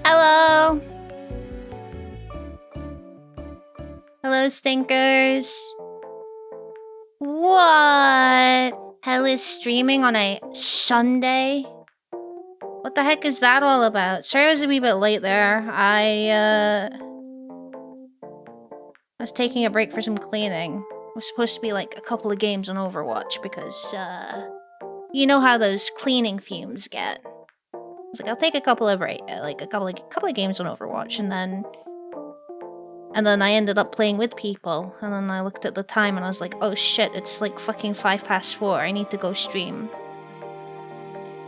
Hello! Hello, stinkers. What? Hell is streaming on a Sunday? What the heck is that all about? Sorry I was a wee bit late there. I was taking a break for some cleaning. It was supposed to be like a couple of games on Overwatch because, you know how those cleaning fumes get. I was like, I'll take a couple of couple of games on Overwatch, and then I ended up playing with people, and then I looked at the time and I was like, oh shit, it's like fucking 4:05. I need to go stream.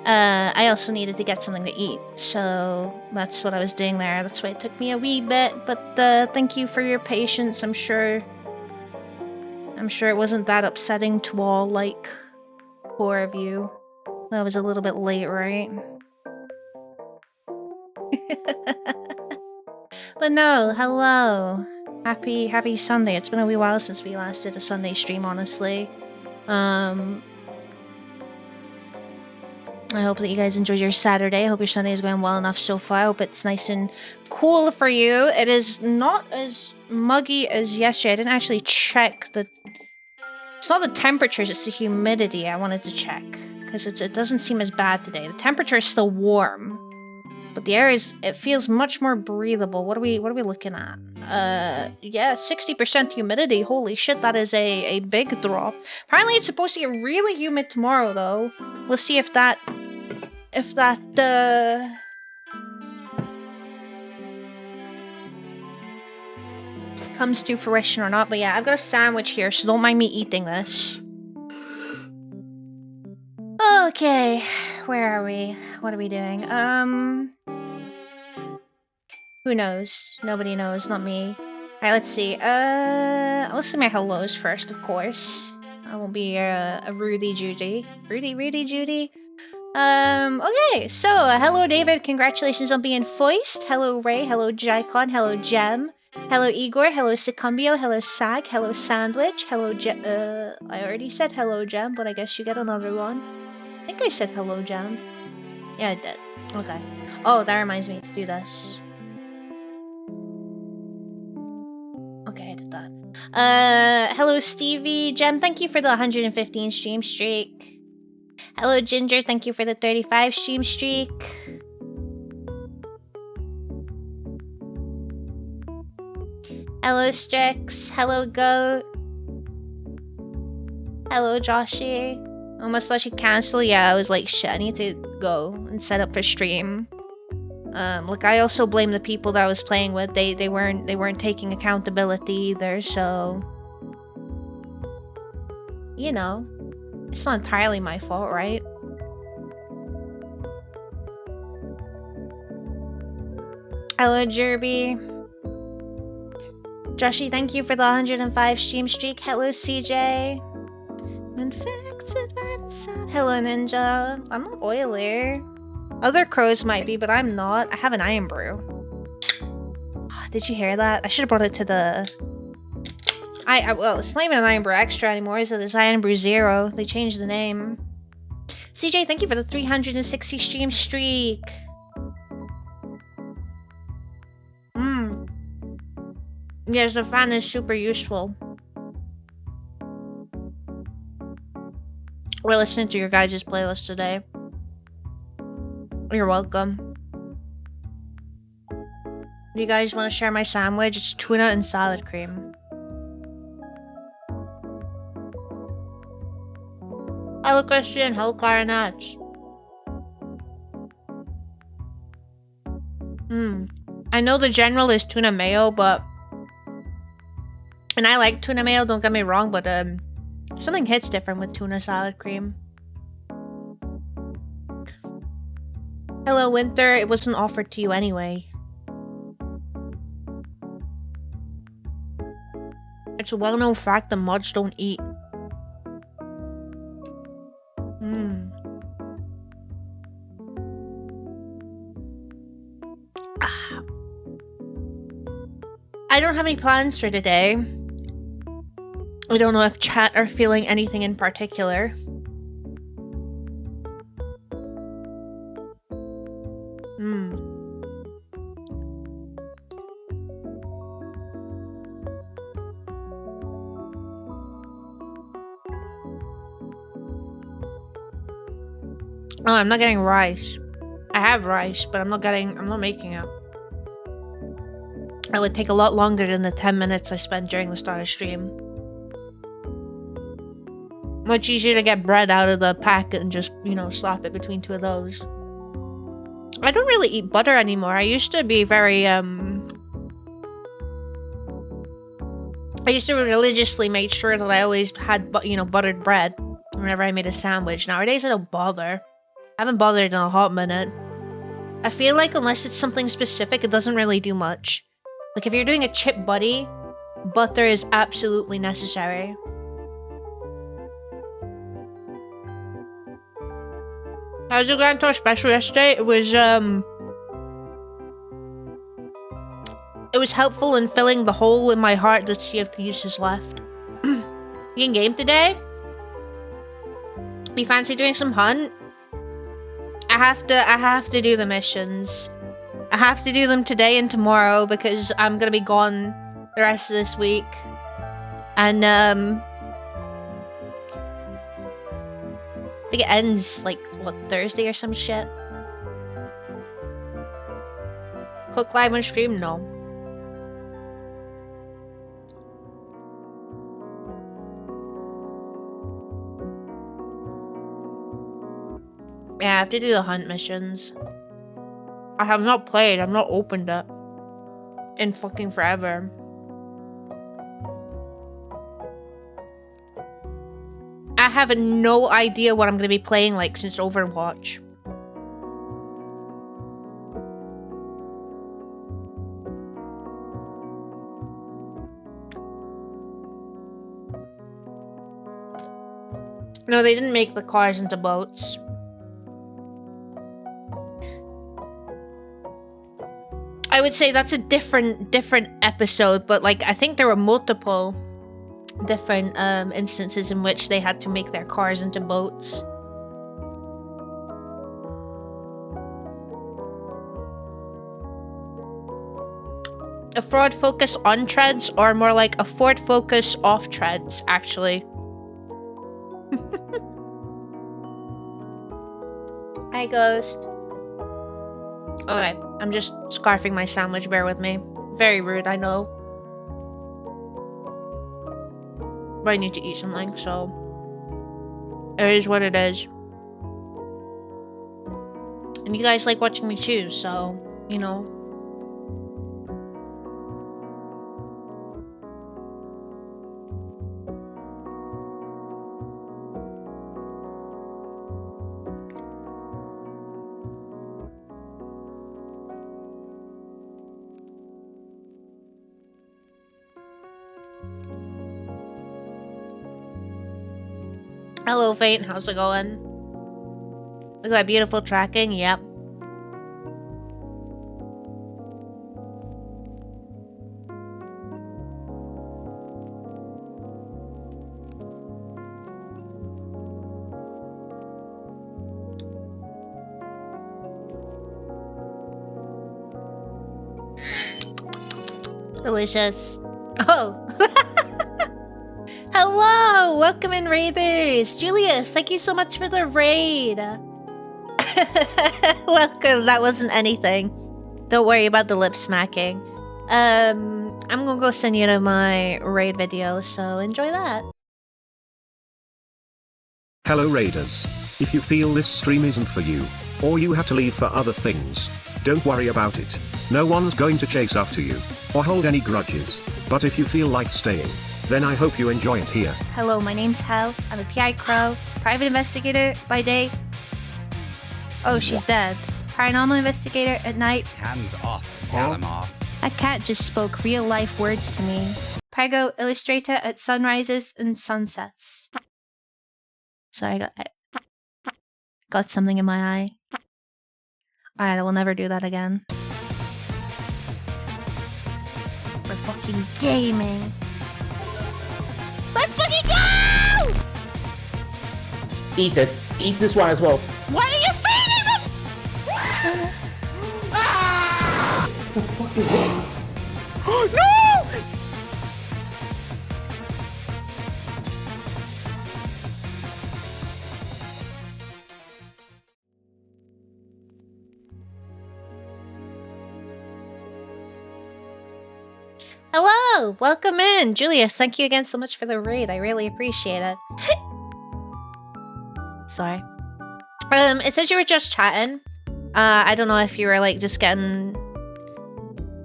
I also needed to get something to eat, so that's what I was doing there. That's why it took me a wee bit, but thank you for your patience. I'm sure it wasn't that upsetting to all, like, 4 of you. That was a little bit late, right? But no, hello. Happy Sunday. It's been a wee while since we last did a Sunday stream, honestly. I hope that you guys enjoyed your Saturday. I hope your Sunday is going well enough so far. I hope it's nice and cool for you. It is not as muggy as yesterday. I didn't actually check the... It's not the temperatures, it's the humidity I wanted to check. Because it doesn't seem as bad today. The temperature is still warm. But the air is... It feels much more breathable. What are we looking at? Yeah, 60% humidity. Holy shit, that is a big drop. Apparently it's supposed to get really humid tomorrow, though. We'll see if that comes to fruition or not. But yeah, I've got a sandwich here, so don't mind me eating this. Okay, where are we? What are we doing? Who knows? Nobody knows, not me. Alright, let's see. I'll say my hellos first, of course. I won't be a Rudy Judy. Rudy Judy? Okay, so, hello David, congratulations on being foist. Hello Ray, hello Jaicon, hello Gem. Hello Igor, hello Sicumbio, hello Sag, hello Sandwich, hello I already said hello Gem, but I guess you get another one. I think I said hello Gem. Yeah, I did. Okay. Oh, that reminds me to do this. Okay, I did that. Hello Stevie. Gem, thank you for the 115 stream streak. Hello Ginger, thank you for the 35 stream streak. Hello Strix. Hello Goat. Hello Joshy. Almost thought she'd cancel. Yeah, I was like, shit, I need to go and set up for stream. Like I also blame the people that I was playing with. They weren't taking accountability either, so you know, it's not entirely my fault, right? Hello Jerby. Joshy, thank you for the 105 stream streak. Hello CJ. Infected by the sun. Hello Ninja. I'm not oily. Other crows might be, but I'm not. I have an iron brew. Did you hear that? I should have brought it to the... well, it's not even an iron brew extra anymore, is it? It's iron brew 0. They changed the name. CJ, thank you for the 360 stream streak. Yes, the fan is super useful. We're listening to your guys' playlist today. You're welcome. Do you guys want to share my sandwich? It's tuna and salad cream. Hello Christian, hello Clarinets. I know the general is tuna mayo, but... And I like tuna mayo, don't get me wrong, but something hits different with tuna salad cream. Hello Winter, it wasn't offered to you anyway. It's a well-known fact that mods don't eat. I don't have any plans for today. I don't know if chat are feeling anything in particular. Oh, I'm not getting rice. I have rice, but I'm not making it. It would take a lot longer than the 10 minutes I spent during the start of stream. Much easier to get bread out of the packet and just, you know, slap it between two of those. I don't really eat butter anymore. I used to be very, I used to religiously make sure that I always had, you know, buttered bread whenever I made a sandwich. Nowadays, I don't bother. I haven't bothered in a hot minute. I feel like unless it's something specific, it doesn't really do much. Like, if you're doing a chip buddy, butter is absolutely necessary. I was going to a special yesterday. It was, It was helpful in filling the hole in my heart that Sea of Thieves has left. You in game today? You fancy doing some hunt? I have to do the missions. I have to do them today and tomorrow because I'm gonna be gone the rest of this week. And I think it ends like what, Thursday or some shit. Cook live on stream? No. Yeah, I have to do the hunt missions. I have not played, I've not opened it in fucking forever. I have no idea what I'm gonna be playing like since Overwatch. No, they didn't make the cars into boats. I would say that's a different episode, but like I think there were multiple different instances in which they had to make their cars into boats. A Ford Focus on treads, or more like a Ford Focus off treads, actually. Hi, Ghost. Okay, I'm just scarfing my sandwich, bear with me. Very rude, I know. But I need to eat something, so... it is what it is. And you guys like watching me chew, so, you know... Hello, Fate. How's it going? Look at that beautiful tracking. Yep. Delicious. Oh. Hello! Welcome in, Raiders! Julius, thank you so much for the raid! Welcome, that wasn't anything. Don't worry about the lip smacking. I'm gonna go send you to my raid video, so enjoy that. Hello Raiders. If you feel this stream isn't for you, or you have to leave for other things, don't worry about it. No one's going to chase after you, or hold any grudges. But if you feel like staying, then I hope you enjoy it here. Hello, my name's Hal. I'm a PI Crow, private investigator by day. Oh, she's dead. Paranormal investigator at night. Hands off, Dalamar. That cat just spoke real life words to me. Pego illustrator at sunrises and sunsets. Sorry, I got something in my eye. Alright, I will never do that again. We're fucking gaming. Let's fucking go! Eat it. Eat this one as well. Why are you feeding them? What the fuck is it? No! Hello! Welcome in! Julius, thank you again so much for the raid. I really appreciate it. Sorry. It says you were just chatting. I don't know if you were like just getting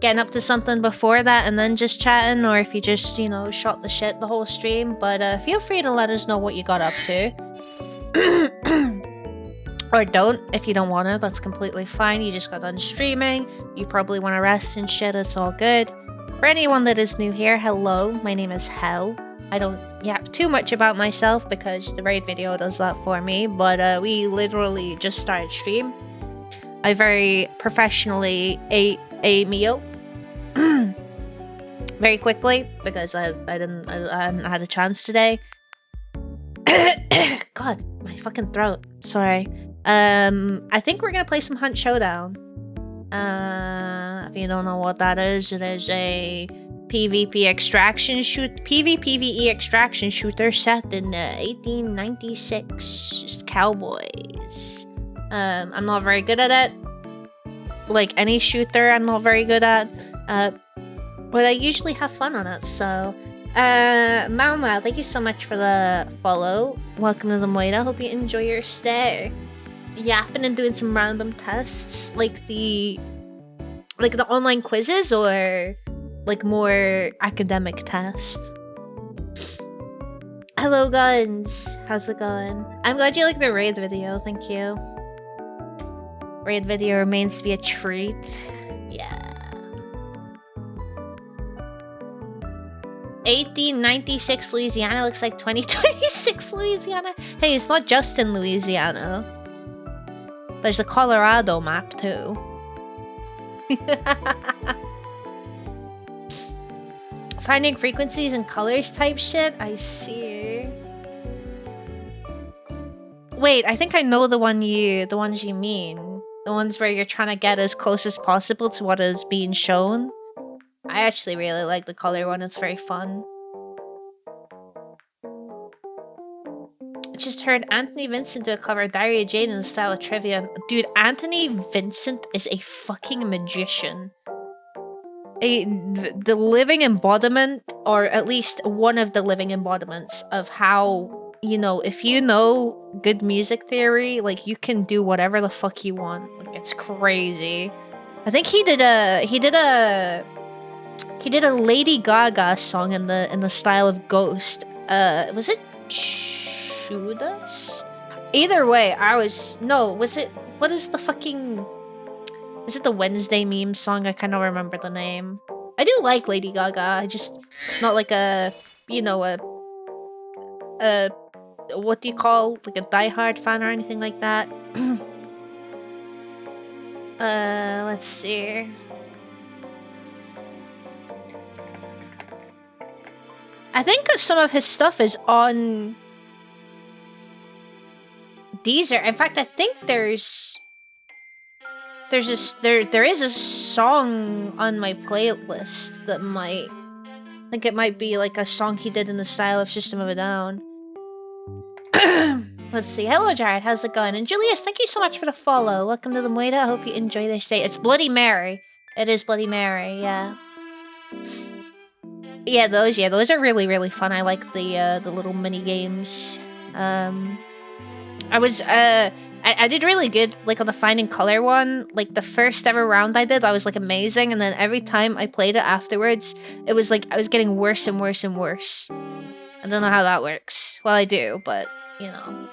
up to something before that and then just chatting, or if you just, you know, shot the shit the whole stream. But feel free to let us know what you got up to. Or don't, if you don't want to. That's completely fine. You just got done streaming. You probably want to rest and shit. It's all good. For anyone that is new here, hello, my name is Hel. I don't yap too much about myself because the raid video does that for me, but we literally just started stream. I very professionally ate a meal. very quickly because I hadn't had a chance today. God, my fucking throat. Sorry. I think we're gonna play some Hunt Showdown. If you don't know what that is, it is a PvP extraction PvPvE extraction shooter set in 1896. Just cowboys. I'm not very good at it. Like any shooter, I'm not very good at. But I usually have fun on it, so... Mama, thank you so much for the follow. Welcome to the Moira. Hope you enjoy your stay. Yapping and doing some random tests, like the online quizzes, or like more academic tests. Hello, Guns. How's it going? I'm glad you like the raid video. Thank you. Raid video remains to be a treat. Yeah. 1896 Louisiana looks like 2026 Louisiana. Hey, it's not just in Louisiana. There's a Colorado map too. Finding frequencies and colors type shit. I see. Wait, I think I know the ones you mean. The ones where you're trying to get as close as possible to what is being shown. I actually really like the color one, it's very fun. I just heard Anthony Vincent do a cover of Diary of Jane in the style of trivia. Dude, Anthony Vincent is a fucking magician. The living embodiment, or at least one of the living embodiments of how, you know, if you know good music theory, like you can do whatever the fuck you want. Like, it's crazy. I think he did a Lady Gaga song in the style of Ghost. Was it Judas? Either way, was it the Wednesday meme song? I kind of remember the name. I do like Lady Gaga. I just not like a, you know, a what do you call, like a diehard fan or anything like that. Let's see. I think some of his stuff is on Deezer. In fact, I think there is a song on my playlist that I think it might be like a song he did in the style of System of a Down. Let's see. Hello, Jared. How's it going? And Julius, thank you so much for the follow. Welcome to the Moira. I hope you enjoy this day. It's Bloody Mary. It is Bloody Mary. Yeah. Yeah, those are really, really fun. I like the little mini games. I did really good, like on the Finding Color one. Like the first ever round I did, I was like amazing, and then every time I played it afterwards, it was like I was getting worse and worse and worse. I don't know how that works. Well, I do, but you know.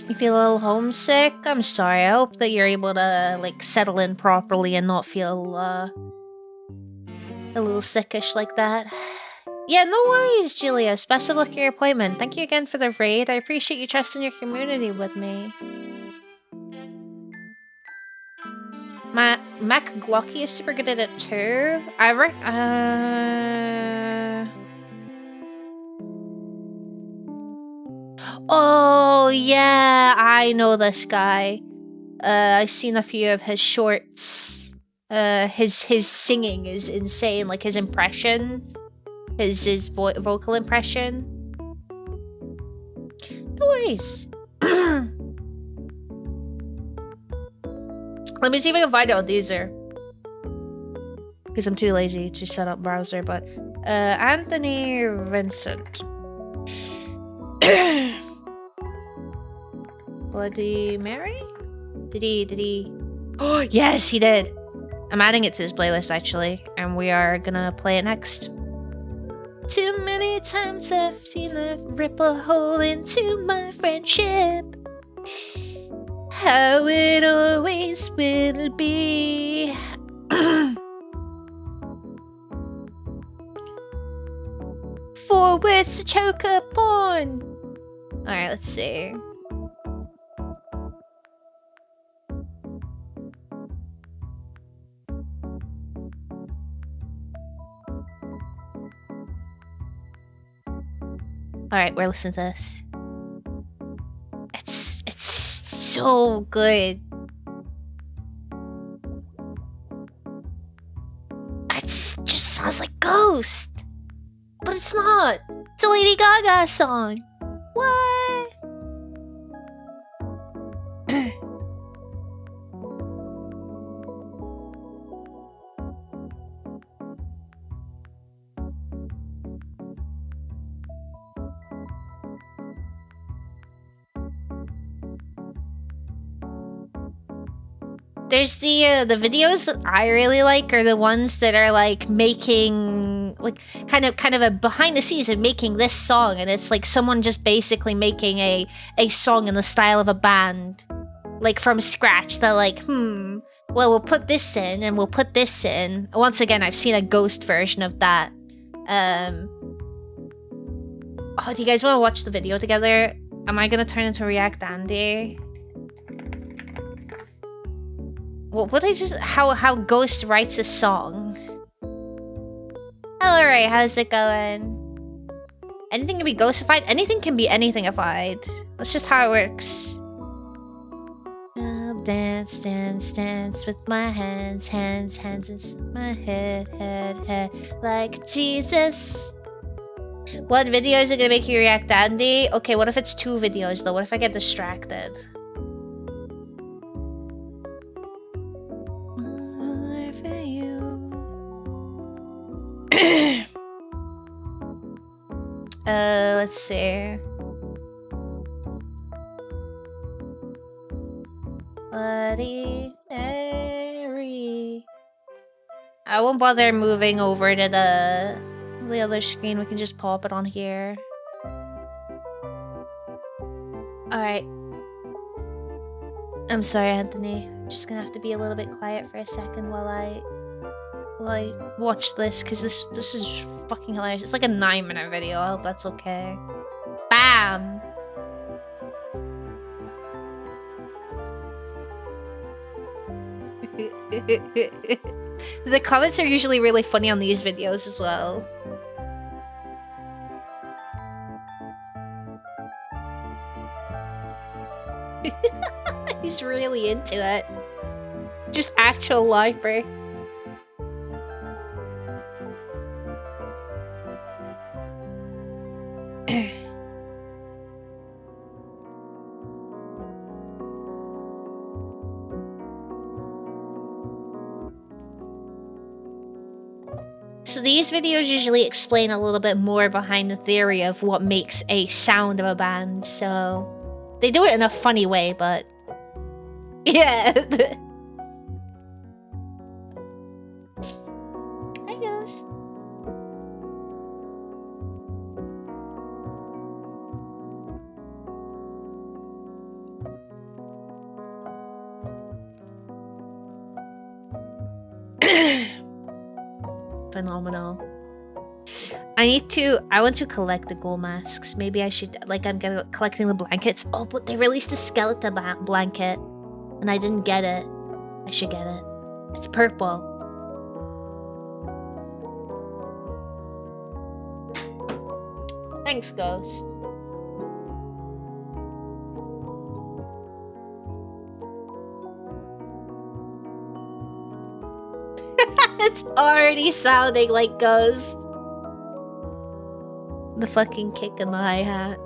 You feel a little homesick? I'm sorry. I hope that you're able to like settle in properly and not feel a little sickish like that. Yeah, no worries, Julius. Best of luck at your appointment. Thank you again for the raid. I appreciate you trusting your community with me. Mac Glocky is super good at it too. Oh yeah, I know this guy. I've seen a few of his shorts. His singing is insane. Like his impression. His vocal impression. No worries. Let me see if I can find out these are. Because I'm too lazy to set up browser, but Anthony Vincent. Bloody Mary? Did he? Oh yes, he did. I'm adding it to his playlist actually, and we are gonna play it next. Too many times I've seen it rip a hole into my friendship. How it always will be. Four words to choke upon. Alright, let's see. Alright, we're listening to this. It's so good. It just sounds like Ghost. But it's not. It's a Lady Gaga song. What? There's the videos that I really like are the ones that are like making like kind of a behind the scenes of making this song, and it's like someone just basically making a song in the style of a band, like from scratch. They're like, well, we'll put this in and we'll put this in. Once again, I've seen a Ghost version of that. Oh, do you guys want to watch the video together? Am I gonna turn into React Andy? What I just how Ghost writes a song. Hello Ray, how's it going? Anything can be ghostified, anything can be anythingified. That's just how it works. I'll dance, dance, dance with my hands, hands, hands inside my head, head, head, like Jesus. What video is it gonna make you react, Andy? Okay, what if it's 2 videos though? What if I get distracted? Let's see. Bloody Mary. I won't bother moving over to the other screen. We can just pop it on here. Alright. I'm sorry, Anthony. Just gonna have to be a little bit quiet for a second while I watch this, because this is fucking hilarious. It's like a 9-minute video. I hope that's okay. Bam! The comments are usually really funny on these videos as well. He's really into it. Just actual library. So these videos usually explain a little bit more behind the theory of what makes a sound of a band, so they do it in a funny way, but yeah. Hi, Ghost. Phenomenal. I want to collect the gold masks. Maybe I should, like, I'm collecting the blankets. Oh, but they released a skeleton blanket and I didn't get it. I should get it. It's purple. Thanks, Ghost. It's already sounding like Ghost. The fucking kick in the hi-hat.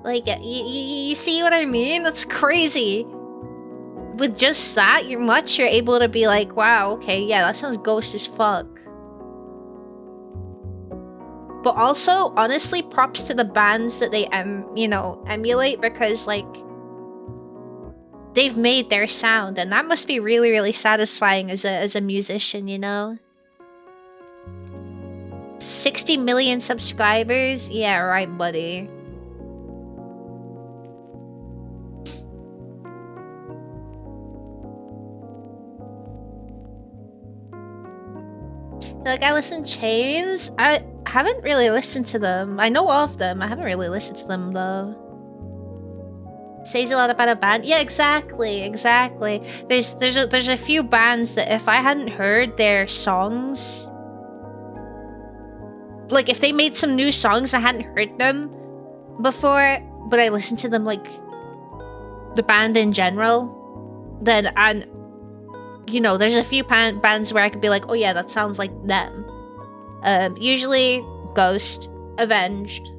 Like, you see what I mean? That's crazy. With just that, you're able to be like, wow, okay, yeah, that sounds Ghost as fuck. But also, honestly, props to the bands that they emulate, because like they've made their sound, and that must be really, really satisfying as a musician, you know? 60 million subscribers? Yeah, right, buddy. Like, I listen Chains. I haven't really listened to them. I know of them. I haven't really listened to them though. Says a lot about a band. Yeah, exactly. There's a few bands that if I hadn't heard their songs, like if they made some new songs, I hadn't heard them before, but I listened to them, like the band in general, then there's a few bands where I could be like, oh yeah, that sounds like them. Usually Ghost, Avenged,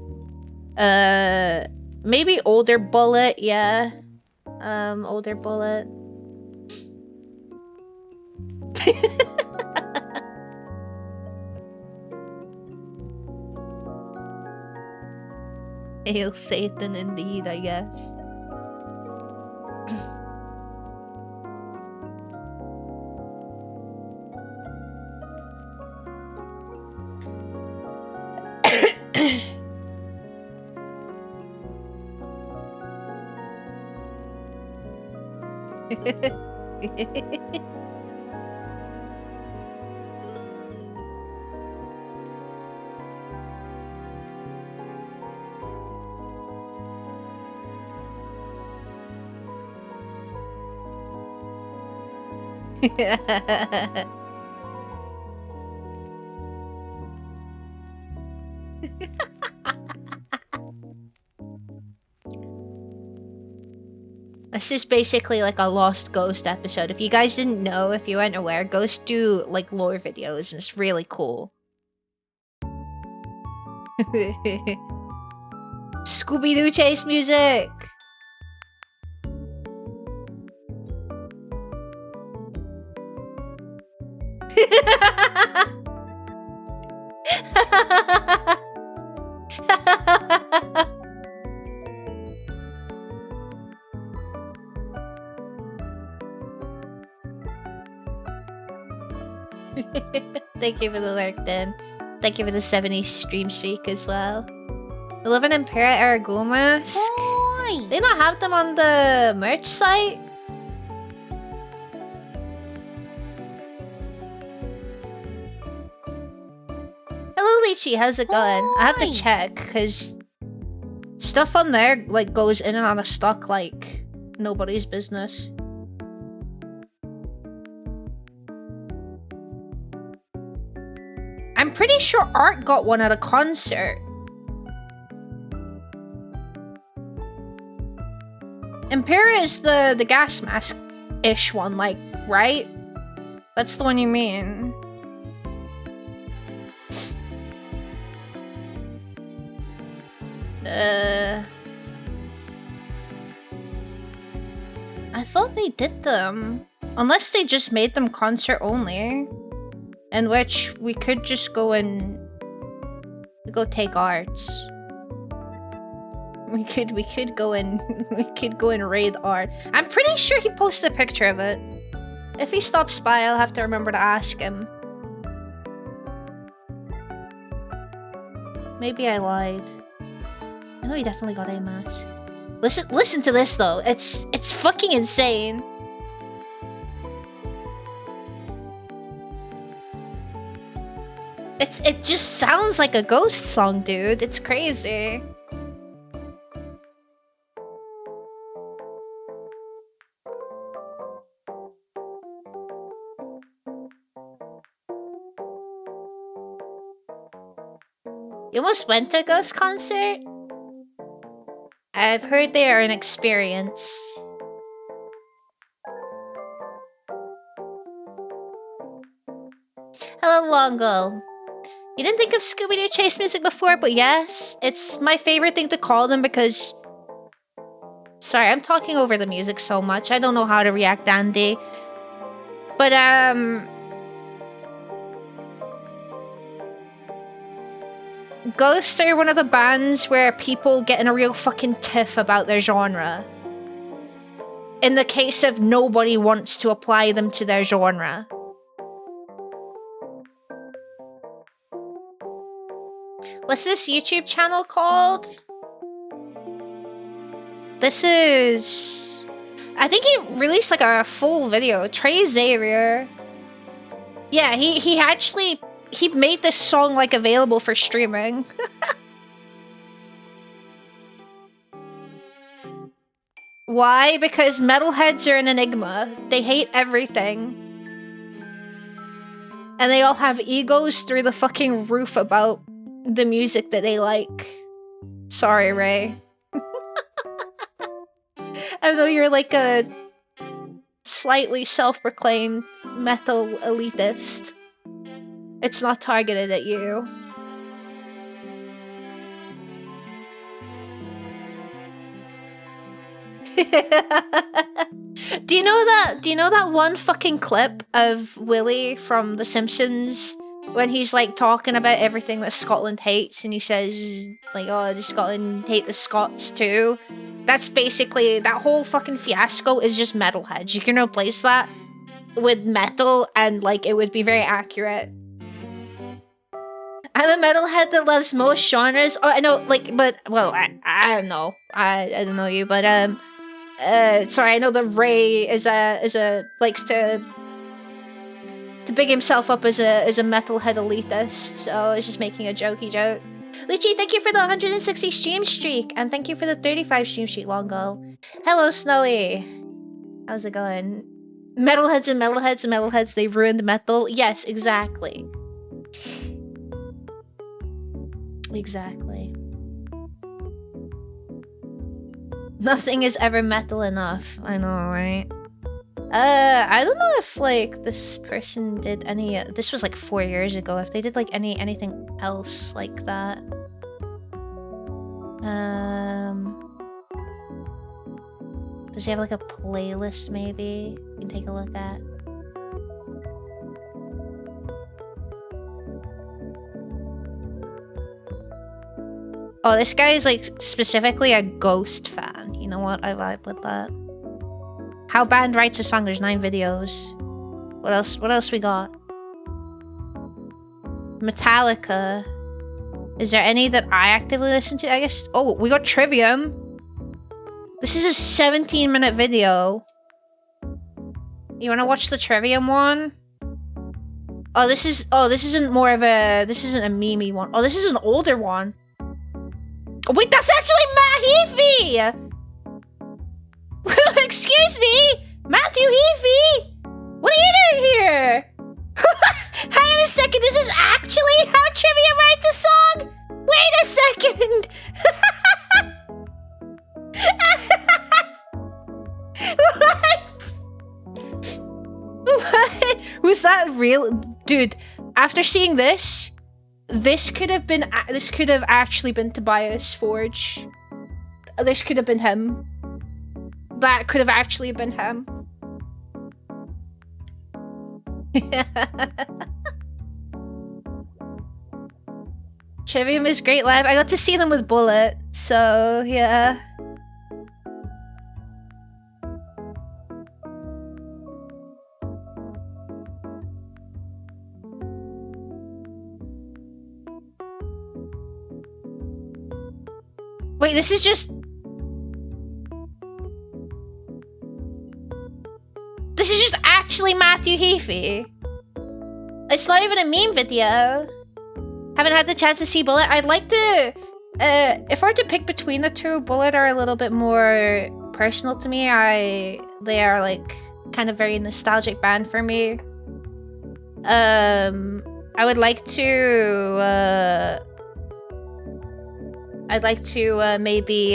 maybe Older Bullet, yeah. Older Bullet. Hail Satan indeed, I guess. This is basically like a Lost Ghost episode. If you guys didn't know, if you weren't aware, Ghosts do like lore videos and it's really cool. Scooby-Doo chase music! Thank you for the lurk, then. Thank you for the 70s stream streak as well. 11 Impera Aragomask? They not have them on the merch site? Hello Lychee, how's it going? I have to check, because stuff on there like goes in and out of stock like nobody's business. I'm pretty sure Art got one at a concert. Impera is the gas mask-ish one, like, right? That's the one you mean. I thought they did them. Unless they just made them concert only. In which we could just go and go take Arts. We could go and raid Art. I'm pretty sure he posted a picture of it. If he stops by, I'll have to remember to ask him. Maybe I lied. I know he definitely got a mask. Listen to this though. It's fucking insane. It just sounds like a Ghost song, dude. It's crazy. You almost went to a Ghost concert? I've heard they are an experience. Hello, Longo. You didn't think of Scooby-Doo chase music before, but yes, it's my favorite thing to call them because... Sorry, I'm talking over the music so much. I don't know how to react, Andy. But, Ghost are one of the bands where people get in a real fucking tiff about their genre. In the case of nobody wants to apply them to their genre. What's this YouTube channel called? This is... I think he released like a full video. Trey Xavier. Yeah, he actually... He made this song like available for streaming. Why? Because metalheads are an enigma. They hate everything. And they all have egos through the fucking roof about the music that they like. Sorry, Ray. I know you're like a slightly self-proclaimed metal elitist. It's not targeted at you. Do you know that one fucking clip of Willy from The Simpsons when he's like talking about everything that Scotland hates and he says like, oh, does Scotland hate the Scots too? That's basically, that whole fucking fiasco is just metalheads. You can replace that with metal and like it would be very accurate. I'm a metalhead that loves most genres. Oh, I know, like, but well, I don't know. I don't know you, but sorry, I know that Ray is a likes to big himself up as a metalhead elitist. So I was just making a jokey joke. Lychee, thank you for the 160 stream streak, and thank you for the 35 stream streak, Longo. Hello, Snowy. How's it going? Metalheads and metalheads and metalheads, they ruined metal. Yes, exactly. Exactly. Nothing is ever metal enough. I know, right? I don't know if like this person did any. This was like 4 years ago. If they did like anything else like that. Does he have like a playlist? Maybe you can take a look at. Oh, this guy is like specifically a Ghost fan. You know what? I vibe with that. How band writes a song. There's 9 videos. What else? What else we got? Metallica. Is there any that I actively listen to? I guess. Oh, we got Trivium. This is a 17-minute video. You want to watch the Trivium one? Oh, this is. Oh, this isn't more of a. This isn't a meme-y one. Oh, this is an older one. Oh, wait, that's actually Matt Heafy! Excuse me! Matthew Heafy! What are you doing here? Hang on a second, this is actually how Trivia writes a song? Wait a second! What? Was that real? Dude, after seeing this, this could have actually been Tobias Forge. This could have been him. That could have actually been him. Trivium is great live. I got to see them with Bullet, so yeah. Wait, this is just... This is just actually Matthew Heafy. It's not even a meme video. Haven't had the chance to see Bullet. I'd like to... if I were to pick between the two, Bullet are a little bit more personal to me. They are like kind of very nostalgic band for me. I would like to... I'd like to maybe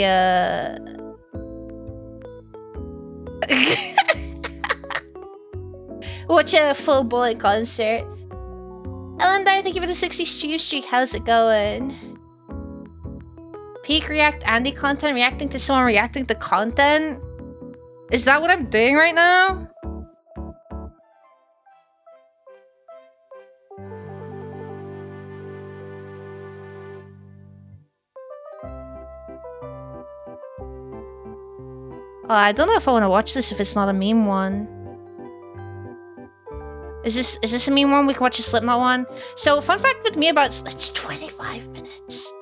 watch a full Bullet concert. Elendar, thank you for the 60 stream streak. How's it going? Peak React Andy content, reacting to someone reacting to content? Is that what I'm doing right now? Oh, I don't know if I want to watch this if it's not a meme one. Is this a meme one? We can watch a Slipknot one. So, fun fact with me about it's 25 minutes.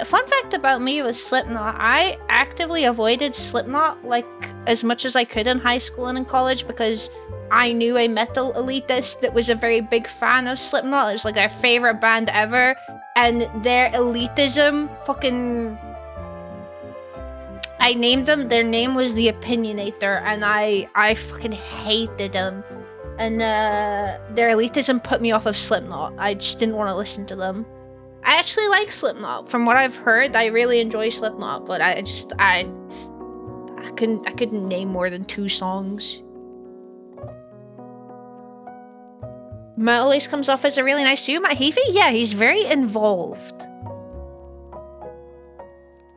Fun fact about me with Slipknot, I actively avoided Slipknot like as much as I could in high school and in college because I knew a metal elitist that was a very big fan of Slipknot. It was like their favorite band ever. And their elitism fucking... I named them. Their name was The Opinionator. And I fucking hated them. And their elitism put me off of Slipknot. I just didn't want to listen to them. I actually like Slipknot. From what I've heard, I really enjoy Slipknot. But I couldn't name more than 2 songs. Matt always comes off as a really nice dude. Matt Heafy? Yeah, he's very involved.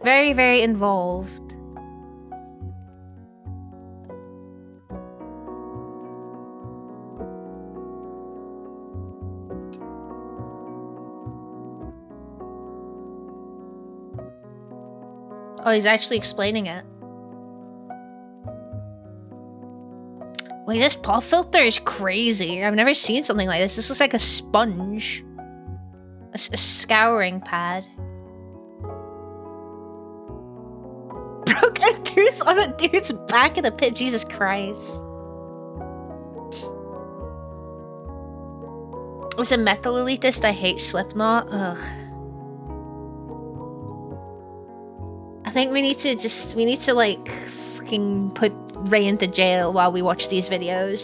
Very, very involved. Oh, he's actually explaining it. Wait, this pop filter is crazy. I've never seen something like this. This looks like a sponge. A scouring pad. Broke a tooth on a dude's back in a pit. Jesus Christ. As a metal elitist, I hate Slipknot. Ugh. I think we need to like fucking put Ray into jail while we watch these videos.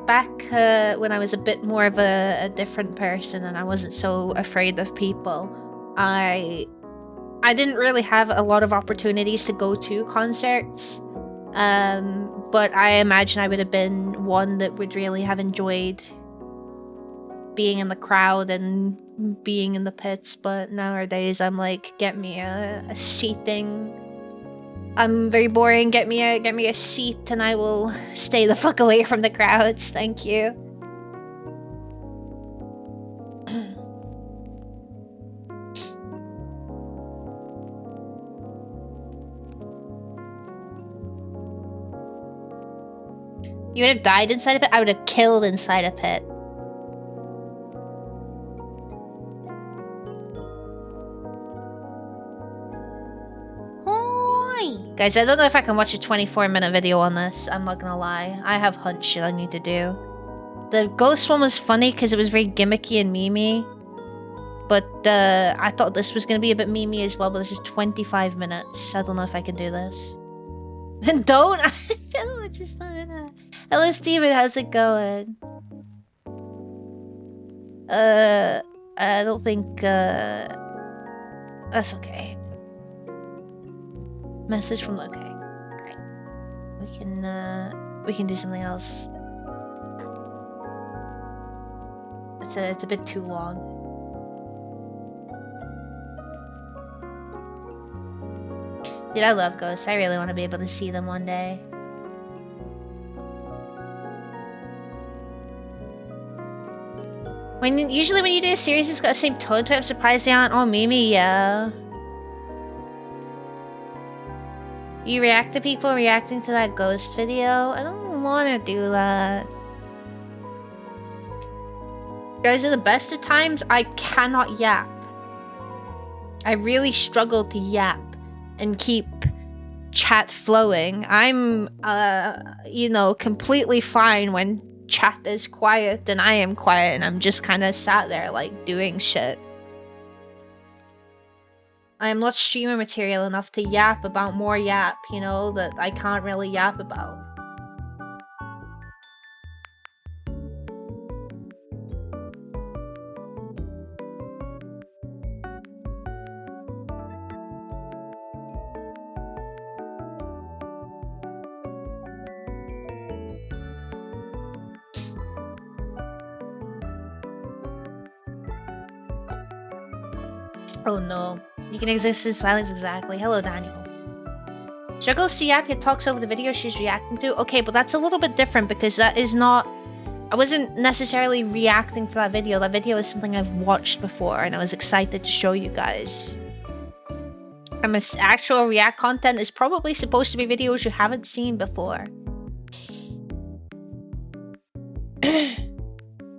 Back when I was a bit more of a different person and I wasn't so afraid of people, I didn't really have a lot of opportunities to go to concerts. But I imagine I would have been one that would really have enjoyed being in the crowd and being in the pits. But nowadays, I'm like, get me a seating. I'm very boring. Get me a seat, and I will stay the fuck away from the crowds. Thank you. You would have died inside a pit? I would have killed inside a pit. Hi! Guys, I don't know if I can watch a 24-minute video on this. I'm not gonna lie. I have hunt shit I need to do. The ghost one was funny because it was very gimmicky and memey. But I thought this was gonna be a bit memey as well, but this is 25 minutes. I don't know if I can do this. Then don't! No, it's just not gonna... Hello, Steven. How's it going? I don't think, that's okay. Message from... Okay. Alright. We can do something else. It's a bit too long. Dude, I love ghosts. I really want to be able to see them one day. Usually when you do a series, it's got the same tone to it. I'm surprised they aren't all memey, yeah. You react to people reacting to that ghost video? I don't want to do that. Guys, at the best of times, I cannot yap. I really struggle to yap and keep chat flowing. I'm, you know, completely fine when chat is quiet and I am quiet and I'm just kind of sat there like doing shit. I am not streamer material enough to yap about more yap, you know, that I can't really yap about. Oh no. You can exist in silence, exactly. Hello, Daniel. Struggles to yap, yet talks over the video she's reacting to. Okay, but that's a little bit different because that is not... I wasn't necessarily reacting to that video. That video is something I've watched before and I was excited to show you guys. Actual react content is probably supposed to be videos you haven't seen before.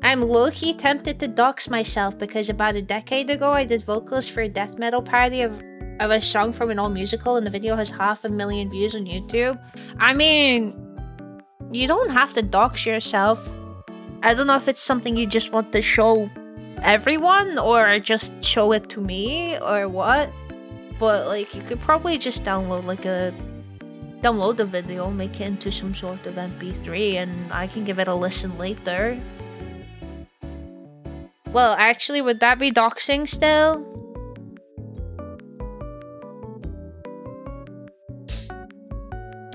I'm low-key tempted to dox myself because about a decade ago I did vocals for a death metal parody of a song from an old musical and the video has 500,000 views on YouTube. I mean, you don't have to dox yourself. I don't know if it's something you just want to show everyone or just show it to me or what. But like you could probably just download the video, make it into some sort of MP3 and I can give it a listen later. Well, actually, would that be doxing still?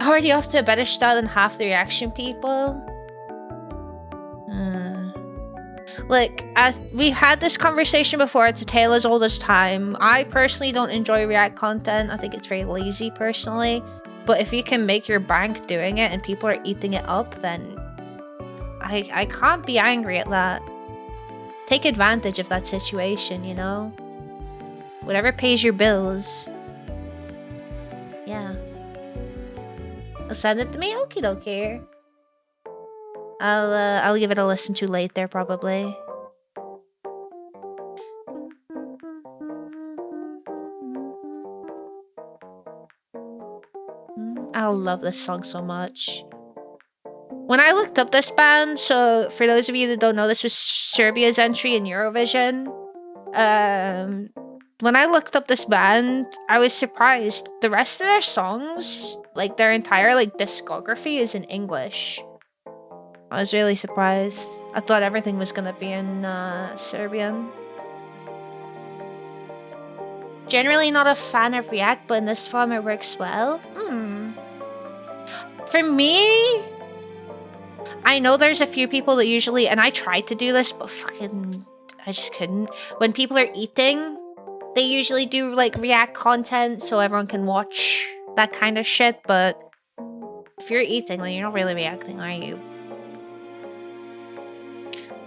Already off to a better start than half the reaction people. Look, we've had this conversation before. It's a tale as old as time. I personally don't enjoy React content. I think it's very lazy personally. But if you can make your bank doing it and people are eating it up, then I can't be angry at that. Take advantage of that situation, you know? Whatever pays your bills. Yeah. Send it to me? Okie dokie. I'll give it a listen to later, probably. I love this song so much. When I looked up this band, so for those of you that don't know, this was Serbia's entry in Eurovision. When I looked up this band, I was surprised. The rest of their songs, like their entire discography, is in English. I was really surprised. I thought everything was gonna be in Serbian. Generally not a fan of React, but in this form it works well. For me, I know there's a few people that usually, and I tried to do this, but I just couldn't. When people are eating, they usually do React content so everyone can watch that kind of shit, but if you're eating, you're not really reacting, are you?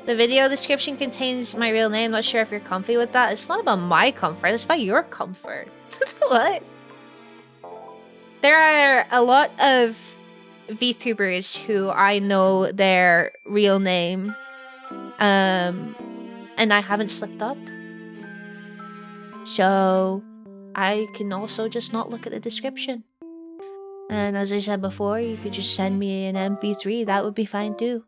The video description contains my real name. Not sure if you're comfy with that. It's not about my comfort, it's about your comfort. What? There are a lot of VTubers who I know their real name, and I haven't slipped up. So I can also just not look at the description. And as I said before, you could just send me an MP3. That would be fine too.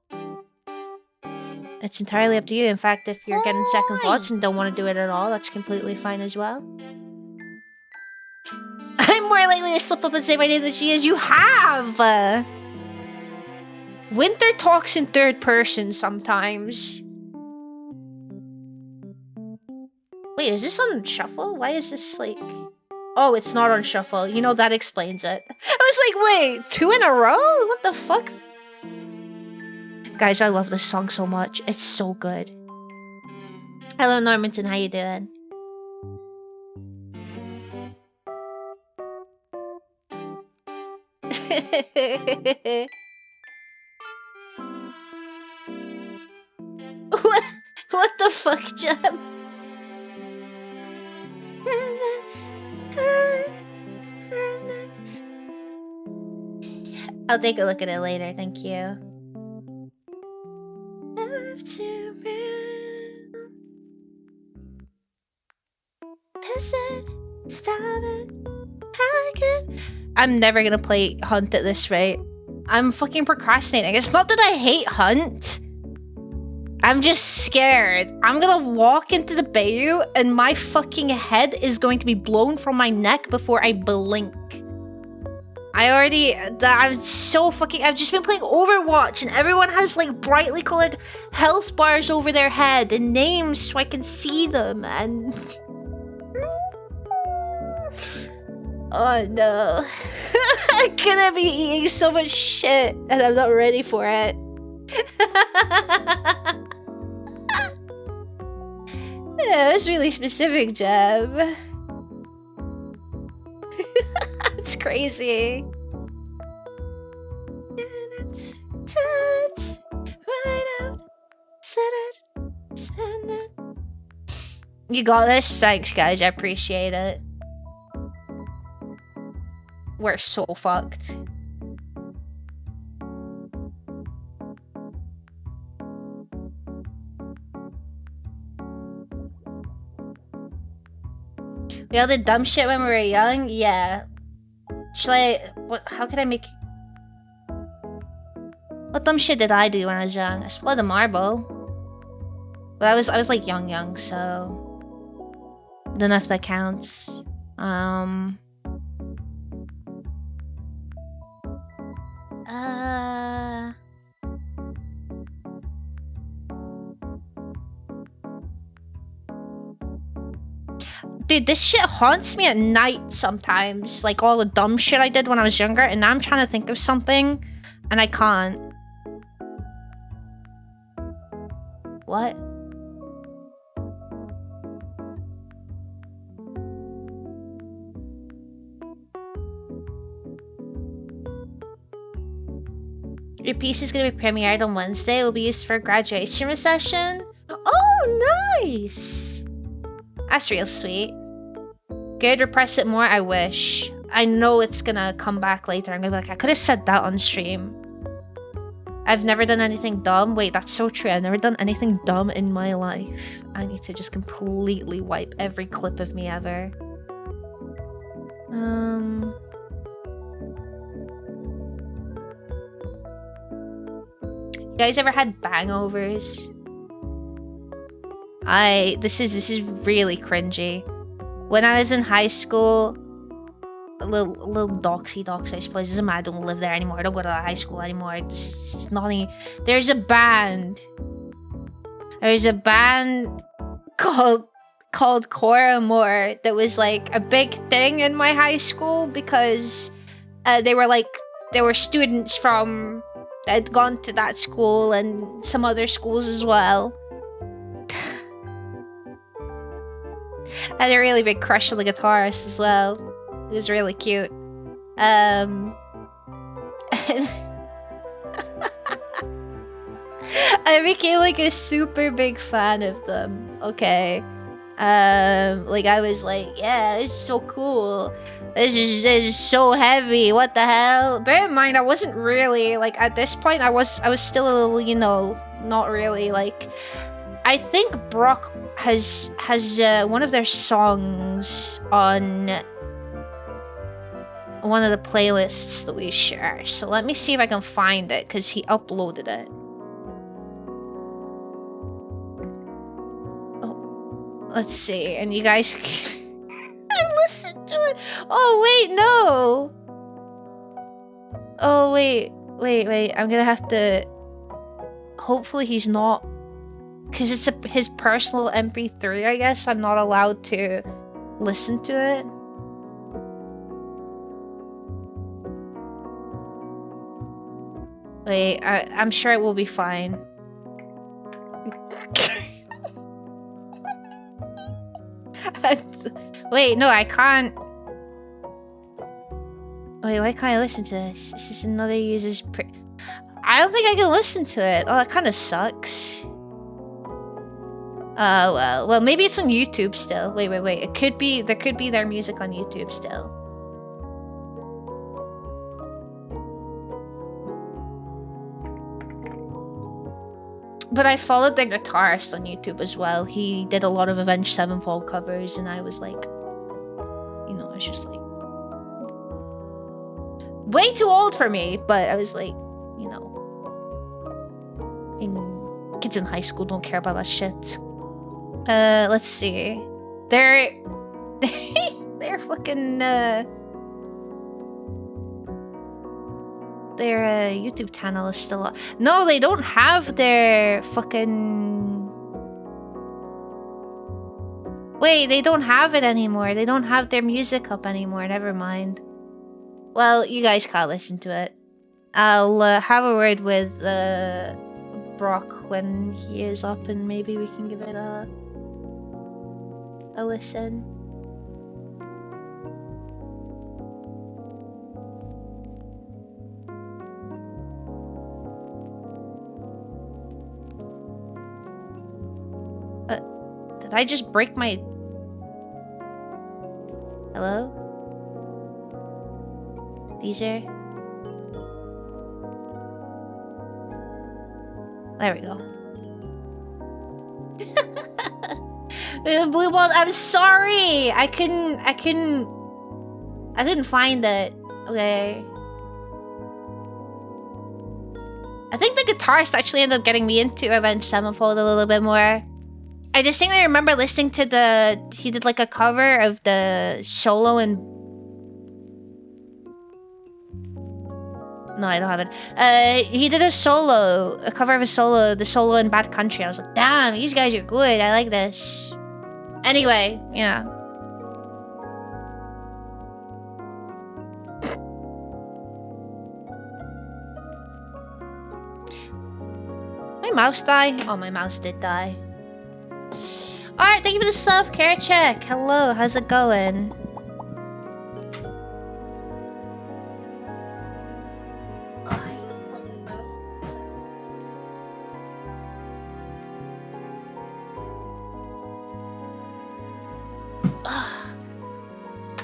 It's entirely up to you. In fact, if you're getting second thoughts and don't want to do it at all, that's completely fine as well. I'm more likely to slip up and say my name than she is. You have! Winter talks in third person sometimes. Wait, is this on shuffle? Why is this Oh, it's not on shuffle. You know, that explains it. I was like, wait, 2 in a row? What the fuck? Guys, I love this song so much. It's so good. Hello, Normanton. How you doing? What the fuck, Jam? I'll take a look at it later. Thank you. I'm never gonna play Hunt at this rate. I'm fucking procrastinating. It's not that I hate Hunt. I'm just scared. I'm gonna walk into the Bayou and my fucking head is going to be blown from my neck before I blink. I'm so fucking... I've just been playing Overwatch and everyone has brightly colored health bars over their head and names so I can see them and... Oh no. I'm gonna be eating so much shit and I'm not ready for it. Yeah, that's really specific, Jeb. It's crazy. You got this? Thanks, guys. I appreciate it. We're so fucked. We all did dumb shit when we were young? Yeah. Should I... How could I make... What dumb shit did I do when I was young? I split a marble. But I was like young, so... Don't know if that counts. Dude, this shit haunts me at night sometimes. Like all the dumb shit I did when I was younger, and now I'm trying to think of something, and I can't. What? Your piece is gonna be premiered on Wednesday. It will be used for a graduation reception. Oh, nice! That's real sweet. Good, repress it more, I wish. I know it's gonna come back later. I'm gonna be like, I could have said that on stream. I've never done anything dumb. Wait, that's so true. I've never done anything dumb in my life. I need to just completely wipe every clip of me ever. You guys ever had bangovers? This is really cringy. When I was in high school, a little doxy, I suppose. Doesn't matter. I don't live there anymore. I don't go to high school anymore. It's not any. There's a band. There's a band called Cora Moore that was like a big thing in my high school because they were students from that had gone to that school and some other schools as well. I had a really big crush on the guitarist as well. It was really cute. I became like a super big fan of them. Okay. Like I was like, yeah, this is so cool. This is so heavy. What the hell? Bear in mind, I wasn't really like at this point. I was still a little, you know, not really like. I think Brock has one of their songs on one of the playlists that we share. So let me see if I can find it because he uploaded it. Oh, let's see, and you guys can listen to it. Oh wait, no. Oh wait. I'm gonna have to. Hopefully he's not. Because it's his personal MP3, I guess. I'm not allowed to listen to it. Wait, I'm sure it will be fine. Wait, no, I can't. Wait, why can't I listen to this? This is another user's... I don't think I can listen to it. Oh, that kind of sucks. Well, maybe it's on YouTube still. Wait. It could be, there could be their music on YouTube still. But I followed the guitarist on YouTube as well. He did a lot of Avenged Sevenfold covers, and I was like, you know, I was just like, way too old for me, but I was like, you know, kids in high school don't care about that shit. Let's see. They're fucking their YouTube channel is still up. No, they don't have their fucking... Wait, they don't have it anymore. They don't have their music up anymore. Never mind. Well, you guys can't listen to it. I'll have a word with Brock when he is up, and maybe we can give it a listen. Did I just break my... Hello? Deezer? There we go. Blue Ball, I'm sorry. I couldn't find it. Okay. I think the guitarist actually ended up getting me into Avenged Sevenfold a little bit more. I distinctly remember listening to he did like a cover of the solo and... No, I don't have it. He did a cover of a solo, the solo in Bad Country. I was like, damn, these guys are good. I like this. Anyway, yeah. My mouse died? Oh, my mouse did die. Alright, thank you for the self-care check. Hello, how's it going?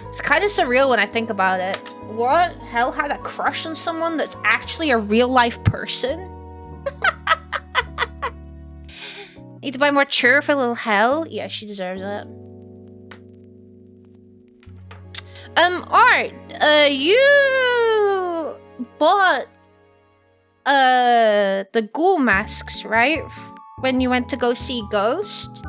It's kind of surreal when I think about it. What? Hell had a crush on someone that's actually a real-life person? Need to buy more chur for little Hell? Yeah, she deserves it. Art, you bought the ghoul masks, right? When you went to go see Ghost?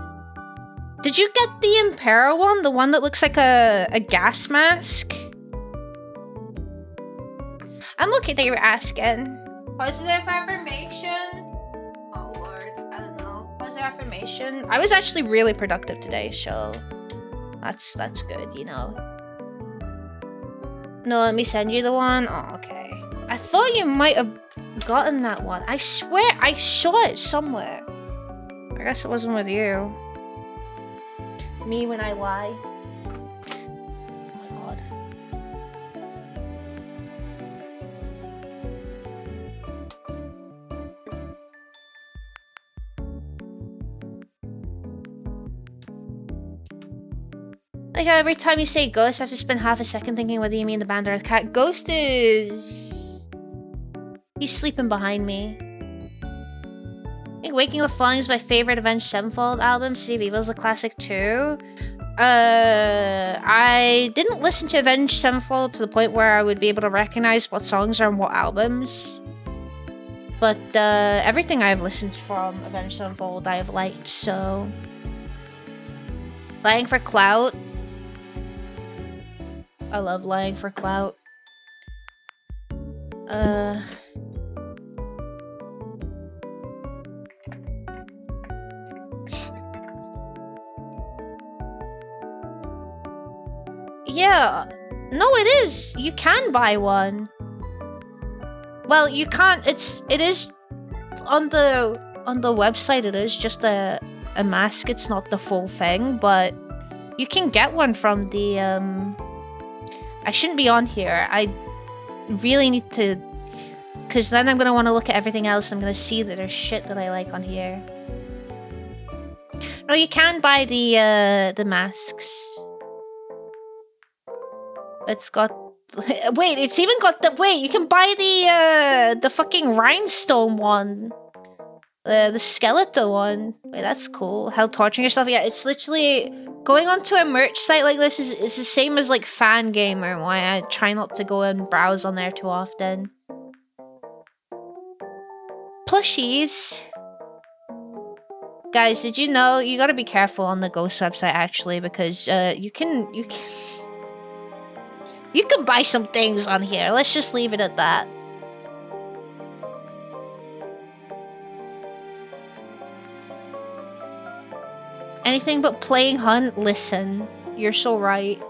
Did you get the Impera one? The one that looks like a gas mask? I'm looking that you're asking. Positive affirmation? Oh lord, I don't know. Positive affirmation? I was actually really productive today, so that's good, you know. No, let me send you the one. Oh, okay. I thought you might have gotten that one. I swear I saw it somewhere. I guess it wasn't with you. Me when I lie. Oh my god. Like how every time you say Ghost, I have to spend half a second thinking whether you mean the band or the cat. Ghost is... He's sleeping behind me. I think Waking the Falling is my favorite Avenged Sevenfold album. City of Evil is a classic too. I didn't listen to Avenged Sevenfold to the point where I would be able to recognize what songs are on what albums. But everything I've listened from Avenged Sevenfold I've liked, so... Lying for Clout. I love Lying for Clout. Yeah. No, it is. You can buy one. Well, you can't. It is on the website. It is just a mask. It's not the full thing, but you can get one from the I shouldn't be on here. I really need to, because then I'm gonna want to look at everything else. I'm gonna see that there's shit that I like on here. No, you can buy the masks. It's got... Wait, it's even got the... Wait, you can buy the fucking rhinestone one. The skeletal one. Wait, that's cool. How torturing yourself. Yeah, it's literally... Going onto a merch site like this is the same as like Fangamer, why I try not to go and browse on there too often. Plushies. Guys, did you know you gotta be careful on the Ghost website actually, because you can buy some things on here. Let's just leave it at that. Anything but playing Hunt? Listen, you're so right.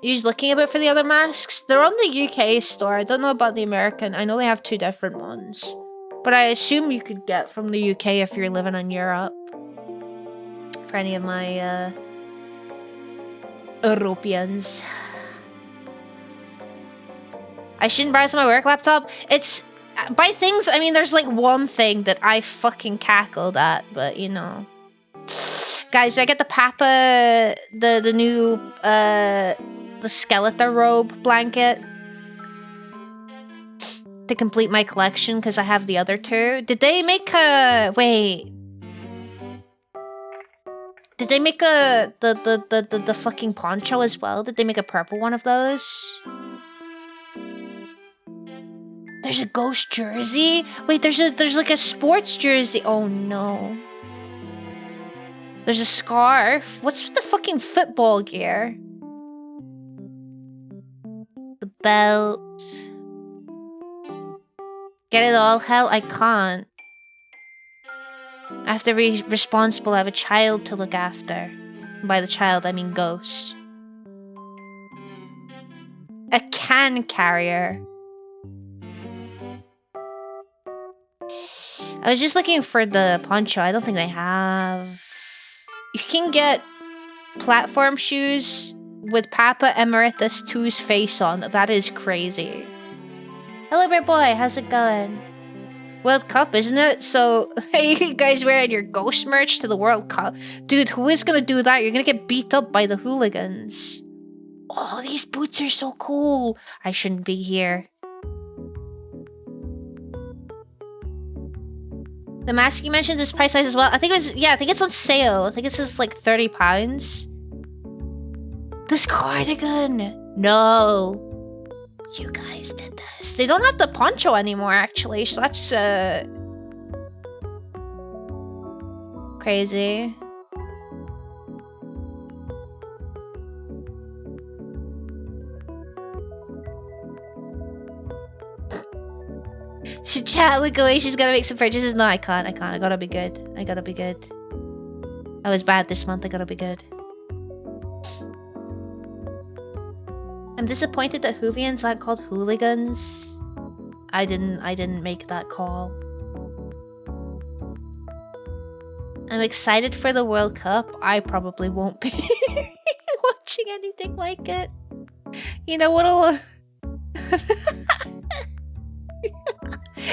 You're just looking a bit for the other masks? They're on the UK store. I don't know about the American. I know they have two different ones. But I assume you could get from the UK if you're living in Europe. For any of my Europeans. I shouldn't buy this on my work laptop. It's... By things, I mean there's like one thing that I fucking cackled at, but you know. Guys, did I get the Papa, the new, the Skeletor robe blanket? To complete my collection, because I have the other two. Did they make a... Wait. Did they make the fucking poncho as well? Did they make a purple one of those? There's a ghost jersey? Wait, there's like a sports jersey. Oh no. There's a scarf. What's with the fucking football gear? The belt. Get it all? Hell, I can't. I have to be responsible. I have a child to look after. And by the child, I mean ghost. A can carrier. I was just looking for the poncho. I don't think they have. You can get platform shoes with Papa Emeritus 2's face on. That is crazy. Hello, big boy. How's it going? World Cup, isn't it? So, you guys wearing your ghost merch to the World Cup? Dude, who is gonna do that? You're gonna get beat up by the hooligans. Oh, these boots are so cool. I shouldn't be here. The mask you mentioned is price size as well. I think it was, yeah, I think it's on sale. I think it says like £30. This cardigan. No. You guys did this. They don't have the poncho anymore, actually, so that's crazy. She chat, look away, she's gonna make some purchases. No, I can't. I gotta be good. I gotta be good. I was bad this month, I gotta be good. I'm disappointed that Hoovians aren't called hooligans. I didn't make that call. I'm excited for the World Cup. I probably won't be watching anything like it. You know what'll...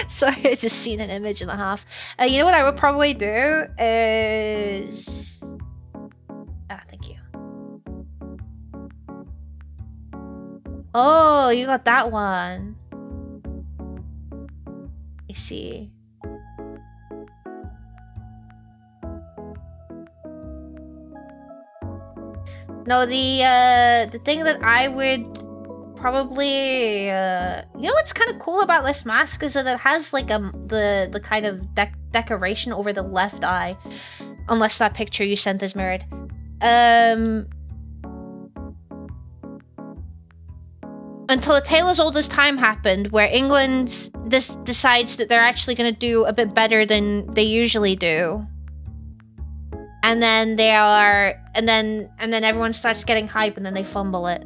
Sorry, I just seen an image and a half. You know what I would probably do is... Ah, thank you. Oh, you got that one. I see. No, the thing that I would probably you know what's kind of cool about this mask is that it has like the kind of decoration over the left eye, unless that picture you sent is mirrored. Until a tale as old as time happened, where England decides that they're actually going to do a bit better than they usually do, and then and then everyone starts getting hype, and then they fumble it.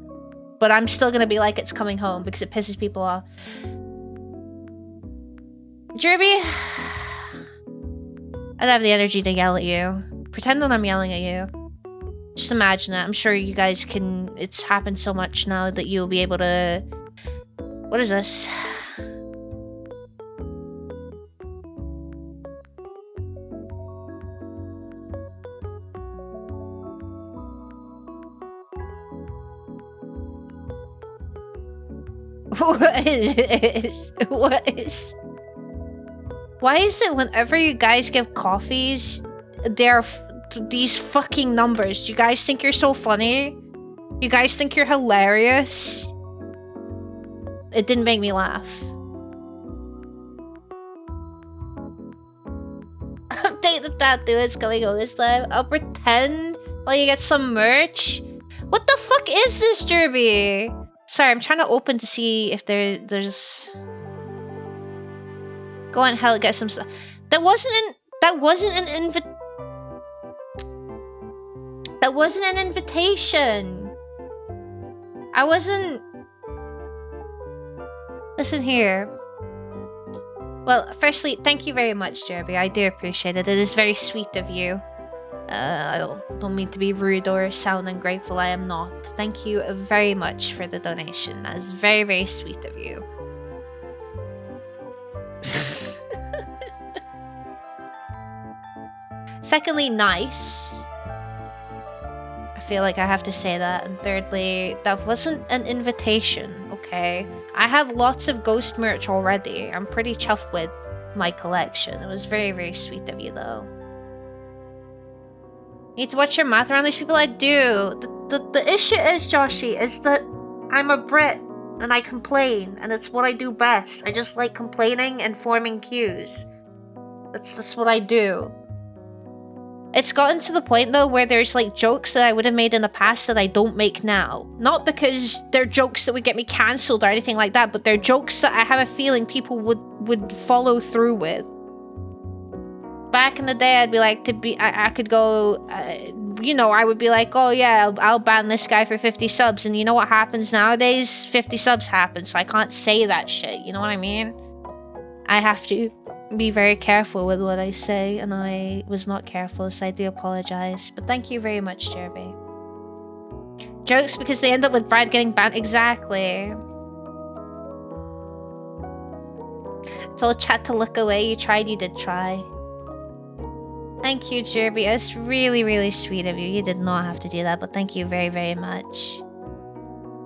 But I'm still going to be like, it's coming home, because it pisses people off. Jerby, I don't have the energy to yell at you. Pretend that I'm yelling at you. Just imagine it. I'm sure you guys can... It's happened so much now that you'll be able to... What is this? What is... What is... Why is it whenever you guys give coffees, they're these fucking numbers? You guys think you're so funny? You guys think you're hilarious? It didn't make me laugh. Update the tattoo, it's coming home this time. I'll pretend while you get some merch. What the fuck is this, Jerby? Sorry, I'm trying to open to see if there's... Go on, hell, get some stuff. That wasn't an invitation. I wasn't... Listen here. Well, firstly, thank you very much, Jerby. I do appreciate it. It is very sweet of you. I don't mean to be rude or sound ungrateful. I am not. Thank you very much for the donation. That is very, very sweet of you. Secondly, nice. I feel like I have to say that. And thirdly, that wasn't an invitation, okay? I have lots of ghost merch already. I'm pretty chuffed with my collection. It was very, very sweet of you, though. Need to watch your mouth around these people? I do. The issue is, Joshy, is that I'm a Brit and I complain, and it's what I do best. I just like complaining and forming queues. That's what I do. It's gotten to the point though where there's like jokes that I would have made in the past that I don't make now. Not because they're jokes that would get me cancelled or anything like that, but they're jokes that I have a feeling people would follow through with. Back in the day, I'd be like, I could go, you know, I would be like, oh yeah, I'll ban this guy for 50 subs. And you know what happens nowadays? 50 subs happen, so I can't say that shit. You know what I mean? I have to be very careful with what I say, and I was not careful, so I do apologize. But thank you very much, Jerby. Jokes because they end up with Brad getting banned. Exactly. I told chat to look away. You tried, you did try. Thank you, Jerby. It's really, really sweet of you. You did not have to do that, but thank you very, very much.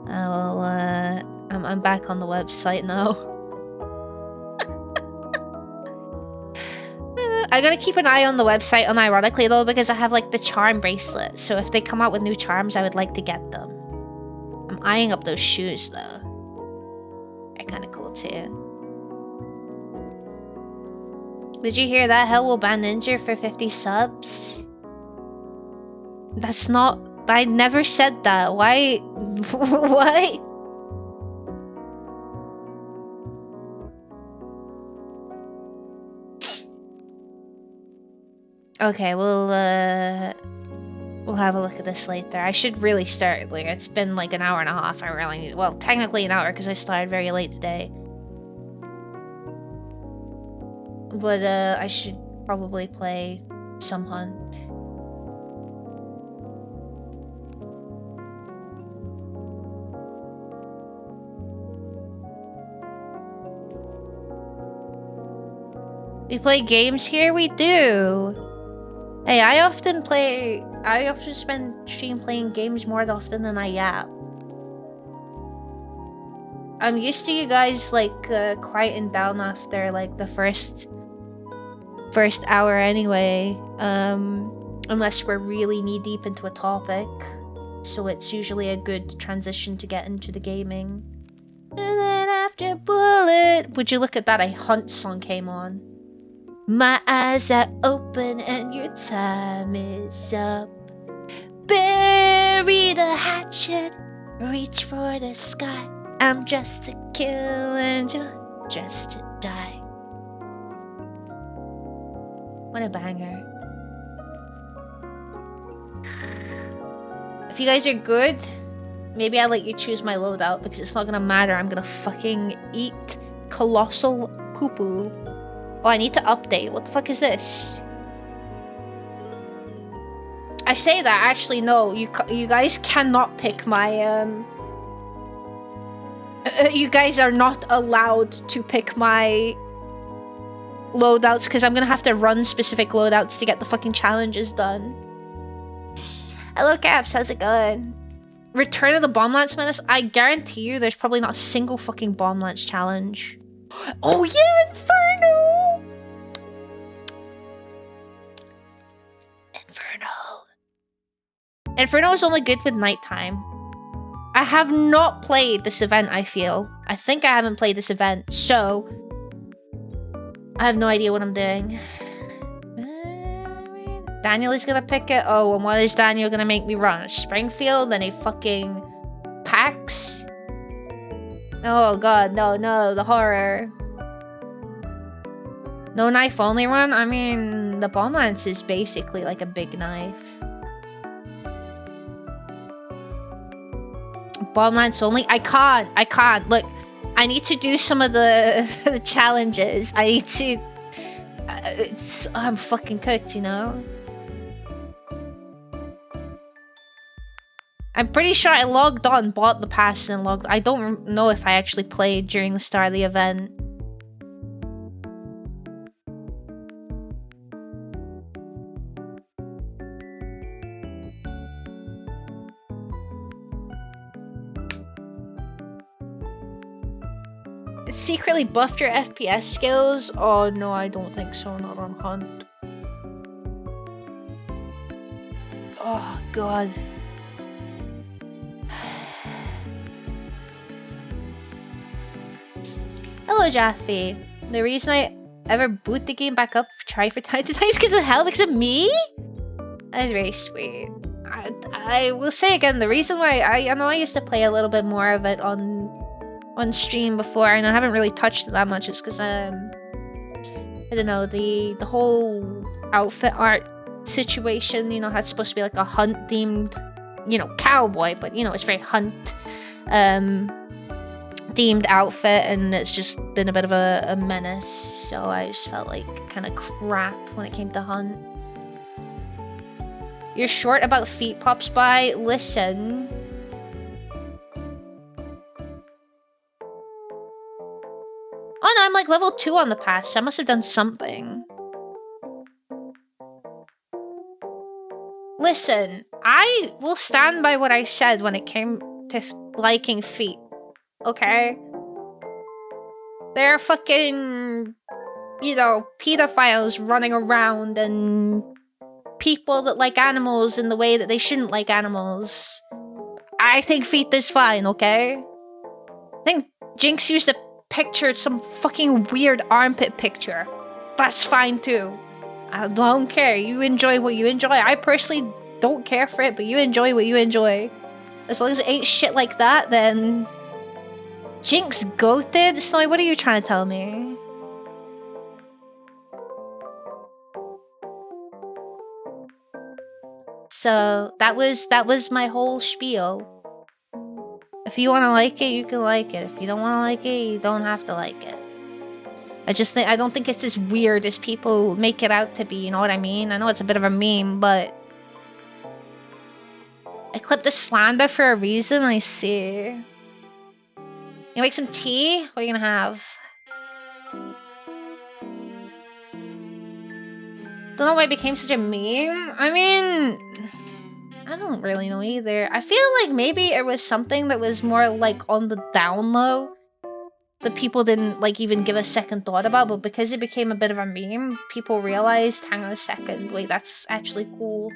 I'm back on the website now. I gotta keep an eye on the website, unironically though, because I have like the charm bracelet. So if they come out with new charms, I would like to get them. I'm eyeing up those shoes though. They're kind of cool too. Did you hear that? Hell will ban Ninja for 50 subs. That's not... I never said that. Why? What? Okay, we'll have a look at this later. I should really start later. It's been like an hour and a half. I really need... Well, technically an hour because I started very late today. But I should probably play some Hunt. We play games here? We do! Hey, I often spend stream playing games more often than I yap. I'm used to you guys, like, quieting down after, like, the first hour anyway, unless we're really knee-deep into a topic, so it's usually a good transition to get into the gaming. And then after Bullet, would you look at that, a Hunt song came on. My eyes are open and your time is up. Bury the hatchet, reach for the sky. I'm just to kill and you're just to die. What a banger. If you guys are good, maybe I'll let you choose my loadout because it's not gonna matter. I'm gonna fucking eat colossal poo-poo. Oh, I need to update. What the fuck is this? I say that, actually, no. You guys cannot pick my, you guys are not allowed to pick my loadouts because I'm gonna have to run specific loadouts to get the fucking challenges done. Hello Caps, how's it going? Return of the Bomb Lance Menace? I guarantee you there's probably not a single fucking Bomb Lance challenge. Oh yeah, Inferno! Inferno is only good with nighttime. I have not played this event, I feel. I think I haven't played this event, so I have no idea what I'm doing. Daniel is gonna pick it. Oh, and what is Daniel gonna make me run? A Springfield and a fucking PAX? Oh god, no, the horror. No knife only run? I mean, the Bomb Lance is basically like a big knife. Bomb Lance only? I can't. Look, I need to do some of the challenges. I need to... I'm fucking cooked, you know? I'm pretty sure I logged on, bought the pass, and logged... I don't know if I actually played during the start of the event. It secretly buffed your FPS skills? Oh no, I don't think so, not on Hunt. God. Hello, Jaffe. The reason I ever boot the game back up, try for time to time, is because of hell, because of me? That is very sweet. I will say again, the reason why I know I used to play a little bit more of it on stream before, and I haven't really touched it that much, is because I don't know, the whole outfit art situation, you know, how it's supposed to be like a hunt themed, you know, cowboy, but you know, it's very hunt themed outfit, and it's just been a bit of a menace, so I just felt like kind of crap when it came to hunt. You're short about feet, Pops by. Listen. Oh no, I'm like level 2 on the pass, so I must have done something. Listen, I will stand by what I said when it came to liking feet. Okay? They're fucking, you know, pedophiles running around and people that like animals in the way that they shouldn't like animals. I think feet is fine, okay? I think Jinx used a picture, some fucking weird armpit picture. That's fine too. I don't care. You enjoy what you enjoy. I personally don't care for it, but you enjoy what you enjoy. As long as it ain't shit like that, then... Jinx goated? Snowy, what are you trying to tell me? So, that was my whole spiel. If you want to like it, you can like it. If you don't want to like it, you don't have to like it. I don't think it's as weird as people make it out to be, you know what I mean? I know it's a bit of a meme, but... I clipped the slander for a reason, I see. You make some tea? What are you gonna have? Don't know why it became such a meme. I mean... I don't really know either. I feel like maybe it was something that was more like on the down low that people didn't like even give a second thought about, but because it became a bit of a meme, people realized, hang on a second, wait, that's actually cool.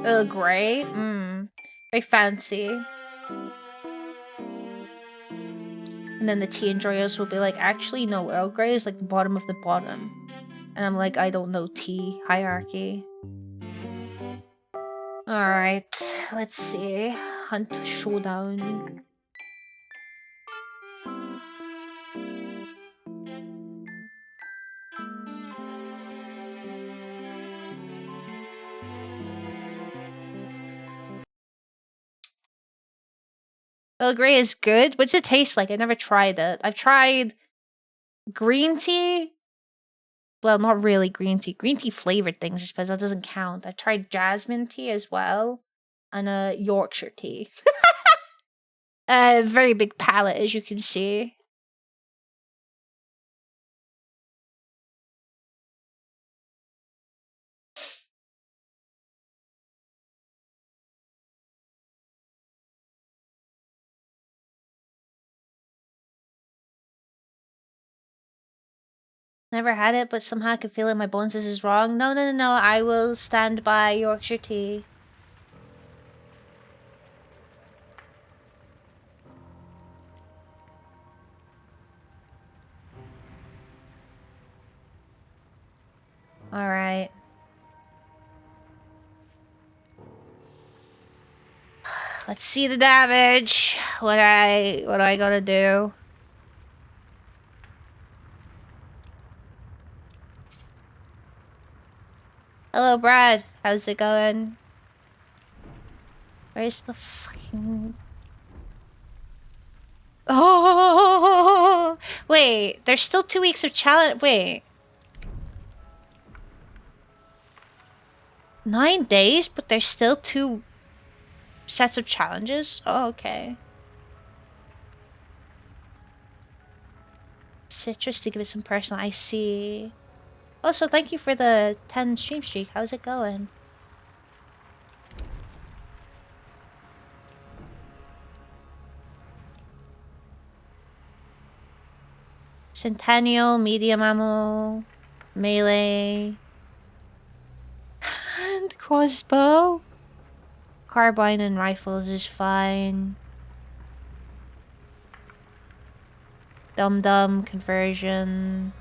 Earl Grey? Very fancy. And then the tea enjoyers will be like, actually, no, Earl Grey is like the bottom of the bottom. And I'm like, I don't know tea hierarchy. Alright, let's see. Hunt Showdown. Earl Grey is good. What's it taste like? I never tried it. I've tried green tea. Well, not really green tea. Green tea flavored things, I suppose that doesn't count. I've tried jasmine tea as well. And Yorkshire tea. Very big palate, as you can see. Never had it, but somehow I can feel it in my bones this is wrong. No, no, no, no. I will stand by Yorkshire tea. Alright. Let's see the damage. What do I gotta do? Hello, Brad. How's it going? Where's the fucking... Oh! Wait, there's still 2 weeks of challenge. Wait. 9 days, but there's still 2 sets of challenges? Oh, okay. Citrus to give it some personal. I see. Also, thank you for the 10 stream streak. How's it going? Centennial, medium ammo, melee, and crossbow. Carbine and rifles is fine. Dum-dum conversion.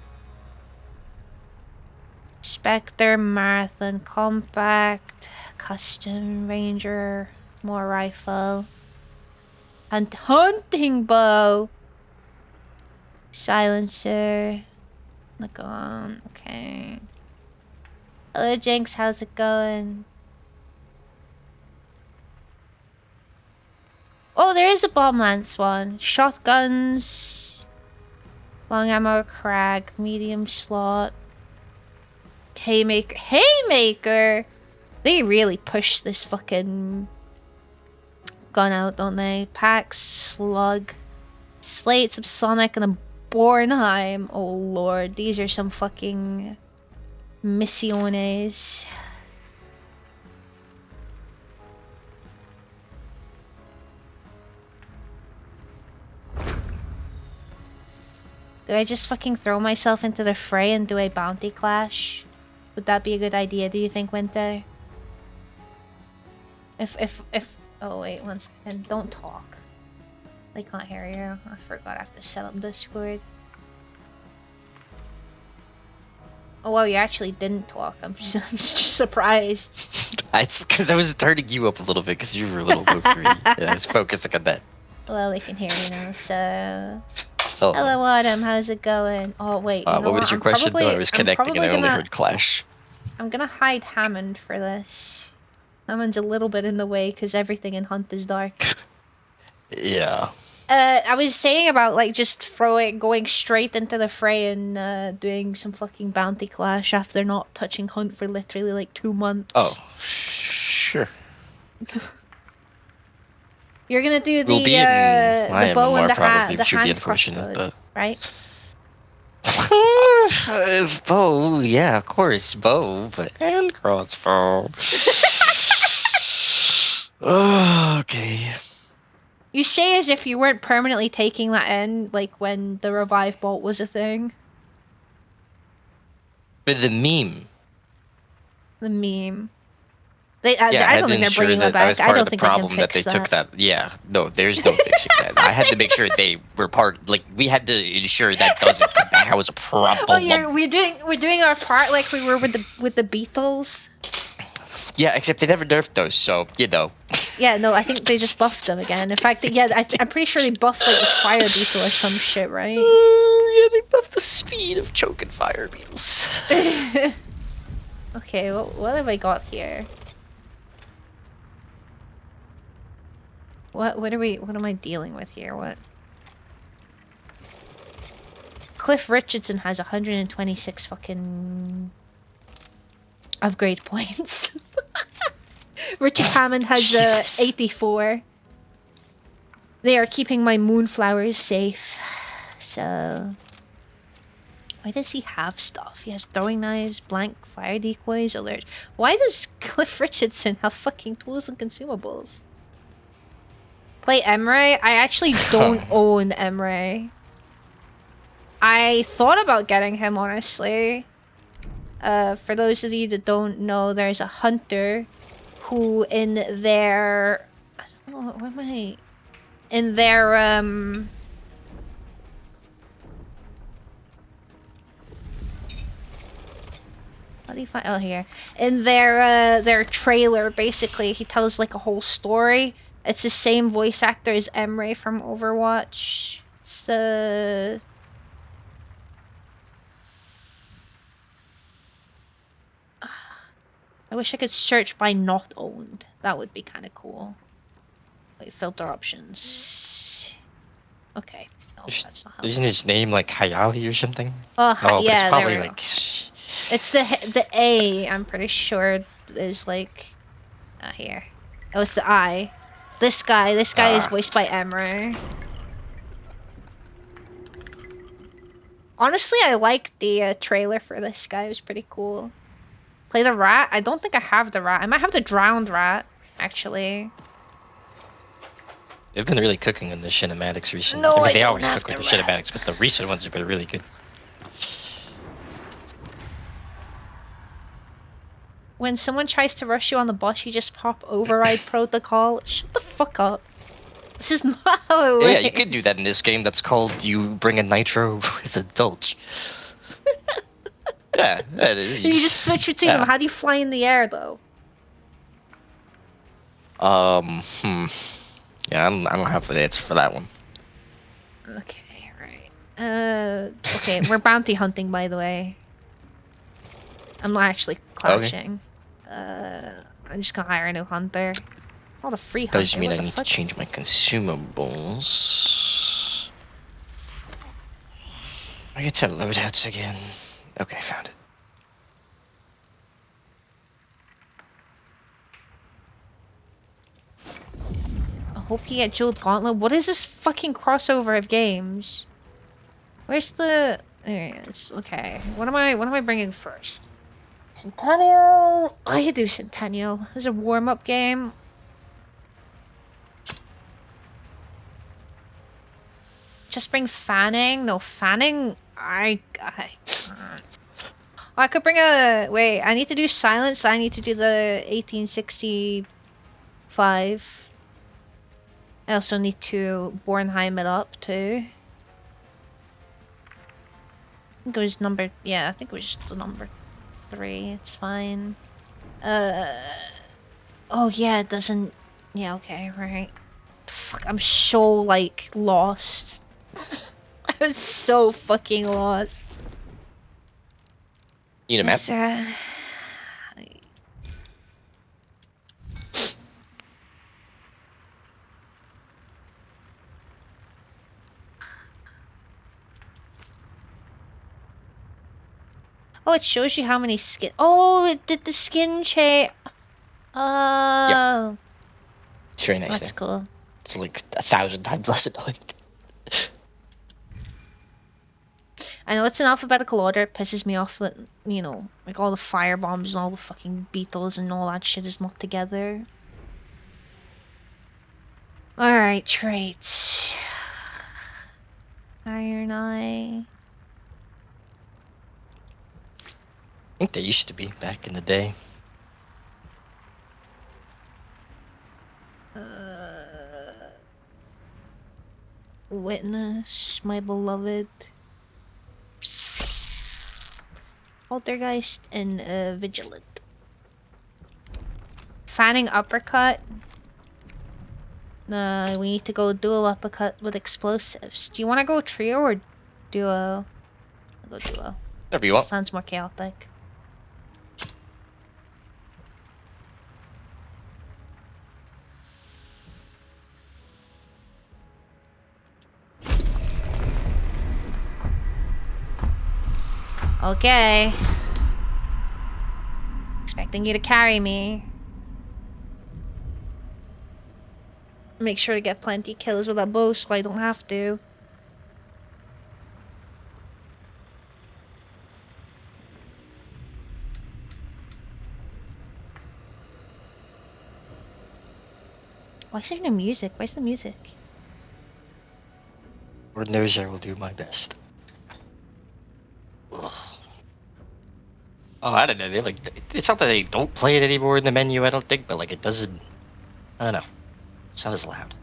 Spectre, Marathon, Compact, Custom, Ranger, more rifle. And hunting bow! Silencer. Lagon, okay. Hello Jinx, how's it going? Oh, there is a bomb lance one. Shotguns. Long ammo, crag, medium slot. Haymaker. Haymaker! They really push this fucking gun out, don't they? Pax, slug, slate, subsonic, and a Bornheim. Oh lord, these are some fucking missiones. Do I just fucking throw myself into the fray and do a bounty clash? Would that be a good idea, do you think, Winter? If oh wait, one second, don't talk. They can't hear you. I forgot I have to set up Discord. Oh well, you actually didn't talk. I'm just surprised. It's because I was turning you up a little bit because you were a little low for me. I was focusing on that. Well, they can hear you now, so... Oh. Hello, Autumn. How's it going? Oh, wait. You know what was your question? Probably, I was connecting and I only heard Clash. I'm gonna hide Hammond for this. Hammond's a little bit in the way because everything in Hunt is dark. Yeah. I was saying about, like, just going straight into the fray and doing some fucking bounty clash after not touching Hunt for literally, like, 2 months. Oh, sure. You're gonna do the, we'll be in the bow and the hand unfortunate, crossbow, right? Bow, yeah, of course, bow, but and crossbow. Okay. You say as if you weren't permanently taking that in, like when the revive bolt was a thing. But the meme. The meme. Yeah, I don't think they're bringing that back. I don't think they can that fix they took that. Yeah, no, there's no fixing that. I had to make sure they were we had to ensure that doesn't come back. That was a problem. Oh yeah, we're doing our part like we were with the Beatles. Yeah, except they never nerfed those, so you know. Yeah, no, I think they just buffed them again. In fact, yeah, I'm pretty sure they buffed like the fire beetle or some shit, right? Yeah, they buffed the speed of choking fire beetles. Okay, what have I got here? What am I dealing with here? What? Cliff Richardson has 126 fucking upgrade points. Richard Hammond has 84. They are keeping my moonflowers safe. So why does he have stuff? He has throwing knives, blank fire decoys, alert. Why does Cliff Richardson have fucking tools and consumables? Play Emre? I actually don't own Emre. I thought about getting him, honestly. For those of you that don't know, there's a hunter who in their... I don't know, what am I... In their, How do you find... Oh, here. In their trailer, basically, he tells, like, a whole story. It's the same voice actor as Emre from Overwatch. It's the... I wish I could search by not owned. That would be kind of cool. Wait, filter options. Okay. Oh, that's not how Isn't his name like Hayali or something? Oh, but yeah, it's probably there we like... go. It's the A, I'm pretty sure, is like... here. Oh, it's the I. This guy is voiced by Emre. Honestly, I like the trailer for this guy. It was pretty cool. Play the rat? I don't think I have the rat. I might have the drowned rat, actually. They've been really cooking in the cinematics recently. No, I mean, I they don't always have cook with to the cinematics, but the recent ones have been really good. When someone tries to rush you on the bus, you just pop override protocol. Shut the fuck up. This is not how it works. Yeah, you could do that in this game. That's called you bring a nitro with a dulce. Yeah, that is. You just switch between them. How do you fly in the air, though? Yeah, I don't have an answer for that one. Okay, right. Okay, we're bounty hunting, by the way. I'm not actually clashing. I'm just gonna hire a new hunter. Not a free hunter. Does mean what I the need fuck? to change my consumables. I get to loadouts again. Okay, found it. I hope you get Jeweled Gauntlet. What is this fucking crossover of games? Where's the... There it is. Okay. What am I bringing first? Centennial. I could do Centennial. There's a warm-up game. Just bring Fanning? No, Fanning... I can't. I could bring a... Wait, I need to do Silence. I need to do the 1865. I also need to Bornheim it up, too. I think it was number... Yeah, I think it was just the number 3. It's fine. Oh, yeah, it doesn't... Yeah, okay, right. Fuck, I'm so, like, lost. I'm so fucking lost. Need a map? Oh, it shows you how many skin. Oh, it did the skin change. Oh, It's very nice that's there. cool. It's like 1,000 times less annoying. I know it's in alphabetical order. It pisses me off that, you know, like all the fire bombs and all the fucking beetles and all that shit is not together. Alright, traits. Iron Eye. I think they used to be back in the day. Witness, my beloved. Poltergeist and Vigilant. Fanning uppercut. We need to go dual uppercut with explosives. Do you want to go trio or duo? I'll go duo. Whatever you want. Sounds more chaotic. Okay. Expecting you to carry me. Make sure to get plenty kills with that bow so I don't have to. Why is there no music? Where's the music? Lord knows I will do my best. Ugh. Oh, I don't know. They like. It's not that they don't play it anymore in the menu. I don't think, but like it doesn't. I don't know. It's not as loud.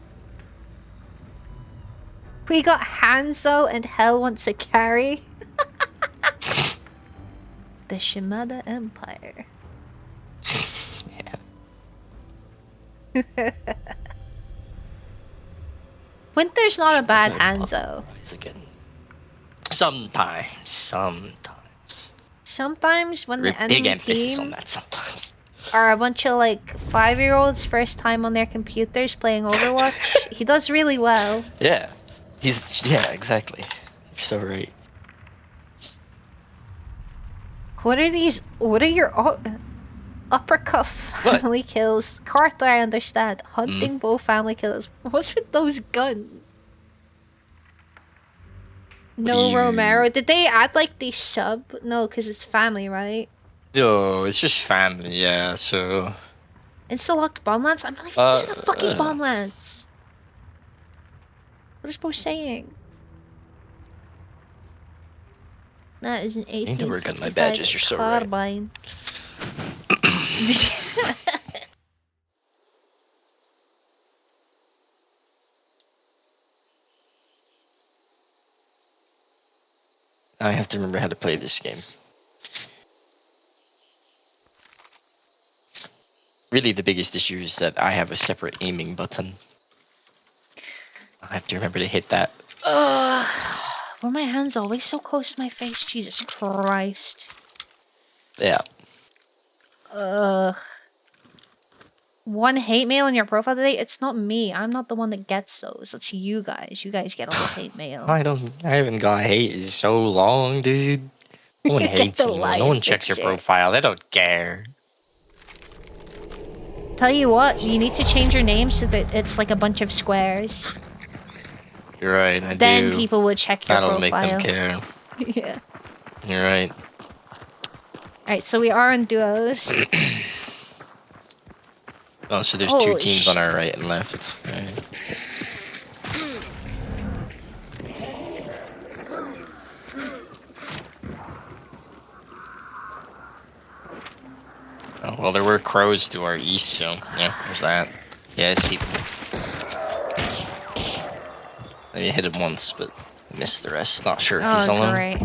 We got Hanzo and Hell wants a carry. The Shimada Empire. Yeah. Winter's not a bad Rise Hanzo. again. Sometimes. Sometimes when We're the enemy big emphasis on team that sometimes. are a bunch of like 5-year-olds first time on their computers playing Overwatch, he does really well. Yeah. Yeah, exactly. You're so right. What are these? What are your uppercut family kills? Carter, I understand. Hunting bow family kills. What's with those guns? No you- Romero. Did they add like the sub? No, because it's family, right? No, it's just family, yeah, so... Insta-locked bomb lance? I'm not even using a fucking bomb lance. What is Bo saying? That is an need to work on my 1865 badges, you're so right. carbine. I have to remember how to play this game. Really, the biggest issue is that I have a separate aiming button. I have to remember to hit that. Were my hands always so close to my face? Jesus Christ. Yeah. One hate mail on your profile today? It's not me. I'm not the one that gets those. It's you guys. You guys get all the hate mail. I haven't got hate in so long, dude. No one Get hates the anymore. No live one checks your picture. profile. They don't care. Tell you what, you need to change your name so that it's like a bunch of squares. You're right, I Then do. people would check your That'll profile. make them care. Yeah. You're right. Alright, so we are in duos. Oh, so there's two Holy teams on our shit. right and left. Right. Oh, well, there were crows to our east, so yeah, there's that. Yeah, it's people. I hit him once, but missed the rest. Not sure if he's Oh, alone. great.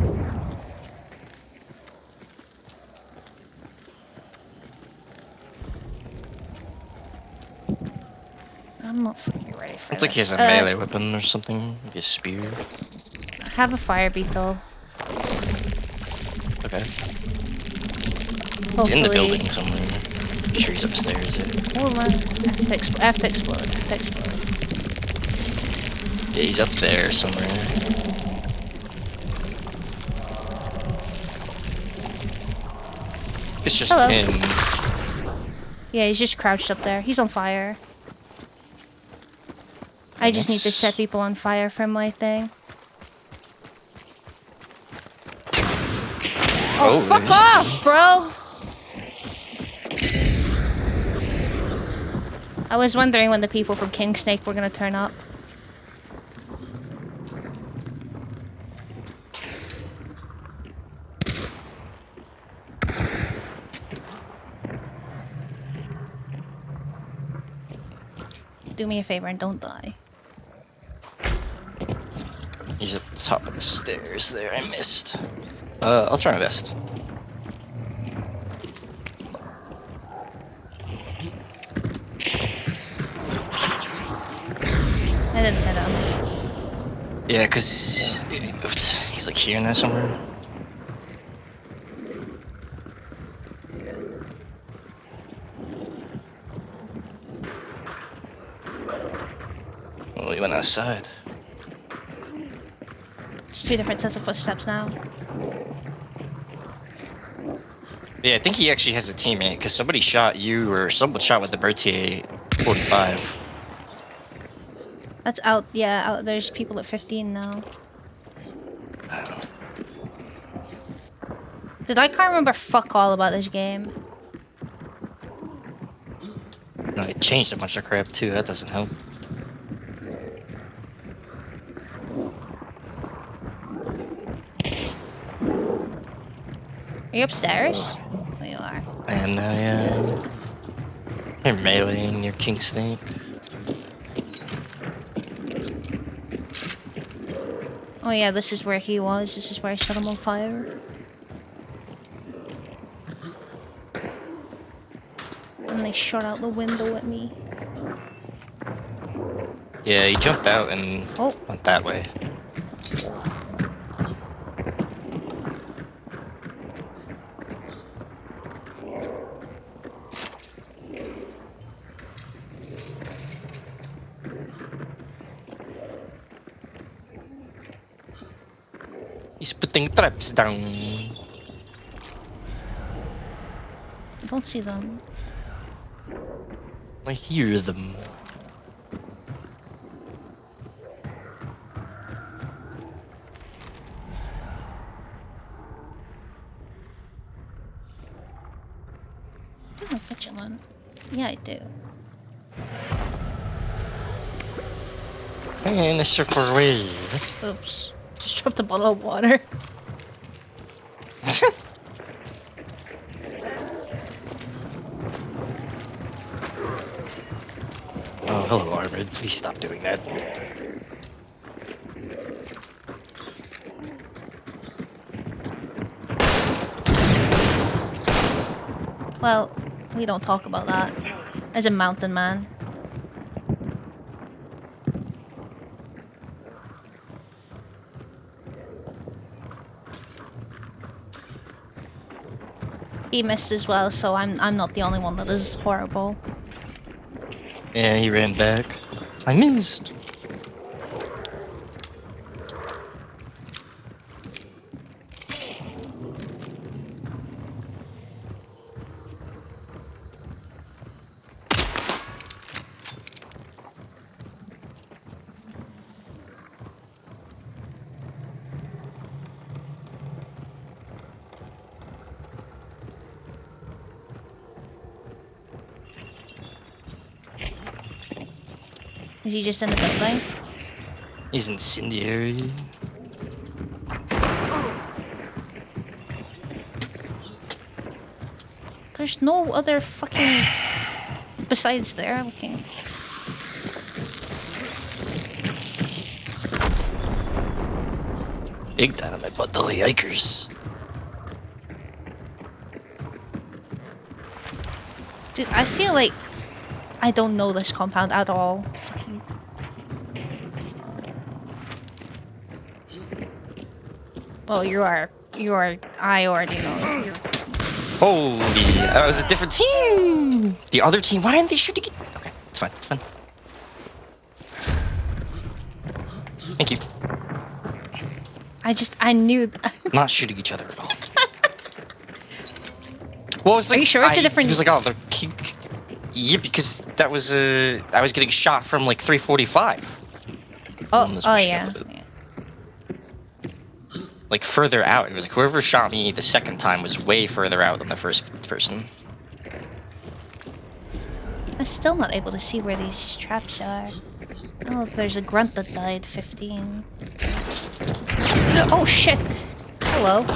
I'm not fucking ready for It's like he has this. a melee weapon or something, like a spear. I have a fire beetle. Okay. Hopefully. He's in the building somewhere. I'm sure he's upstairs. Hold on. I have to explode. I have to explode. Yeah, he's up there somewhere. It's just Hello. him. Yeah, he's just crouched up there. He's on fire. I just need to Nice. set people on fire from my thing. Oh, fuck there's off, bro! I was wondering when the people from King Snake were gonna turn up. Do me a favor and don't die. He's at the top of the stairs there. I missed. I'll try my best. I didn't hit him. Yeah, cause he's like here now somewhere. Well, he went outside. It's two different sets of footsteps now. Yeah, I think he actually has a teammate, because somebody shot you, or someone shot with the Berthier 45. That's out. Yeah, out. There's people at 15 now. Dude, I can't remember fuck all about this game. No, it changed a bunch of crap too, that doesn't help. Are you upstairs? Oh, you are. And you're meleeing near King Snake. Oh yeah, this is where he was. This is where I set him on fire. And they shot out the window at me. Yeah, he jumped out and Oh. went that way. He's putting traps down. I don't see them. I hear them. I have vigilant. Yeah, I do. I And this for away. Oops. Just dropped a bottle of water. Oh, hello, Arvid. Please stop doing that. Well, we don't talk about that. As a mountain man. He missed as well, so I'm not the only one that is horrible. Yeah, he ran back. I missed. Is he just in the building? He's incendiary. There's no other fucking... Besides there, looking... Big dynamite bundle, yikers. Dude, I feel like I don't know this compound at all. Fucking... Well, you are. I already know. You're... Holy, that was a different team! The other team, why didn't they shoot again? Okay, it's fine, it's fine. Thank you. I knew... Not shooting each other at all. Well, it's like, Are you sure it's a different... He was like, oh, the yeah, because that was I was getting shot from like 345. Oh yeah. Like further out. It was like whoever shot me the second time was way further out than the first person. I'm still not able to see where these traps are. Oh, there's a grunt that died 15. Oh shit! Hello.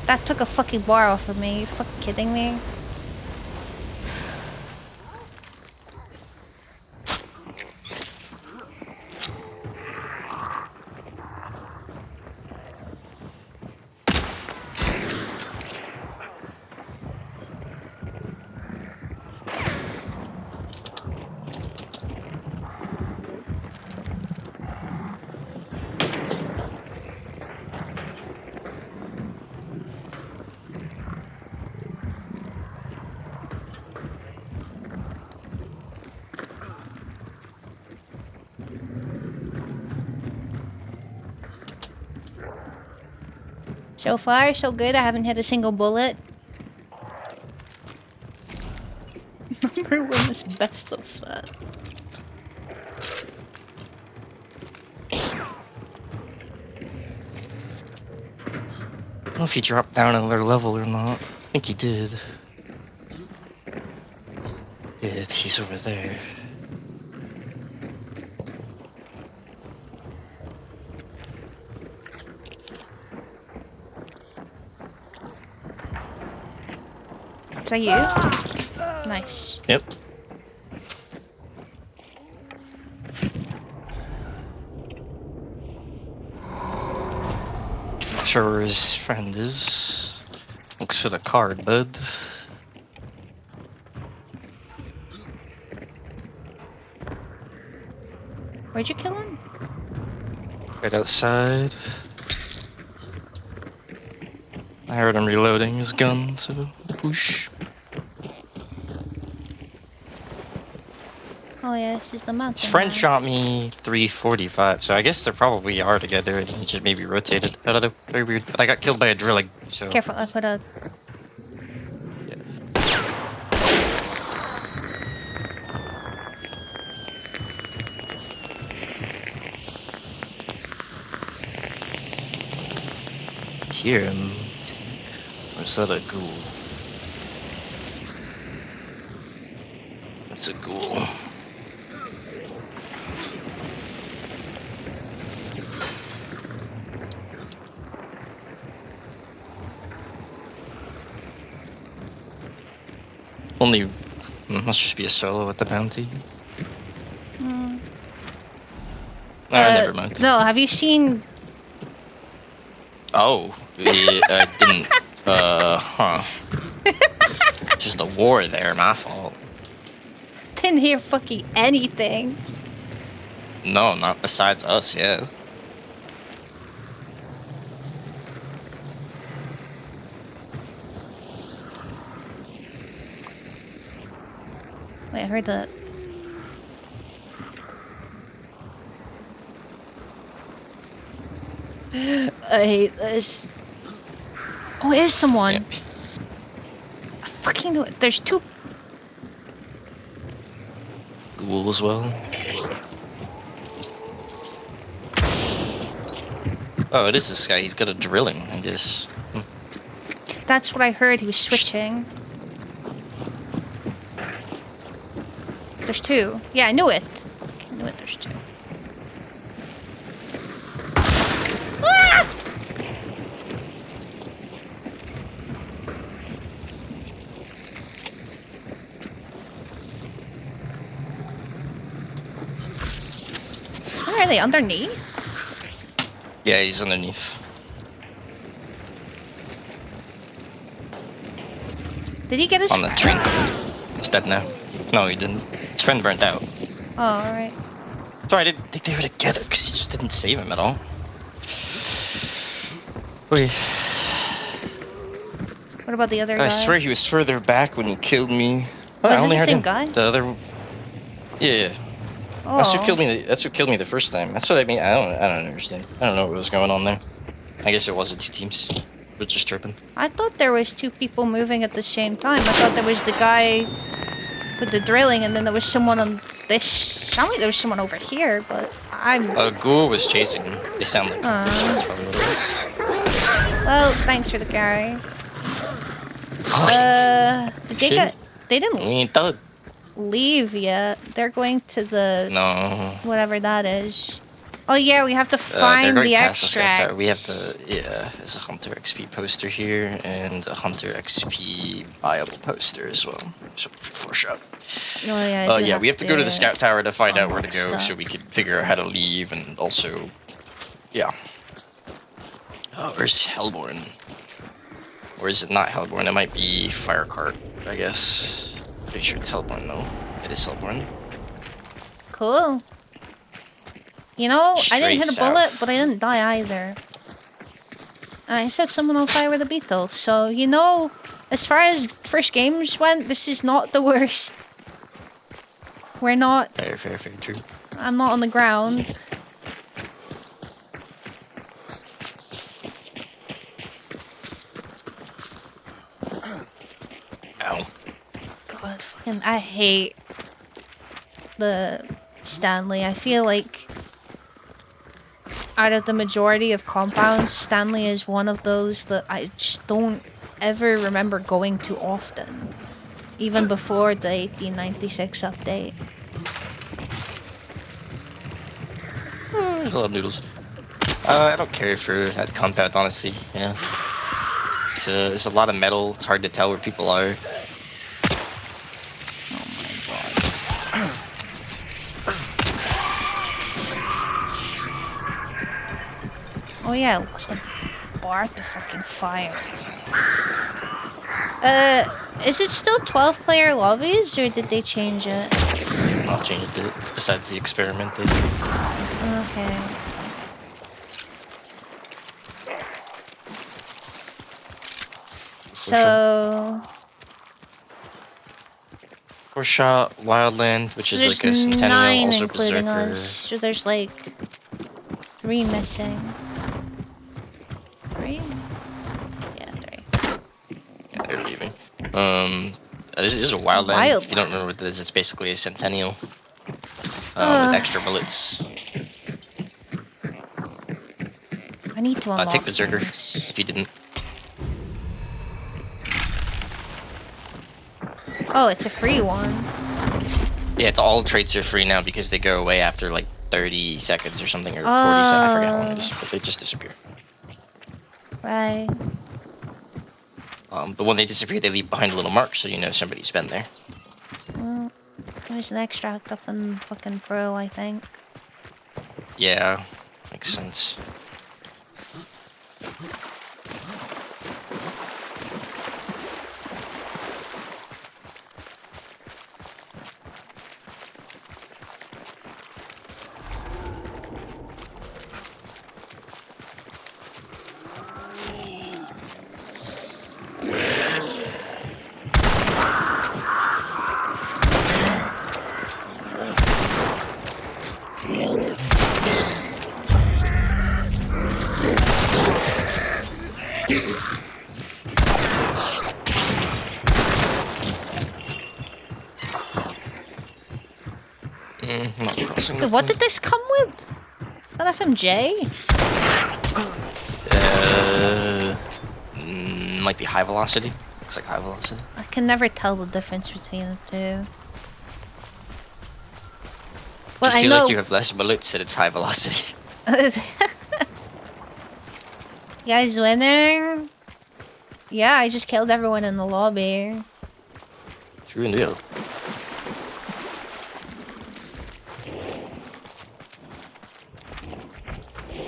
That took a fucking bar off of me. You fucking kidding me? So far, so good. I haven't hit a single bullet. Remember when asbestos fat? I don't know if he dropped down another level or not. I think he did. Yeah, he's over there. Is that you? Nice. Yep. Not sure where his friend is. Looks for the card, bud. Where'd you kill him? Right outside. I heard him reloading his gun, so push. Oh yeah, this is the mountain. His friend man. shot me 345, so I guess they probably are together and he just maybe rotated. I don't know, very weird. But I got killed by a drilling, so... Careful, I put a... Hear him. Or is that a ghoul? It's a ghoul. Only must just be a solo with the bounty. Hmm. Never mind. No, have you seen? Oh, I didn't. Huh. Just a war there, my fault. Didn't hear fucking anything. No, not besides us, yeah. Wait, I heard that. I hate this. Oh, it is someone. Yep. I fucking knew it. There's two. Ghoul as well. Oh, it is this guy. He's got a drilling, I guess. That's what I heard. He was switching. There's two. Yeah, I knew it. I knew it. There's two. Ah! Where are they? Underneath? Yeah, he's underneath. Did he get his? On the train. He's dead now. No, he didn't. His friend burnt out. Oh, alright. Sorry, I didn't think they were together because he just didn't save him at all. Wait, What about the other guy? I swear he was further back when he killed me. Oh, I is this only the heard same him. guy? The other. Yeah. Oh. That's what killed me. That's what killed me the first time. That's what I mean. I don't understand. I don't know what was going on there. I guess it wasn't two teams. We're just tripping. I thought there was two people moving at the same time. I thought there was the guy with the drilling, and then there was someone on this. Sound like there was someone over here, but I'm. A ghoul was chasing him. They sound like that's probably what it was. Well, thanks for the carry. Did they Shit. get? They We didn't ain't done. leave yet. They're going to the No. whatever that is. Oh yeah, we have to They're find going the past the sky tower. extracts. We have to, yeah, there's a Hunter XP poster here and a Hunter XP viable poster as well. So for shot. Oh yeah. I do Yeah, we have to go to the scout tower to find out where to unlock go so stuff. we can figure out how to leave and also, yeah. Oh, where's Hellborn? Or is it not Hellborn? It might be Firecart, I guess. Pretty sure it's Hellborn though. It is Hellborn. Cool. You know, I didn't hit a Straight bullet, south. but I didn't die either. I set someone on fire with a beetle, so you know, as far as first games went, this is not the worst. We're not. Fair, true. I'm not on the ground. Ow. God, fucking, I hate the Stanley. I feel like out of the majority of compounds, Stanley is one of those that I just don't ever remember going to often. Even before the 1896 update. There's a lot of noodles. I don't care for that compound, honestly. Yeah. It's a lot of metal. It's hard to tell where people are. Oh yeah, I lost a bar to fucking fire. Is it still 12-player lobbies, or did they change it? Not changed it, besides the experiment they did. Okay. So... Four shot, Wildland, which So is like a there's 9 Centennial, also including Berserker. us. So there's like 3 missing. 3? Yeah, 3. Yeah, they're leaving. This is a Wildland. If you don't remember what this is, it's basically a Centennial. With extra bullets. I need to unlock Take Berserker, things. if you didn't. Oh, it's a free one. Yeah, it's all traits are free now because they go away after like 30 seconds or something, or 40 seconds. I forget how long it is, but they just disappear. Right. But when they disappear, they leave behind a little mark, so you know somebody's been there. Well, there's an extract up in fucking Pro, I think. Yeah, makes sense. Not crossing. Wait, what did this come with? That FMJ? Might be high velocity. Looks like high velocity. I can never tell the difference between the two. Well, Just I feel know. like you have less bullets and it's high velocity. You guys winning? Yeah, I just killed everyone in the lobby. True and real.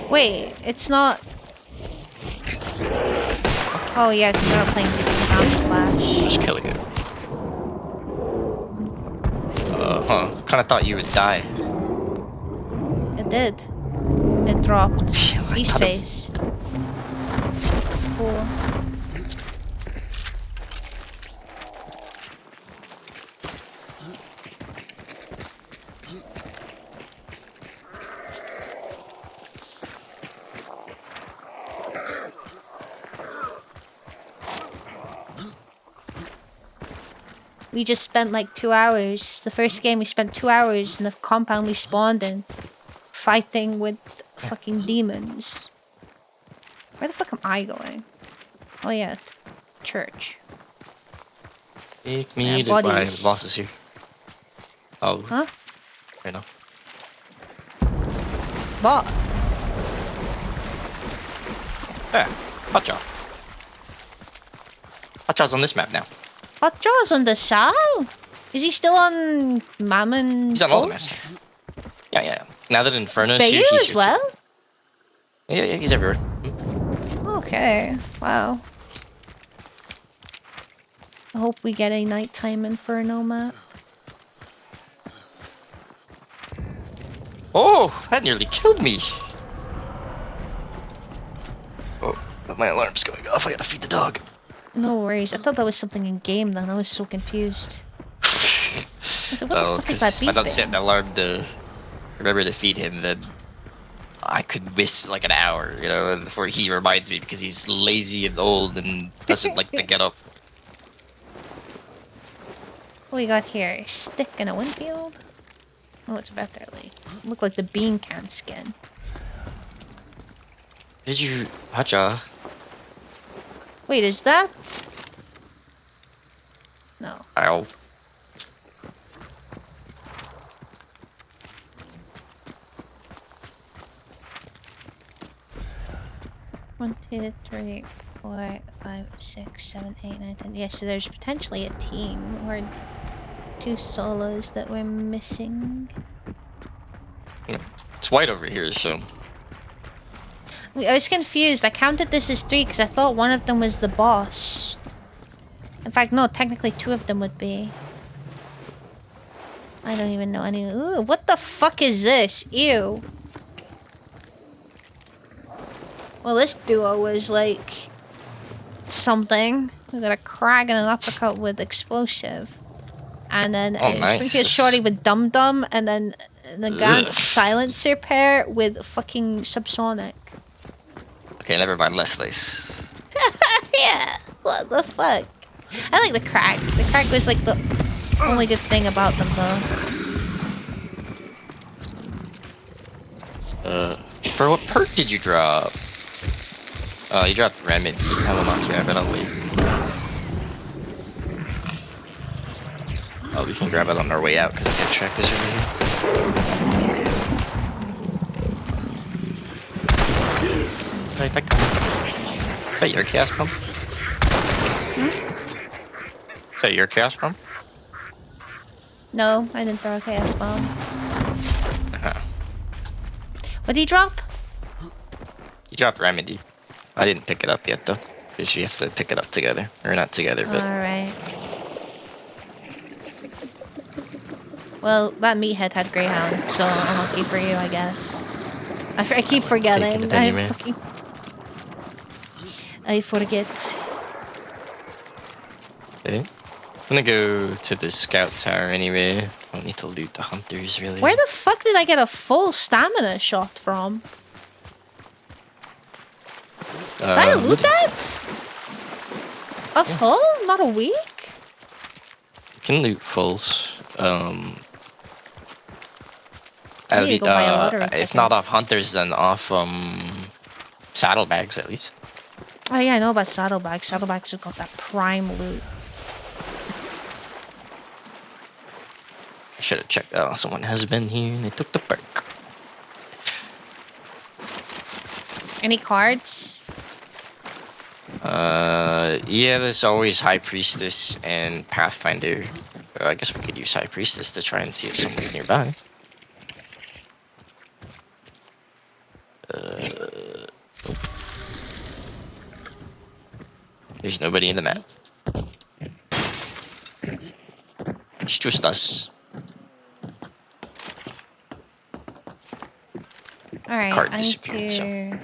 Wait, it's not. Oh yeah, because we're not playing Ground Flash. Just killing it. Kinda thought you would die. It did. It dropped. I East thought it- face. Cool. We just spent like 2 hours. The first game we spent 2 hours in the compound we spawned in, fighting with fucking demons. Where the fuck am I going? Oh yeah, church. Take me Yeah, to my bodies. boss is here. Oh, Huh? fair enough. Bot. Yeah, Hotjaw. Hotjaw's on this map now. Hotjaw's on the south? Is he still on Mammon? He's on all the maps. Yeah. Now that Inferno's here, Bayou he's as here too. well? Yeah, he's everywhere. Okay, wow. I hope we get a nighttime Inferno map. Oh, that nearly killed me. Oh, my alarm's going off. I gotta feed the dog. No worries. I thought that was something in game then. I was so confused. I said, what the fuck is that if I don't set beeping? an alarm to remember to feed him, then I could miss like an hour, you know, before he reminds me because he's lazy and old and doesn't like to get up. What we got here? A stick and a Winfield? Oh, it's better. Look like the bean can skin. Did you, Hotjaw? Wait, is that? No. Ow. One, two, three, 4, 5, 6, 7, 8, 9, 10. Yeah, so there's potentially a team or 2 solos that we're missing. It's white over here, so I was confused. I counted this as 3 because I thought one of them was the boss. In fact, no, technically 2 of them would be. I don't even know any. Ooh, what the fuck is this? Ew. Well, this duo was like something. We got a crag and an uppercut with explosive. And then Oh, a nice. Springfield Shorty with Dum Dum, and then the Gant Ugh. Silencer pair with fucking Subsonic. okay, never mind. Less lace. Yeah, what the fuck? I like the crag. The crag was like the only good thing about them, though. For what perk did you drop? Oh, you dropped Remedy. I'm not too bad, but I'll wait. Oh, we can grab it on our way out because the extract is over here. Right, that guy. Is that your chaos pump? Is that your chaos pump? No, I didn't throw a chaos bomb. Uh-huh. What did he drop? You dropped remedy. I didn't pick it up yet though, because you have to pick it up together, or not together, but Alright. Well, that meathead had Greyhound, so unlucky for you, I guess. I keep forgetting. it anyway. I forget. okay. I'm gonna go to the scout tower anyway. I don't need to loot the hunters really. Where the fuck did I get a full stamina shot from? Did I loot that? A full? Not a week? You can loot fulls. I need to go buy a lottery if ticket. not off hunters, then off saddlebags at least. Oh yeah, I know about saddlebags. Saddlebags have got that prime loot. I should have checked. Oh, someone has been here and they took the perk. Any cards? Yeah, there's always High Priestess and Pathfinder. I guess we could use High Priestess to try and see if someone's nearby. Nope. There's nobody in the map. It's just us. Alright, Card I need disappeared,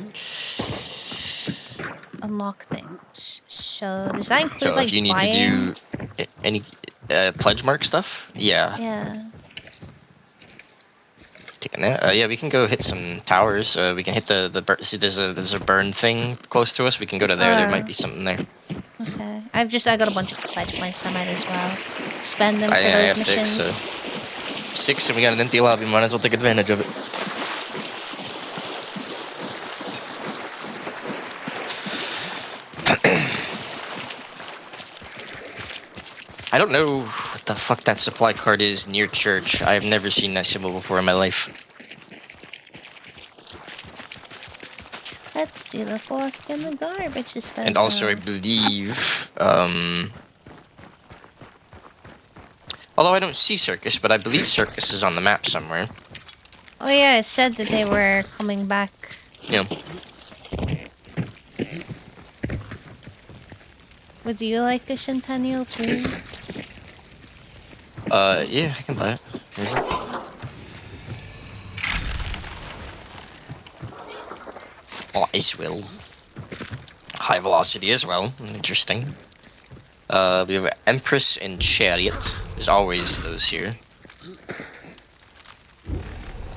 to unlock things. So, does that include So like if you need buying? to do any pledge mark stuff, yeah. Yeah. Taking that. Yeah, we can go hit some towers. We can hit the see there's a burn thing close to us. We can go to there. There might be something there. Okay. I got a bunch of pledge points. I might as well spend them for I those got six, missions. 6, and we got an empty lobby. Might as well take advantage of it. I don't know what the fuck that supply card is near church. I've never seen that symbol before in my life. Let's do the fork in the garbage disposal. And also, I believe, although I don't see Circus, but I believe Circus is on the map somewhere. Oh yeah, it said that they were coming back. Yeah. Would you like a Centennial too? Yeah, I can buy it. Here's it. Oh, Ice Will. High velocity as well. Interesting. We have Empress and Chariot. There's always those here.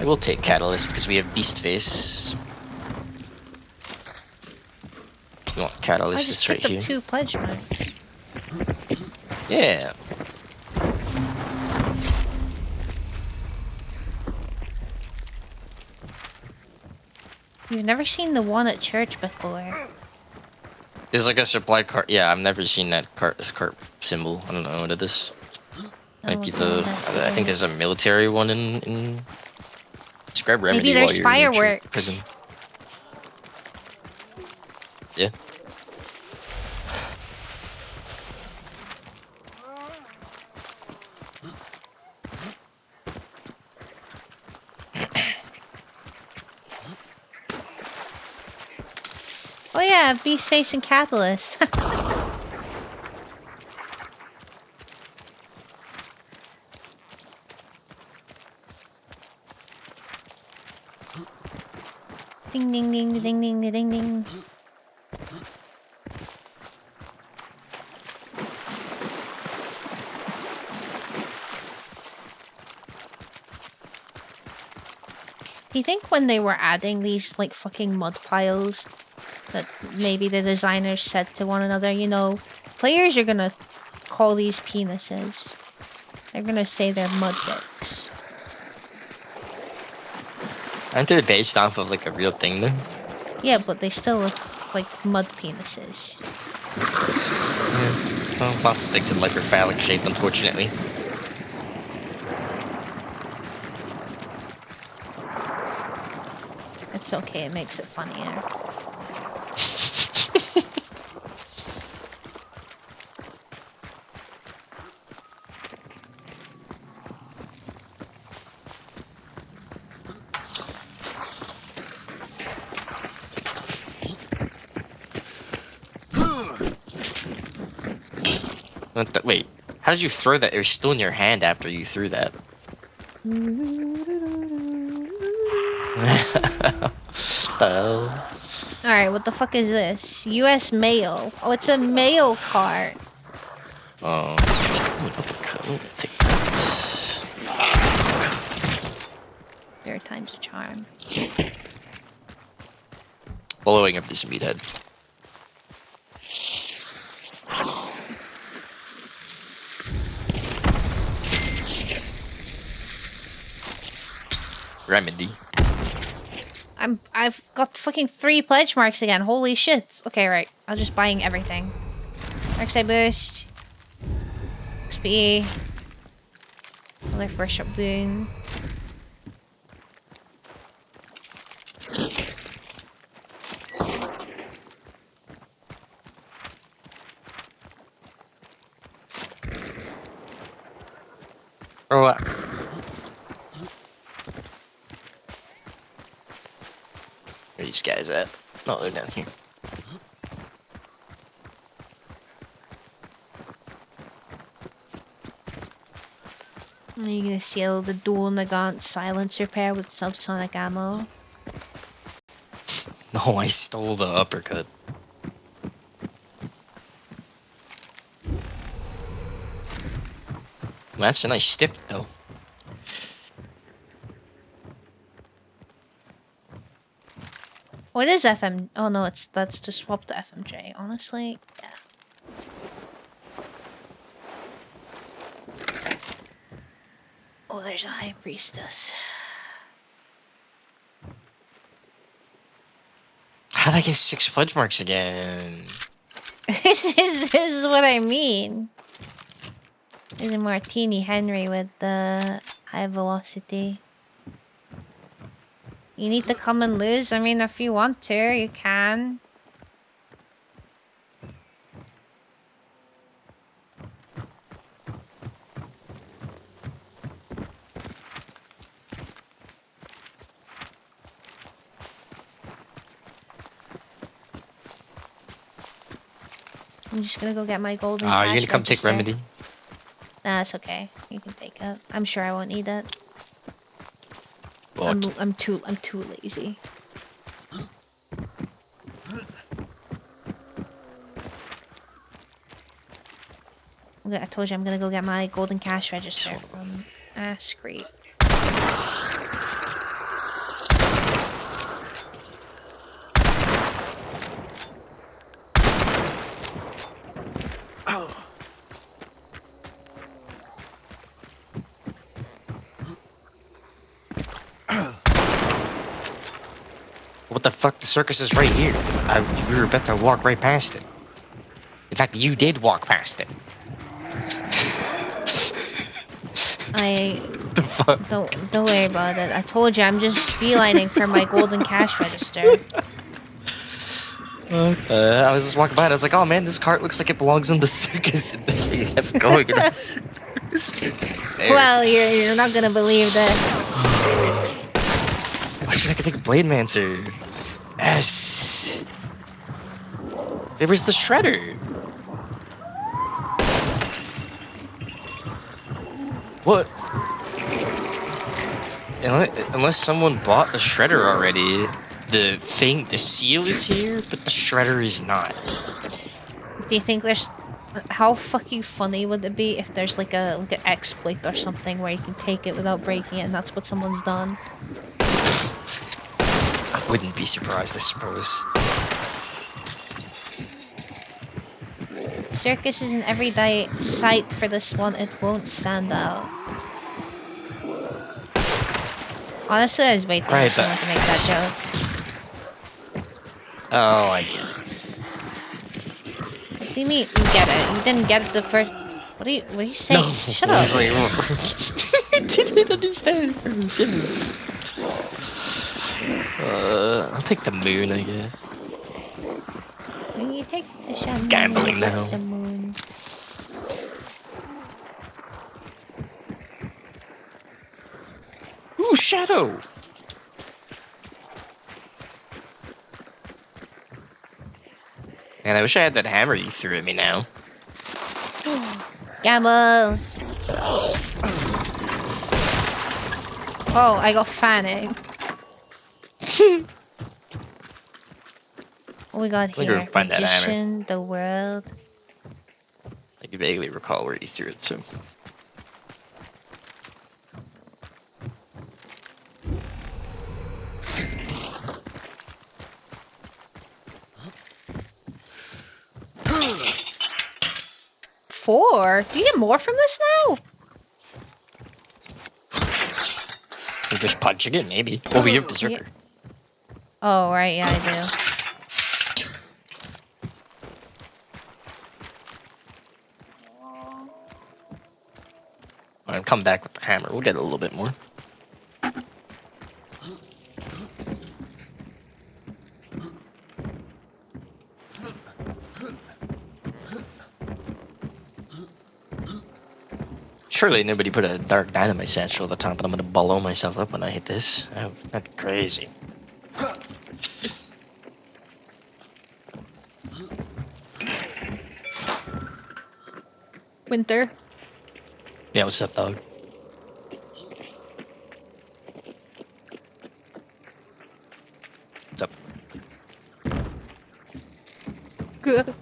I will take Catalyst because we have Beast Face. You want I Catalyst? just It's right picked up here. 2 pledge marks. Yeah. You've never seen the one at church before. There's like a supply cart. Yeah, I've never seen that cart symbol. I don't know what it is. Might be the. I think there's a military one in. Let's grab remedy. Maybe there's while you're in your fireworks. prison. Yeah. Oh yeah, Beast Face and Catalyst. Ding ding ding ding ding ding ding ding. Do you think when they were adding these like fucking mud piles that maybe the designers said to one another, you know, players are gonna call these penises. They're gonna say they're mud dicks. Aren't they based off of like a real thing though? Yeah, but they still look like mud penises. Well, lots of things in life are phallic shaped, unfortunately. It's okay, it makes it funnier. Wait, how did you throw that? It was still in your hand after you threw that. Alright, what the fuck is this? US mail. Oh, it's a mail cart. Oh, interesting. Take that. Third time's a charm. Following up this meathead. Remedy. I've got fucking 3 pledge marks again. Holy shit. Okay, right. I'm just buying everything. XI boost. XP. Another first shot boon. Or what? Where are these guys at? No, they're down here. Are you gonna seal the dual Nagant silencer pair with subsonic ammo? No, I stole the uppercut. That's a nice stick, though. What is FM? Oh no, that's to swap the FMJ. Honestly, yeah. Oh, there's a high priestess. How did I get 6 pledge marks again? This is what I mean. There's a Martini Henry with the high velocity. You need to come and lose. I mean, if you want to, you can. I'm just gonna go get my golden. You're cash gonna come take register. remedy? Nah, that's okay. You can take it. I'm sure I won't need it. Well, I'm too lazy. Okay, I told you I'm gonna go get my golden cash register from Ascrete. what the fuck? The circus is right here. We were about to walk right past it. In fact, you did walk past it. The fuck? Don't worry about it. I told you I'm just beelining for my golden cash register. I was just walking by and I was like, oh man, this cart looks like it belongs in the circus. And then we kept going. Well, you're not gonna believe this. Why should I take Blade Mancer? Yes. There was the Shredder. What? Unless someone bought the Shredder already, the seal is here, but the Shredder is not. Do you think there's... How fucking funny would it be if there's like an exploit or something where you can take it without breaking it and that's what someone's done? I wouldn't be surprised, I suppose. Circus is an everyday sight for this one. It won't stand out. Honestly, I was waiting for someone to make that joke. Oh, I get it. What do you mean you get it? You didn't get it the first... What are you saying? No. Shut up. I didn't understand from the sentence. I'll take the moon, I guess. When you take the shadow, Gambling you take now. the moon. Ooh, shadow! Man, I wish I had that hammer you threw at me now. Gamble. Oh, I got Fanning. What we got Let me go here? find that hammer. Magician, the world. I can vaguely recall where you threw it to. Four? Do you get more from this now? I'm just punching it, maybe. Oh, we have Berserker. Oh, right, yeah, I do. Alright, come back with the hammer. We'll get a little bit more. Surely nobody put a dark dynamite satchel at the top, and I'm gonna blow myself up when I hit this. That'd be crazy. Winter. Yeah, what's up, dog? What's up? Good.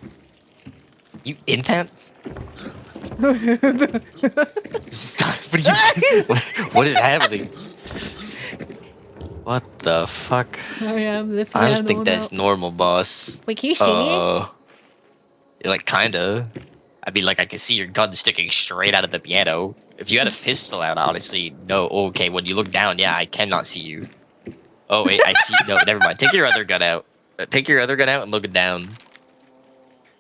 You intent? Stop. What are you what is happening? What the fuck? I am the I don't think that's normal, boss. Wait, can you see me? Like, kinda. I mean, like, I can see your gun sticking straight out of the piano. If you had a pistol out, honestly, no. Okay, when you look down, yeah, I cannot see you. Oh, wait, I see. No, never mind. Take your other gun out. Take your other gun out and look down.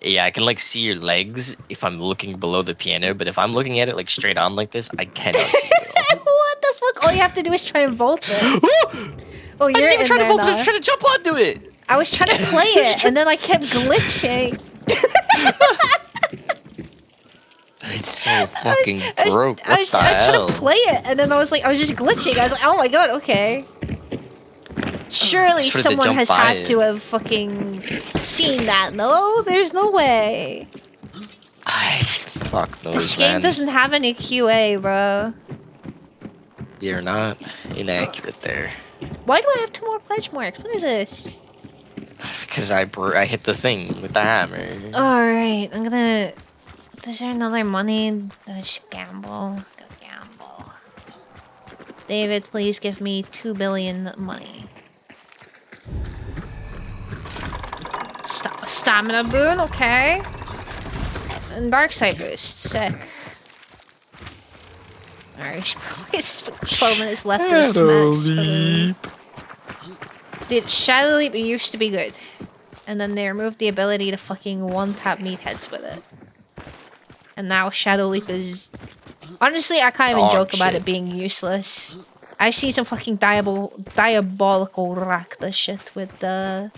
Yeah, I can, like, see your legs if I'm looking below the piano, but if I'm looking at it, like, straight on like this, I cannot see you at all. What the fuck? All you have to do is try and vault it. Oh, I you're didn't even in try to there hold it, I now. was trying to jump onto it! I was trying to play it, and then I kept glitching. It's so fucking I was broke. What the trying hell? to play it, and then I was just glitching. I was like, oh my god, okay. Surely Just wanted to someone jump has by had it. to have fucking seen that. No, there's no way. Fuck those, This game man. doesn't have any QA, bro. You're not inaccurate there. Why do I have 2 more pledge marks? What is this? Because I hit the thing with the hammer. Alright, I'm gonna... Is there another money? I just gamble. Go gamble. David, please give me 2 billion money. Stamina boon, okay. And dark side boost, sick. Alright, it's 12 minutes left in this match. Dude, Shadow Leap used to be good. And then they removed the ability to fucking one-tap meatheads with it. And now Shadow Leap is... Honestly, I can't even Dog joke about shit. it being useless. I've seen some fucking diabolical Rakta shit with the...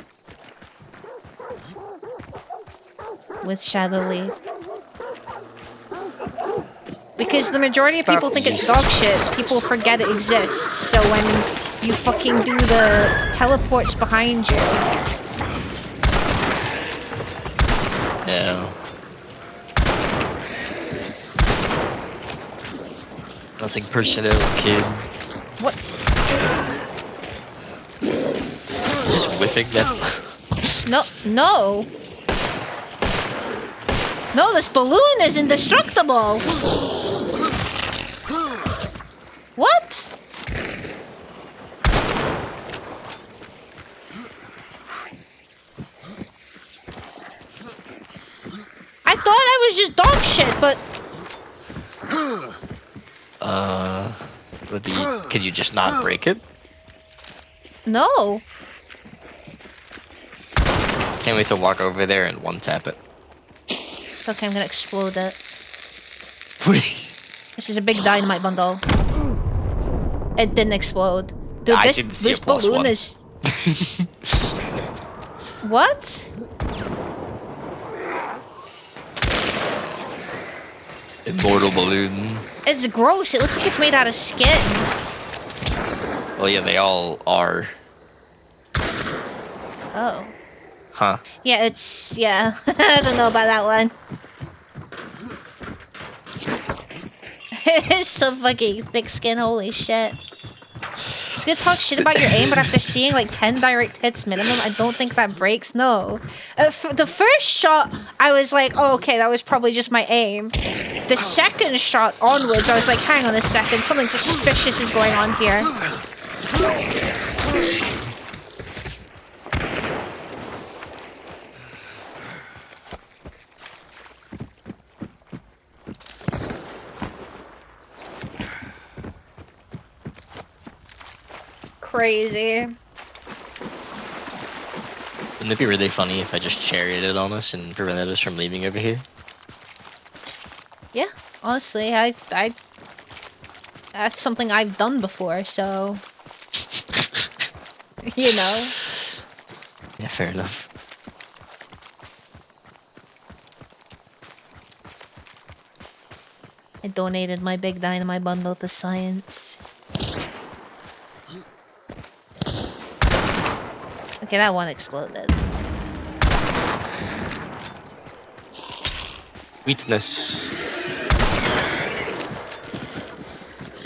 with Shadow Leap. Because the majority of people think it's dog shit, people forget it exists. So when you fucking do the teleports behind you... Yeah. Nothing personal, kid. What? Just whiffing that. No. No, this balloon is indestructible. What? I thought I was just dog shit, but Could you just not break it? no. Can't wait to walk over there and one tap it. It's okay, I'm gonna explode it. What? This is a big dynamite bundle. It didn't explode. Dude, I this didn't see a this plus balloon one. is What? Immortal balloon. It's gross. It looks like it's made out of skin. Well, yeah, they all are. Oh. Huh. Yeah, it's... Yeah. I don't know about that one. It's so fucking thick skin. Holy shit. It's gonna talk shit about your aim, but after seeing like 10 direct hits minimum, I don't think that breaks. No. The first shot, I was like, oh, okay, that was probably just my aim. The second shot onwards, I was like, hang on a second, something suspicious is going on here. Crazy. Wouldn't it be really funny if I just charioted on us and prevented us from leaving over here? Yeah, honestly, I that's something I've done before, so you know. Yeah, fair enough. I donated my big dynamite bundle to science. Okay, that one exploded. Weakness.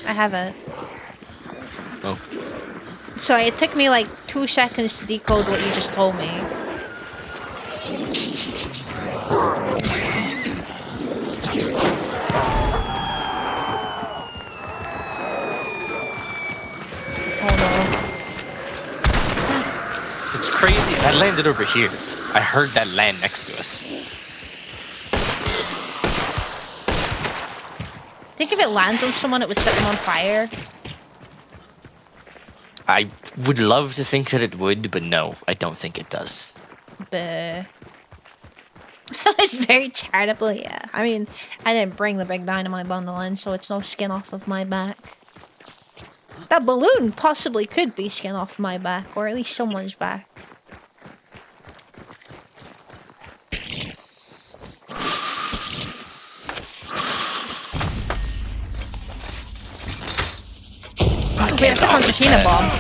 I haven't. Oh. Sorry, it took me like 2 seconds to decode what you just told me. Oh no. It's crazy. That landed over here. I heard that land next to us. I think if it lands on someone, it would set them on fire. I would love to think that it would, but no, I don't think it does. But it's very charitable, yeah. I mean, I didn't bring the big dynamite bundle in, so it's no skin off of my back. That balloon possibly could be skin off my back, or at least someone's back. Okay, that's a concertina bomb.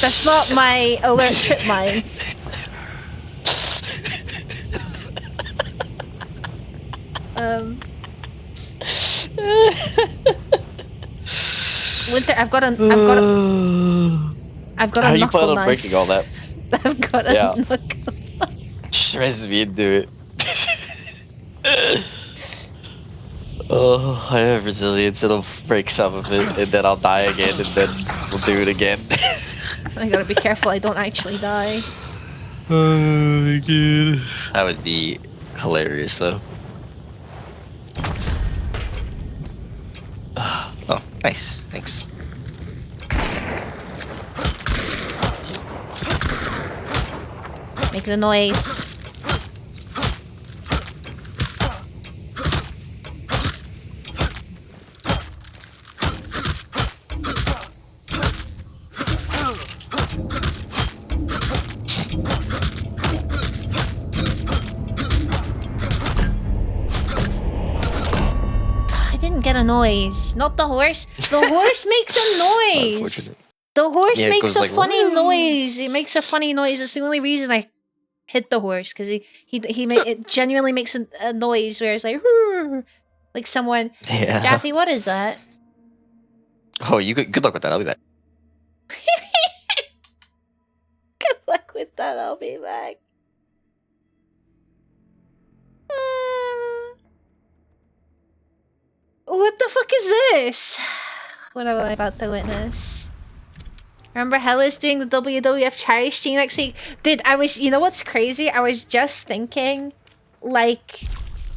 That's not my alert trip mine. Winter, I've got a How you knuckle plan on knife. breaking all that? I've got a Yeah. knuckle. Stresses me into it. Oh, I have resilience. It'll break some of it, and then I'll die again, and then we'll do it again. I gotta be careful I don't actually die. Oh my god. That would be hilarious, though. Oh, nice. Thanks. Make the noise. I didn't get a noise. Not the horse. The horse makes a noise. Unfortunate. The horse Yeah, it makes goes a like, funny noise. It makes a funny noise. It's the only reason I hit the horse, because it genuinely makes a noise where it's like, "Rrr," like someone. Yeah. Jaffe, what is that? Oh, good luck with that. I'll be back. Good luck with that. I'll be back. What the fuck is this? What am I about to witness? Remember Hella's doing the WWF charity stream next week? Dude, you know what's crazy? I was just thinking, like,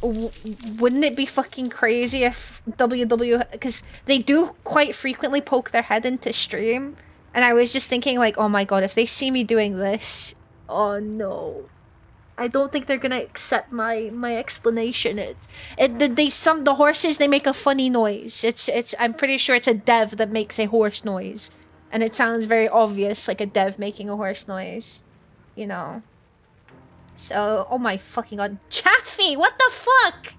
wouldn't it be fucking crazy if WWF, because they do quite frequently poke their head into stream, and I was just thinking, like, oh my god, if they see me doing this, oh no. I don't think they're gonna accept my explanation. The horses, they make a funny noise. I'm pretty sure it's a dev that makes a horse noise, and it sounds very obvious like a dev making a horse noise, you know. So, oh my fucking god, Chaffee, what the fuck?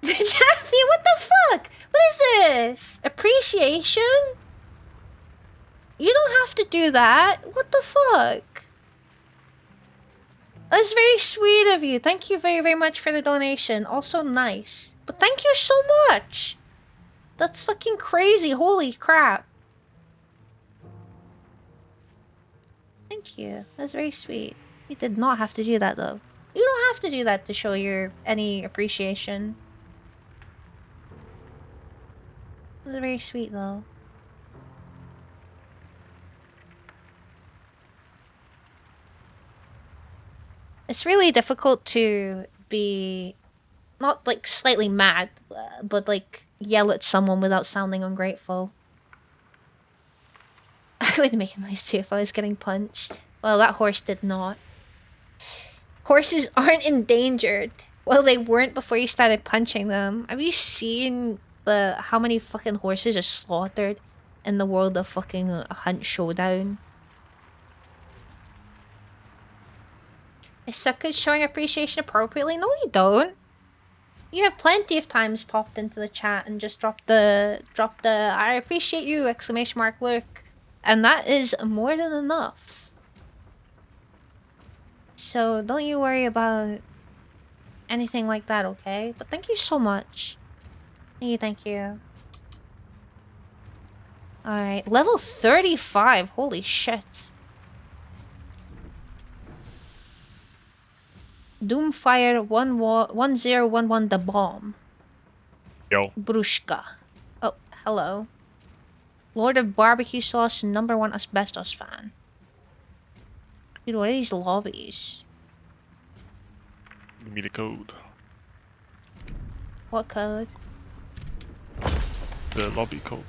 Chaffee, what the fuck? What is this? Appreciation? You don't have to do that. What the fuck? That's very sweet of you. Thank you very, very much for the donation. Also nice. But thank you so much. That's fucking crazy. Holy crap. Thank you. That's very sweet. You did not have to do that though. You don't have to do that to show your any appreciation. That's very sweet though. It's really difficult to be not like slightly mad, but like yell at someone without sounding ungrateful. I would make a noise too if I was getting punched. Well, that horse did not. Horses aren't endangered. Well, they weren't before you started punching them. Have you seen how many fucking horses are slaughtered in the world of fucking Hunt Showdown? I suck at showing appreciation appropriately. No, you don't. You have plenty of times popped into the chat and just dropped the I appreciate you exclamation mark look, and that is more than enough. So don't you worry about anything like that, okay? But thank you so much. Thank you. Alright, level 35. Holy shit. Doomfire 1011 the bomb. Yo. Brushka. Oh, hello. Lord of Barbecue Sauce, #1 asbestos fan. Dude, what are these lobbies? Give me the code. What code? The lobby code.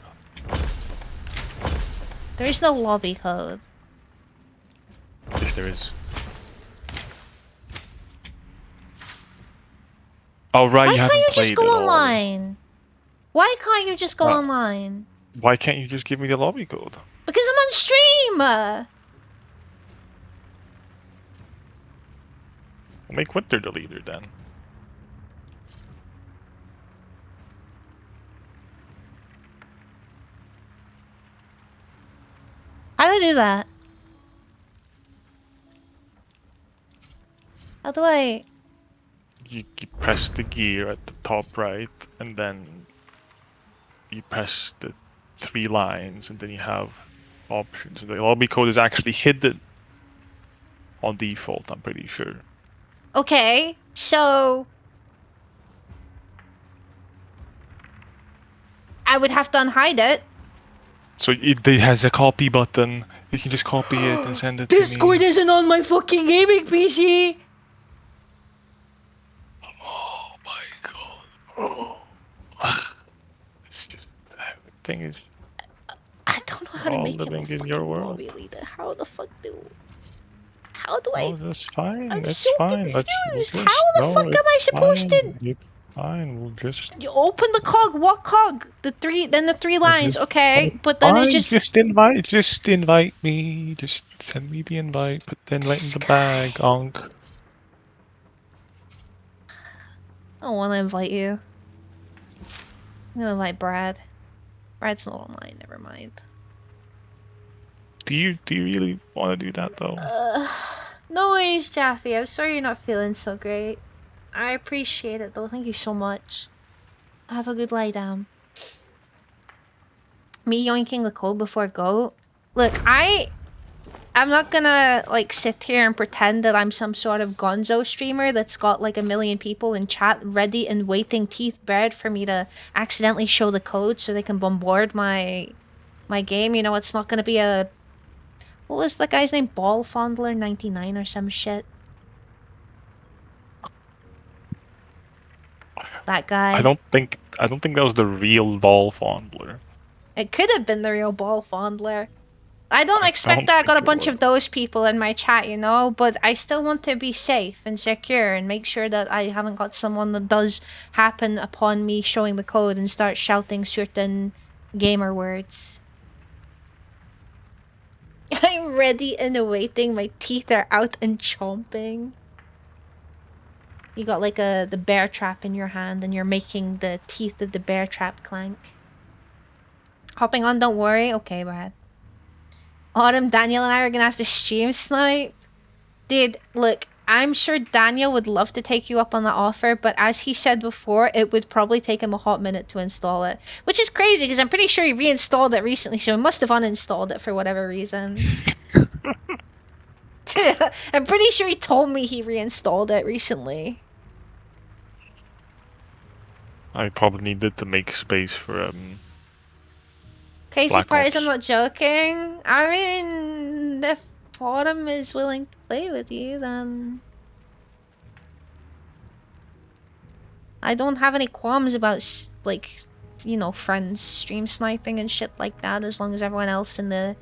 There is no lobby code. Yes, there is. Oh, right, Why you can't haven't you played just go it all. online? Why can't you just go Well- online? Why can't you just give me the lobby code? Because I'm on stream! Well, make Winter the leader then. How do I do that? How do I... You press the gear at the top right, and then you press the 3 lines, and then you have options. The lobby code is actually hidden on default, I'm pretty sure. Okay, so... I would have to unhide it. So it has a copy button. You can just copy it and send it to me. Discord isn't on my fucking gaming PC! Oh my god. Oh. It's just everything is I don't know how to all make him a living in fucking your world. lobby leader. How the fuck do... How do I... Oh, that's fine. I'm That's so fine. Let's confused. just, How the no, fuck am I it's supposed to... fine. It's fine. We'll just. You open the cog. What cog? The 3 lines. just- Okay, but then Fine, it just... Just invite me. Just send me the invite. Put the invite in the bag, onk. I don't want to invite you. I'm gonna invite Brad. Brad's not online. Never mind. Do you really want to do that though? No worries, Jaffe. I'm sorry you're not feeling so great. I appreciate it though. Thank you so much. Have a good lie down. Me yoinking the code before go. Look, I'm not gonna like sit here and pretend that I'm some sort of gonzo streamer that's got like 1 million people in chat ready and waiting, teeth bared, for me to accidentally show the code so they can bombard my game. You know, it's not gonna be a... What was that guy's name? Ball Fondler 99 or some shit. That guy. I don't think that was the real ball fondler. It could have been the real Ball Fondler. I don't I expect don't that I got a think it bunch would. of those people in my chat, you know, but I still want to be safe and secure and make sure that I haven't got someone that does happen upon me showing the code and start shouting certain gamer words. I'm ready and awaiting. My teeth are out and chomping. You got like the bear trap in your hand and you're making the teeth of the bear trap clank. Hopping on, don't worry. Okay, Brad. Autumn, Daniel, and I are gonna have to stream snipe. Dude, look, I'm sure Daniel would love to take you up on the offer, but as he said before, it would probably take him a hot minute to install it. Which is crazy, because I'm pretty sure he reinstalled it recently, so he must have uninstalled it for whatever reason. I'm pretty sure he told me he reinstalled it recently. I probably needed to make space for Crazy Black part is I'm Ops. not joking. I mean, if Autumn is willing to play with you, then I don't have any qualms about like, you know, friends stream sniping and shit like that, as long as everyone else in the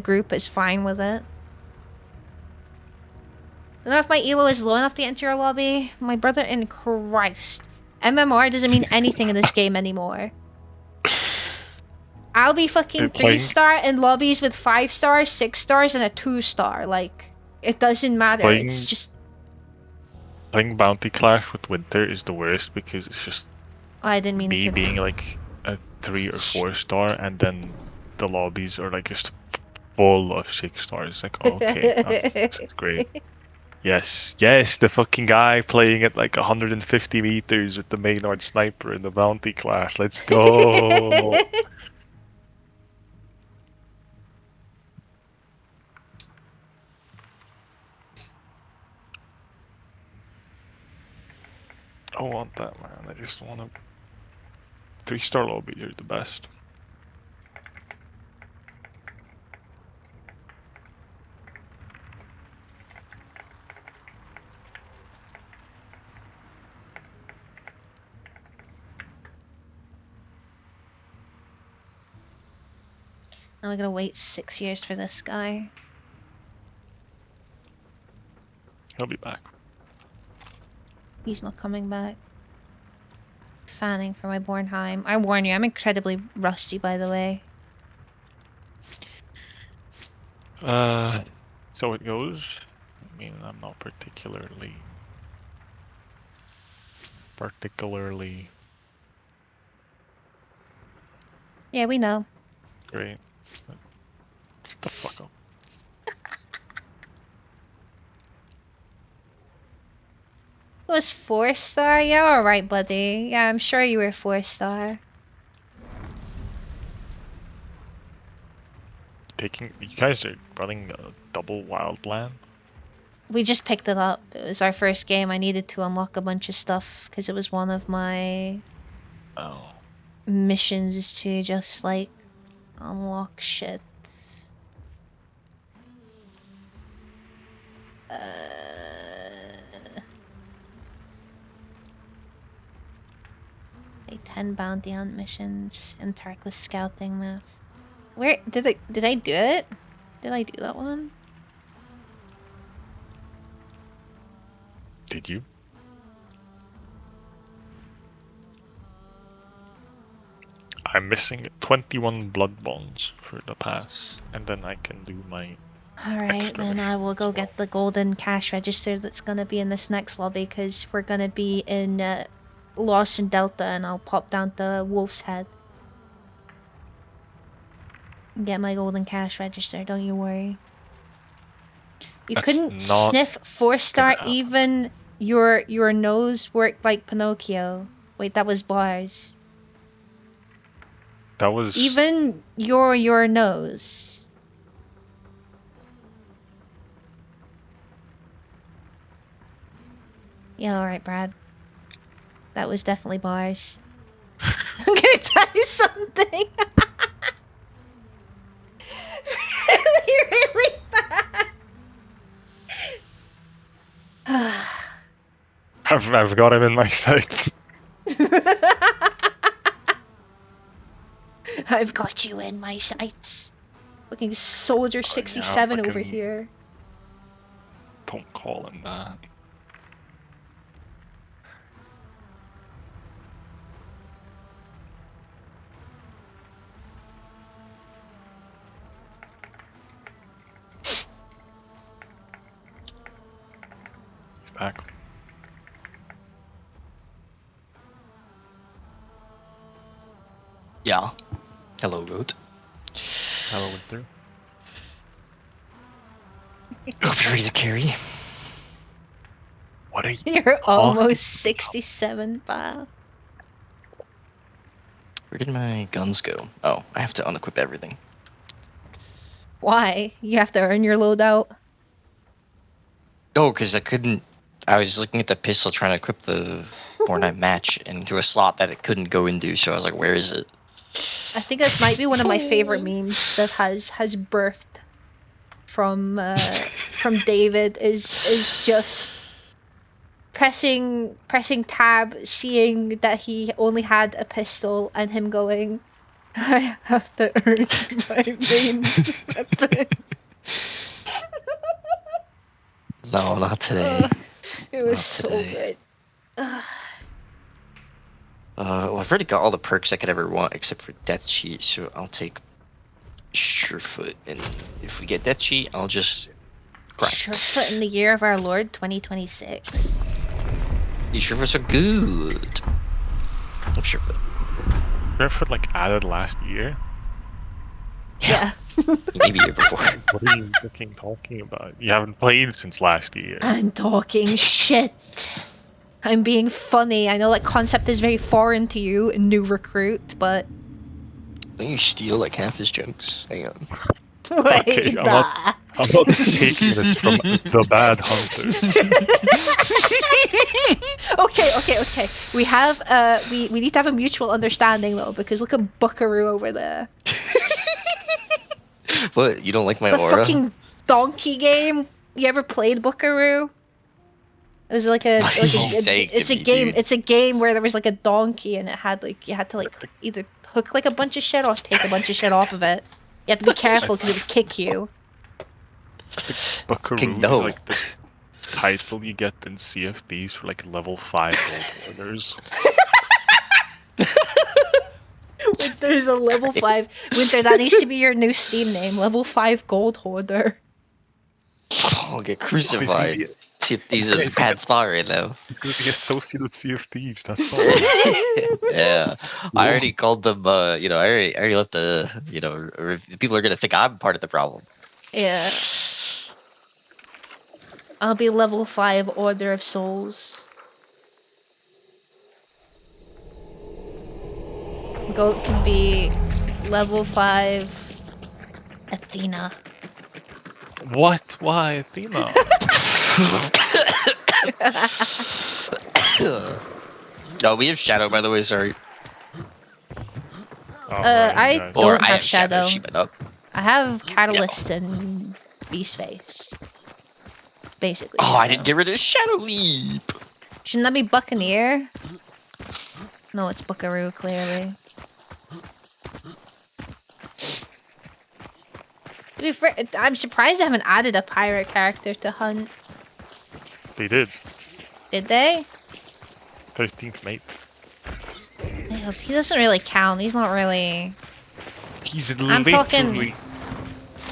group is fine with it. Don't know if my elo is low enough to get into your lobby. My brother in Christ. MMR doesn't mean anything in this game anymore. I'll be fucking They're playing- 3-star in lobbies with 5 stars, 6 stars, and a 2-star. Like, it doesn't matter. Playing- It's just... Playing Bounty Clash with Winter is the worst because it's just Oh, I didn't mean me to... being like a 3 or 4 star, and then the lobbies are like just full of 6 stars. Like, okay, that's great. Yes, the fucking guy playing at like 150 meters with the Maynard sniper in the Bounty Clash. Let's go. I want that, man. I just want a 3-star lobby. You're the best. Now we're gonna wait 6 years for this guy. He'll be back. He's not coming back. Fanning for my Bornheim. I warn you, I'm incredibly rusty, by the way. So it goes. I mean, I'm not particularly Yeah, we know. great. Shut the fuck up. It was 4-star? Yeah, alright, buddy. Yeah, I'm sure you were 4-star. You guys are running a double wildland. We just picked it up. It was our first game. I needed to unlock a bunch of stuff because it was one of my Oh. missions to just like unlock shit. A 10 bounty hunt missions, interact with scouting map. Where did I do it? Did I do that one? Did you? I'm missing 21 blood bonds for the pass, and then I can do my. Alright, Extra then I will missions go as get the golden cash register that's gonna be in this next lobby because we're gonna be in Lost in Delta and I'll pop down to Wolf's Head. Get my golden cash register, don't you worry. You That's couldn't not sniff 4-star gonna happen. even your nose worked like Pinocchio. Wait, that was bars. That was. Even your nose. Yeah, alright, Brad. That was definitely bars. I'm gonna tell you something. really bad. I've got him in my sights. I've got you in my sights. Fucking Soldier 67 over fucking- here. Don't call him that. He's back. Yeah. Hello, goat. Hello, Winter. Hope you're ready to carry. What are you? You're almost 67, pal. Where did my guns go? Oh, I have to unequip everything. Why? You have to earn your loadout. Oh, because I couldn't. I was looking at the pistol trying to equip the Fortnite match into a slot that it couldn't go into, so I was like, where is it? I think this might be one of my favorite memes that has birthed from David is just pressing tab, seeing that he only had a pistol, and him going, I have to earn my main weapon. No, not today. It was Not so today. good. Well, I've already got all the perks I could ever want except for Death Cheat, so I'll take Surefoot, and if we get Death Cheat, I'll just grind. Surefoot in the year of our Lord 2026. These Surefoots are good. I'm Surefoot. Barefoot like added last year. Yeah. Maybe year before. What are you fucking talking about? You haven't played since last year. I'm talking shit. I'm being funny. I know that concept is very foreign to you, new recruit, but Don't you steal like half his jokes? Hang on. wait, Okay, nah. I'm not taking this from the bad hunter. Okay. We have we need to have a mutual understanding though, because look at Buckaroo over there. What? You don't like my The aura? fucking donkey game. You ever played Buckaroo? It was like a, Why like are you saying it's to a me, game. dude? It's a game where there was like a donkey and it had like you had to like either hook like a bunch of shit or take a bunch of shit off of it. You have to be careful because it would kick you. Buckaroo is no. like the title you get in CFDs for like level 5 gold orders. Winter's a level 5. Winter, that needs to be your new Steam name. Level 5 gold hoarder. I'll get He's crucified. gonna be- These are a bad spot right now. he's gonna be associated with Sea of Thieves, that's all. Yeah, I already called them. I already left the. People are gonna think I'm part of the problem. Yeah. I'll be level 5 Order of Souls. Goat can be level 5 Athena. What? Why, Athena? No, we have Shadow, by the way. Sorry. Oh, I right, don't Or have I have Shadow. She went up. I have Catalyst and Beast Face. Basically. Oh, I Shadow. didn't get rid of Shadow Leap. Shouldn't that be Buccaneer? No, it's Buckaroo, clearly. To be fair, I'm surprised they haven't added a pirate character to Hunt. They did. Did they? 13th mate. Ew, he doesn't really count. He's not really. He's I'm talking- literally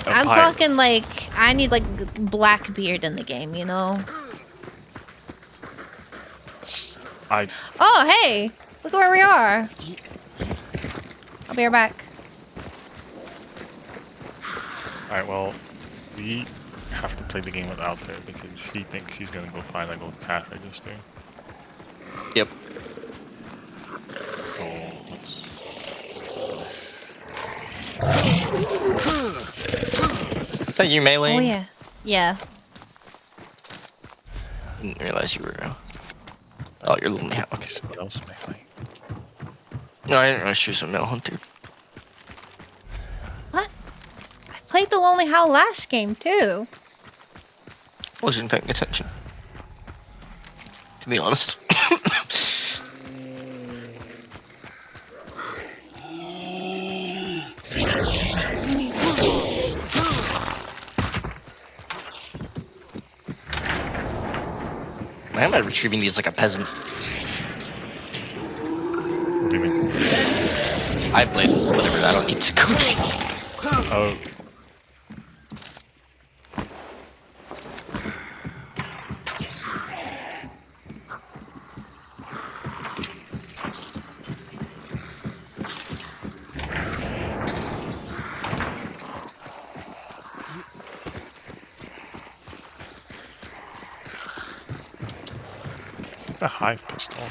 a I'm pirate. talking like I need like Blackbeard in the game, you know? I Oh, hey! Look where we are. I'll be right back. Alright, well, we have to play the game without her because she thinks she's gonna go find a gold cash register. Yep. So let's. Is that you, Melee? Oh yeah. Yeah. Didn't realize you were. Oh, you're lonely. Okay. Someone else may like. No, I didn't realize she was a male hunter. What? I played the Lonely Howl last game too. Wasn't paying attention. To be honest. Why am I retrieving these like a peasant? What do you mean? I played whatever. I don't need to go. Oh. A hive pistol.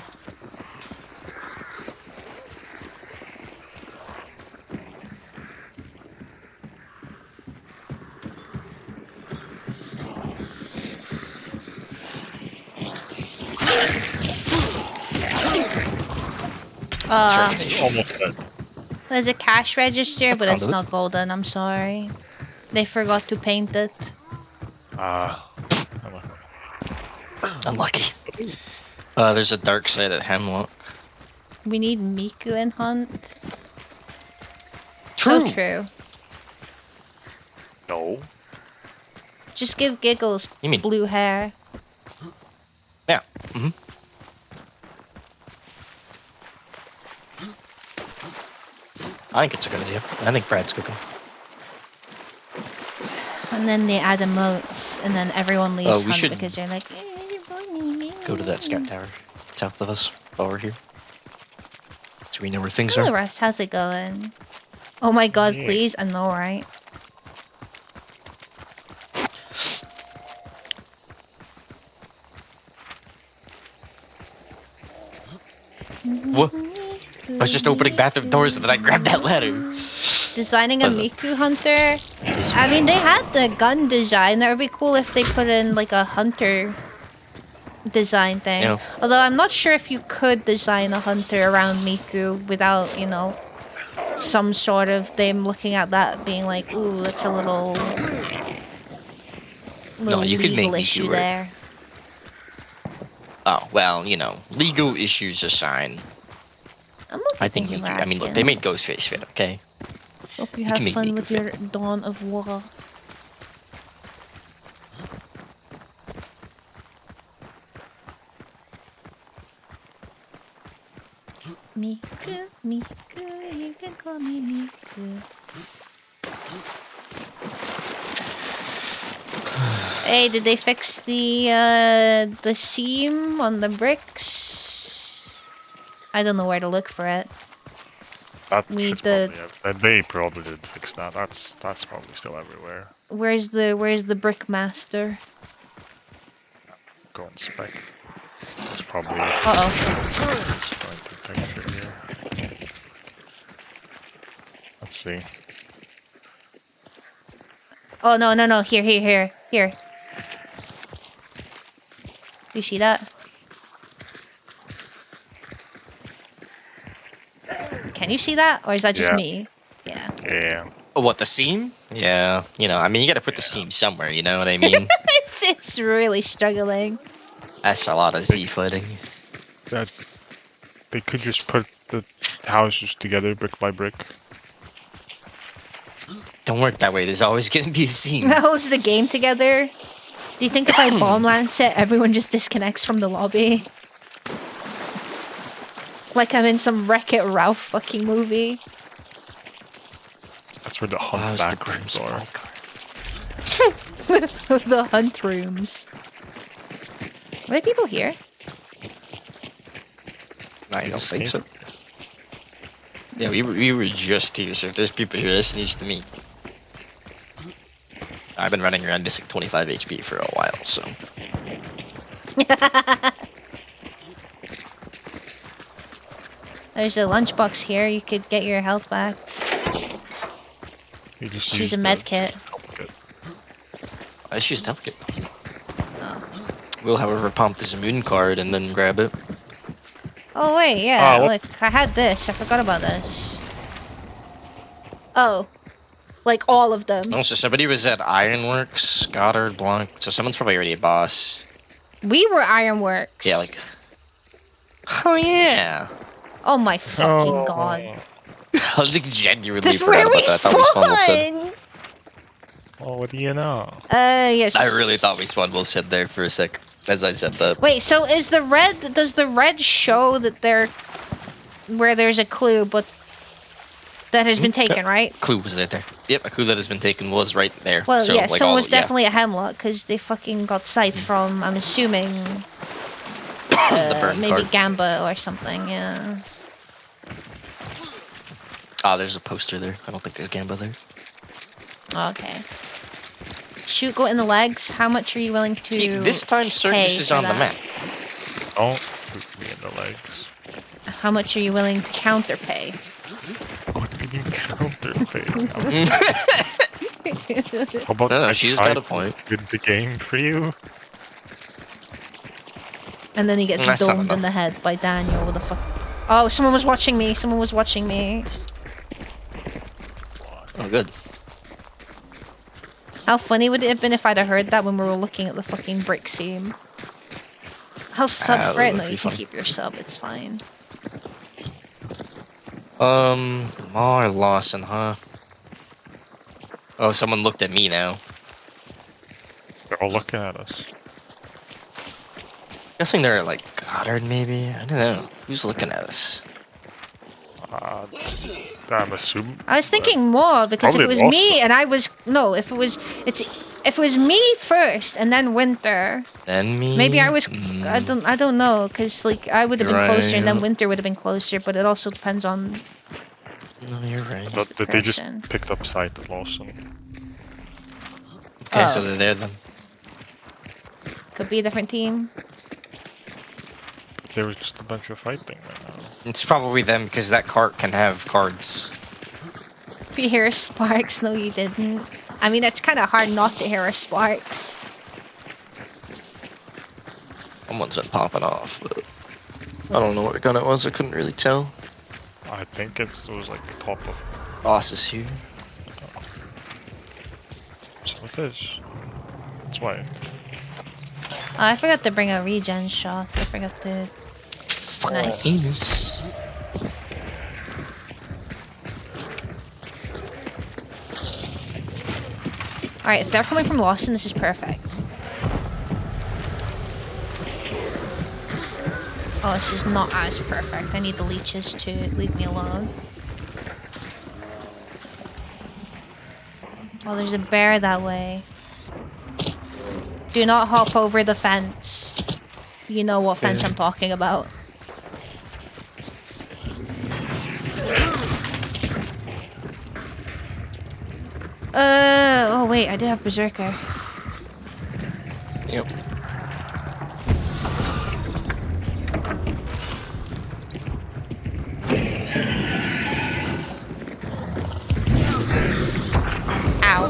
Termination. Almost dead. There's a cash register, but it's Found it. not golden. I'm sorry. They forgot to paint it. Ah. Unlucky. There's a dark side at Hemlock. We need Miku and Hunt. True. So true. No. Just give Giggles You mean- blue hair. Yeah. Mm-hmm. I think it's a good idea. I think Brad's cooking. And then they add emotes, and then everyone leaves we Hunt should because they're like, Go to that scout tower south of us while we're here. So we know where things are. Hello, Russ. How's it going? Oh my god, Yeah. please. I know, right? What? I was just opening bathroom doors and then I grabbed that ladder. Designing a Was it? Miku hunter. I mean, they had the gun design. That would be cool if they put in like a hunter design thing. Yeah. Although I'm not sure if you could design a hunter around Miku without, you know, some sort of them looking at that being like, ooh, that's a little you could make legal Miku issue work. there. Oh, well, you know, legal issues aside. I'm okay, I think thank you Miku, for I mean, look, asking. they made Ghostface fit, okay? Hope you you can have make fun Miku with fit. your Dawn of War. Miku, Miku, you can call me Miku. Hey, did they fix the seam on the bricks? I don't know where to look for it. That We shit's did- probably they probably did fix that. That's probably still everywhere. Where's the brick master? Go and spec. It's probably Uh-oh. just going to texture here. Let's see. Oh, no. Here. Do you see that? Can you see that? Or is that just Yeah. me? Yeah. Yeah. Oh, what, the seam? Yeah, you know, I mean, you gotta put the seam somewhere, you know what I mean? It's really struggling. That's a lot of Z footing. That they could just put the houses together brick by brick. Don't work that way, there's always gonna be a seam. Holds the game together. Do you think if I bomb lance it, everyone just disconnects from the lobby? Like I'm in some Wreck-It Ralph fucking movie. That's where the How's hunt the back grim rooms are. supply card? The hunt rooms. Are there people here? I don't think so. escape? Yeah, we were just here, so if there's people here, this needs to meet. I've been running around missing 25 HP for a while, so. There's a lunchbox here. You could get your health back. You just Choose use a the med kit. kit. I just used health kit. Oh. We'll, however, pump the Zamoon card and then grab it. Oh wait, yeah. what- Look, I had this. I forgot about this. Oh, like all of them. Also, somebody was at Ironworks, Goddard, Blanc, so someone's probably already a boss. We were Ironworks. Yeah, like. Oh, yeah. Oh my fucking Oh. god. I was like genuinely This is forgot where about we that. I thought we spawned Wolf's Head. spawn. Oh, what do you know? Yes. I really thought we spawned Wolf's Head there for a sec. As I said, Wait, so is the red? Does the red show that they're where there's a clue, but that has been taken, right? clue was right there. Yep, a clue that has been taken was right there. Well, so, yeah, like, so it all- was definitely a hemlock because they fucking got sight from. I'm assuming the burn maybe card. Gamba or something. Yeah. Ah, there's a poster there. I don't think there's Gamba there. Okay. Shoot, go in the legs. How much are you willing to? See, this time Circus pay is for on the that? map. Don't shoot me in the legs. How much are you willing to counterpay? What do you counterpay? How about No, I she's try got a to point. win the game for you? And then he gets That's not domed in enough. the head by Daniel with a fuck. Oh, someone was watching me. Someone was watching me. Oh, good. How funny would it have been if I'd have heard that when we were looking at the fucking brick seam? I'll sub that for it. would No, be you can fun. keep your sub. It's fine. More Lawson, huh? Oh, someone looked at me now. They're all looking at us. Guessing they're like Goddard, maybe? I don't know. Who's looking at us? I'm assuming. I was thinking more because if it Probably was me Lawson. and I was no, if it was me first and then Winter, Then me? maybe I was. Mm, I don't know because like I would have been closer and then Right. Winter would have been closer, but it also depends on. no, you're right. That's the That they just person. picked up sight of Lawson. Okay, so Oh. they're there then. Could be a different team. There was just a bunch of fighting right now. It's probably them because that cart can have cards. If you hear Sparks, no, you didn't. I mean, it's kind of hard not to hear a Sparks. Someone's been popping off, but I don't know what gun it was. I couldn't really tell. I think it was like the top of. Boss is here. So it is. That's why. I forgot to bring a regen shot. I forgot to. Nice. Nice. Alright, if they're coming from Lawson, this is perfect. Oh, this is not as perfect. I need the leeches to leave me alone. Oh, there's a bear that way. Do not hop over the fence. You know what fence I'm talking about. Oh wait, I do have Berserker. Yep. Ow.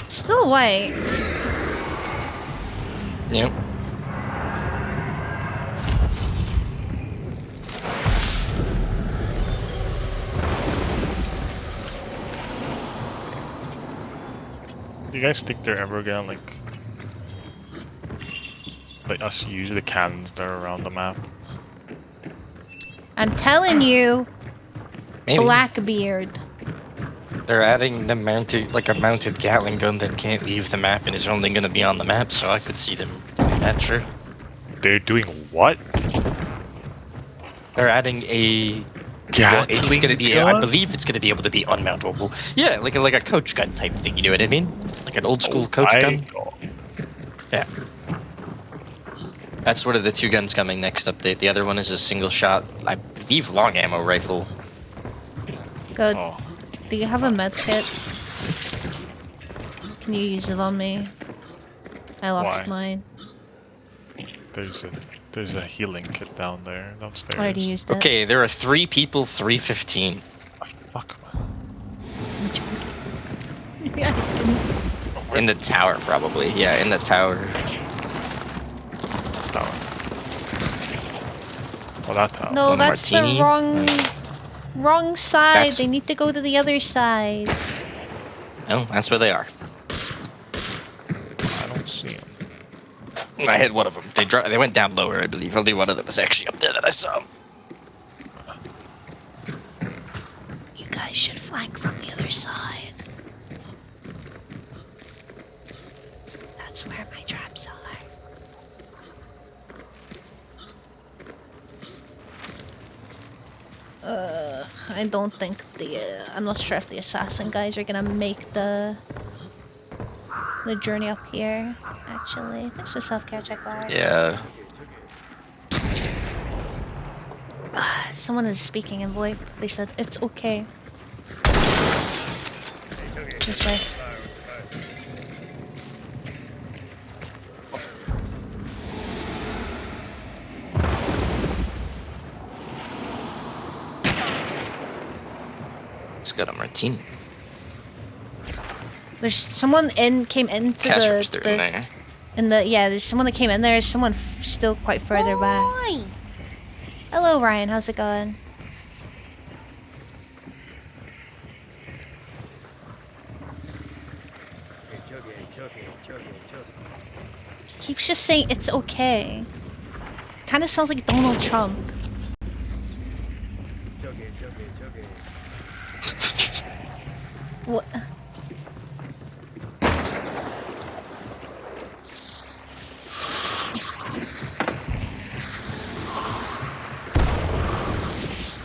Still white. Yep. Do you guys think they're ever gonna like us use the cannons that are around the map? I'm telling you, Maybe. Blackbeard. They're adding the mounted, like a mounted Gatling gun that can't leave the map and is only going to be on the map, so I could see them doing that, sure. They're doing what? They're adding a... Well, it's gonna be, I believe it's gonna be able to be unmountable. Yeah, like a coach gun type thing, you know what I mean? Like an old school coach gun. Yeah. That's one of the two guns coming next update. The other one is a single shot, I believe long ammo rifle. Good. Oh, Do you have a med kit? Can you use it on me? I lost Why? mine. there's a healing kit down there downstairs. I already used it. Okay, there are 3 people, 315. Fuck, man. I'm joking. Yeah, I didn't. In the tower, probably. Yeah, in the tower. Tower. Oh, that tower. No, One that's martini. the wrong side. That's- They need to go to the other side. No, that's where they are. I don't see him. I hit one of them. They went down lower, I believe. Only one of them was actually up there that I saw. You guys should flank from the other side. That's where my traps are. I don't think I'm not sure if the assassin guys are gonna make the journey up here, actually. Thanks for self-care, check bar. Yeah. Someone is speaking in VoIP. They said, it's okay. This way. It's got a martini. There's someone came into Cash register in there. there's someone that came in there. Someone still quite further back. Hello, Ryan. How's it going? He keeps just saying it's okay. Kind of sounds like Donald Trump. What?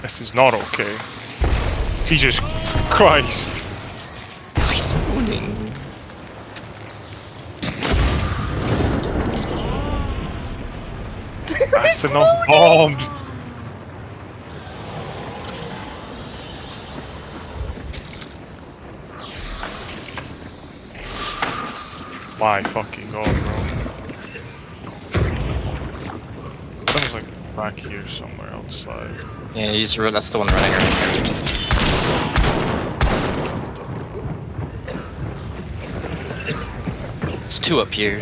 This is not okay. Jesus Christ. He's spooning. That's enough bombs. My fucking god, bro. Someone's like back here somewhere outside. Yeah, that's the one running around here. It's two up here.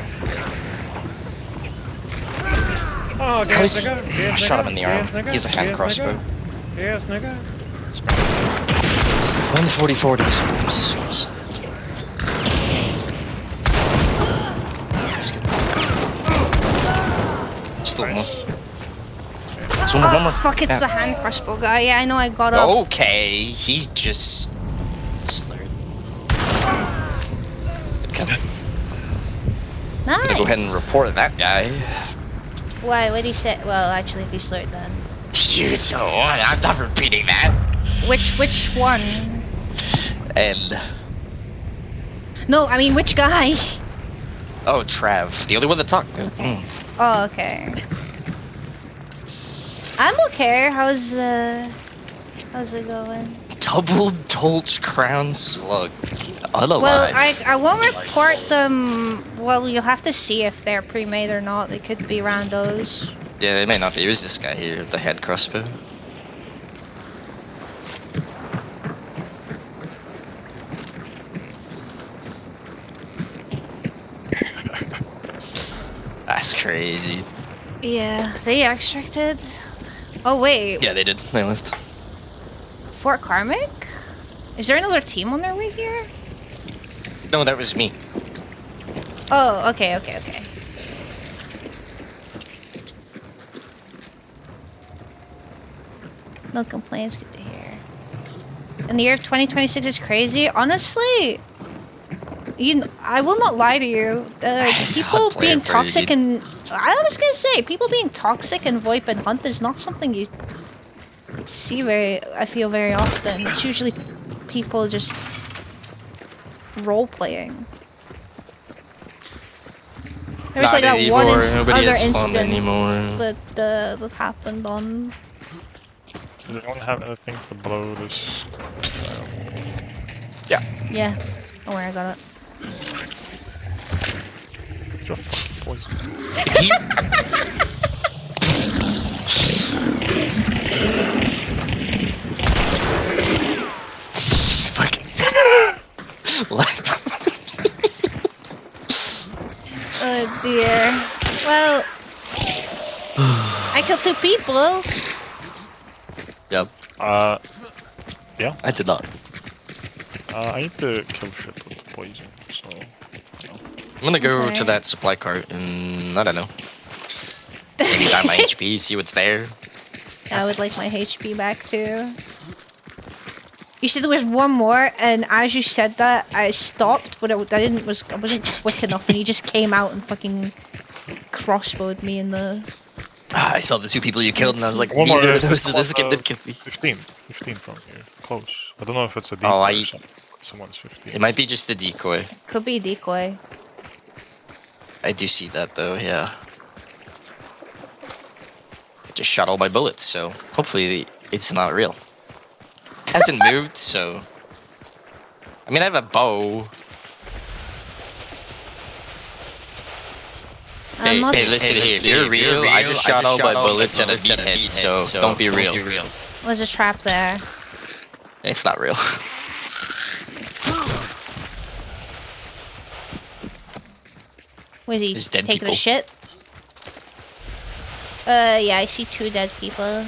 Oh, How is nigga. he? I shot him in the arm. He's a hand crossbow. Yes, nigga. 144 to his. Still one more. There's one more, one more. Fuck, it's Yeah. the hand crossbow guy. Yeah, I know I got up. Okay, he just slurred. Okay, Nice. I'm gonna go ahead and report that guy. Why? What did he say? Well, actually, if he slurred then. You don't want. I'm not repeating that. Which one? And No, I mean, which guy? oh, Trav, the only one that talked. Mm. Oh, okay. I'm okay. How's it going? Double Dolch Crown Slug. Unalive. Well, I won't report them. Well, you'll have to see if they're pre-made or not. They could be randos. Yeah, they may not be. Who's this guy here with the head crossbow? That's crazy. Yeah, they extracted. Oh wait, Yeah, they did. They left. Fort Karmic? Is there another team on their way here? No, that was me. Oh, okay. No complaints, good to hear. And the year of 2026 is crazy. Honestly, I will not lie to you. People I'll play being it for you, toxic dude. and I was gonna say people being toxic in VoIP and Hunt is not something you see I feel very often. It's usually people just role playing. There was Not like that one anymore. Nobody other has fun incident anymore. that happened on. Does anyone have anything to blow this? Yeah. Yeah, don't worry, I got it. Your fucking poison. He- killed 2 people. Yep. Yeah. I did not. I need to kill shit with the poison, so... I'm gonna go Okay. to that supply cart and I don't know. Maybe buy my HP, see what's there. I would like my HP back too. You said there was one more, and as you said that, I stopped, but I wasn't quick enough, and he just came out and fucking crossbowed me in the. I saw the 2 people you killed, and I was like, One more, neither of there's those one, this kid did kill me. 15 from here, close. I don't know if it's a decoy Oh, or something, but someone's 15. It might be just the decoy. Could be decoy. I do see that though, yeah. Just shot all my bullets, so hopefully it's not real. Hasn't moved, so. I mean, I have a bow. I'm not. Hey, listen here. If you're real, I just shot all my bullets at a beathead, so don't be real. There's a trap there. It's not real. Was he There's dead taking a people. shit? Yeah, I see 2 dead people.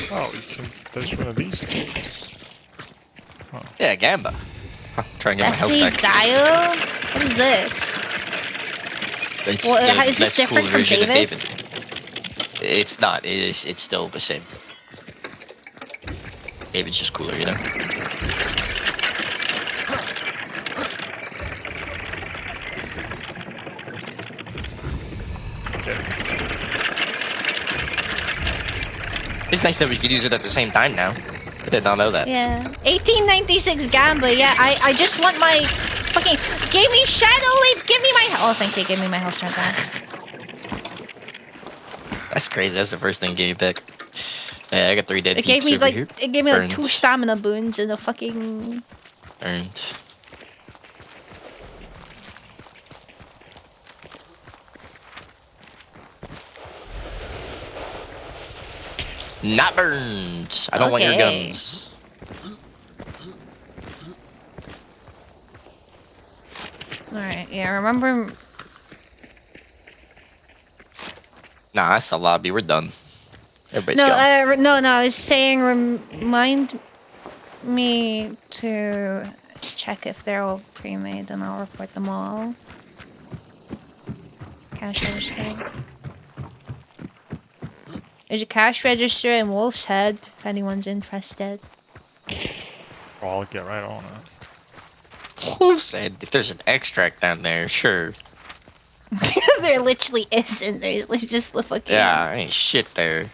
Oh, you can. There's one of these things. Yeah, Gamba. Huh, try and get my Destiny's health back. Dial? What is this? It's Well, the is this less cool different from version of David? It's not. It's still the same. David's just cooler, you know. It's nice that we could use it at the same time now. I did not know that. Yeah. 1896 Gamba, yeah, I just want my fucking. Give me Shadow Leap! Give me my. Oh, thank you, give me my health chunk back. That's crazy. That's the first thing it gave me back. Yeah, I got 3 dead It gave peeps me over like. here. It gave me like 2 Burned. stamina boons and a fucking. Earned. Not burned. I don't want your Okay. guns. Alright, yeah, remember. Nah, that's the lobby. We're done. Everybody's No, gone. no, I was saying remind me to check if they're all pre-made and I'll report them all. Cash register. There's a cash register in Wolf's Head if anyone's interested. I'll get right on it. Who said if there's an extract down there? Sure. There literally isn't. There's just the fucking. Yeah, ain't shit there.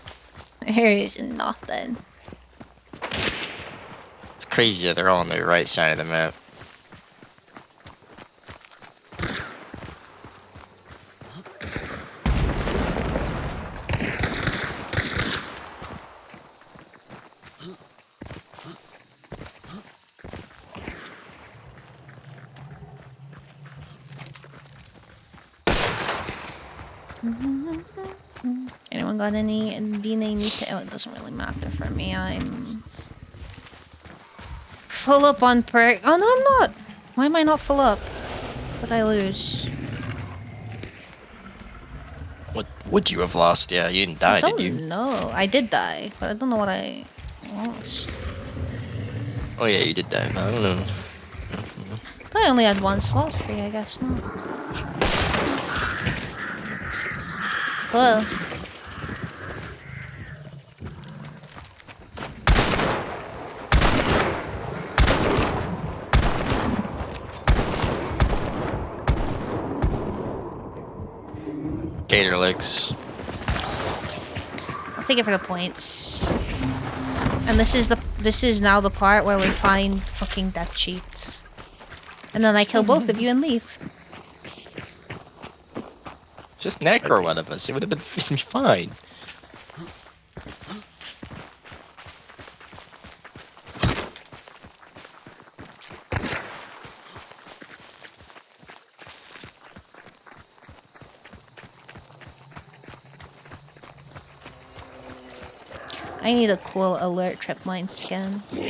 There's nothing. It's crazy that they're all on the right side of the map. Anyone got any DNA mutant? Oh, it doesn't really matter for me. I'm full up on perk. Oh no, I'm not. Why am I not full up? Did I lose? What would you have lost? Yeah, you didn't die, I don't did you? know. I did die, but I don't know what I lost. Oh yeah, you did die. I don't know. I only had 1 slot free. I guess not. Well. Gator legs. I'll take it for the points. And this is now the part where we find fucking death cheats. And then I kill both of you and leave. Just necro one of us. It would have been fine. I need a cool alert trip mine skin. You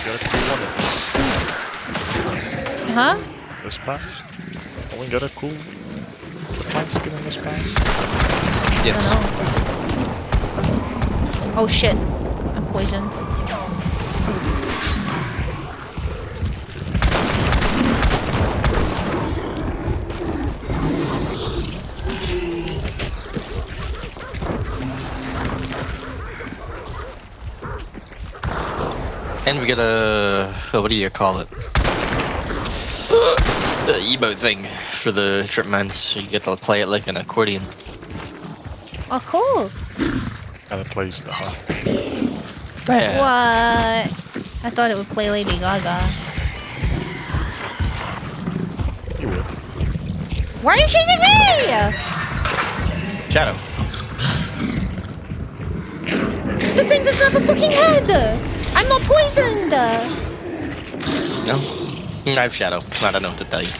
gotta do one of Huh? this pass. Someone get a cool plant skin in this pass? Yes. Oh shit. I'm poisoned. And we get a what do you call it? The emote thing for the trip mines, so you get to play it like an accordion. Oh, cool. And it plays the harp. Yeah. What? I thought it would play Lady Gaga. You would. Why are you chasing me? Shadow. The thing doesn't have a fucking head. I'm not poisoned. No. I have Shadow. I don't know what to tell you.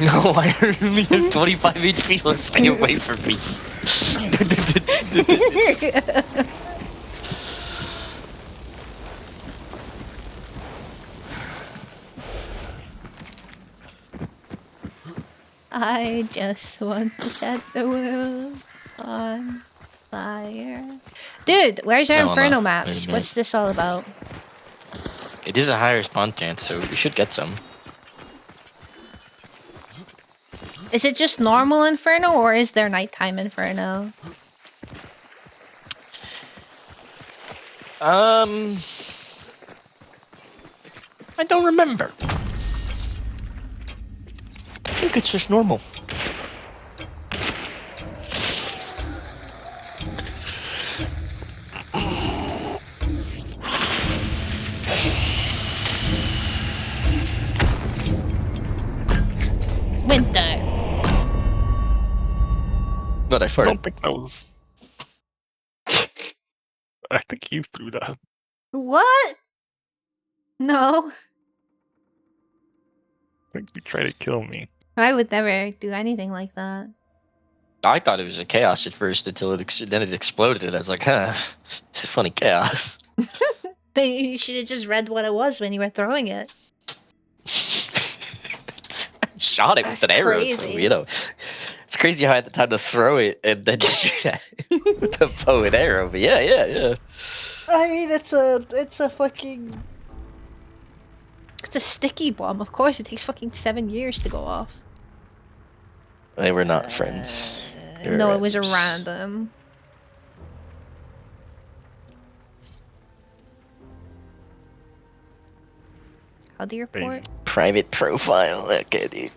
No, why are me at 25 HP? Let's stay away from me. I just want to set the world on fire. Dude, where's our No, Inferno no. maps? Wait a minute. What's this all about? It is a higher spawn chance, so we should get some. Is it just normal Inferno or is there nighttime Inferno? I don't remember. I think it's just normal. Winter. But I I farted. don't think that was. I think you threw that. What? No. I think you tried to kill me. I would never do anything like that. I thought it was a chaos at first until then it exploded. I was like, huh, it's a funny chaos. You should have just read what it was when you were throwing it. I shot it with That's an arrow, so, crazy. you know. It's crazy how I had the time to throw it and then shoot it with the bow and arrow. But yeah. I mean, it's a fucking... It's a sticky bomb. Of course, it takes fucking 7 years to go off. They were not friends. They were No, it was a randoms. random. How do you report? Private profile. Okay, dude.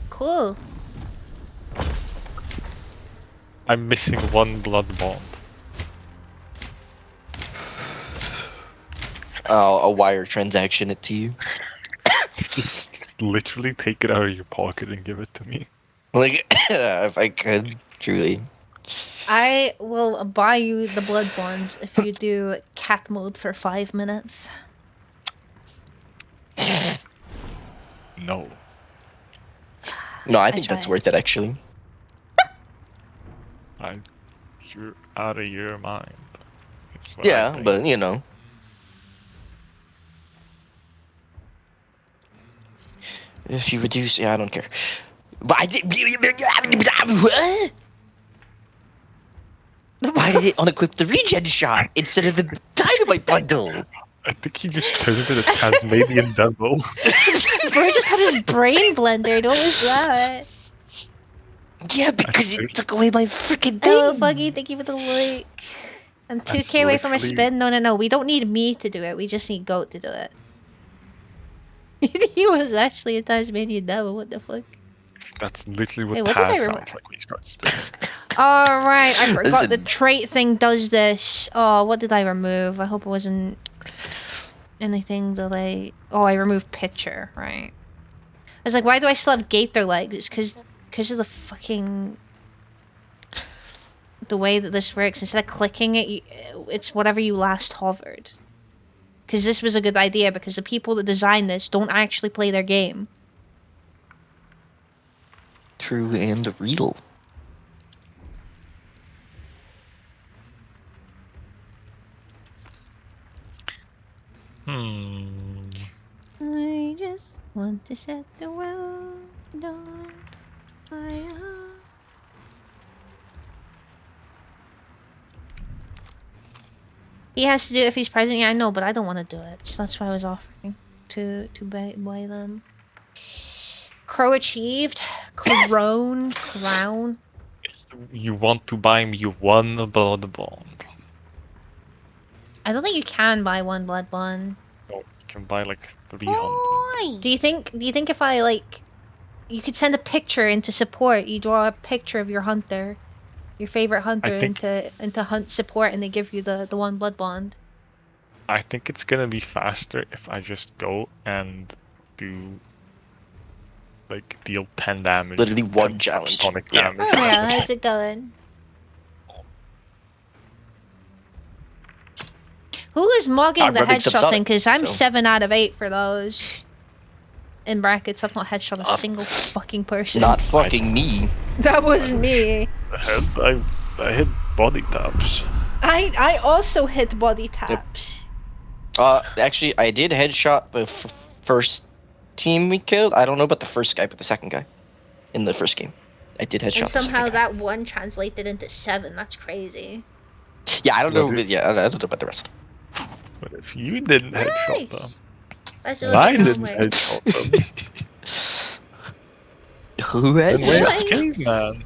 Cool. I'm missing one blood bond. I'll wire transaction it to you. Just literally take it out of your pocket and give it to me. Like, if I could, truly. I will buy you the blood bonds if you do cat mode for 5 minutes. No. No, I think that's tried. worth it, actually. You're out of your mind. That's what I Yeah, think. but, you know. If you reduce... Yeah, I don't care. But I did... What? Why did it unequip the regen shot instead of the dynamite bundle? I think he just turned into the Tasmanian devil. Bro just had his brain blended. What was that? Yeah, because it took away my freaking Hello, thing. Fuggy. Thank you for the like. I'm 2k That's away from a literally- spin. No. We don't need me to do it. We just need Goat to do it. He was actually a Tasmanian devil. What the fuck? That's literally what Hey, what did I Taz remember? sounds like when he starts spinning. Alright, I forgot the Listen. trait thing does this. Oh, what did I remove? I hope it wasn't anything that I... Oh, I removed picture, right. I was like, why do I still have gator legs? It's because of the fucking... The way that this works. Instead of clicking it, it's whatever you last hovered. because this was a good idea because the people that designed this don't actually play their game. True and real. I just want to set the world on fire. He has to do it if he's present. Yeah, I know, but I don't want to do it. So that's why I was offering to buy them. Crow achieved. Crown. You want to buy me one blood bond. I don't think you can buy one blood bond. No, you can buy like 300. Do you think if I like you could send a picture into support, you draw a picture of your hunter, your favorite hunter think- into hunt support and they give you the one blood bond? I think it's gonna be faster if I just go and do like deal 10 damage. Literally one 10 challenge. Sonic Yeah. damage. Oh yeah, how's it going? Who is mugging I'm the rubbing some headshot thing? Sonic, Because I'm so- 7 out of 8 for those. In brackets, I've not headshot a single fucking person. Not fucking me. That wasn't me. I hit body taps. I also hit body taps. Actually, I did headshot the first team we killed. I don't know about the first guy, but the second guy in the first game, I did headshot. And the second somehow guy. that one translated into 7. That's crazy. Yeah, I don't know. What But yeah, I don't know about the rest. But if you didn't headshot them, Nice. That's and I didn't way. headshot them, Who has then where's Nice. the caveman?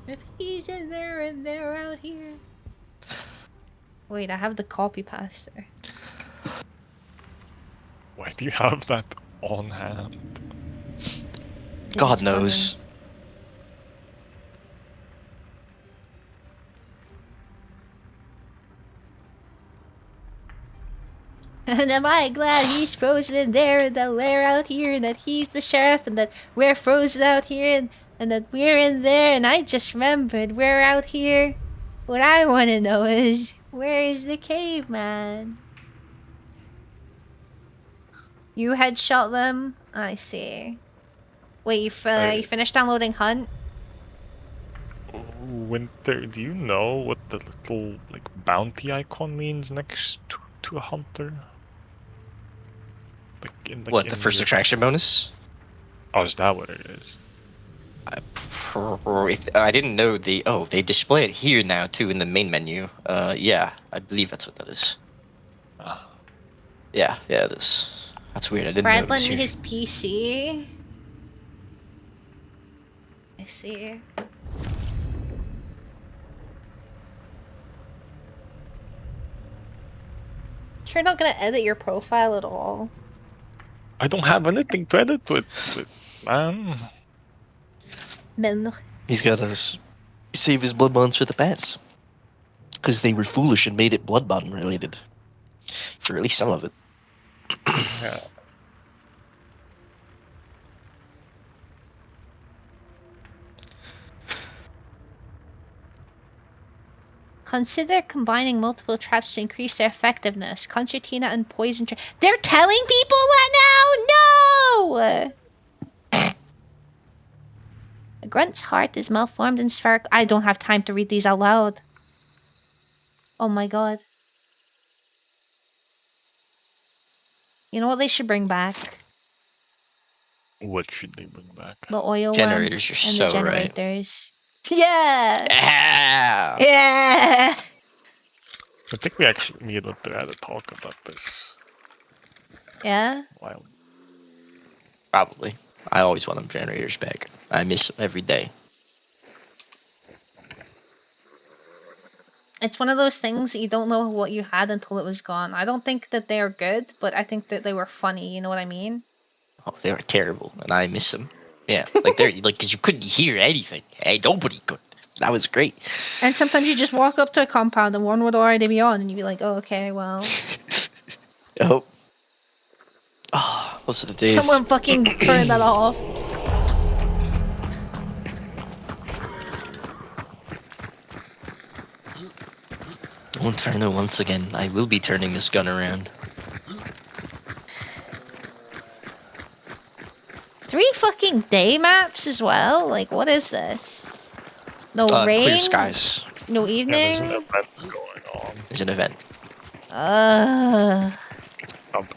If he's in there and they're out here. Wait, I have the copy paster. Why do you have that on hand? 'Cause God it's knows. funny. And am I glad he's frozen in there and that we're out here and that he's the sheriff and that we're frozen out here and that we're in there and I just remembered we're out here. What I want to know is, where is the caveman? You headshot them? I see. Wait, you finished downloading Hunt? Winter, do you know what the little like bounty icon means next to a hunter? What, the first attraction bonus? Oh, is that what it is? I didn't know they display it here now too in the main menu. Yeah, I believe that's what that is. Ah. Yeah, it is. That's weird. I didn't know it was Brad here. his PC. I see. You're not gonna edit your profile at all. I don't have anything to edit with man. Men. He's got to save his blood bonds for the pants. Because they were foolish and made it blood bond related. For at least some of it. Yeah. Consider combining multiple traps to increase their effectiveness. Concertina and poison trap. They're telling people that now? No! A grunt's heart is malformed and spherical. I don't have time to read these out loud. Oh my god. You know what they should bring back? What should they bring back? The oil Generators, one you're and so the right. generators. Yeah! Yeah! Yeah! I think we actually needed to have a talk about this Yeah? a while. Probably. I always want them generators back. I miss them every day. It's one of those things that you don't know what you had until it was gone. I don't think that they are good, but I think that they were funny, you know what I mean? Oh, they were terrible, and I miss them. Yeah, like they're like because you couldn't hear anything. Hey, nobody could. That was great. And sometimes you just walk up to a compound and one would already be on, and you'd be like, oh, okay, well. Oh. Oh, those are the days. Someone fucking turn that off. Oh, Inferno once again. I will be turning this gun around. 3 fucking day maps as well? Like, what is this? No rain? Clear skies. No Yeah, there's an evening? event going on. There's an event.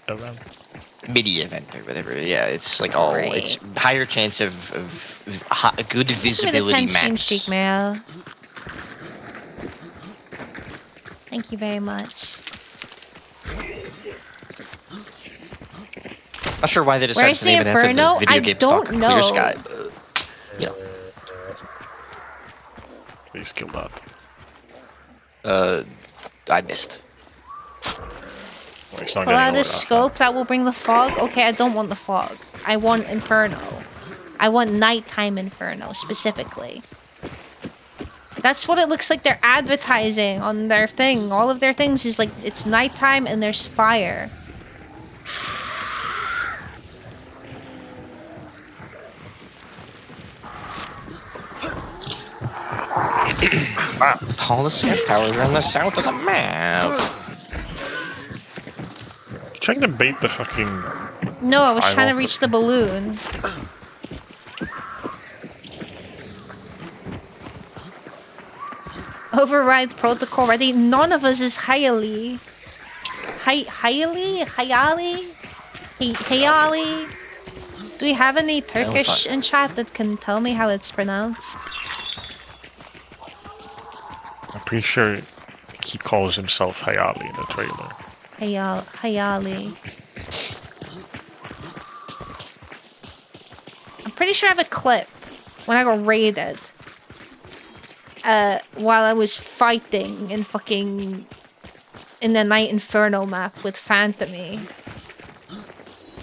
Event. MIDI event or whatever. Yeah, it's like all. It's higher chance of good Give me the visibility 10 stream maps. streak, Meryl. Thank you very much. Not sure why they decided Where's to the name it after Inferno? the video I game don't stock know. Clear Sky, but you know. Please kill that. I missed. Well, it's not Pull getting out over a that scope that will bring the fog. Okay, I don't want the fog. I want Inferno. I want nighttime Inferno specifically. That's what it looks like they're advertising on their thing. All of their things is like it's nighttime and there's fire. All the scout towers are on the south of the map. Trying to bait the fucking. No, I was I trying to want reach the- the balloon. Override protocol ready. None of us is Hayali. Hayali? Do we have any Turkish in chat that can tell me how it's pronounced? I'm pretty sure he calls himself Hayali in the trailer. Hayali. I'm pretty sure I have a clip when I got raided. While I was fighting in the Night Inferno map with Phantomy.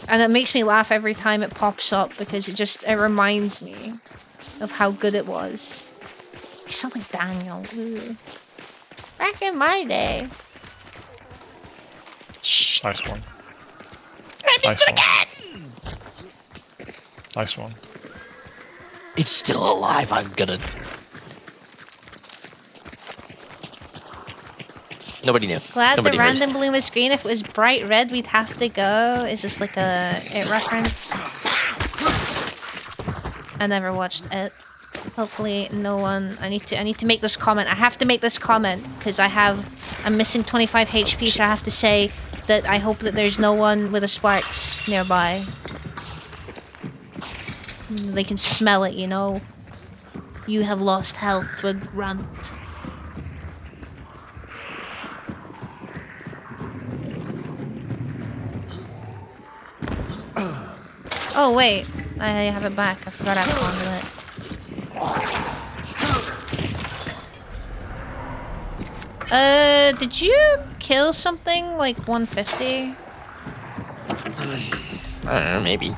And it makes me laugh every time it pops up because it reminds me of how good it was. You sound like Daniel. Ooh. Back in my day. Nice one. Nice one. Nice one. It's still alive. I'm gonna. Nobody knew. Glad Nobody the heard. random balloon was green. If it was bright red, we'd have to go. Is this like a It reference? I never watched It. Hopefully no one. I need to make this comment. I have to make this comment because I'm missing 25 HP, so I have to say that I hope that there's no one with a sparks nearby. They can smell it, you know. You have lost health to a grunt. Oh wait, I have it back. I forgot I conduit. Did you kill something like 150? I don't know, maybe.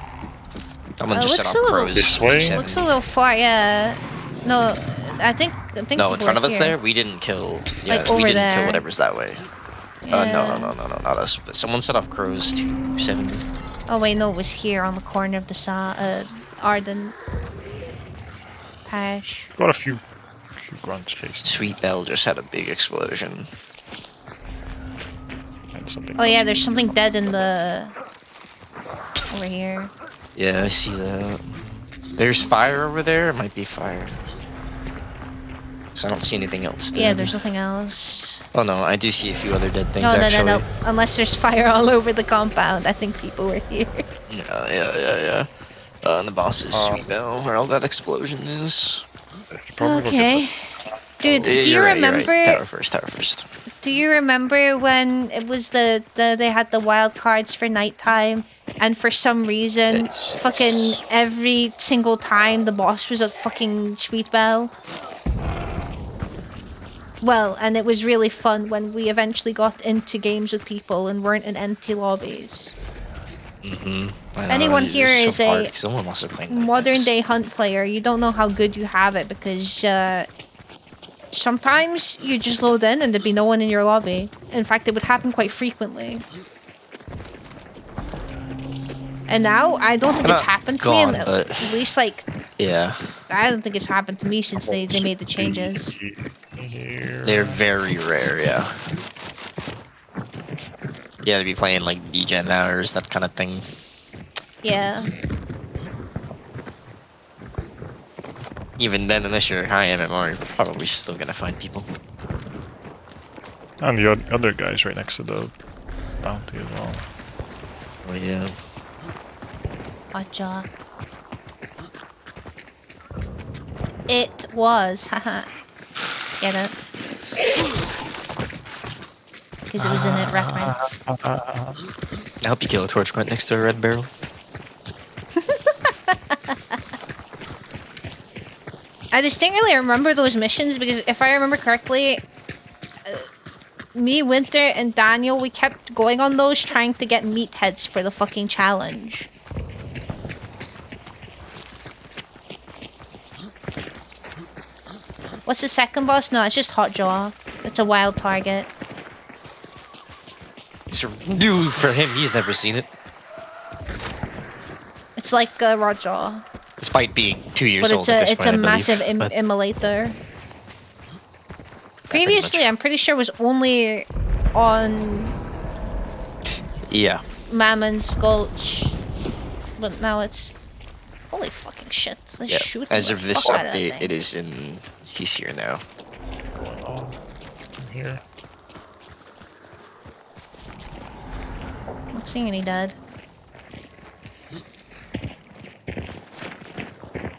Someone It just set looks off a little- crows. This way? Seven. Looks a little far, yeah. No, I think No, in people front of are us here. there, we didn't kill. Yeah, Like, we over didn't there. kill whatever's that way. Yeah. No, not us. But someone set off crows 270. Oh wait, no, it was here on the corner of the Arden Pash. Got a few grunts chasing. Sweet Bell just had a big explosion. And something. Oh yeah, else. there's something dead in the... over here. Yeah, I see that. There's fire over there. It might be fire. So I don't see anything else. Yeah, dead. there's nothing else. Oh no, I do see a few other dead things No, actually. no. Unless there's fire all over the compound. I think people were here. Yeah. And the boss is Sweet Bell, where all that explosion is. Probably look at Okay. Dude, do you You're right, you're right. remember... Tower first. Do you remember when it was they had the wild cards for nighttime, and for some reason, Yes. fucking every single time the boss was at fucking Sweet Bell? Well, and it was really fun when we eventually got into games with people and weren't in empty lobbies. Anyone here is a Someone must have played that modern next. day hunt player, you don't know how good you have it because sometimes you just load in and there'd be no one in your lobby. In fact, it would happen quite frequently. And now, I don't think it's Not happened to me, gone, at but- least like, Yeah. I don't think it's happened to me since they made the changes. here. They're very rare, yeah. You gotta be playing like BGen hours, that kind of thing. Yeah. Even then, unless you're high MMR, you're probably still gonna find people. And the other guy's right next to the bounty as well. Oh yeah. Hotjaw. It was, haha. Get it? Because it was in it reference. I hope you kill a torch grunt next to a red barrel. I distinctly remember those missions because if I remember correctly, me, Winter, and Daniel, we kept going on those trying to get meatheads for the fucking challenge. What's the second boss? No, it's just Hotjaw. It's a wild target. It's new for him, he's never seen it. It's like Rotjaw, Despite being 2 years but old. it's a massive immolator. Previously, I'm pretty sure it was only on Mammon's Gulch, but now it's holy fucking shit. They shoot As the of this fuck out of that update, thing. it is in. He's here now. Oh, I'm here. Not seeing any dead.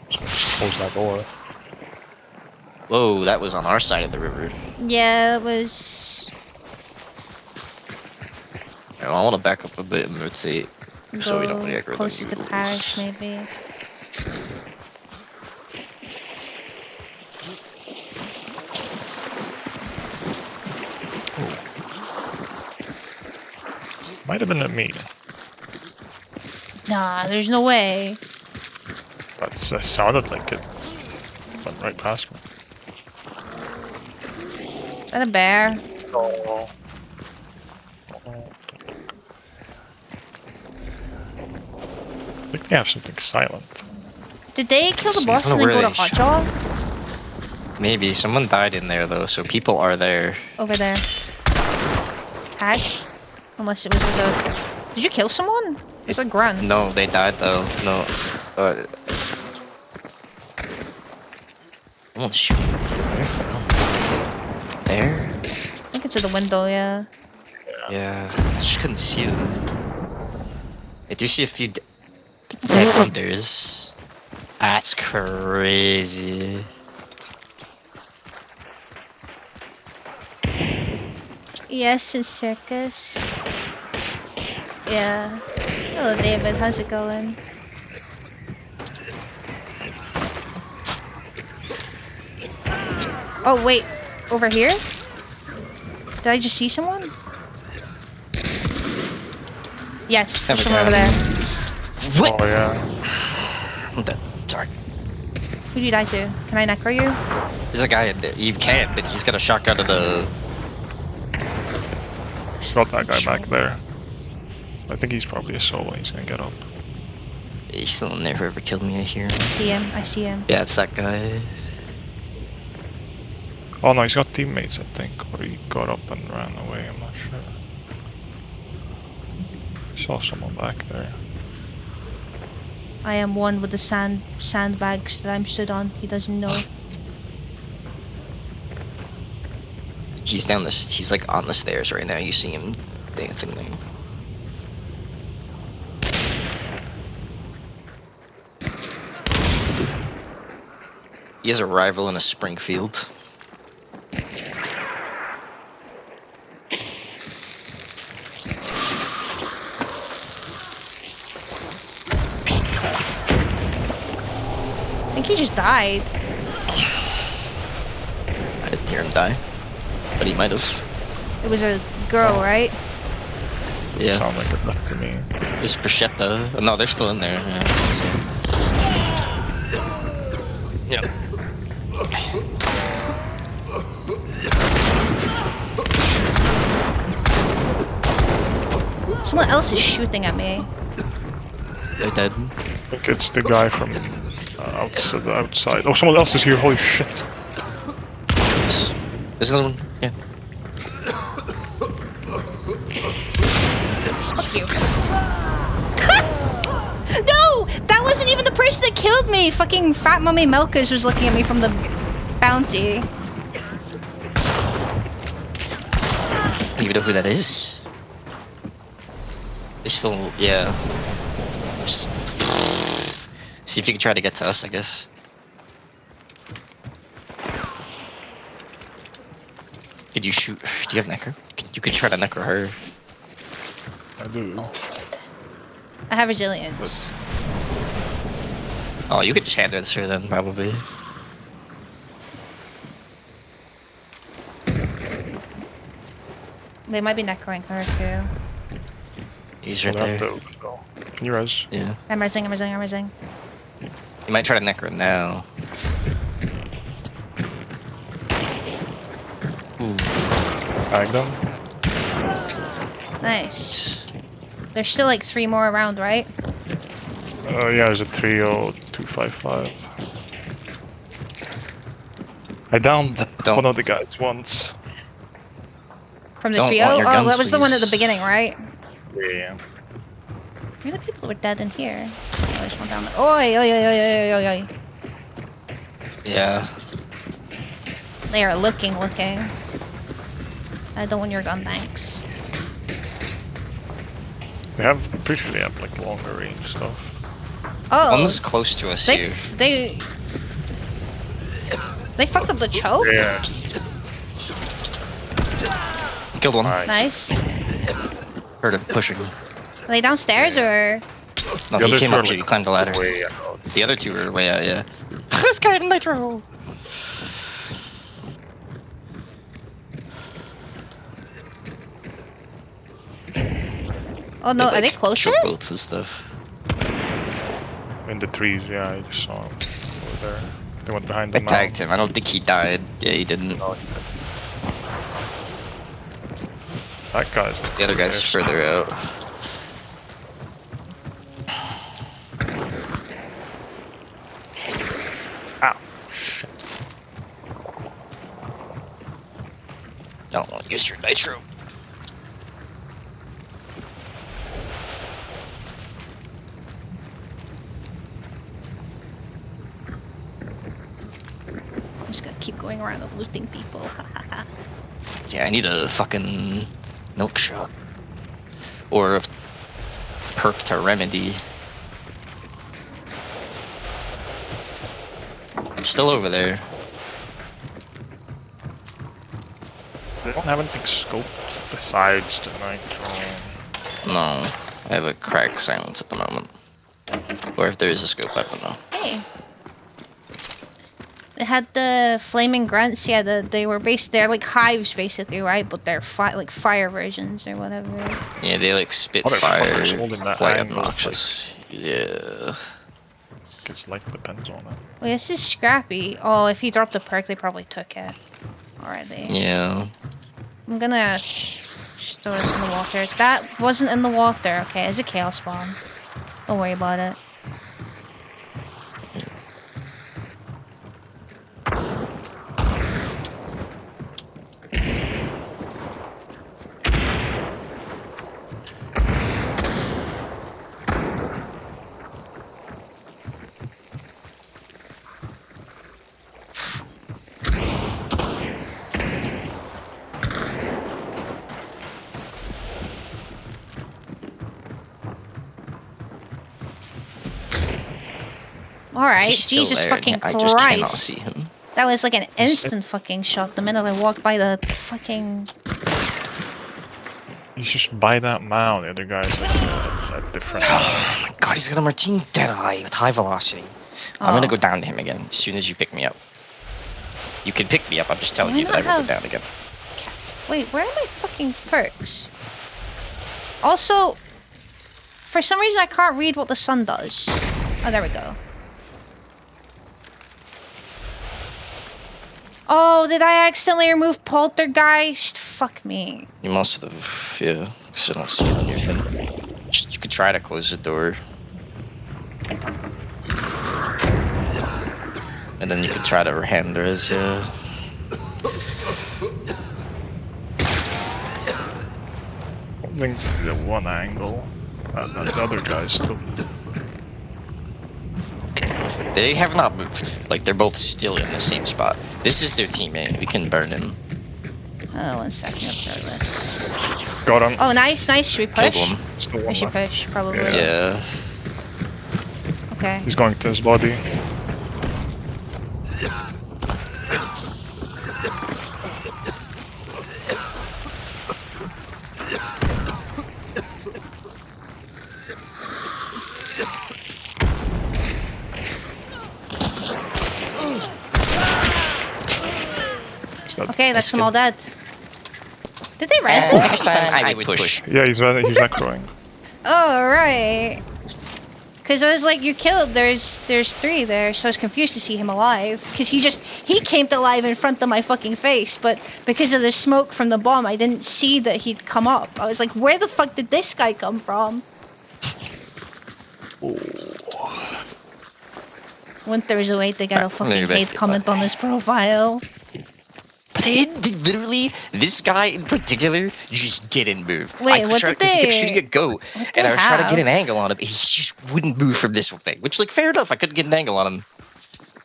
Just close that door. Whoa, that was on our side of the river. Yeah, it was. I want to back up a bit and rotate so we don't Go aggro closer to the Parish, maybe. Might have been at me. Nah, there's no way. But it sounded like it went right past me. Is that a bear? Oh. I think they have something silent. Did they kill the See, boss I and don't then know go to where they Hotjaw? Maybe someone died in there though, so people are there. Over there. Tag? Unless it was like a... Did you kill someone? It's a grunt. No, they died though. No. Someone's shooting. Where from? There? I think it's at the window, yeah. Yeah. I just couldn't see them. I do see a few dead hunters. That's crazy. Yes, in Circus. Yeah. Hello, David. How's it going? Oh, wait. Over here? Did I just see someone? Yes, there's someone over there. What? Oh yeah. Sorry. Who did I do? Can I necro you? There's a guy in there. You can, but he's got a shotgun and a. Got that guy back there. I think he's probably a solo. He's gonna get up. He's still in there. Whoever killed me, I hear. I see him. I see him. Yeah, it's that guy. Oh no, he's got teammates, I think, or he got up and ran away. I'm not sure. I saw someone back there. I am one with the sandbags that I'm stood on. He doesn't know. He's down this. He's like on the stairs right now. You see him dancing there. He has a rival in a Springfield. I think he just died. I didn't hear him die, but he might have. It was a girl, right? Yeah. Sound like it left to me. There's Bruschetta. Oh, no, they're still in there. Yeah, I was gonna say. Yeah. Someone else is shooting at me. They're dead. I think it's the guy from outside. Oh, someone else is here. Holy shit! Yes. There's another one. Yeah. Fuck you. No! That wasn't even the person that killed me! Fucking Fat Mummy Milkers was looking at me from the bounty. I don't even know who that is. They still, yeah. Just see if you can try to get to us, I guess. Could you shoot? Do you have Necro? You could try to Necro her. I do. I have resilience. Oh, you could just hand her then, probably. They might be necroing her too. He's right We'll have there. to go. Can you res? Yeah. I'm resing. You might try to Necro now. Ooh. Tag them. Nice. There's still like 3 more around, right? Yeah, there's a trio 255. I downed Don't- one of the guys once. From the Don't trio? want your Oh, guns, that was the one at the please. beginning, right? Yeah. Where are the people that were dead in here? Oh, there's one down there. Oi, oi, oi, oi, oi, oi, oi. Yeah. They are looking. I don't want your gun, thanks. We have, pretty sure they have like longer range stuff. Oh, One's close to us too. they fucked up the choke? Yeah. Killed one. Nice. Nice. Heard him pushing. Are they downstairs or? No, The he other came two up are, to you. He like, climbed the ladder. Way out. The other two are way out, yeah. This guy in Nitro! Oh no, With, are they like, closer? choke bolts and stuff. In the trees, yeah, I just saw them over there. They went behind I the tagged him. I don't think he died. Yeah, he didn't. That guy's The other guy's further out. Ow. Shit. Don't want to use your Nitro. I'm just gonna keep going around and looting people. Yeah, I need a fucking milk shot. Or a perk to remedy. Still over there. They don't have anything scoped besides the Nitro. No, I have a crack silence at the moment. Or if there is a scope, I don't know. Hey. They had the flaming grunts, yeah, they're like hives basically, right? But they're like fire versions or whatever. Yeah, they like spit Motherfuckers fire, holding that quite angle, obnoxious. Yeah. Because life depends on it. Wait, this is Scrappy. Oh, if he dropped a perk, they probably took it already. Yeah. I'm gonna store this in the water. That wasn't in the water. Okay, it's a chaos bomb. Don't worry about it. Alright, He's still Jesus there, fucking I just cannot Christ. see him. That was like an instant fucking shot the minute I walked by the fucking... You just buy that mount, the other guy's like a different. Oh my god, he's got a Martine Deadeye with high velocity. I'm gonna Oh. go down to him again as soon as you pick me up. You can pick me up, I'm just telling Why you that I not will go have- down again. Wait, where are my fucking perks? Also, for some reason I can't read what the sun does. Oh, there we go. Oh, did I accidentally remove Poltergeist? Fuck me. You must have, yeah, because I don't see it on your thing. You could try to close the door. And then you could try to hand res, yeah. think the one angle. The other guy's still. Okay. They have not moved. Like, they're both still in the same spot. This is their teammate. We can burn him. Oh, 1 second. Regardless. Got him. Oh, nice. Should we Killed push? one. Still We one should left. push, probably. Yeah. Yeah. Okay. He's going to his body. Is that- Okay, that's That's them good. all dead. Did they res him? Next time I would push. Yeah, he's not crowing. Oh, right. Because I was like, you killed, there's 3 there, so I was confused to see him alive. Because he came to life in front of my fucking face, but because of the smoke from the bomb, I didn't see that he'd come up. I was like, where the fuck did this guy come from? Wouldn't there was a way to get a fucking Maybe. hate comment on his profile? But literally, this guy in particular just didn't move. Wait, I what tried, did 'cause he kept they- shooting a go, what and they I was trying to get an have? angle on him. He just wouldn't move from this thing. Which, like, fair enough. I couldn't get an angle on him.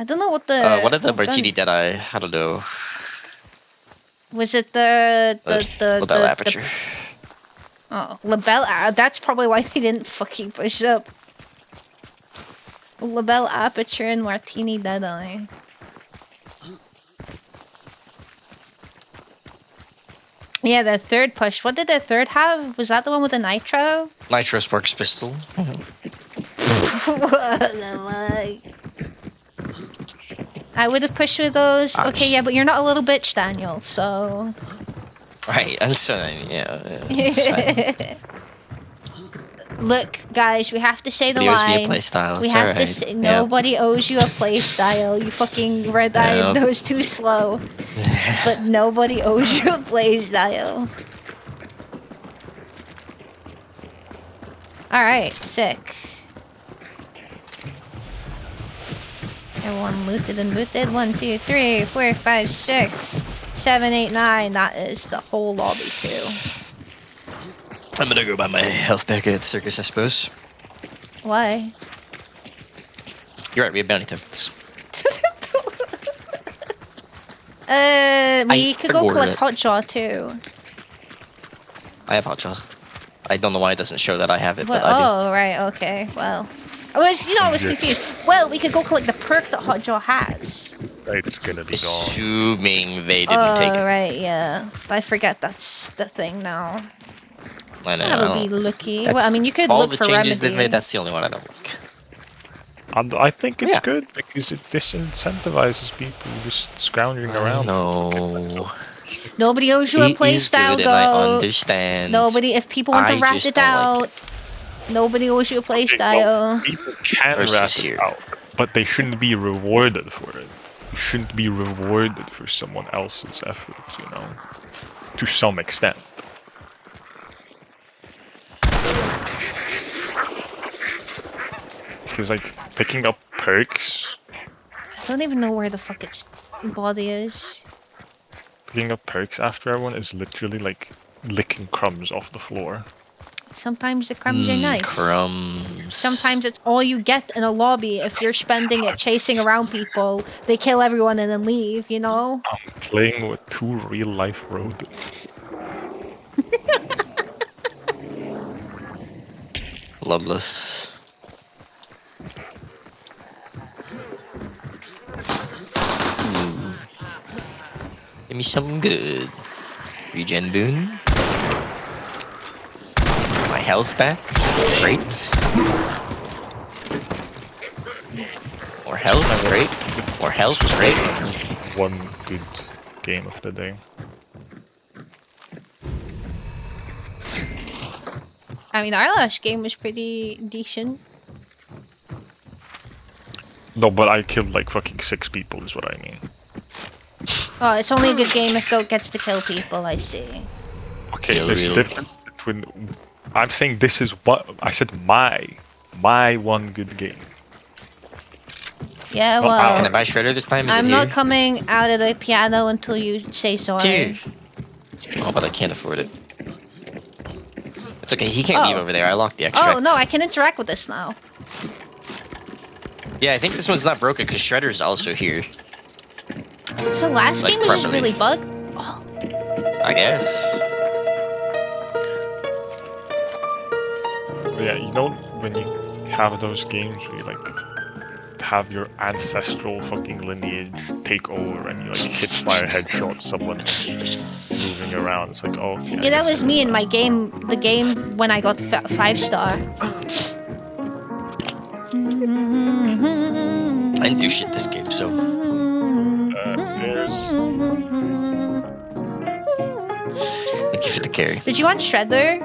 I don't know what the... What did the what gun- Martini Deadeye? I don't know. Was it the Lebel aperture. Oh, Lebel. That's probably why they didn't fucking push up. Lebel aperture and Martini Deadeye. Yeah, the third push. What did the third have? Was that the one with the nitro? Nitro Sparks pistol. What the fuck? I would have pushed with those. Okay, yeah, but you're not a little bitch, Daniel. So. Right, I'm saying, yeah. It's fine. Look, guys, we have to say the He owes me a line. playstyle. We It's have to alright. say, Yeah. nobody owes you a play style. You fucking red eye, Yeah. that was too slow. But nobody owes you a play style. Alright, sick. Everyone looted and booted. 1, 2, 3, 4, 5, 6, 7, 8, 9. That is the whole lobby too. I'm gonna go buy my health back at Circus, I suppose. Why? You're right, we have bounty tokens. We I could go forgot collect it. Hotjaw too. I have Hotjaw. I don't know why it doesn't show that I have it, Well, but I do. oh, right, okay. Well, I was confused. Well, we could go collect the perk that Hotjaw has. It's gonna be gone. Assuming they didn't take Oh, it. right, yeah. I forget that's the thing now. I know. That would be lucky. That's Well, I mean, you could all look the for changes remedy. they've made. That's the only one I don't like. And I think it's Yeah. good because it disincentivizes people just scrounging around. No. Nobody owes you a It play is style, good, and I though. understand. Nobody, if people want to I rat just it don't out, like nobody owes you a play Okay, style. well, people can Versus rat it here. out, but they shouldn't be rewarded for it. You shouldn't be rewarded for someone else's efforts, you know, to some extent. Because like picking up perks, I don't even know where the fuck its body is. picking up perks after everyone is literally like licking crumbs off the floor. Sometimes the crumbs are nice. Crumbs. Sometimes it's all you get in a lobby if you're spending it chasing around people. They kill everyone and then leave, you know? I'm playing with 2 real-life rodents. Loveless. Ooh. Give me some good. Regen boon. My health back. Great. More health. Great. More health. Great. One good game of the day. I mean, our last game was pretty decent. No, but I killed like fucking 6 people is what I mean. Oh, it's only a good game if Goat gets to kill people, I see. Okay, Kill there's a real. difference between... I'm saying this is what... I said my one good game. Yeah, Well, well, Can I buy Shredder this time? Is I'm it not here? coming out of the piano until you say sorry. Cheers. Oh, but I can't afford it. It's okay, he can't leave Oh. over there. I locked the extract. Oh no, I can interact with this now. Yeah, I think this one's not broken because Shredder's also here. So last Like, game was just properly. really bugged. Oh, I guess. Yeah, you know when you have those games where you like have your ancestral fucking lineage take over and you like hit fire headshot someone who's just moving around. It's like, oh, okay. I yeah, that guess was I me know in that. my game. The game when I got 5-star. I didn't do shit this game, so There's thank you for the carry. Did you want Shredder?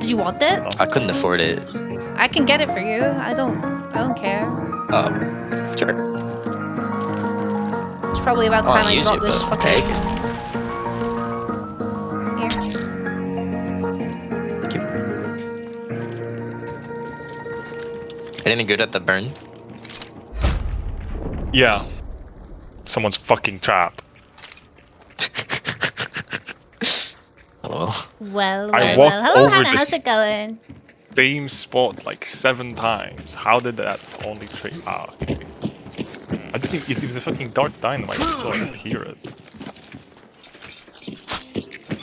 Did you want it? I couldn't afford it. I can get it for you. I don't care. Oh, sure. It's probably about Oh, time I use got it, this but fucking. take it. Here. Thank you. Anything good at the burn? yeah, someone's fucking trap. Hello. Well, I well, walked well. Hello, over Hannah. How's this- it going? Same spot like 7 times. How did that only trade? Ah, okay. I didn't. It was a fucking dark dynamite, so I could hear it.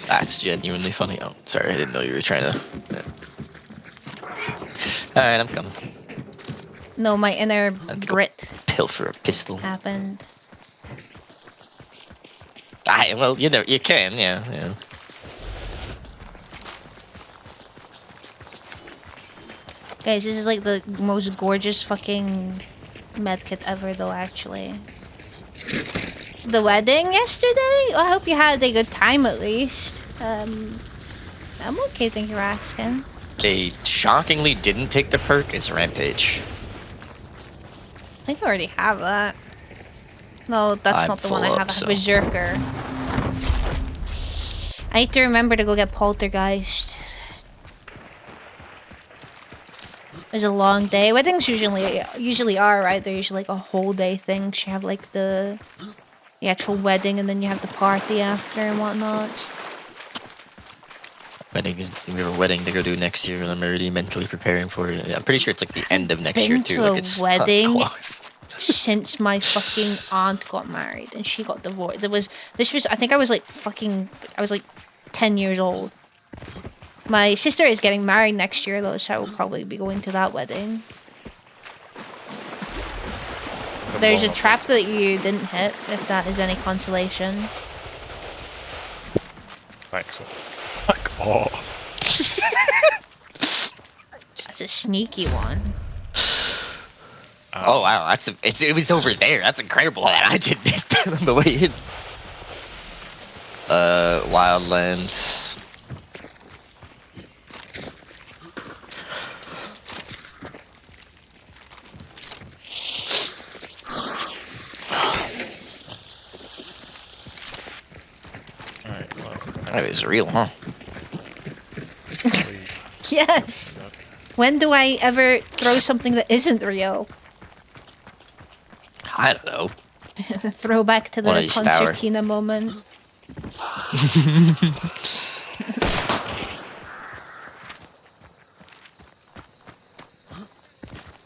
That's genuinely funny. Oh, sorry, I didn't know you were trying to. Alright, I'm coming. No, my inner think I'll- Brit Pilfer a pistol. happened. Well, you know, you can, yeah. Guys, this is like the most gorgeous fucking medkit ever, though, actually. The wedding yesterday? Well, I hope you had a good time at least. I'm okay, thank you for asking. They shockingly didn't take the perk. It's Rampage. I think I already have that. No, that's I'm not the one full I up, have. I have so- Berserker. I need to remember to go get Poltergeist. It was a long day. Weddings usually are, right? They're usually like a whole day thing. You have like the actual wedding and then you have the party after and whatnot. We have a wedding to go do next year, and I'm already mentally preparing for it. I'm pretty sure it's like the end of next year Been too. to Like a it's wedding? close. Since my fucking aunt got married and she got divorced. This was I think I was like 10 years old. My sister is getting married next year though, so I will probably be going to that wedding. There's a trap that you didn't hit, if that is any consolation. Thanks. Fuck off. That's a sneaky one. Oh wow, it was over there. That's incredible that I didn't hit that on the way in. Wildlands. Alright, well. That was real, huh? Please. Yes! When do I ever throw something that isn't real? I don't know. Throwback to One the of these tower. concertina moment.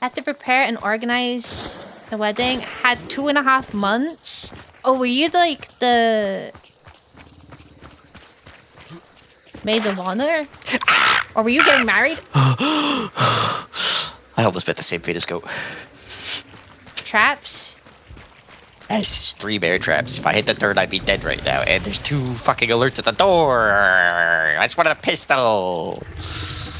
Had to prepare and organize the wedding. Had 2.5 months. Oh, were you like the maid of honor? Or were you getting married? I almost bet the same fate as Goat. Traps? That's 3 bear traps. If I hit the third, I'd be dead right now. And there's 2 fucking alerts at the door. I just wanted a pistol.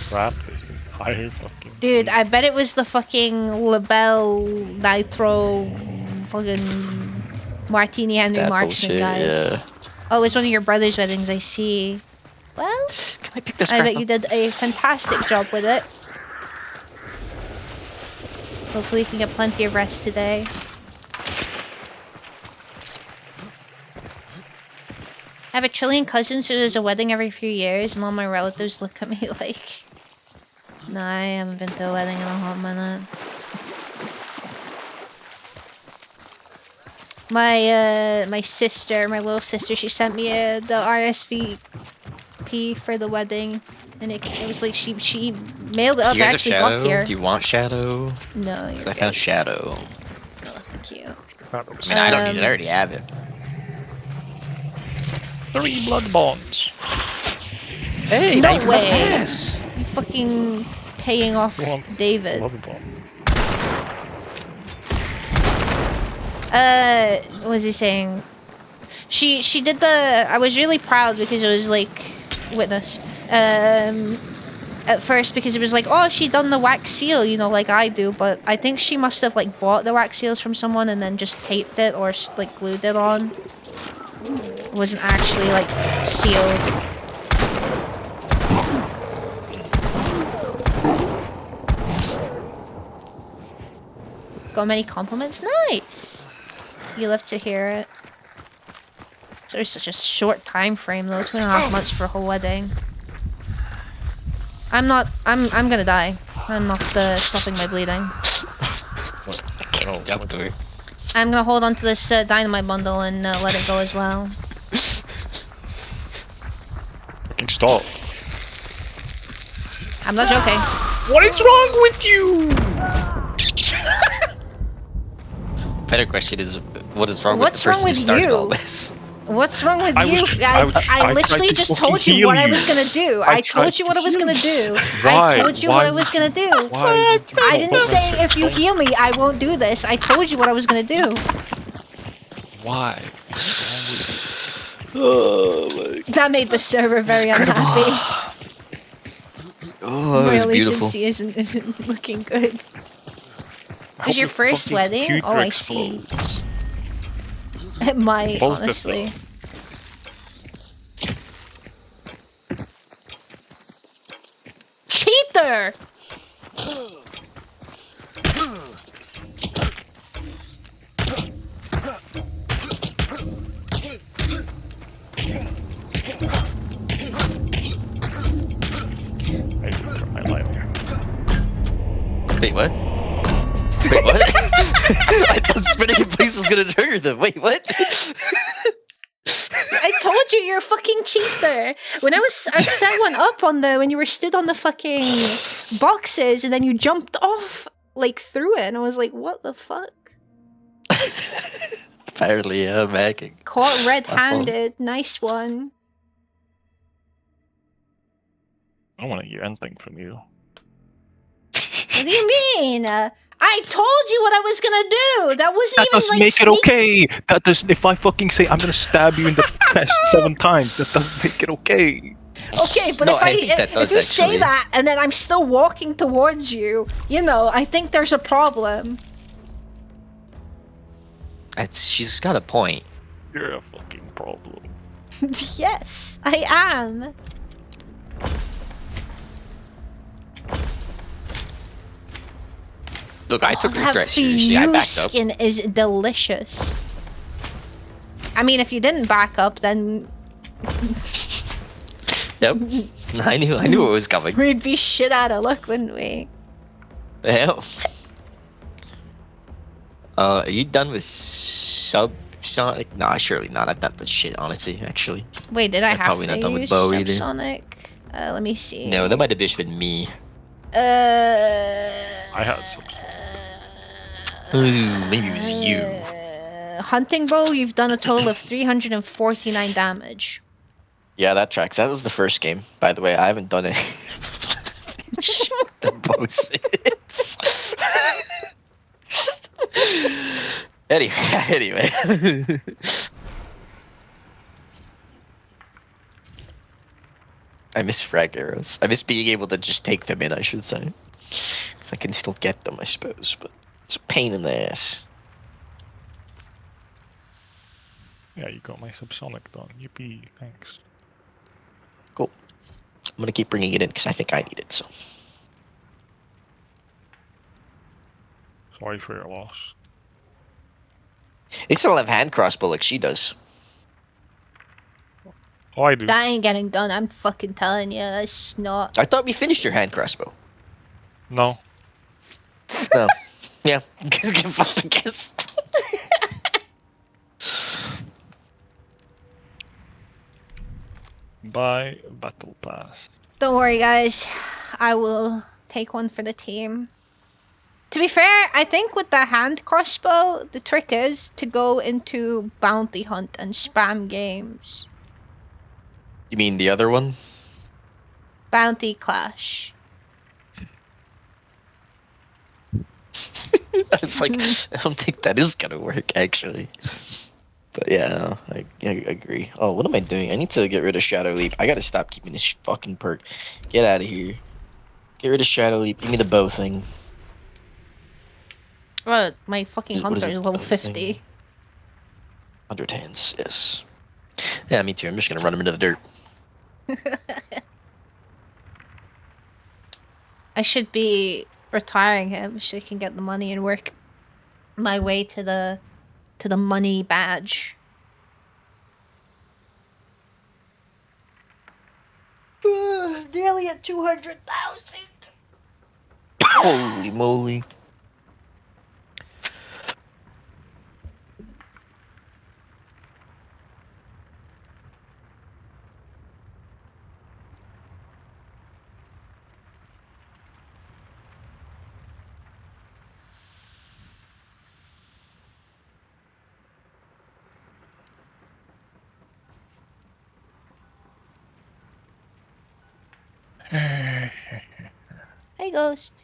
Crap. There's been higher fucking. Dude, I bet it was the fucking Labelle Nitro fucking Martini Henry That Marksman bullshit, guys. yeah. Oh, it's one of your brother's weddings, I see. Well, Can I pick this I crap bet up? you did a fantastic job with it. Hopefully you can get plenty of rest today. I have a trillion cousins, so there's a wedding every few years, and all my relatives look at me like... No, I haven't been to a wedding in a hot minute. My sister, my little sister, she sent me the RP for the wedding, and it was like she mailed it Do up. you I guys have actually got Shadow? here. Do you want Shadow? No, 'Cause you're I good. found Shadow. Oh, thank you. I mean, I don't need it. I already have it. 3 blood bonds. Hey, No now you can way. pass. You fucking paying off Who wants David. blood bonds? What was he saying? She did the. I was really proud because it was like witness. At first because it was like, oh, she done the wax seal, you know, like I do. But I think she must have like bought the wax seals from someone and then just taped it or like glued it on. It wasn't actually like sealed. Got many compliments? Nice! You love to hear it. It's always such a short time frame though, 2.5 months for a whole wedding. I'm gonna die. I'm not stopping my bleeding. I can't jump to her. I'm gonna hold on to this dynamite bundle and let it go as well. Fucking stop. I'm not joking. What is wrong with you? Better question is, what is wrong What's with the person wrong who with started you? all this? What's wrong with I you? was tr- I was- I I tried literally to just fucking told you heal what I you. was gonna do. I I told tried you to what I was heal gonna you. do. Why? I told you Why what I was gonna do. Why? I didn't say if you heal me, I won't do this. I told you what I was gonna do. Why? Oh my That made the server very unhappy. Oh, My it was beautiful. latency isn't looking good. I Was hope your first fucking wedding? computer Oh, I see. explodes. It might, Both of honestly. Cheater! I need to turn my light here. Wait, what? Wait, what? I thought spinning in place was gonna trigger them. Wait, what? I told you you're a fucking cheater. I set one up on when you were stood on the fucking boxes and then you jumped off like through it and I was like, what the fuck? Apparently, yeah, I'm hacking. Caught red-handed. Nice one. I don't want to hear anything from you. What do you mean? I told you what I was gonna do. That wasn't That even doesn't like make it sneak- okay. That does. If I fucking say I'm gonna stab you in the chest 7 times, that doesn't make it okay. Okay, but No, if I think that does, if you say actually. that and then I'm still walking towards you, you know, I think there's a problem. She's got a point. You're a fucking problem. Yes, I am. Look, I took her That threat seriously. I backed up. skin is delicious. I mean, if you didn't back up, then Yep. I knew it was coming. we'd be shit out of luck, wouldn't we? The hell? Are you done with subsonic? Nah, surely not. I've not done shit, honestly, actually. Wait, did I I'm have probably to not done with use bow either. subsonic? Let me see. No, that might have just been me. I had some. Ooh, maybe it was you. Hunting bow, you've done a total of 349 damage. Yeah, that tracks. That was the first game, by the way. I haven't done it. The bow since. Anyway. I miss frag arrows. I miss being able to just take them in, I should say. 'Cause I can still get them, I suppose, but it's a pain in the ass. Yeah, you got my subsonic done. Yippee! Thanks. Cool. I'm gonna keep bringing it in because I think I need it, so. Sorry for your loss. They still have hand crossbow like she does. Oh, I do. That ain't getting done, I'm fucking telling you. It's not. I thought we finished your hand crossbow. No. No. Yeah. Give up the guess. Buy battle pass. Don't worry, guys. I will take one for the team. To be fair, I think with the hand crossbow, the trick is to go into bounty hunt and spam games. You mean the other one? Bounty clash. I was like, I don't think that is gonna work actually. But yeah, I agree. Oh, what am I doing? I need to get rid of Shadow Leap. I gotta stop keeping this fucking perk. Get out of here. Get rid of Shadow Leap. Give me the bow thing. Oh, my fucking What is hunter it? is level Bow thing? 50. 100 hands, yes. Yeah, me too. I'm just gonna run him into the dirt. I should be retiring him so I can get the money and work my way to the money badge. Nearly at 200,000. Holy moly. Hey, Ghost.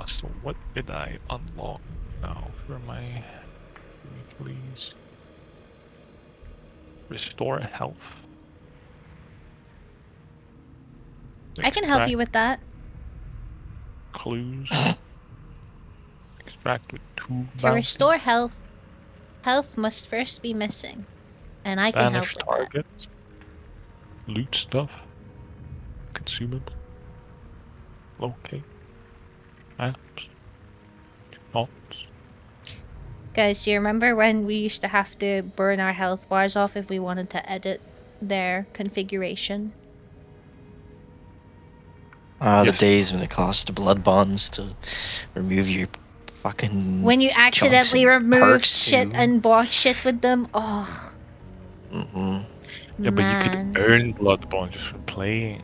So what did I unlock now for my... Please. Restore health. I can help you with that. Clues. Extract with 2 To bounty. restore health, health must first be missing. And I can Banish help with that. targets. Loot stuff. Consumable. Locate. Maps. Knots. Guys, do you remember when we used to have to burn our health bars off if we wanted to edit their configuration? The Yes. days when it cost blood bonds to remove your fucking. When you accidentally and removed perks shit too. and bought shit with them? Oh, Mm-hmm. Yeah, but you man. could earn blood bonds just for playing.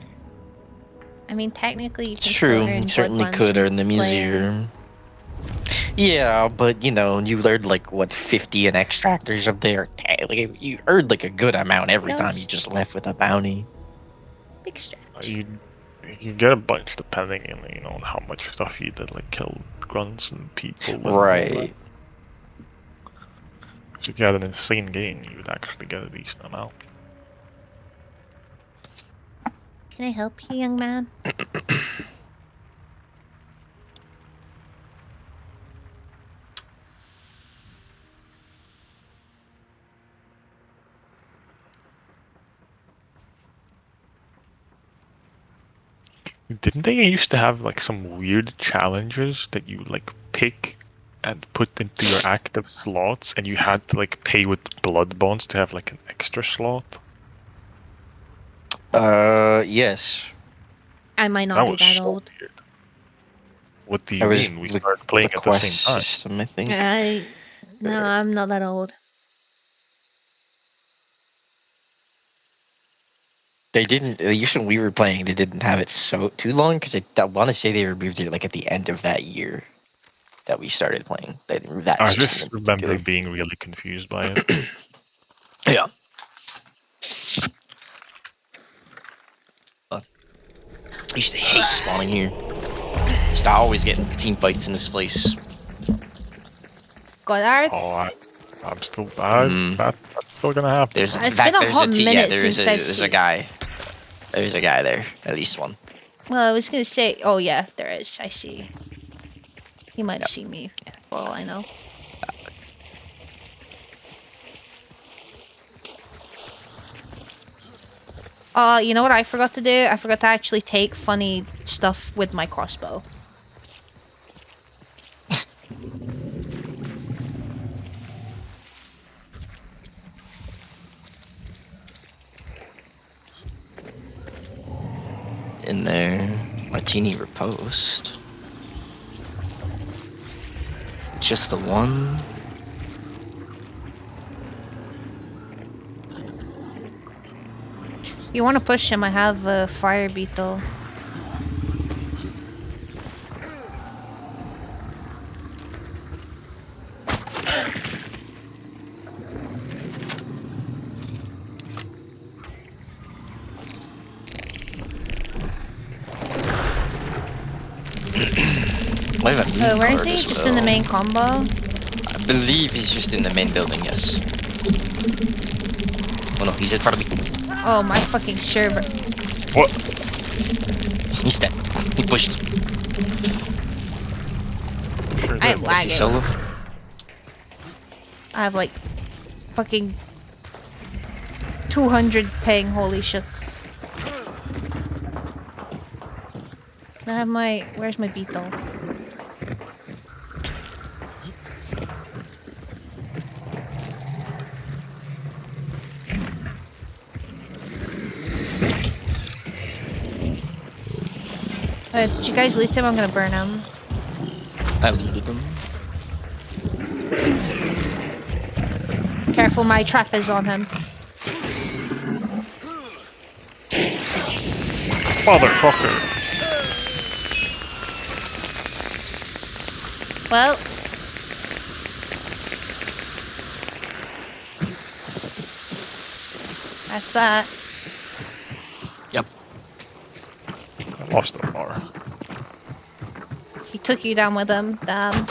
I mean, technically, you It's can true. still earn You certainly blood bonds could from earn them playing. easier. Yeah, but you know, you learned like what 50 in extractors up there. Like you earned like a good amount every time you Ghost. just left with a bounty. Big stretch. You get a bunch depending on, you know, on how much stuff you did, like kill grunts and people. And all that. Right. So if you had an insane game, you would actually get a decent amount. Can I help you, young man? Didn't they used to have like some weird challenges that you like pick and put into your active slots, and you had to like pay with blood bonds to have like an extra slot? Yes. I might That not be was that so old. weird. What do I you was mean? We the- started playing the at the quest same time. system, I think. No, I'm not that old. They didn't. Usually when we were playing, they didn't have it so too long because I want to say they removed it like at the end of that year that we started playing. They didn't remove that I system just in remember particular. being really confused by it. Yeah. I used to hate spawning here. Used to always get in team fights in this place. Goddard? Oh, I'm still Mm. that's still gonna happen. There's It's in fact, been a there's hot yeah, minute there's since I've there's a seen- guy. There's a guy there, at least one. Well, I was gonna say, oh yeah, there is. I see. He might have Yep. seen me, for all I know. You know what I forgot to do? I forgot to actually take funny stuff with my crossbow. In there, Martini Riposte. just the one? If you want to push him, I have a fire beetle. I have a loot Where is card he? as Just in the well. main combo? I believe he's just in the main building, yes. Oh no, he's in front of me. Oh, my fucking server. What? He's dead. He pushed. Sure I am did. Is he solo? I have like fucking 200 ping, holy shit. Can I have my... Where's my beetle? Did you guys loot him? I'm gonna burn him. I looted him. Careful, my trap is on him. Motherfucker. Well... That's that. Yep. I lost the bar. He took you down with him. Damn. Do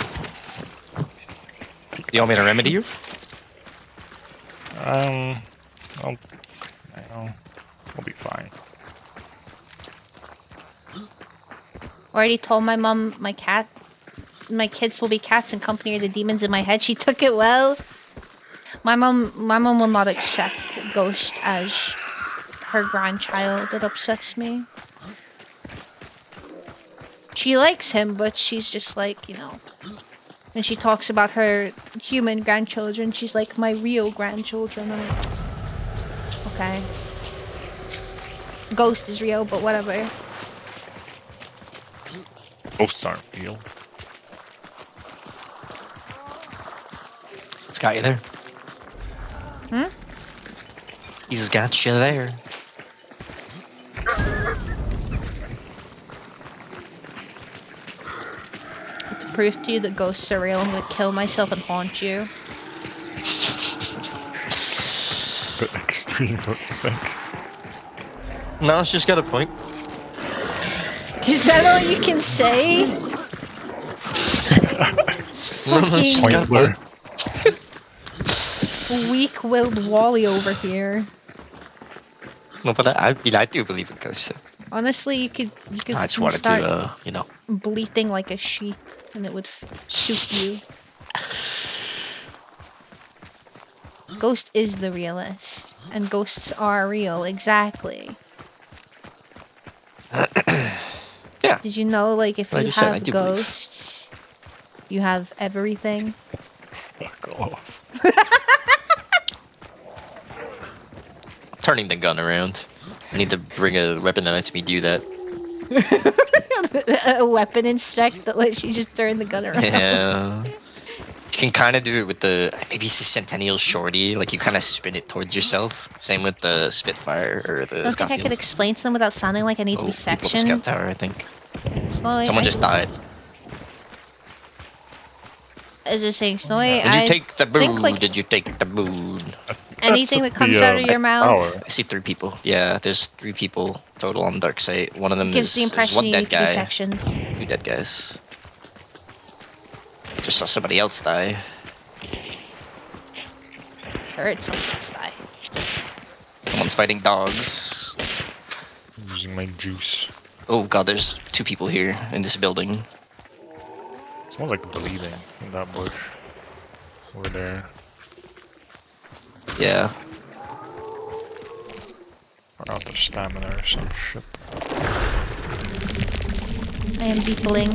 you want me to remedy you? I'll be fine. Already told my mom my kids will be cats and company are the demons in my head. She took it well. My mom will not accept Ghost as her grandchild. It upsets me. She likes him, but she's just like, you know, when she talks about her human grandchildren, she's like, my real grandchildren. I'm like, okay. Ghost is real, but whatever. Ghosts aren't real. It's got you there. Hmm? He's got you there. To prove to you that ghosts are real, I'm gonna kill myself and haunt you. It's a bit extreme, don't you think? No, it's just got a point. Is that all you can say? It's fucking Point where? weak-willed Wally over here. No, but I do believe in ghosts. So Honestly, you could I just fucking wanted start to, you know. bleating like a sheep, and it would suit you. Ghost is the realist, and ghosts are real, exactly. Yeah. Did you know, like, if Like you you said, I have do believe. ghosts, you have everything? Fuck off. Turning the gun around. I need to bring a weapon that lets me do that. A weapon inspect that lets you just turn the gun around. Yeah. You can kind of do it with the, maybe it's a Centennial Shorty, like you kind of spin it towards yourself. Same with the Spitfire or the I don't think I could Scorpion. explain to them without sounding like I need to be People at the sectioned. Scout Tower, I think. Snowy, Someone I- just died. Is it saying Snowy? Did I you take the think, moon? like, Did you take the moon? anything that comes out of your mouth I see 3 people. Yeah, there's 3 people total on Dark Side. One of them gives is the there's impression one you dead need to be guy, sectioned. 2 dead guys. Just saw somebody else die. Heard something's die. Someone's fighting dogs. Using my juice. Oh god, there's 2 people here in this building. Someone's like bleeding in that bush. Over there. Yeah. Or out of stamina or some shit. I am beetling.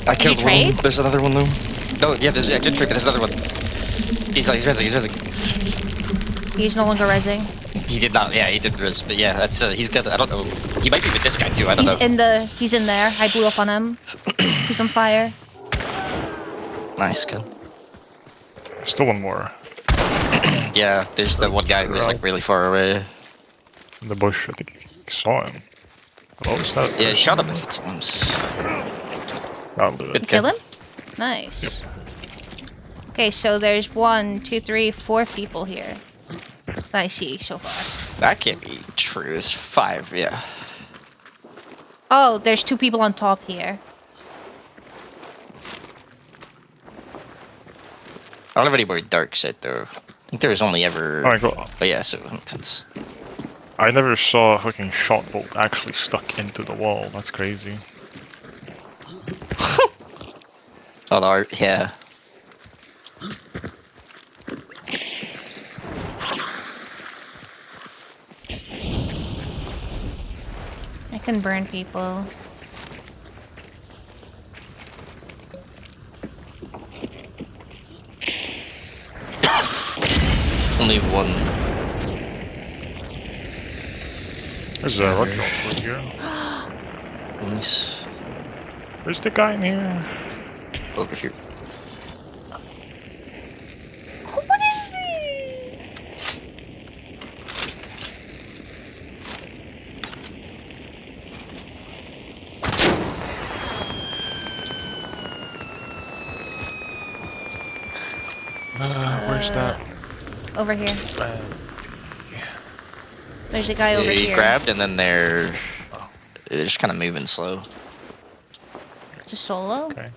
I killed one. trade? There's another one though. No, yeah, I did trade, but there's another one. He's rezzing. He's no longer rezzing. He did not. Yeah, he did this, but yeah, that's he's good. I don't know. He might be with this guy too. I don't know. He's in there. I blew up on him. He's on fire. Nice, good. Still one more. Yeah, there's the one guy who's like really far away. In the bush, I think you saw him. Oh, is that Yeah, he shot him a few times. That'll do it. Good Kill kill. him? Nice. Okay, so there's 1, 2, 3, 4 people here that I see so far. That can't be true. There's 5, yeah. Oh, there's 2 people on top here. I don't have any more dark side though. I think there was only ever. Oh my god. But yeah, so it makes sense. I never saw a fucking shot bolt actually stuck into the wall. That's crazy. Oh, the art, yeah. I can burn people. Only one. There's a rock over here. Nice. Where's the guy in here? Over here. What is he? Where's that? Over here. Bounty? There's a guy over He here. grabbed and then they're just kind of moving slow. It's a solo? Okay.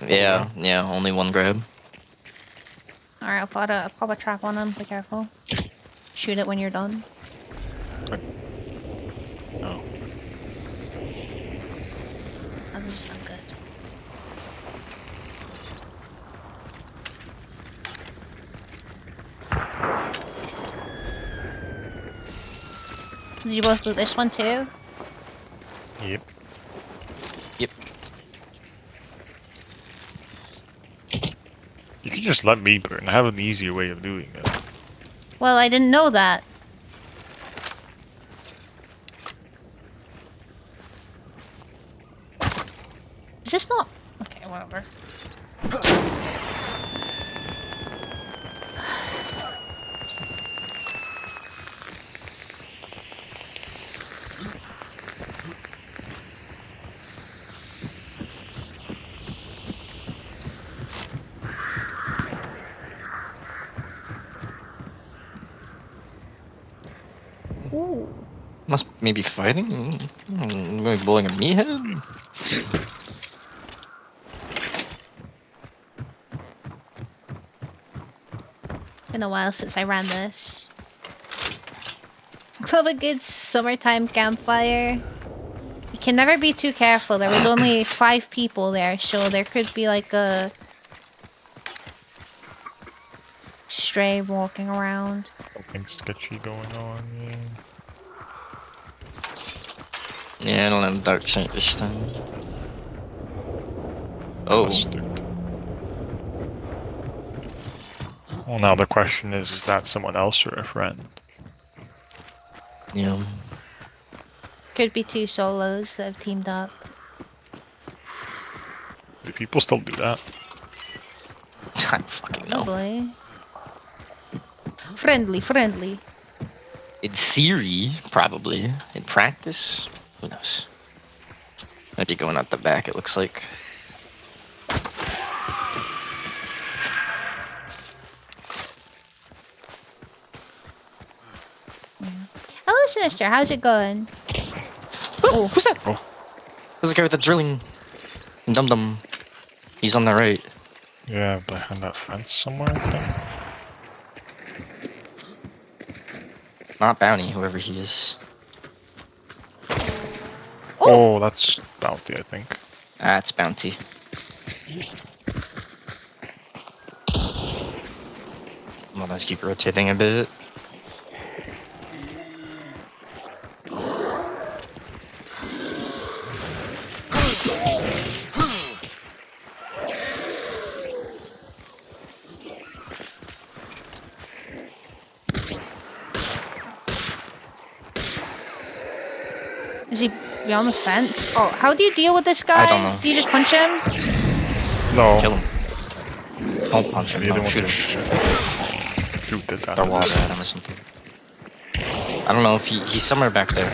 Yeah, yeah, only one grab. Alright, I'll pop a trap on him. Be careful. Shoot it when you're done. Oh. That doesn't sound good. Did you both loot this one too? Yep. Yep. You can just let me burn. I have an easier way of doing it. Well, I didn't know that. Is this not... Okay, whatever. Ooh. Must maybe fighting? Maybe blowing a meathead? Been a while since I ran this. Love a good summertime campfire. You can never be too careful. There was only 5 people there, so there could be like a stray walking around. Something sketchy going on. Yeah. Yeah, I don't have dark sight this time. Oh, Mustard. Well, now the question is that someone else or a friend? yeah. Could be 2 solos that have teamed up. Do people still do that? I don't fucking know. Probably. Friendly. In theory, probably. In practice, who knows? Might be going out the back, it looks like. Hello, Sinister. How's it going? Oh, who's that? Oh. There's a guy with the drilling. Dum dum. He's on the right. Yeah, behind that fence somewhere, I think. Not Bounty, whoever he is. Oh, that's Bounty, I think. That's Bounty. I'm gonna keep rotating a bit. You're on the fence. Oh, how do you deal with this guy? I don't know. Do you just punch him? No. Kill him. Don't punch him. You No, didn't shoot want him. to shoot the Throw water at him or something. I don't know if he's somewhere back there.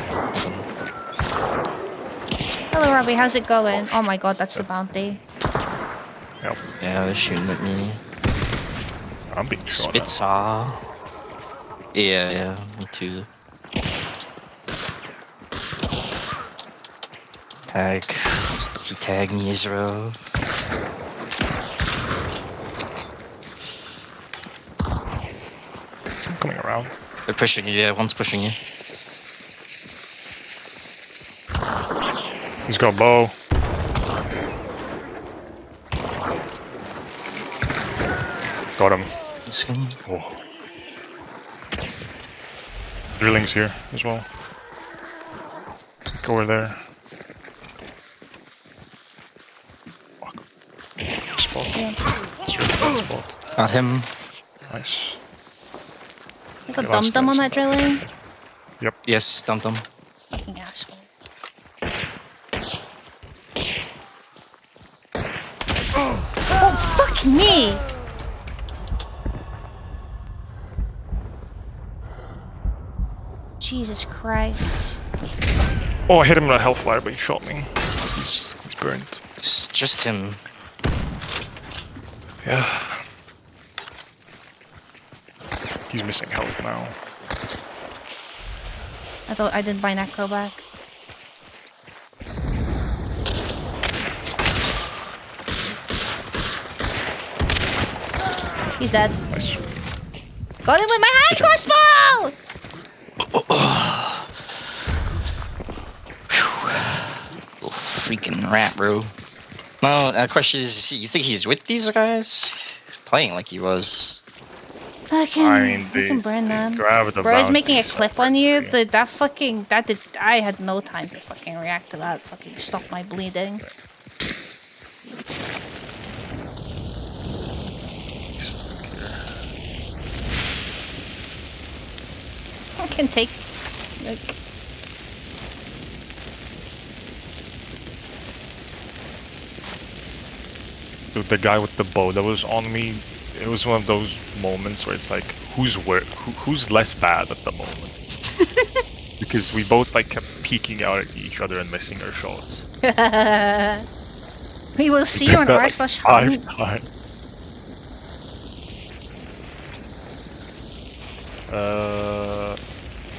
Hello, Robbie. How's it going? Oh my god, that's the bounty. Yep. Yeah, they're shooting at me. I'm being shot at. Spitsaw. Yeah, me too. Tag. He tagged me, Israel. I'm coming around. They're pushing you, yeah, one's pushing you. He's got a bow. Got him. This one. Oh. Drilling's here as well. Go over there. Fuck. Spot. It's really bad spot. Got him. Nice. You got Okay, last dum-dum on guy's that drilling? Yes, dumped him. Fucking asshole. Oh, fuck me! Jesus Christ. Oh, I hit him with a hellfire, but he shot me. He's burned. It's just him. Yeah. He's missing health now. I thought I didn't buy Necro back. He's dead. Nice. Got him with my hand crossbow! Little freaking rat, bro. No, the question is, you think he's with these guys? He's playing like he was. I can, I mean, I can burn them. grabbed the Bro, I was bounty, making a so clip on you. technically- I had no time to fucking react to that. Fucking stop my bleeding. I can take, like, Dude, the guy with the bow that was on me, it was one of those moments where it's like, who's less bad at the moment? Because we both like kept peeking out at each other and missing our shots. we will see did you on that, r/hunt. like, 5 times.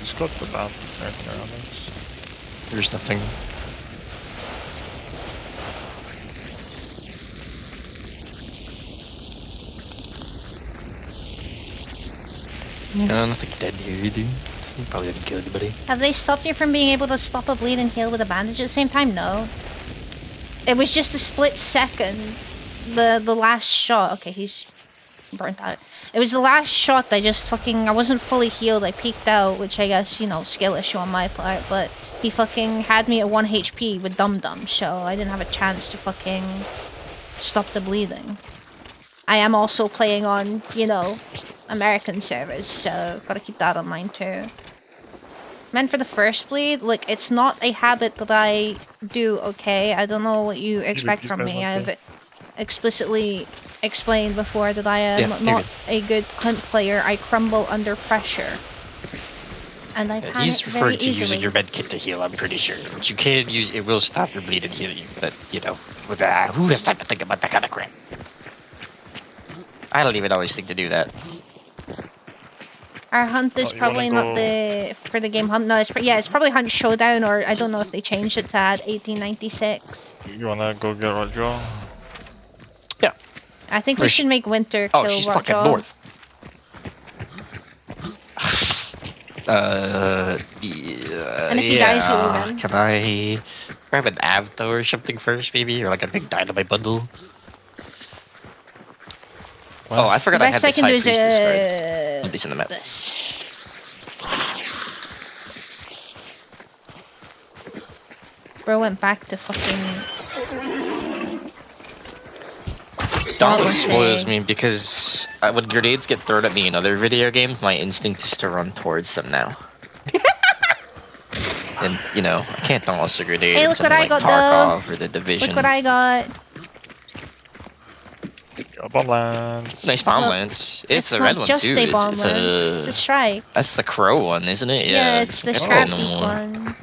Just got the bounties and everything around us. There's nothing. No, nothing dead here, dude. You probably didn't kill anybody. Have they stopped you from being able to stop a bleed and heal with a bandage at the same time? No. It was just a split second. The last shot. Okay, he's burnt out. It was the last shot that I wasn't fully healed. I peeked out, which I guess, you know, skill issue on my part, but he fucking had me at 1 HP with Dum Dum, so I didn't have a chance to fucking stop the bleeding. I am also playing on, you know, American servers, so gotta keep that in mind too. Man, for the first bleed, look, it's not a habit that I do, okay? I don't know what you expect these from guys me. want to- I've explicitly explained before that I am Yeah, you're not good. a good hunt player. I crumble under pressure. And I Yeah, panic he's very referred to easily. using your med kit to heal, I'm pretty sure. But you can use it, will stop your bleed and heal you. But, you know, with who has time to think about that kind of crap? I don't even always think to do that. Our hunt is Oh, you probably wanna not go- the for the game hunt. No, it's probably Hunt Showdown, or I don't know if they changed it to add 1896. You wanna go get Roger? Yeah. I think we Where's should make Winter Oh, kill she's fucking Rotjaw. north. And if he dies, we leave him. Can I grab an Avto or something first, maybe? Or like a big dynamite bundle? Oh, I The forgot I had best I this can high do is priestess card. Put this in the map. this. Bro went back to fucking. Dauntless Let's spoils see. me because when grenades get thrown at me in other video games, my instinct is to run towards them now. And, you know, I can't toss a grenade Hey, at look what something I like got, Tarkov or the Division. Look what I got. Bomb lance. Nice bomb Well, lance. It's the not red one just too. a It's bomb lance. It's a strike. That's the crow one, isn't it? Yeah, it's the I Scrap don't Beak know. one.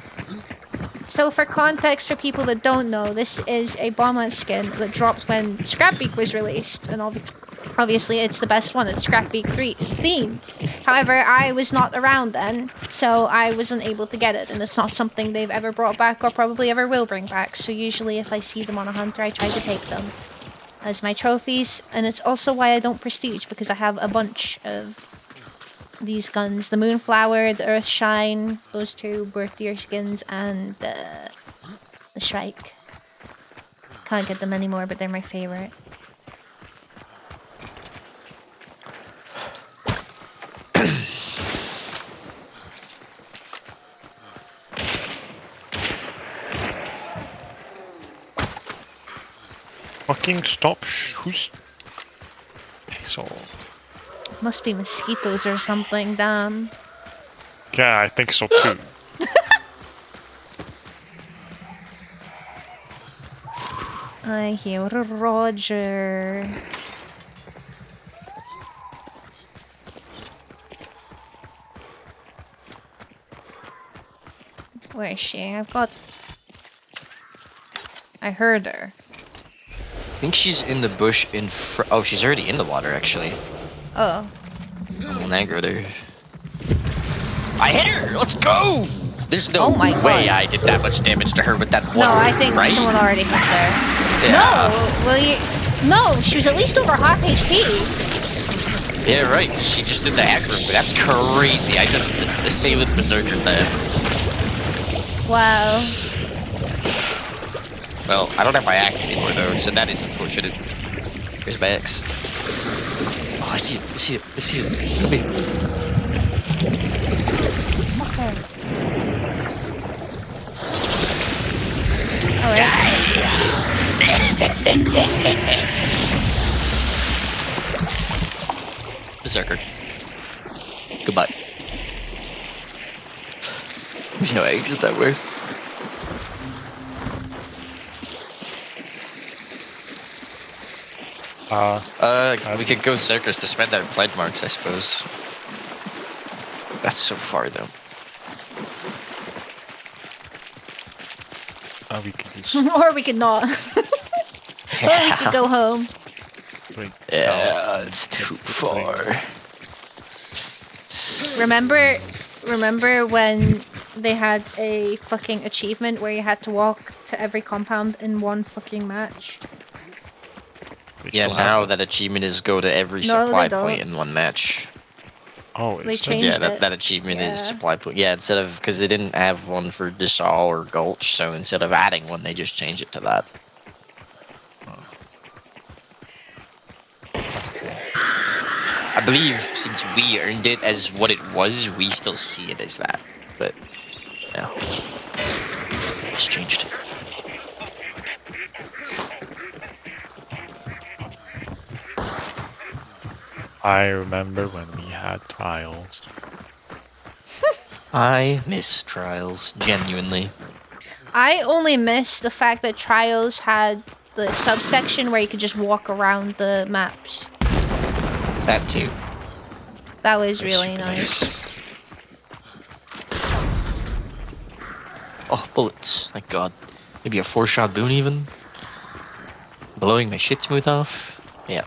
So for context, for people that don't know, this is a bomb lance skin that dropped when Scrap Beak was released, and obviously it's the best one. It's Scrap Beak 3 themed. However, I was not around then, so I wasn't able to get it, and it's not something they've ever brought back or probably ever will bring back. So usually if I see them on a hunter, I try to take them as my trophies, and it's also why I don't prestige, because I have a bunch of these guns. The Moonflower, the Earthshine, those two Birth Deer skins, and the Shrike. Can't get them anymore, but they're my favorite. Fucking stop. Who's... Piss off. Must be mosquitoes or something, damn. Yeah, I think so too. I hear Roger. Where is she? I heard her. I think she's in the bush in front. Oh, she's already in the water, actually. Oh. I'm aggro there. I hit her! Let's go! There's no Oh my way God. I did that much damage to her with that one. No, I think right? someone already hit there. Yeah. No! Will you... No! She was at least over half HP! Yeah, right. She just did the aggro, but that's crazy. I just disabled Berserker there. Wow. Well, I don't have my axe anymore though, so that is unfortunate. Here's my axe. Oh, I see it. I see it. I see it. Come here. Fuck her. Alright. Berserker. Goodbye. There's no exit that way. We could go Circus to spend our pledge marks, I suppose. That's so far though. We could just Or we could not. Or we could go home. wait. Yeah, it's too far. Remember when they had a fucking achievement where you had to walk to every compound in one fucking match? They Yeah, still now have that achievement is go to every No, supply they don't. point in one match. Oh, They it's changed Yeah, it. that achievement is Yeah. supply point. Yeah, instead of, because they didn't have one for Dessau or Gulch, so instead of adding one, they just changed it to that. I believe since we earned it as what it was, we still see it as that. But, yeah. It's changed. I remember when we had trials. I miss trials, genuinely. I only miss the fact that Trials had the subsection where you could just walk around the maps. That too. That was That's really super nice. Oh, bullets. Thank God. Maybe a 4-shot boon even. Blowing my shit smooth off. Yeah.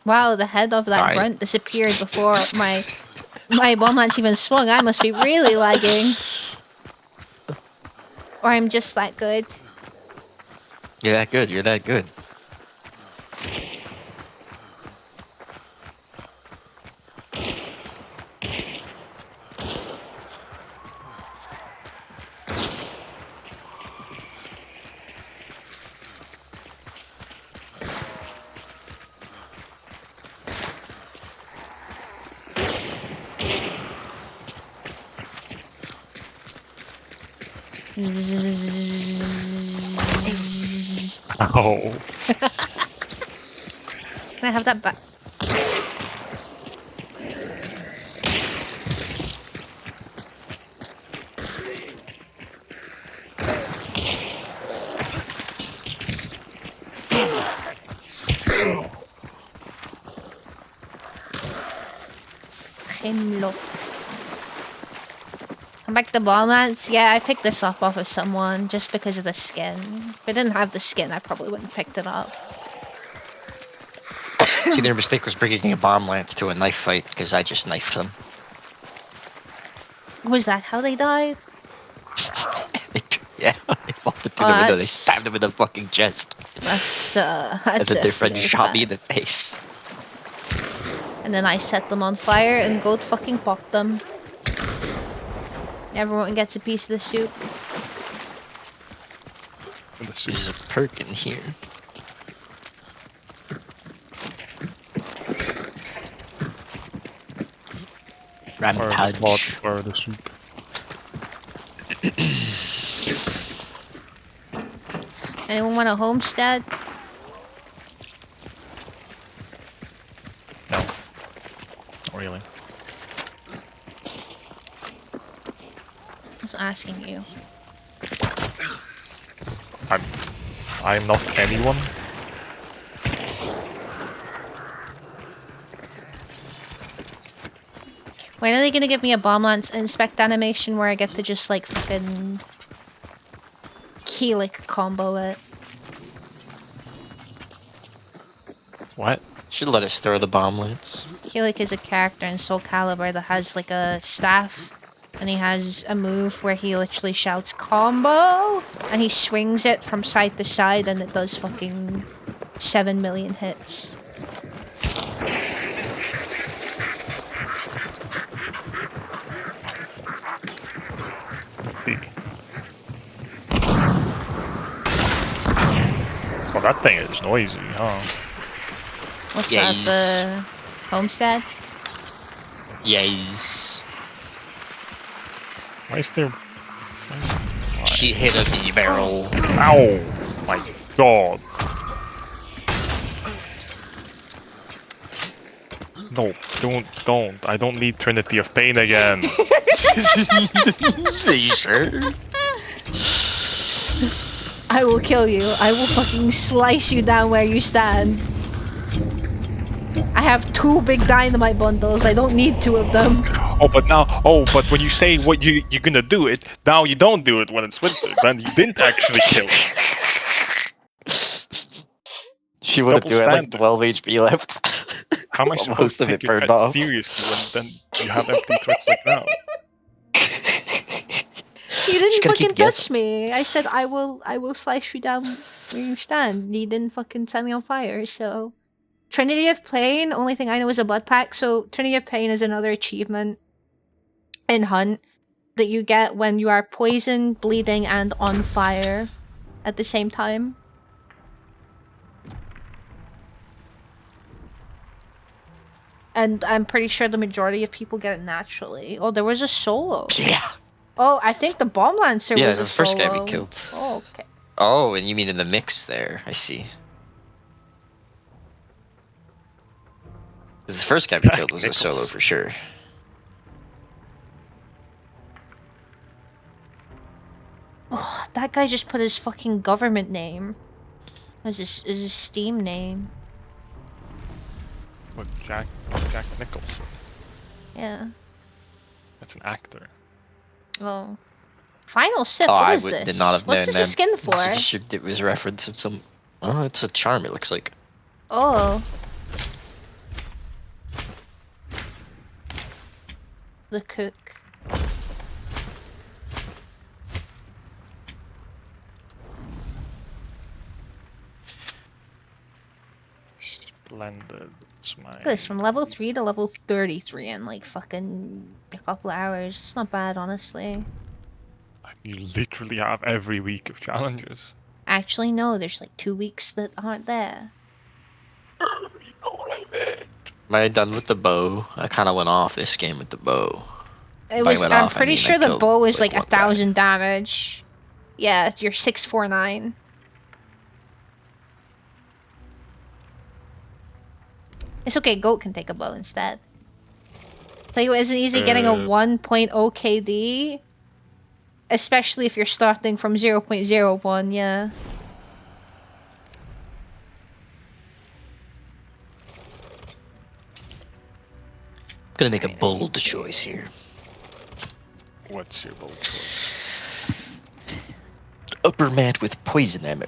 Wow, the head of that Alright. grunt disappeared before my bomb lance even swung. I must be really lagging. Or I'm just that good. You're that good. You're that good. Oh. Can I have that back? Hemlock. Come back to Balllands? Yeah, I picked this up off of someone just because of the skin. If I didn't have the skin, I probably wouldn't have picked it up. See, their mistake was bringing a bomb lance to a knife fight because I just knifed them. Was that how they died? Yeah, they fought through Oh, the window. They that's- stabbed him in the fucking chest. That's And then their friend just shot me in the face. And then I set them on fire and gold fucking popped them. Everyone gets a piece of the soup. In the soup. There's a perk in here. Or the pot Rampage. or the soup. Anyone want a homestead? No. Not really. I was asking you. I'm not anyone. When are they gonna give me a bomb lance inspect animation where I get to just like fucking Keelik combo it? What? Should let us throw the bomb lance. Keelik is a character in Soul Calibur that has like a staff, and he has a move where he literally shouts combo, and he swings it from side to side, and it does fucking 7 million hits. Well, that thing is noisy, huh? What's Yes. that? The homestead? Yes. Why is there? Why is why? She hit a bee barrel. Ow! My God! No, don't! I don't need Trinity of Pain again. Are you sure? I will kill you. I will fucking slice you down where you stand. I have 2 big dynamite bundles. I don't need 2 of them. Oh, but when you say what you're gonna do it, now you don't do it when it's winter. Then you didn't actually kill. She would have Double do it like standard. 12 HP left. How am I Well, supposed most to of it take your burned threats off. seriously when then you have empty threats like now? You didn't Just gotta fucking keep touch guessing. me. I said I will slice you down where you stand. You didn't fucking set me on fire, so Trinity of Pain, only thing I know is a blood pack, so Trinity of Pain is another achievement in Hunt that you get when you are poisoned, bleeding, and on fire at the same time. And I'm pretty sure the majority of people get it naturally. Oh, there was a solo. Yeah. Oh, I think the Bomb Lancer Yeah, was that's a the first guy solo. we killed. Oh, okay. Oh, and you mean in the mix there? I see. 'Cause the first guy we killed was a solo Nichols. for sure. Oh, that guy just put his fucking government name. Is his Steam name? What, Jack Nichols? Yeah. That's an actor. Well, Final Sip. Oh, What I is would, this? did not have What's known this then. a skin for? It was reference of some. Oh, it's a charm. It looks like. Oh. The cook. Splendid. It's my. Look at this, from level 3 to level 33 in like fucking a couple of hours. It's not bad, honestly. You literally have every week of challenges. Actually, no, there's like 2 weeks that aren't there. Am I done with the bow? I kind of went off this game with the bow. It By was. went I'm off, I pretty mean, I sure the killed, bow is like, like one guy. 1,000 damage. Yeah, you're 649. It's okay, Goat can take a bow instead. Tell you what isn't easy getting a 1.0 KD. Especially if you're starting from 0.01, yeah. Gonna make a bold choice here. What's your bold choice? Upper mat with poison ammo.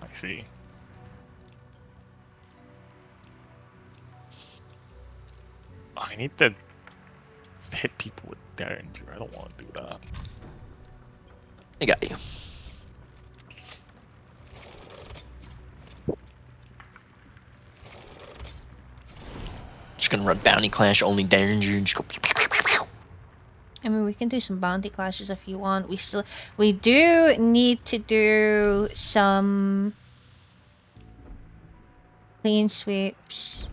I see. I need to hit people with Derringer. I don't want to do that. I got you. Just gonna run bounty clash, only Derringer, and just go. Pew, pew, pew, pew, pew. I mean, we can do some bounty clashes if you want. We do need to do some clean sweeps.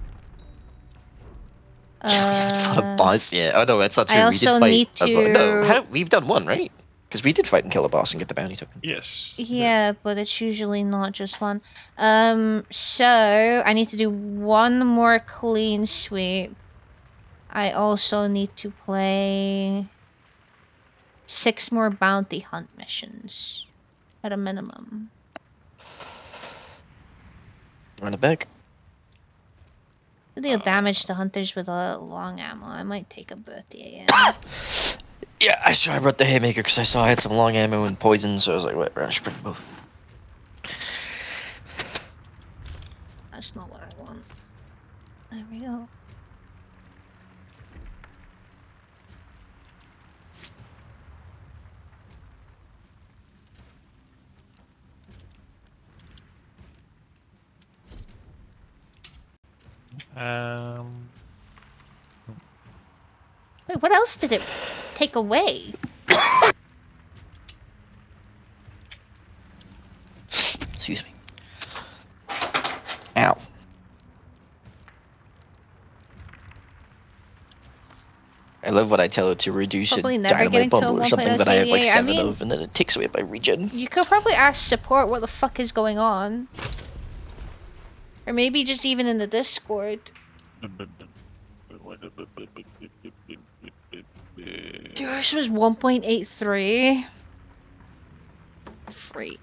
Not a boss yet. Oh no, that's not true. I We did also fight. need to. We've done one, right? Because we did fight and kill a boss and get the bounty token. Yes. Yeah, but it's usually not just one. So I need to do one more clean sweep. I also need to play 6 more bounty hunt missions at a minimum. Run it back. To deal damage to hunters with a long ammo, I might take a birthday. Yeah, I brought the haymaker because I saw I had some long ammo and poison, so I was like, whatever, I should bring both. That's not what I want. There we go. Wait, what else did it take away? Excuse me. Ow. I love when I tell it to reduce Probably a never getting dynamite to a bundle or something that I have like 1.0 KDA. 7 I mean, of, and then it takes away my regen. You could probably ask support what the fuck is going on. Or maybe just even in the Discord. Yours was 1.83. Freak.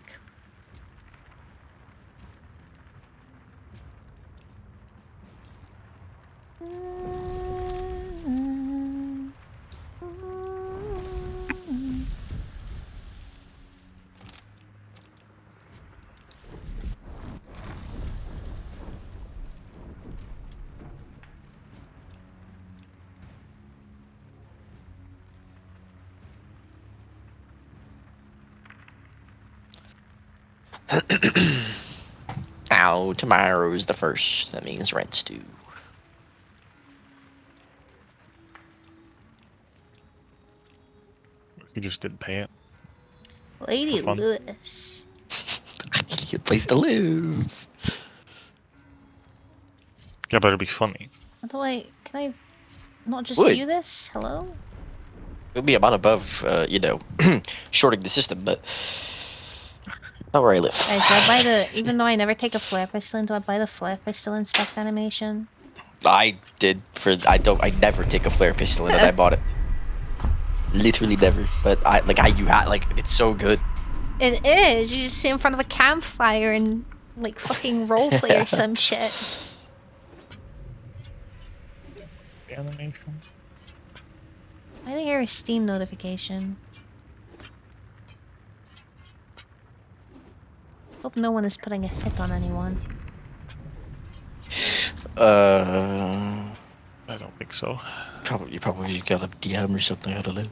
Ow, tomorrow's the 1st. That means rent's due. You just didn't pay it. Lady For fun. Lewis. Good place to live. Yeah, but it'll be funny. How do I... Can I not just Would. view this? Hello? It would be a lot above, you know, shorting the system, but not where I live. Guys, do I buy the... Even though I never take a flare pistol in, do I buy the flare pistol inspect animation? I did for I never take a flare pistol in it. I bought it. Literally never. But it's so good. It is. You just sit in front of a campfire and like fucking roleplay or some shit. The animation. I didn't hear a Steam notification. Hope no one is putting a hit on anyone. I don't think so. Probably got a DM or something. I don't know.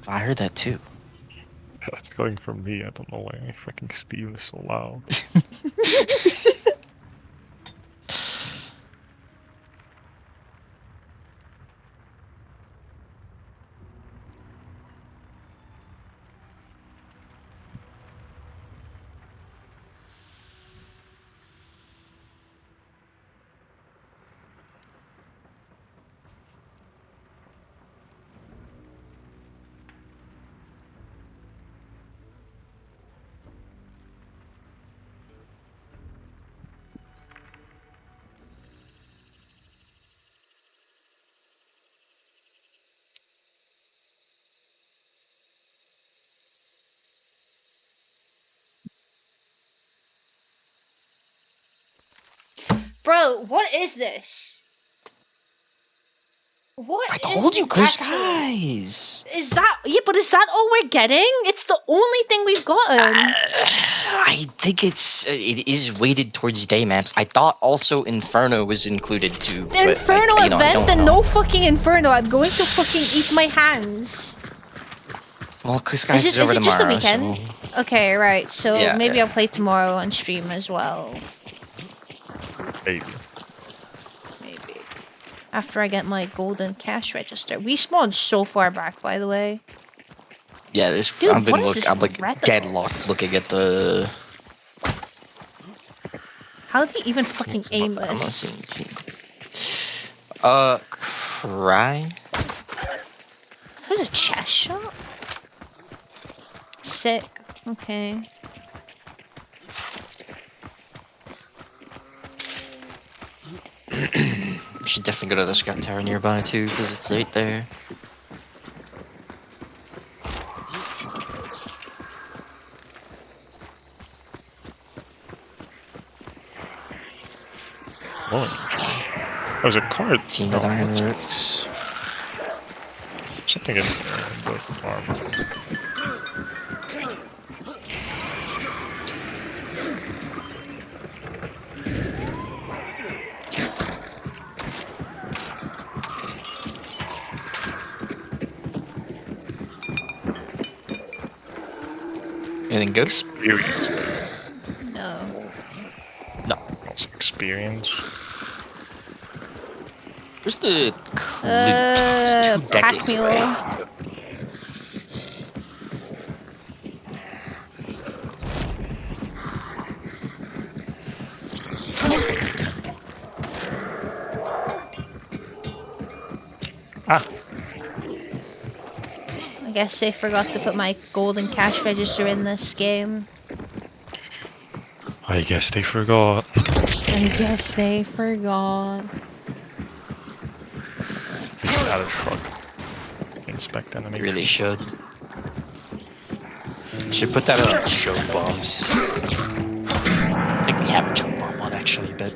I heard that too. That's going from me. I don't know why my fucking Steam is so loud. Bro, what is this? What I is told you, this Chris, actually? guys. Is that but is that all we're getting? It's the only thing we've gotten. I think it is weighted towards day maps. I thought also Inferno was included too. The but Inferno I event, don't then know. no fucking Inferno. I'm going to fucking eat my hands. Well, Chris, guys, Is is over it just the tomorrow, weekend? so- Okay, right. So Yeah, maybe yeah. I'll play tomorrow on stream as well. Maybe. Maybe. After I get my golden cash register. We spawned so far back, by the way. Yeah, this. Dude, I've been what is this I'm like reticle? deadlocked looking at the. How do you even fucking aim I'm not this? seeing the team. Cry. That was a chest shot? Sick. Okay. We should definitely go to the scout tower nearby too, because it's right there. Oh, there's a card. Team No, of Ironworks. something in the farm. Anything good? Experience. No. No. Lots of experience. Where's the loot? It's 2 Pack decades mule. away. Ah, I guess they forgot to put my golden cash register in this game. I guess they forgot. I guess they forgot. We should add a shrug. Inspect You enemy. really should. Should put that on choke bombs. I think we have a choke bomb one actually, but.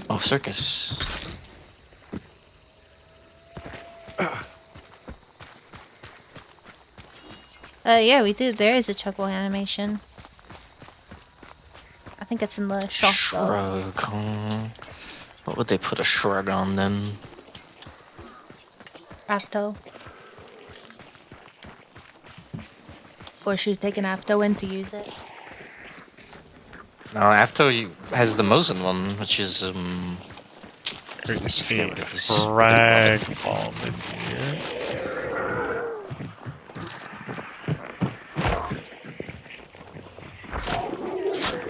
Oh, circus. Yeah, we did. There is a chuckle animation. I think it's in the shop though. Shrug. What would they put a shrug on then? Afto. Of course, you take an Afto in to use it. No, Afto has the Mosin one, which is Here you see forget what it is. frag bomb in here.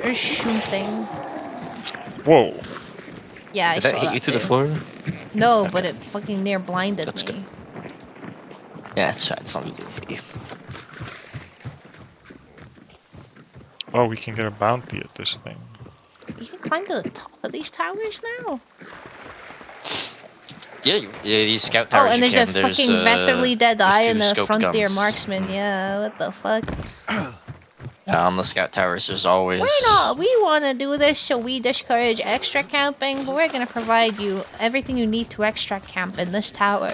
There's shooting. Whoa. Yeah, I Did saw that hit you that to the too. floor? No, but it fucking near blinded That's me. good. Yeah, it's fine. It's not gonna do it. Oh, we can get a bounty at this thing. You can climb to the top of these towers now. Yeah, these scout Oh, towers and you there's can. a fucking Vectorly Dead there's Eye 2 and a scoped Frontier guns. Marksman. Yeah, what the fuck? On the scout towers, there's always. We want to do this so we discourage extra camping, but we're gonna provide you everything you need to extra camp in this tower.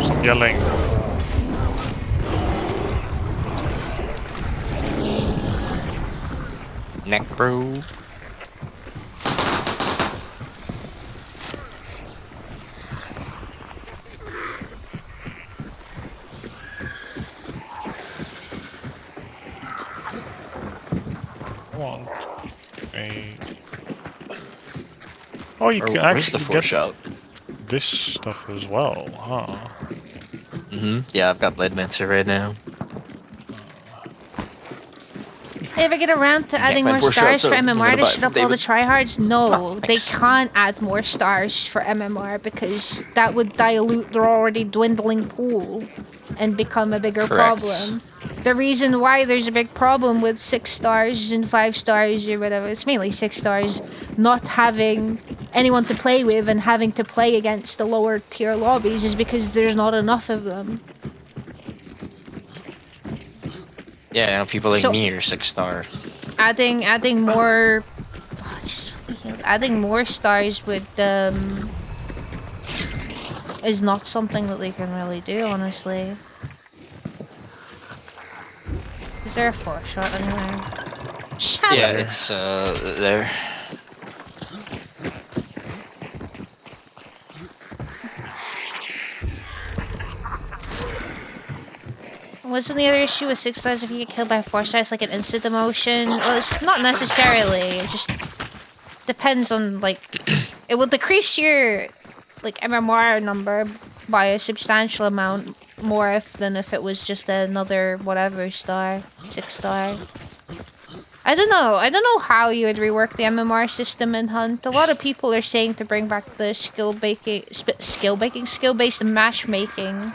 Stop yelling. Necro. I want a. Oh, you Or can where's the actually 4 get shot? this stuff as well, huh? Yeah, I've got Leadmancer right now. They ever get around to adding find more 4 stars shots, for so I'm MMR gonna to buy it shut from up all the David. tryhards? No, Oh, they thanks. can't add more stars for MMR because that would dilute their already dwindling pool and become a bigger Correct. problem. The reason why there's a big problem with 6 stars and 5 stars or whatever, it's mainly 6 stars, not having anyone to play with and having to play against the lower tier lobbies is because there's not enough of them. Yeah, you know, people like So- me are 6-star. Adding more, adding more stars would is not something that they can really do, honestly. Is there a 4-shot anywhere? Shatter. Yeah, it's there. Wasn't the other issue with 6 stars if you get killed by 4 stars like an instant demotion? Well, it's not necessarily. It just depends on like it will decrease your like MMR number by a substantial amount more than if it was just another whatever star, 6 star. I don't know how you would rework the MMR system in Hunt. A lot of people are saying to bring back the skill-based matchmaking.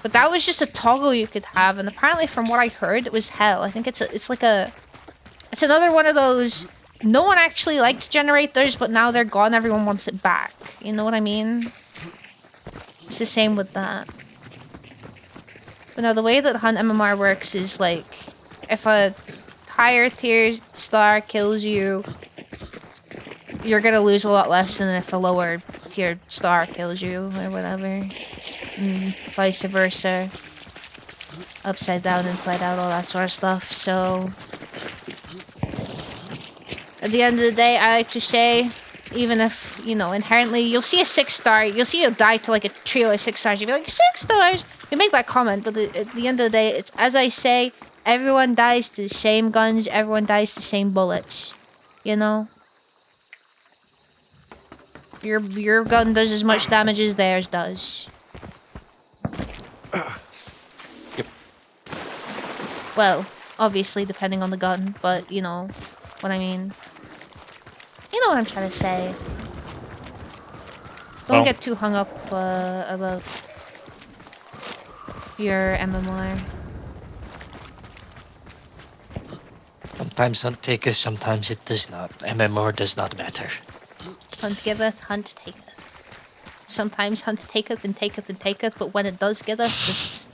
But that was just a toggle you could have, and apparently from what I heard, it was hell. I think it's another one of those, no one actually liked generators, but now they're gone, everyone wants it back. You know what I mean? It's the same with that. But no, the way that Hunt MMR works is like, if a higher tier star kills you, you're gonna lose a lot less than if a lower tier star kills you, or whatever. Vice versa. Upside down, inside out, all that sort of stuff. So at the end of the day, I like to say, even if, you know, inherently you'll see a 6 star, you'll see a die to like a trio of 6 stars, you'll be like, 6 stars! You make that comment, but at the end of the day, it's as I say, everyone dies to the same guns, everyone dies to the same bullets. You know? Your gun does as much damage as theirs does. Yep. Well, obviously depending on the gun, but you know what I mean. You know what I'm trying to say. Don't Well. get too hung up about your MMR. Sometimes Hunt taketh, sometimes it does not. MMR does not matter. Hunt giveth, hunt taketh. Sometimes hunt taketh and taketh and taketh, but when it does giveth, it's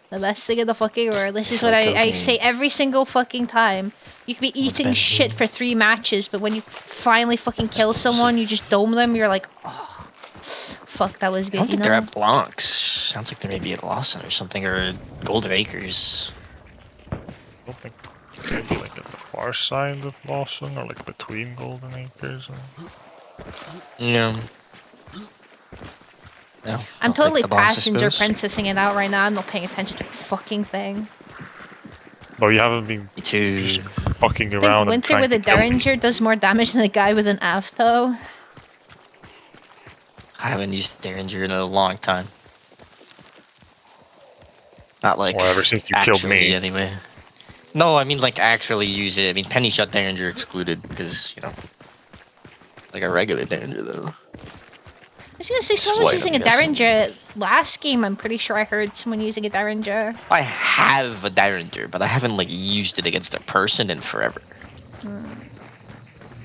the best thing in the fucking world. This is It's what like I cocaine. say every single fucking time. You could be eating been shit seen. for 3 matches, but when you finally fucking kill someone, you just dome them, you're like, oh, fuck, that was I good, don't you think know? they're at Blancs. Sounds like they may be at Lawson or something, or Golden Acres. I don't think maybe like at the far side of Lawson or like between Golden Acres. Yeah. Yeah, I'm I'll take totally the boss, I passenger suppose. princessing it out right now. I'm not paying attention to the fucking thing. No, you haven't been Me too. just fucking I think around and Winter trying with a to kill me. Derringer does more damage than a guy with an Avto. I haven't used Derringer in a long time. Not like Well, ever since you killed actually, me. anyway. No, I mean like actually use it. I mean Penny Shot Derringer excluded because, you know, like a regular Derringer though. I was gonna say This is someone was why using a I'm guessing. Derringer last game. I'm pretty sure I heard someone using a Derringer. I have a Derringer, but I haven't like used it against a person in forever.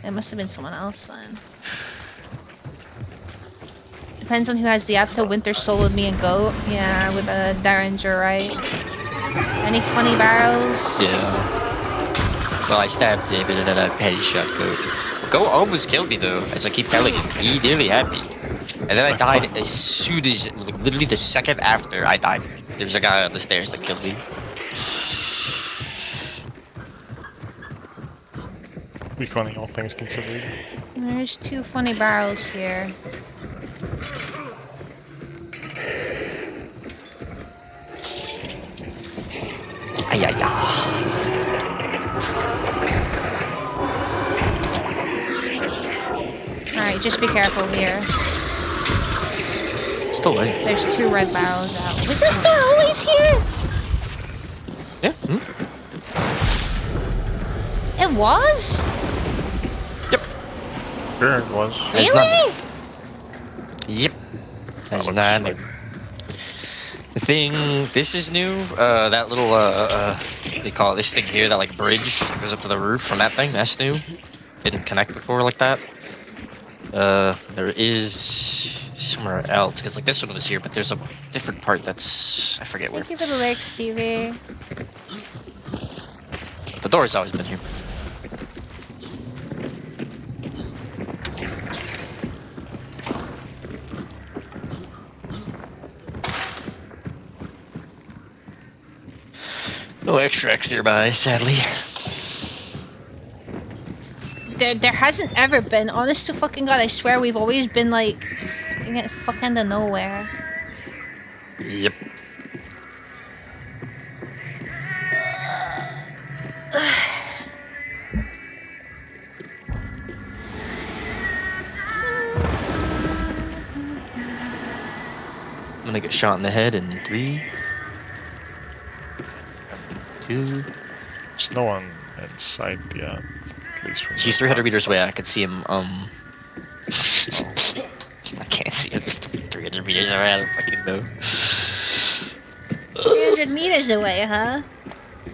It must have been someone else then. Depends on who has the Avto. Winter soloed me and Goat. Yeah, with a Derringer, right? Any funny barrels? Yeah. Well, I stabbed David and then I Penny Shot Goat. Goat almost killed me though, as I keep telling him. He nearly had me. And then I died as soon as, like, literally the second after I died. There's a guy on the stairs that killed me. Be funny, all things considered. There's 2 funny barrels here. Ay, ay, ay. Alright, just be careful here. Still alive. There's 2 red barrels out. Was this guy always here? Yeah. It was? Sure it was. There's Really? Yep. There's looks none. like- The thing, this is new. That little, what do they call it? This thing here, that like bridge goes up to the roof from that thing. That's new. Didn't connect before like that. There is somewhere else, because like this one was here, but there's a different part that's, I forget where. Thank you for the lyrics, Stevie. The door's always been here. No extracts nearby, sadly. There hasn't ever been. Honest to fucking god, I swear we've always been like fucking to nowhere. Yep. I'm gonna get shot in the head in 3, 2. There's no one inside yet. At least from He's the 300 meters outside. away. I could see him. I can't see him. He's 300 meters away. I don't fucking know. 300 meters away, huh?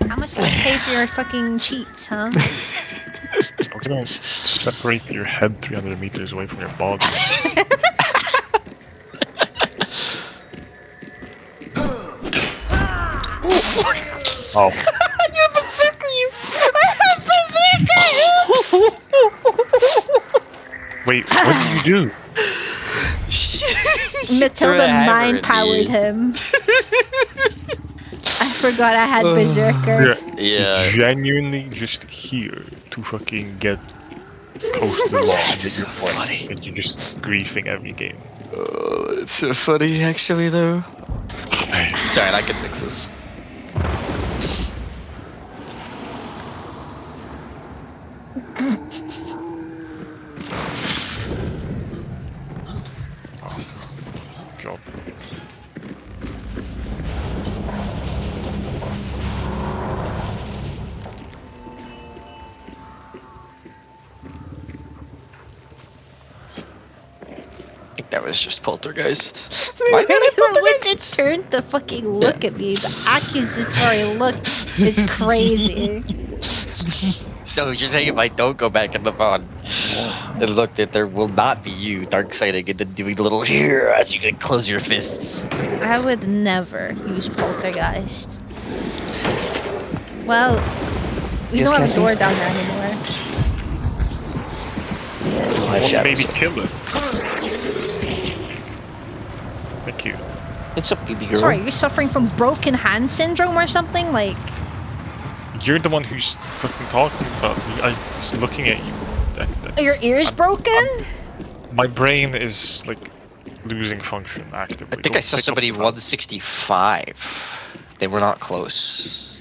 How much did you pay for your fucking cheats, huh? I'm gonna separate your head 300 meters away from your body. Oh. Wait, what did you do? Matilda mind powered him. I forgot I had Berserker. Yeah. Genuinely just here to fucking get close to the wall. That's so funny. And you're just griefing every game. Oh, it's so funny, actually, though. It's alright, I can fix this. Job. I think that was just Poltergeist. The Why way it turned to fucking look at me, the accusatory look is crazy. So you're saying if I don't go back in the pond and look that there will not be you dark sighting and then doing the little here as you can close your fists. I would never use Poltergeist. Well, we Yes, don't have a Cassie? door down there anymore. Or maybe kill it. Thank you. What's up, baby girl? Sorry, you're suffering from broken hand syndrome or something? Like, You're the one who's fucking talking about me. I was looking at you. are your ears broken? My brain is like losing function actively. I think Go I saw pick up somebody the- 165. They were not close.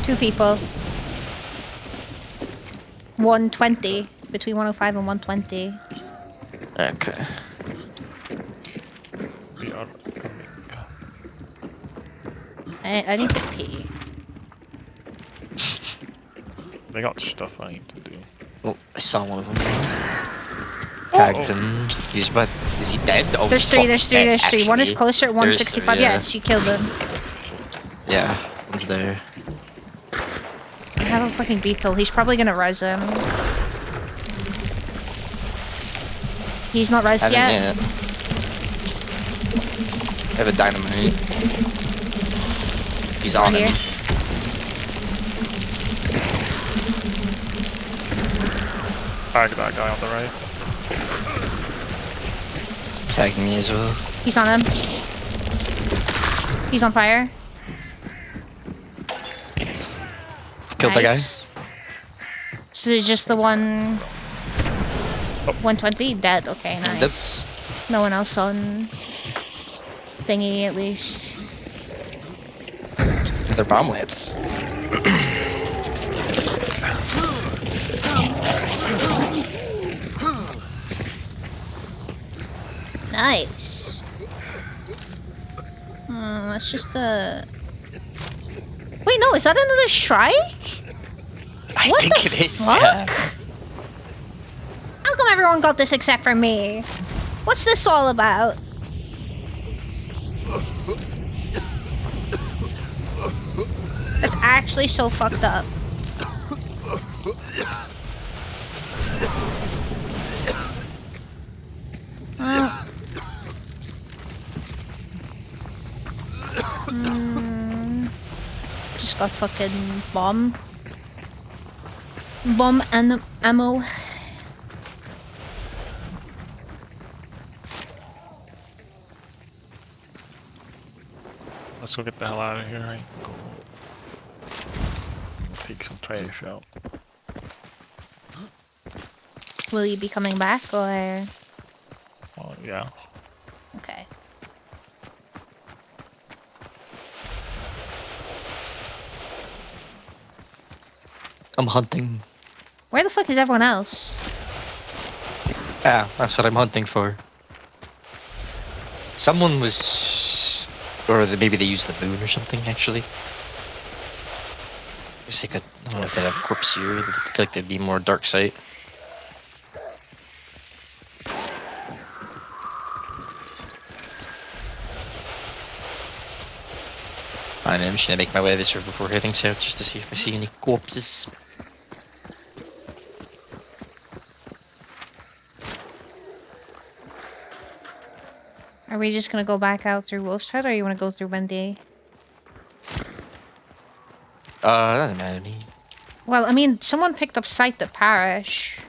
Two people. 120. Between 105 and 120. Okay. We are coming. I need to pee. They got stuff I need to do. Oh, I saw one of them. Tagged Oh. him. Is he dead? Oh, There's he's three, fucking there's three, dead, there's three. One is actually. closer at There's 165. three, yeah. Yes, you killed him. Yeah, one's there. I have a fucking beetle. He's probably gonna res him. He's not res Haven't yet. yet. I have a dynamite. He's on Right him. here. Tag that guy on the right. Tagging me as well. He's on him. He's on fire. Killed the guy. Nice. So it's just the one. 120 dead. Okay, nice. No one else on thingy at least. They're bomblets. Nice. That's just the. Wait, no, is that another strike? I What think the it is. fuck? Yeah. How come everyone got this except for me? What's this all about? actually so fucked up. Well, just got fucking bomb and ammo. Let's go get the hell out of here. Right? Take some trash out. Will you be coming back or? Oh yeah. Okay. I'm hunting. Where the fuck is everyone else? Yeah, that's what I'm hunting for. Someone was... Or maybe they used the moon or something, actually. I guess they could... I don't know if they have corpse here. I feel like they'd be more dark sight. I'm just gonna make my way this way before heading south, just to see if I see any corpses. Are we just gonna go back out through Wolf's Head, or you wanna go through Wendy? Doesn't matter to me. Well, I mean, someone picked up Sight the Parish.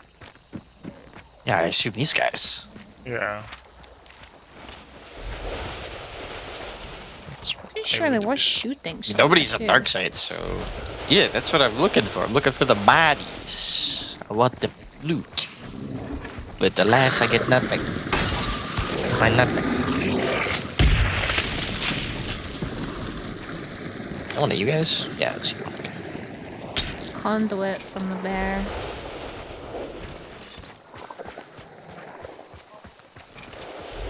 Yeah, I assume these guys. Yeah. That's what Pretty I sure they would were do. shooting stuff. Nobody's on too. dark side, so... Yeah, that's what I'm looking for. I'm looking for the bodies. I want the loot. But alas, I get nothing. I find nothing. One of you guys? Yeah, let's see. Okay. Conduit from the bear.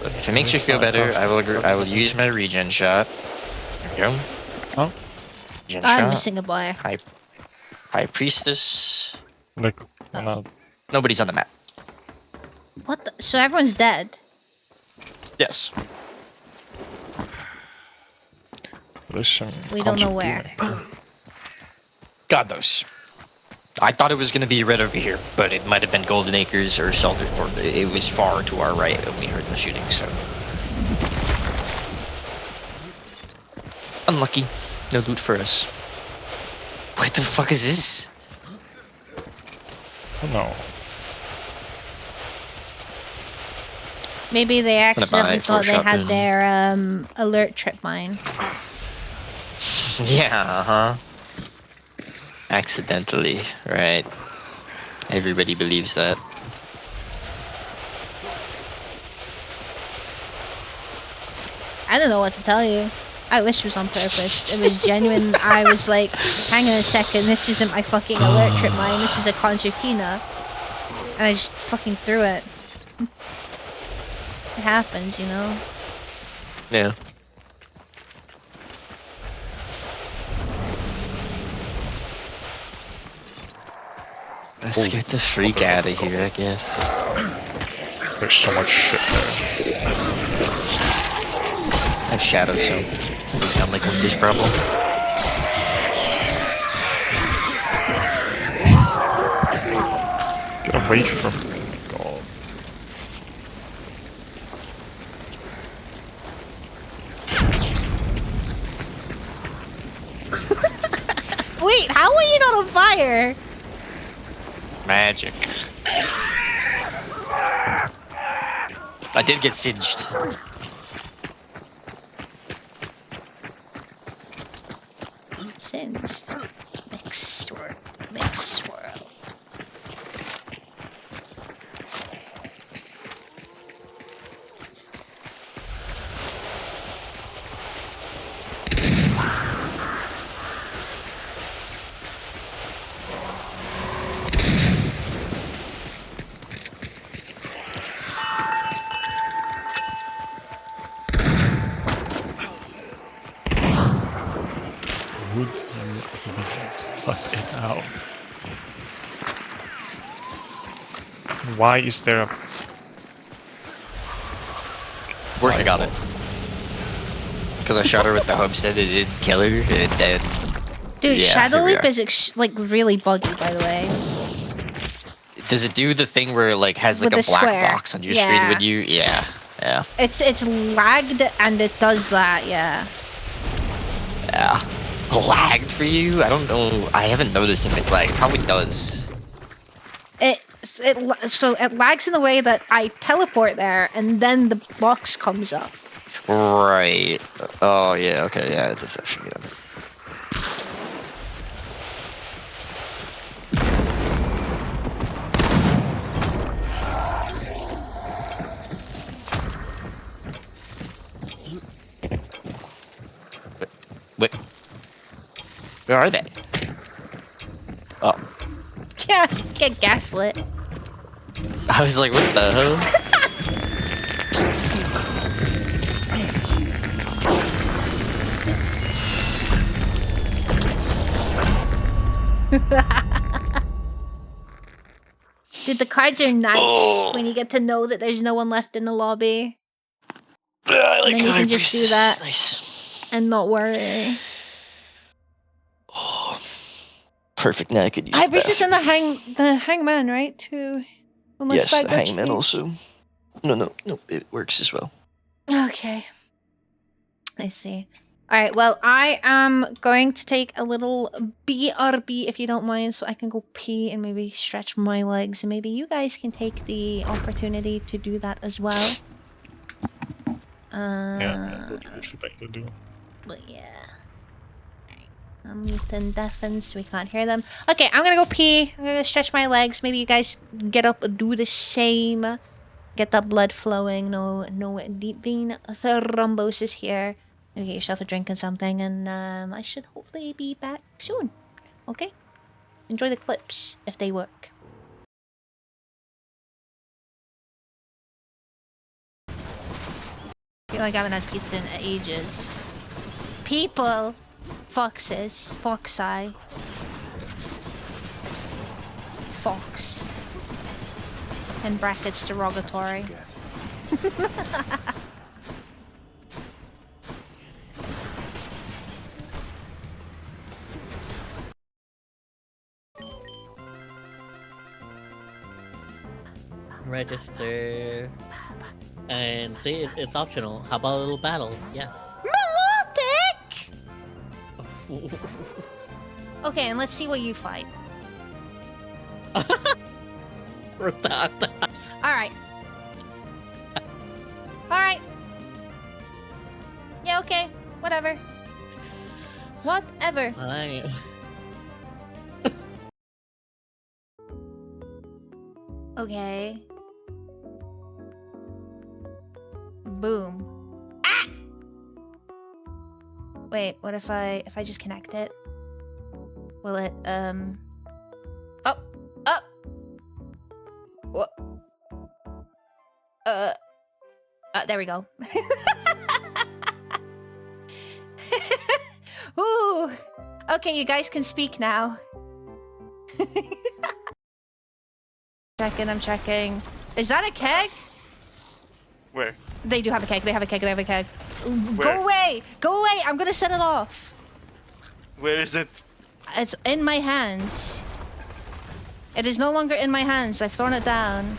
If it makes you feel better, I will agree. I will use my regen shot. There we go. Oh. Regen I'm shot. missing a boy. High Priestess. Look, not Nobody's on the map. What the? So everyone's dead? Yes. there's some. We don't know where. God knows. I thought it was going to be right over here, but it might have been Golden Acres or Saltersport. It was far to our right when we heard the shooting, so... Unlucky. No loot for us. What the fuck is this? Oh no. Maybe they gonna buy accidentally it for a thought they had shotgun. their alert trip mine. Yeah, uh-huh. Accidentally, right. Everybody believes that. I don't know what to tell you. I wish it was on purpose. It was genuine. I was like, hang on a second, this isn't my fucking alert trip mine, this is a concertina. And I just fucking threw it. It happens, you know? Yeah. Let's get the freak out of here, I guess. There's so much shit there. That Shadow Zone. Does it sound like Winter's problem? Get away from me, God. Wait, how are you not on fire? Magic. I did get singed. Singed. Mix swirl. Mix swirl. Would you please cut it out? Why is there a Working on it. Because I shot her with the homestead, it didn't kill her, and it dead. Dude, Yeah, Shadow here we Leap are. is like really buggy, by the way. Does it do the thing where it like has like With a the black square. box on your Yeah. screen with you? Yeah. Yeah. It's lagged and it does that, yeah. Yeah. Lagged for you? I don't know. I haven't noticed if it's lagged. It probably does. So it lags in the way that I teleport there and then the box comes up. Right. Oh yeah. Okay. Yeah. It does actually. Yeah. Wait. Where are they? Oh. Yeah, get gaslit. I was like, what the hell? Dude, the cards are nice when you get to know that there's no one left in the lobby Yeah, I like then you high can just do priestess. that. Nice. and not worry. Oh, perfect. Now I could use High the Priestess and bathroom. the hangman, right? Too. Unless Yes, that the got hangman changed. also. No, it works as well. Okay. I see. Alright, well, I am going to take a little BRB if you don't mind, so I can go pee and maybe stretch my legs, and maybe you guys can take the opportunity to do that as well. Yeah, that's the thing to do. But yeah. I'm muting deafened so we can't hear them. Okay, I'm gonna go pee. I'm gonna stretch my legs. Maybe you guys get up and do the same. Get that blood flowing. No deep vein thrombosis here. Maybe get yourself a drink and something, and I should hopefully be back soon. Okay? Enjoy the clips if they work. I feel like I haven't had pizza in ages. People! Foxes. Foxeye. Fox. In brackets, derogatory. Register. And see, it's optional. How about a little battle? Yes. Melodic! Okay, and let's see what you fight. Rotata. Alright. Alright. Yeah, okay. Whatever. Whatever. Alright. Okay. Boom. Ah! Wait, what if I just connect it? Will it Oh! Oh! What? There we go. Ooh. Okay, you guys can speak now. I'm checking. Is that a keg? Where? They do have a keg. They have a keg. They have a keg. Where? Go away! Go away! I'm gonna set it off. Where is it? It's in my hands. It is no longer in my hands. I've thrown it down.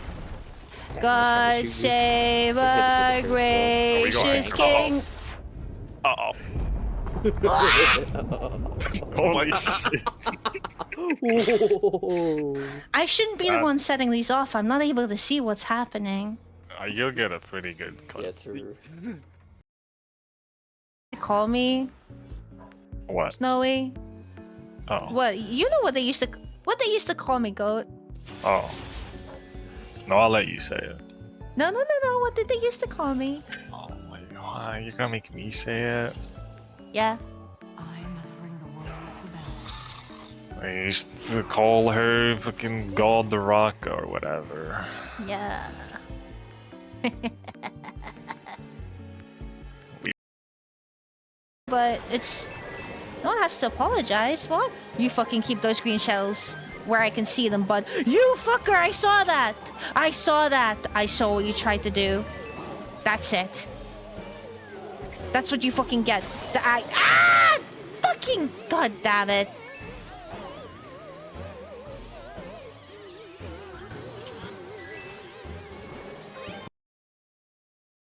God save our gracious king. Uh-oh. Holy shit. I shouldn't be the one setting these off. I'm not able to see what's happening. You'll get a pretty good cut. Yeah, true. Call me What? Snowy. Oh. What? You know what they used to call me, Goat. Oh. No, I'll let you say it. No. What did they used to call me? Oh my god, you're gonna make me say it. Yeah. I used to call her fucking God the Rock or whatever. Yeah. But it's... No one has to apologize. What? You fucking keep those green shells where I can see them, bud. You fucker! I saw that! I saw that! I saw what you tried to do. That's it. That's what you fucking get. Ah! Fuck fucking god damn it.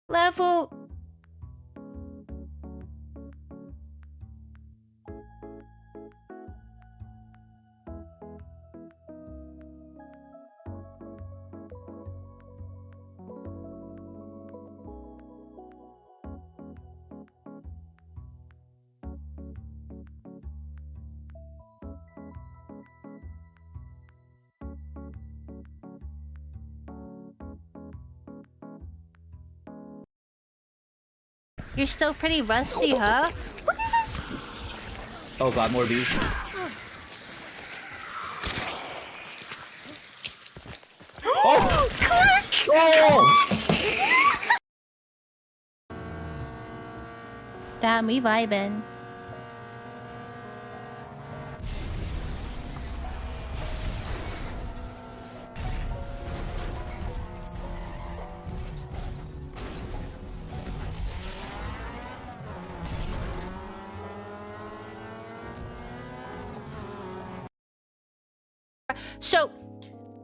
Level. You're still pretty rusty, huh? What is this? Oh god, more bees. Oh! Click! Oh! Damn, we vibing. So,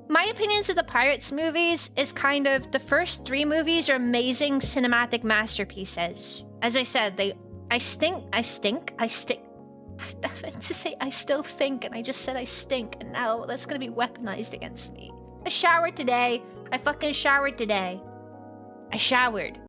my opinions of the Pirates movies is kind of the first 3 movies are amazing cinematic masterpieces. As I said, I stink. I meant to say I still think, and I just said I stink, and now that's gonna be weaponized against me. I showered today. I fucking showered today. I showered.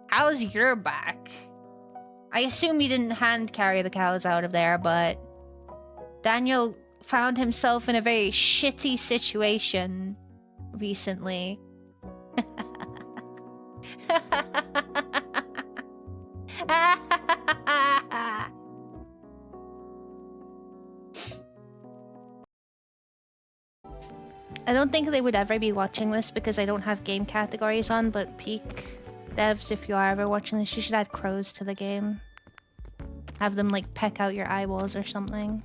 How's your back? I assume you didn't hand carry the cows out of there, but Daniel found himself in a very shitty situation recently. I don't think they would ever be watching this because I don't have game categories on, but peak devs, if you are ever watching this, you should add crows to the game. Have them like peck out your eyeballs or something.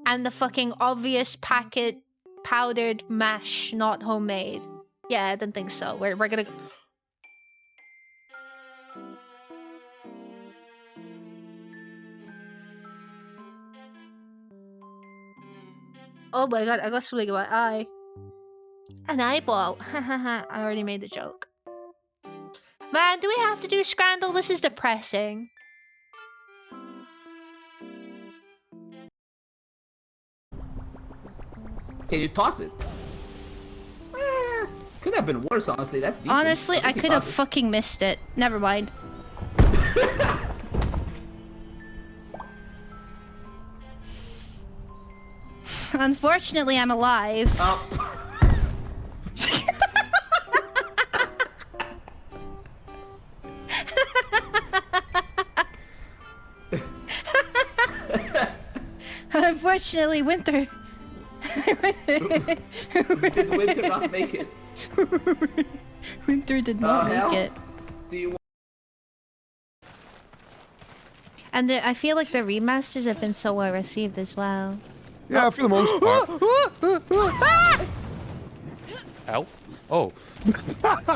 And the fucking obvious packet powdered mash, not homemade. Yeah, I didn't think so. We're gonna go. Oh my god, I got something in my eye. An eyeball. Hahaha, I already made the joke. Man, do we have to do Scrandle? This is depressing. Can you toss it? Could have been worse, honestly. That's decent. Honestly, I could have fucking missed it. Never mind. Unfortunately, I'm alive. Oh. Unfortunately, Winter. Did Winter not make it? Winter did not make it. Do you? And I feel like the remasters have been so well received as well. Yeah, for the most part. Ow. Oh.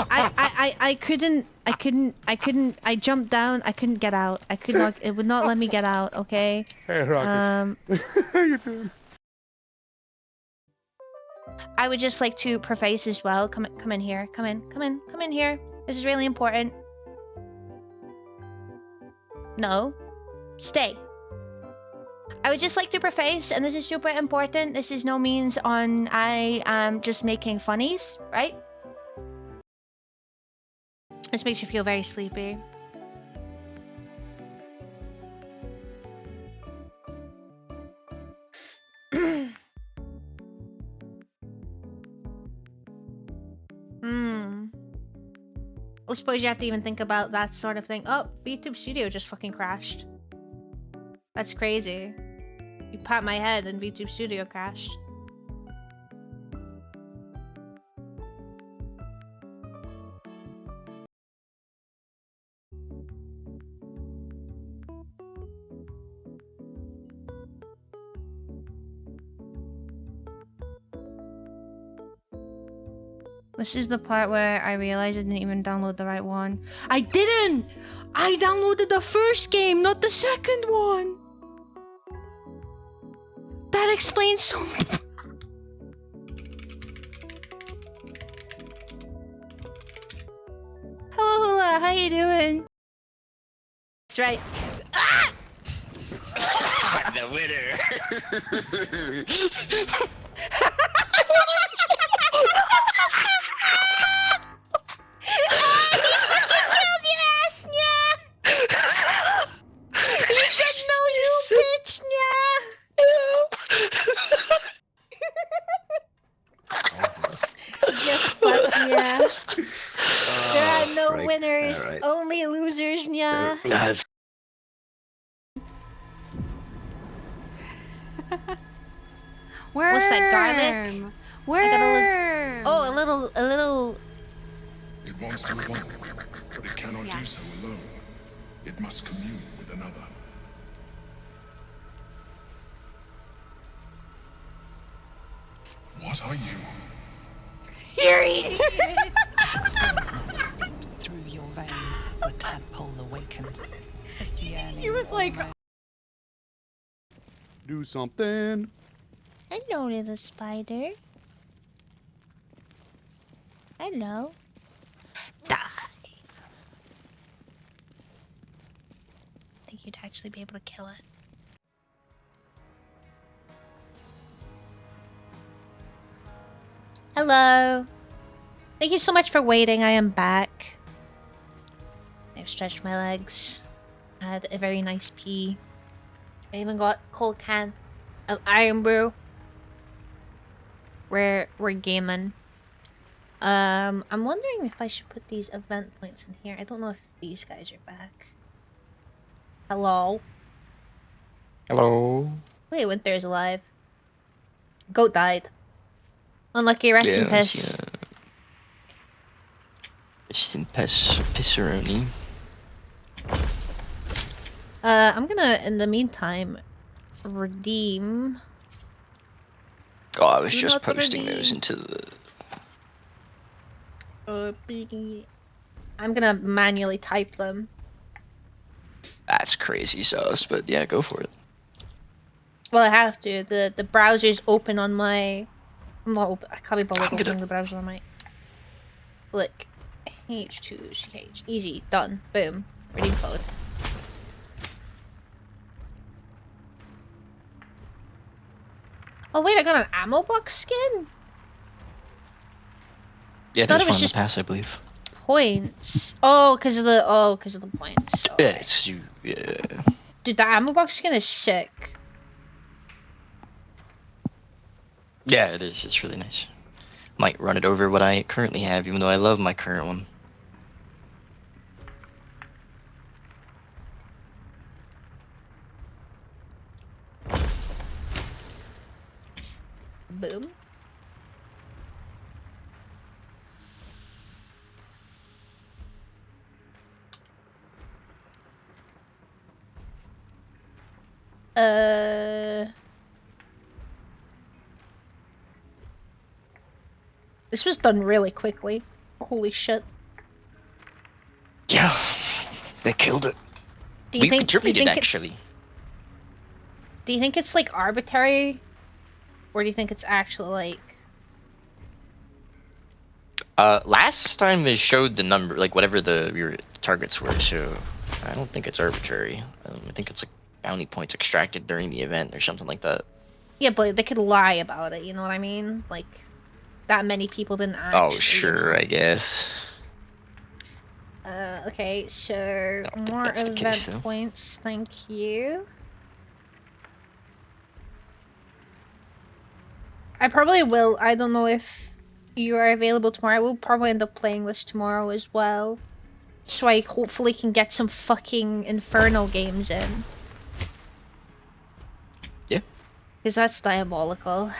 I couldn't. I jumped down. I couldn't get out. I could not. It would not let me get out. Okay. Hey, Rocket. How you doing? I would just like to preface as well. Come in here. Come in here. This is really important. No. Stay. I would just like to preface, and this is super important. This is no means on I am just making funnies, right? This makes you feel very sleepy. I suppose you have to even think about that sort of thing. Oh, VTube Studio just fucking crashed. That's crazy. You pat my head and VTube Studio crashed. This is the part where I realized I didn't even download the right one. I didn't! I downloaded the first game, not the second one! That explains so much. Hello, Hula, how you doing? That's right. Ah! The winner. You said no, you bitch, yeah. You fuck, yeah. There are no winners, only losers, yeah. That's What's that, garlic? Worm. I gotta look. Oh, a little. It wants to evolve, but it cannot do so alone. It must commune with another. What are you? You're eating it. Seeps through your veins as the tadpole awakens. Its yearning. He was like, Do something. Hello, little spider. Hello. Die. I think you'd actually be able to kill it. Hello. Thank you so much for waiting. I am back. I've stretched my legs. I had a very nice pee. I even got cold can of Iron Brew. We're gaming. I'm wondering if I should put these event points in here. I don't know if these guys are back. Hello. hello. Wait, Winter is alive. Goat died. Unlucky, rest in piss. Yeah. Rest in piss, pisseroni. I'm gonna, in the meantime, redeem. Oh, I was just Not posting ready. those into the. I'm gonna manually type them. That's crazy sauce, but yeah, go for it. Well, I have to. The browser's open on my. I'm not open. I can't be bothered opening the browser on my. Look, H2CH. Easy, done. Boom. Redeem code. Oh wait, I got an ammo box skin. Yeah, thought there's it was one in just the pass, I believe. Points. Oh, because of the points. Yeah, it's you. Yeah. Dude, the ammo box skin is sick. Yeah, it is. It's really nice. Might run it over what I currently have, even though I love my current one. Boom. This was done really quickly. Holy shit. Yeah, they killed it. Do you We think contributed, it's- actually. Do you think it's like arbitrary? Or do you think it's actually like Last time they showed the number, like whatever your targets were, so I don't think it's arbitrary. I think it's like bounty points extracted during the event or something like that. Yeah, but they could lie about it, you know what I mean? Like, that many people didn't actually. Oh, sure, I guess. Okay, so don't think more that's the event case, though. points, thank you. I probably will. I don't know if you are available tomorrow. I will probably end up playing this tomorrow as well. So I hopefully can get some fucking Infernal games in. Yeah. Because that's diabolical.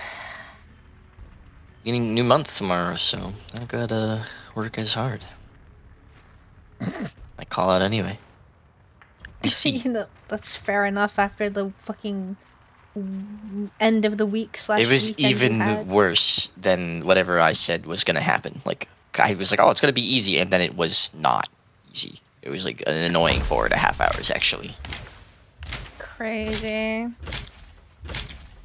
Beginning new month tomorrow, so I gotta work as hard. I call out anyway. You know, that's fair enough after the fucking end of the week / It was weekend you even had. worse than whatever I said was gonna happen. Like, I was like, oh, it's gonna be easy, and then it was not easy. It was like an annoying 4.5 hours, actually. Crazy.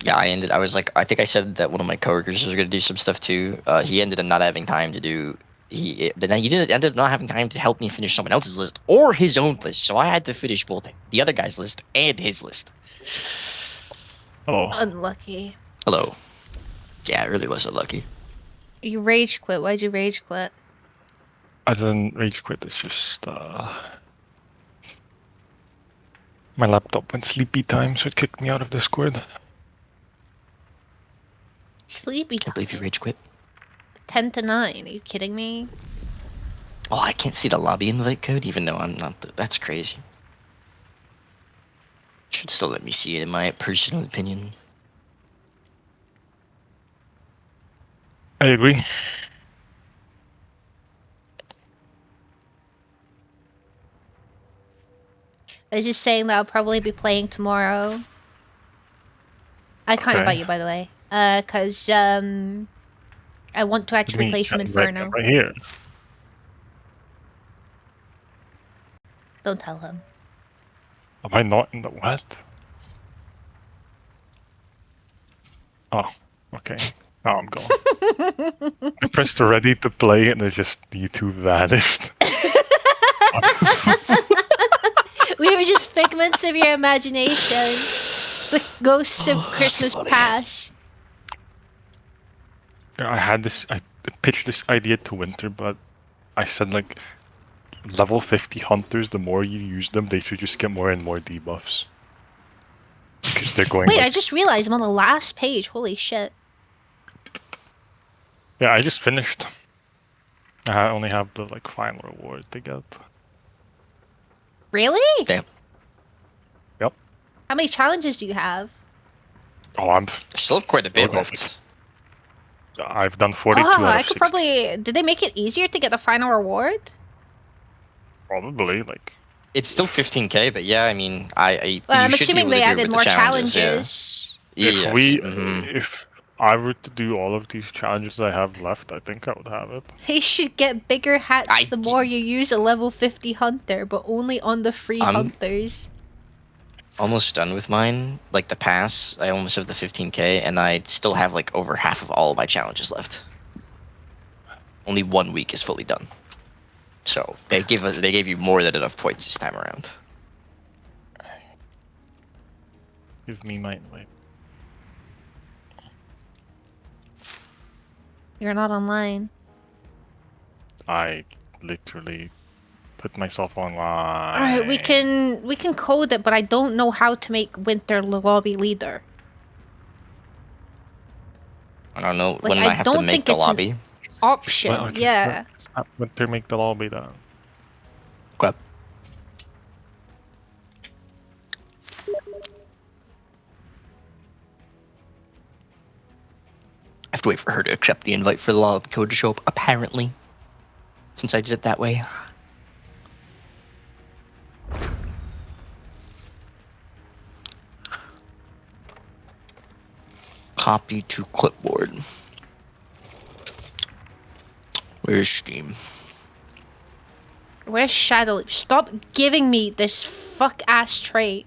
Yeah, I was like, I think I said that one of my coworkers was gonna do some stuff too. He ended up not having time to do. He ended up not having time to help me finish someone else's list or his own list, so I had to finish both the other guy's list and his list. Hello. Unlucky. Hello. Yeah, it really was unlucky. You rage quit. Why'd you rage quit? I didn't rage quit. It's just my laptop went sleepy time, so it kicked me out of Discord. Sleepy time. I believe you rage quit. 10 to 9. Are you kidding me? Oh, I can't see the lobby invite code, even though I'm not. That's crazy. Should still let me see it, in my personal opinion. I agree. I was just saying that I'll probably be playing tomorrow. I can't Okay. invite you, by the way. Cause I want to actually play some Inferno. Right here. Don't tell him. Am I not in the what? Oh, okay. Now I'm gone. I pressed ready to play and there's just you two vanished. We were just figments of your imagination. The ghosts of Christmas past. I pitched this idea to Winter, but I said like level 50 hunters, the more you use them, they should just get more and more debuffs. Because they're going Wait, like, I just realized I'm on the last page. Holy shit. yeah, I just finished. I only have the like final reward to get. Really? Damn. Yep. How many challenges do you have? Oh, I'm still quite a bit left. I've done 42 Oh, out I of could 60. probably... Did they make it easier to get the final reward? Probably, like... It's still 15k, but yeah, I mean, Well, I'm you should be assuming able to they do it added with the more challenges. Yeah. challenges. If I were to do all of these challenges I have left, I think I would have it. They should get bigger hats the more you use a level 50 hunter, but only on the free hunters. Almost done with mine. Like the pass, I almost have the 15k, and I still have like over half of all of my challenges left. Only 1 week is fully done. So they gave you more than enough points this time around. Give me my invite. You're not online. I literally put myself online. Alright, we can code it, but I don't know how to make Winter lobby leader. I don't know Like, when I I have to don't make think the it's an lobby. Option, Well, okay, yeah. Winter make the lobby then. Okay. I have to wait for her to accept the invite for the lobby code to show up, apparently. Since I did it that way. Copy to clipboard. Where's Steam? Where's Shadowleap? Stop giving me this fuck ass trait.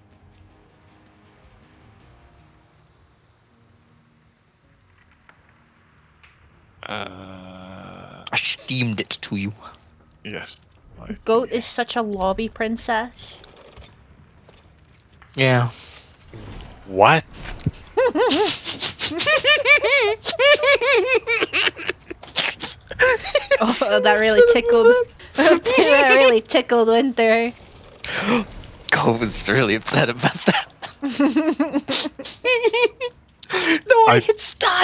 steamed it to you. Yes. Goat is such a lobby princess. Yeah. What? Oh, that really tickled. That really tickled Winter. Goat was really upset about that. No, I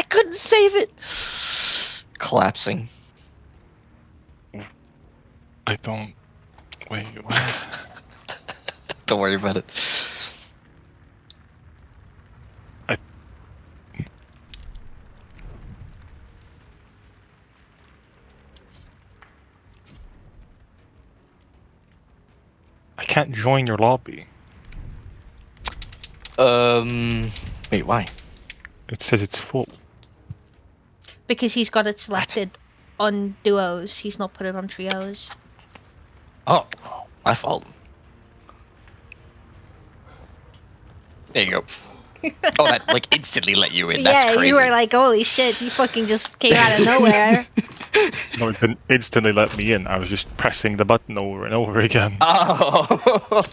couldn't save it. Collapsing. I don't. Wait, what? Don't worry about it. I can't join your lobby. Wait, why? It says it's full. Because he's got it selected on duos. He's not put it on trios. Oh, my fault. There you go. Oh, that like instantly let you in. That's Yeah, crazy. you were like, holy shit, you fucking just came out of nowhere. No, it didn't instantly let me in. I was just pressing the button over and over again. Oh.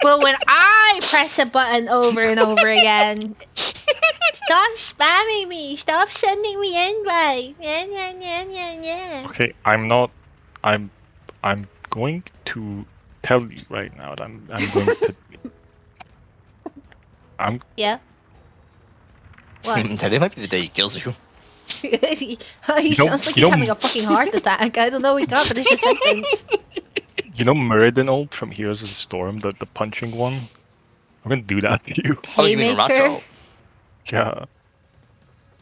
Well, when I press a button over and over again, stop spamming me. Stop sending me invites. Yeah. Okay, I'm not. I'm going to tell you right now that I'm going to. Yeah. What? Today might be the day he kills you. He sounds like he's having a fucking heart attack. I don't know. We can't finish the sentence. You know Muradin from Heroes of the Storm, the punching one? I'm gonna do that to you. Oh, you mean Haymaker? Racho? Yeah.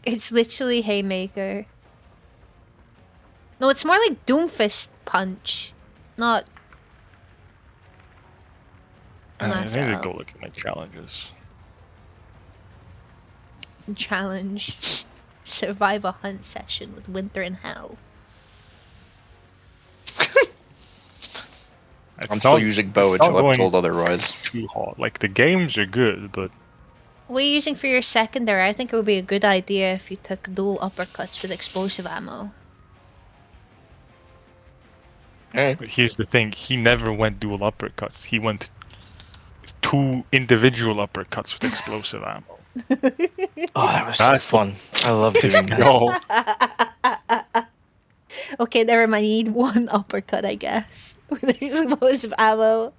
It's literally Haymaker. No, it's more like Doomfist punch, not. I need to Racho. go look at my challenges. Challenge. Survive a hunt session with Winter in Hell. I'm still using bow until I'm told otherwise. Too hard. Like the games are good, but What are you using for your secondary? I think it would be a good idea if you took dual uppercuts with explosive ammo. but here's the thing: he never went dual uppercuts. He went 2 individual uppercuts with explosive ammo. Oh, that was so fun. I love doing that. No. Okay, never mind. You need 1 uppercut, I guess, with explosive ammo,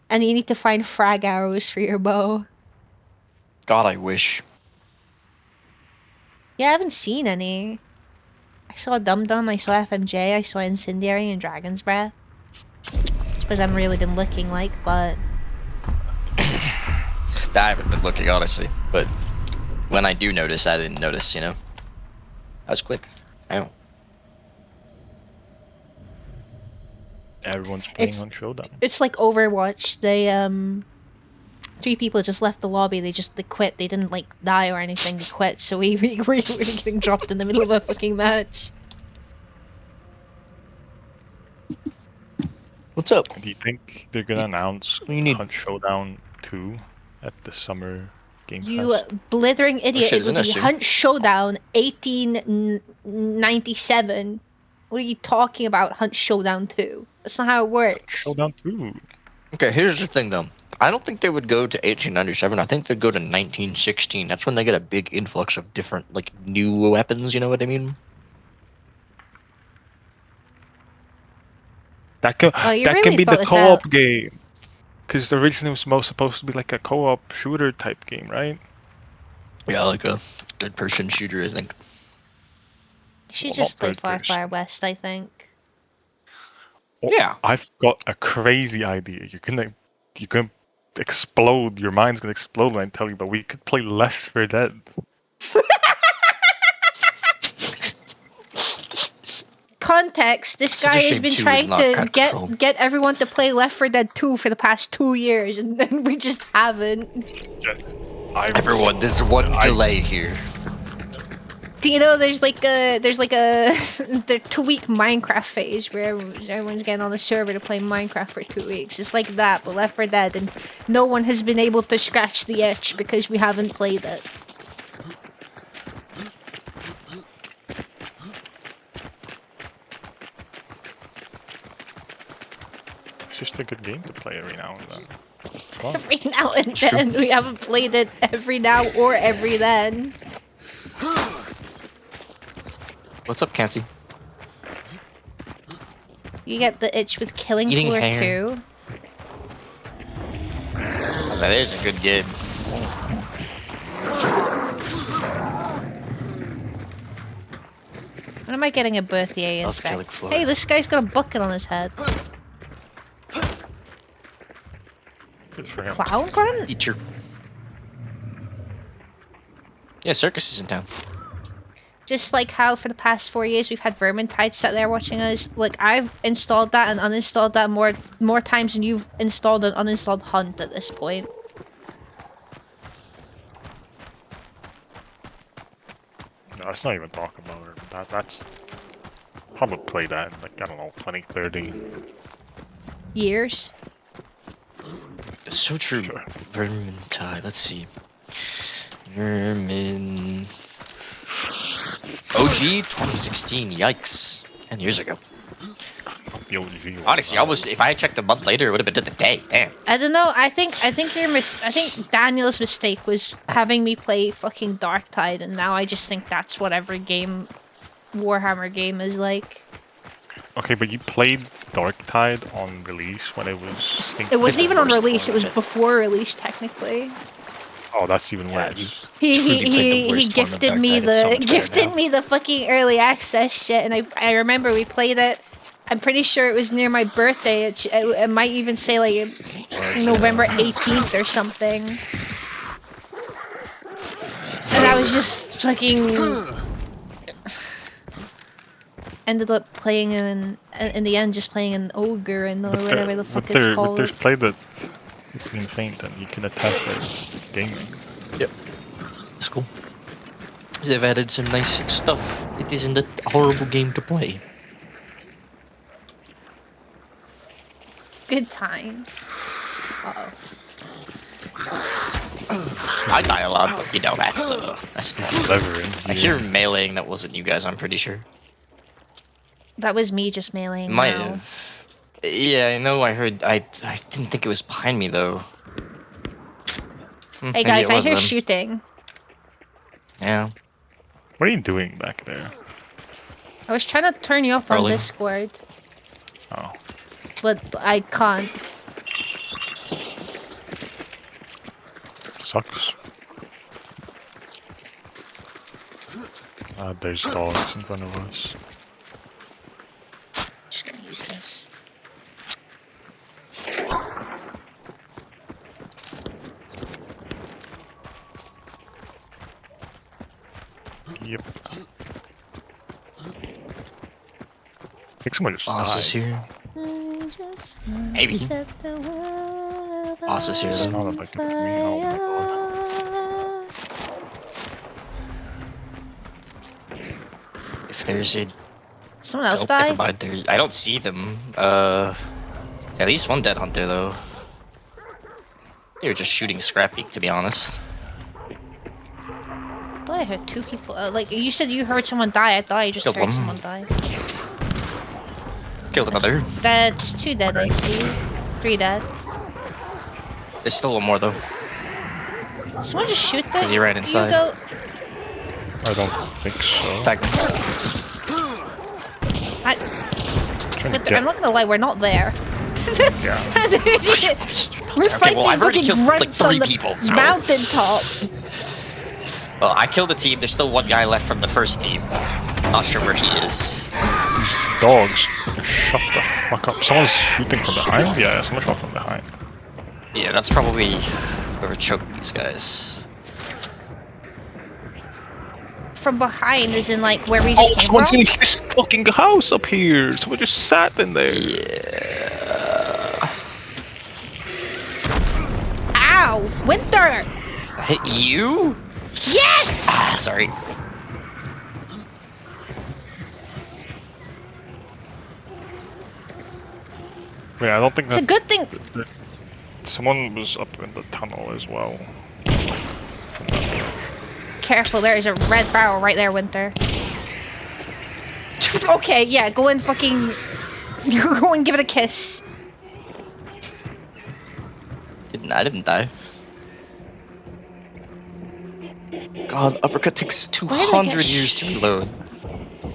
and you need to find frag arrows for your bow. God, I wish. Yeah, I haven't seen any. I saw Dum Dum, I saw FMJ, I saw Incendiary and Dragon's Breath. I suppose I haven't really been looking like, but I haven't been looking, honestly. But when I do notice, I didn't notice, you know? That was quick. Ow. Everyone's playing on Showdown. it's like Overwatch. They 3 people just left the lobby. They quit. They didn't like die or anything. They quit. So we were getting dropped in the middle of a fucking match. What's up? Do you think they're gonna announce Hunt Showdown 2 at the summer Game You Fest? blithering idiot! shit, It would isn't be it soon? Hunt Showdown 1897. What are you talking about? Hunt Showdown 2? That's not how it works. Showdown 2. Okay, here's the thing, though. I don't think they would go to 1897. I think they'd go to 1916. That's when they get a big influx of different, like, new weapons, you know what I mean? That can, Oh, you that really can be thought the this co-op out. game. Because originally it was supposed to be like a co-op shooter type game, right? Yeah, like a third-person shooter, I think. You should Well, just not play third Far person. Far West, I think. Oh, Yeah. I've got a crazy idea. You're gonna explode. Your mind's gonna explode when I tell you. But we could play Left 4 Dead. Context: this It's a guy has shame been 2 is trying not to cut get control. everyone to play Left 4 Dead 2 for the past 2 years, and then we just haven't. Yes. Everyone, there's one delay here. Do you know there's like a the 2-week Minecraft phase where everyone's getting on the server to play Minecraft for 2 weeks. It's like that, but Left 4 Dead, and no one has been able to scratch the itch because we haven't played it. It's just a good game to play every now and then. It's fun. Every now and then. We haven't played it every now or every then. What's up, Cassie? You get the itch with Killing Eating Floor hair. 2. Oh, that is a good game. When am I getting a birthday That's inspect? Killing Floor. Hey, this guy's got a bucket on his head. Good for him. Clown grunt? Eat your... Yeah, Circus is in town. Just like how for the past 4 years we've had Vermintide sat there watching us. Like, I've installed that and uninstalled that more times than you've installed and uninstalled Hunt at this point. No, let's not even talk about it. That's... Probably play that in, like, I don't know, 20, 30. Years. That's so true. Sure. Vermintide, let's see. Vermin... OG 2016, yikes. 10 years ago. The OG. Honestly, if I had checked a month later, it would have been the day. Damn. I don't know. I think I think Daniel's mistake was having me play fucking Darktide, and now I just think that's what every Warhammer game is like. Okay, but you played Darktide on release when it was... It wasn't even on worst release. It was format. before release, technically. Oh, that's even Yeah, worse. He gifted me the fucking early access shit, and I remember we played it. I'm pretty sure it was near my birthday. It might even say like November 18th or something. And I was just fucking ended up playing in the end, just playing an ogre and or whatever the fuck it's called. There's play that between Faint and you can attest that it's gaming. Yep. That's cool. They've added some nice stuff. It isn't a horrible game to play. Good times. Uh-oh. I die a lot, but you know, that's not... Clever, I hear meleeing that wasn't you guys, I'm pretty sure. That was me just meleeing. Might now. have. Yeah, I know I heard... I didn't think it was behind me, though. Hey Maybe guys, it I was hear them. shooting. Yeah. What are you doing back there? I was trying to turn you up on Rolling. Discord, Oh. but I can't. Sucks. There's dogs in front of us. Just gonna use this. Yep. I think someone just Boss is died. here. Maybe. Boss is here, It's though. not like it's me. Oh my god. If there's a... Someone else Oh, never died? mind, I don't see them. At least one dead hunter, though. They were just shooting Scrappy, to be honest. I thought I heard two people. Like, you said you heard someone die. I thought I just Killed heard one. someone die. Killed another. That's 2 dead, I see. 3 dead. There's still one more, though. Someone just shoot them? 'Cause he ran inside. You go... I don't think so. Tag him. Trying to I'm get... not gonna lie, we're not there. Yeah. We're Okay, fighting well, I've already fucking killed, like, grunts on 3 the people, so... mountaintop. Well, I killed a team. There's still one guy left from the first team. Not sure where he is. These dogs. Shut the fuck up. Someone's shooting from behind? Yeah, someone shot from behind. Yeah, that's probably whoever choked these guys. From behind is in like where we just came someone's from? in this fucking house up here. Someone just sat in there. Yeah. Ow! Winter! Hit you? Yes! Ah, sorry. Wait, I don't think It's a that's... good thing. Someone was up in the tunnel as well. From that direction. Careful, there is a red barrel right there, Winter. Okay, yeah, go and fucking... Go and give it a kiss. I didn't die. God, uppercut takes Where did I get 200 years to reload.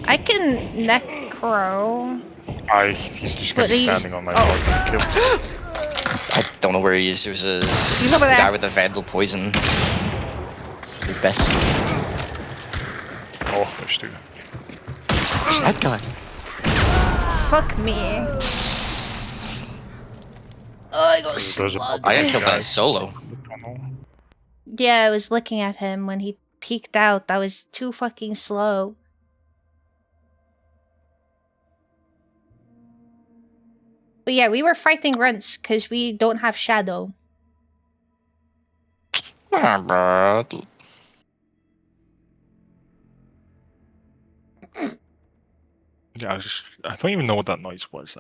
I can necro. He's just But gonna be he's- standing on my oh. fucking kill. I don't know where he is. There's a He's over there. guy with the Vandal poison. Your best. Oh, there's two. Where's that guy? Fuck me. Oh, I got There's a slugged. I got killed by a solo. Yeah, I was looking at him when he peeked out. That was too fucking slow. But yeah, we were fighting grunts because we don't have shadow. Yeah, I don't even know what that noise was.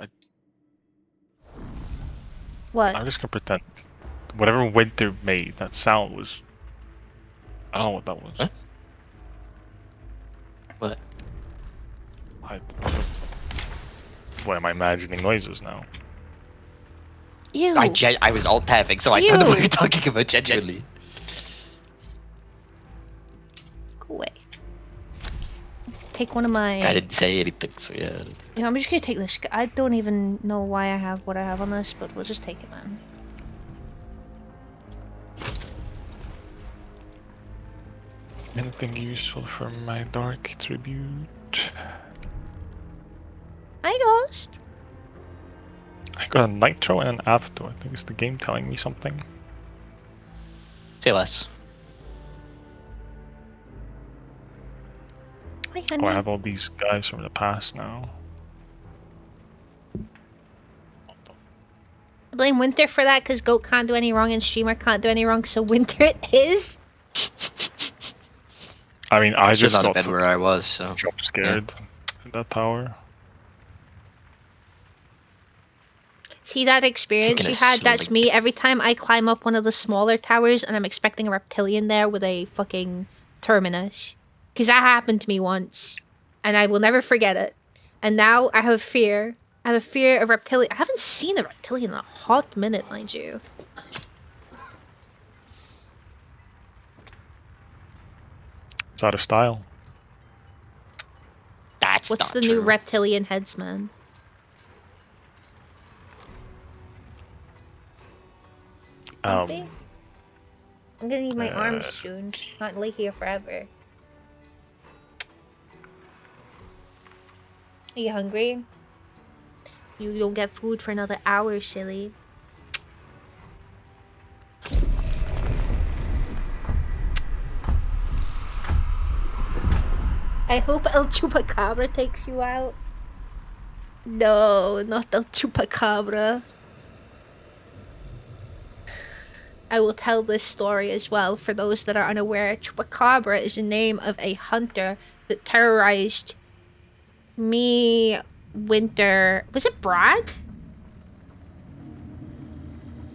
What? I'm just gonna pretend. Whatever Winter made, that sound was. I don't know what that was. Huh? What? What am I imagining noises now? Ew. I was alt tapping, so I don't know what Ew. you're talking about genuinely. Go away. Take one of my... I didn't say anything, so yeah. Yeah, I'm just gonna take this. I don't even know why I have what I have on this, but we'll just take it, man. Anything useful for my Dark Tribute? Hi, Ghost. I got a Nitro and an Avto. I think it's the game telling me something. Say less. Hi, Oh, honey. I have all these guys from the past now. I blame Winter for that because Goat can't do any wrong and Streamer can't do any wrong, so Winter it is. I mean, I Just just not a got bed where I was, so. jump scared in that tower. See that experience Taking you a had? That's sleep. me. Every time I climb up one of the smaller towers and I'm expecting a reptilian there with a fucking terminus. Because that happened to me once. And I will never forget it. And now I have fear. I have a fear of reptilian. I haven't seen a reptilian in a hot minute, mind you. It's out of style. That's What's not the new true. reptilian headsman? Bumpy? I'm gonna need my arms soon. Can't lay here forever. Are you hungry? You don't get food for another hour, silly. I hope El Chupacabra takes you out. No, not El Chupacabra. I will tell this story as well for those that are unaware. Chupacabra is the name of a hunter that terrorized me, Winter. Was it Brad?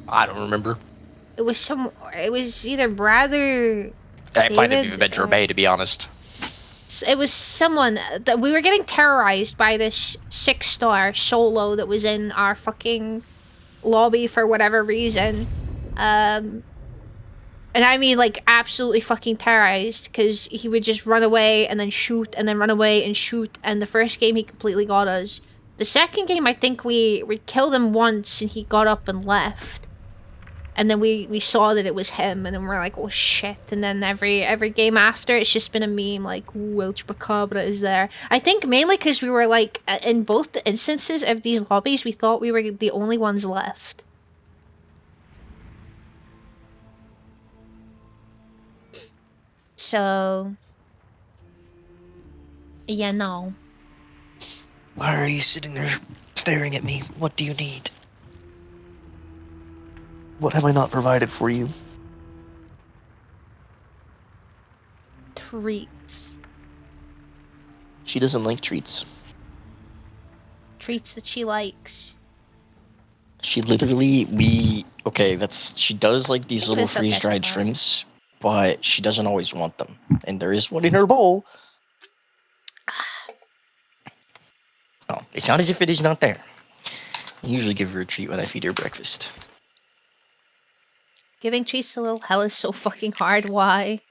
I don't remember. It was some. It was either Brad or It might have David, even been or- Jermaine, to be honest. It was someone that we were getting terrorized by this 6-star solo that was in our fucking lobby for whatever reason. And I mean like absolutely fucking terrorized because he would just run away and then shoot and then run away and shoot. And the first game he completely got us. The second game I think we killed him once and he got up and left. And then we saw that it was him, and then we're like, oh shit. And then every game after, it's just been a meme like, ooh, El Chupacabra is there. I think mainly because we were like, in both the instances of these lobbies, we thought we were the only ones left. So, yeah, no. Why are you sitting there staring at me? What do you need? What have I not provided for you? Treats. She doesn't like treats. Treats that she likes. She literally, she does like these Think of little this up, freeze-dried Jessica. shrimps, but she doesn't always want them. And there is one in her bowl. Oh, it's not as if it is not there. I usually give her a treat when I feed her breakfast. Giving treats to little hell is so fucking hard. Why?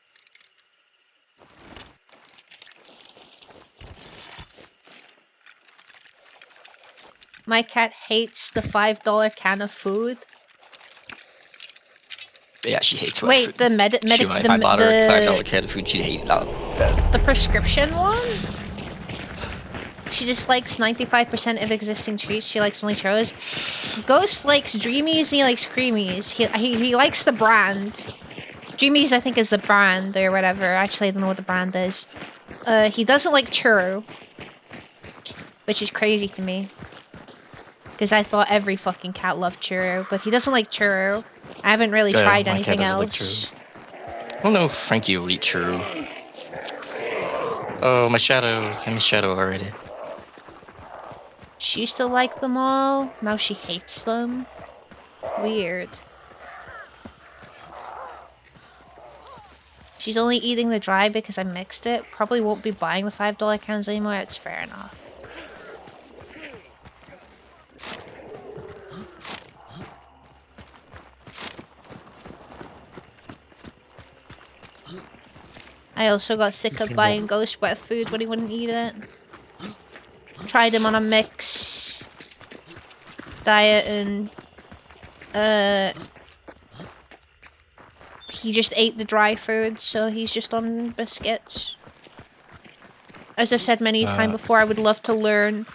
My cat hates the $5 can of food. Yeah, she hates wet Wait, food. the If I bought her a $5 can of food, she'd hate that. the prescription one? She dislikes 95% of existing treats. She likes only churros. Ghost likes Dreamies and he likes Creamies. He likes the brand. Dreamies, I think, is the brand or whatever. Actually, I don't know what the brand is. He doesn't like churro. Which is crazy to me. Because I thought every fucking cat loved churro. But he doesn't like churro. I haven't really tried my cat anything doesn't like else. churro. I don't know if Frankie will eat churro. Oh, my shadow. I miss shadow already. She used to like them all. Now she hates them. Weird. She's only eating the dry because I mixed it. Probably won't be buying the $5 cans anymore. It's fair enough. I also got sick of buying Ghost wet food when he wouldn't eat it. Tried him on a mix diet and he just ate the dry food, so he's just on biscuits. As I've said many times before, I would love to learn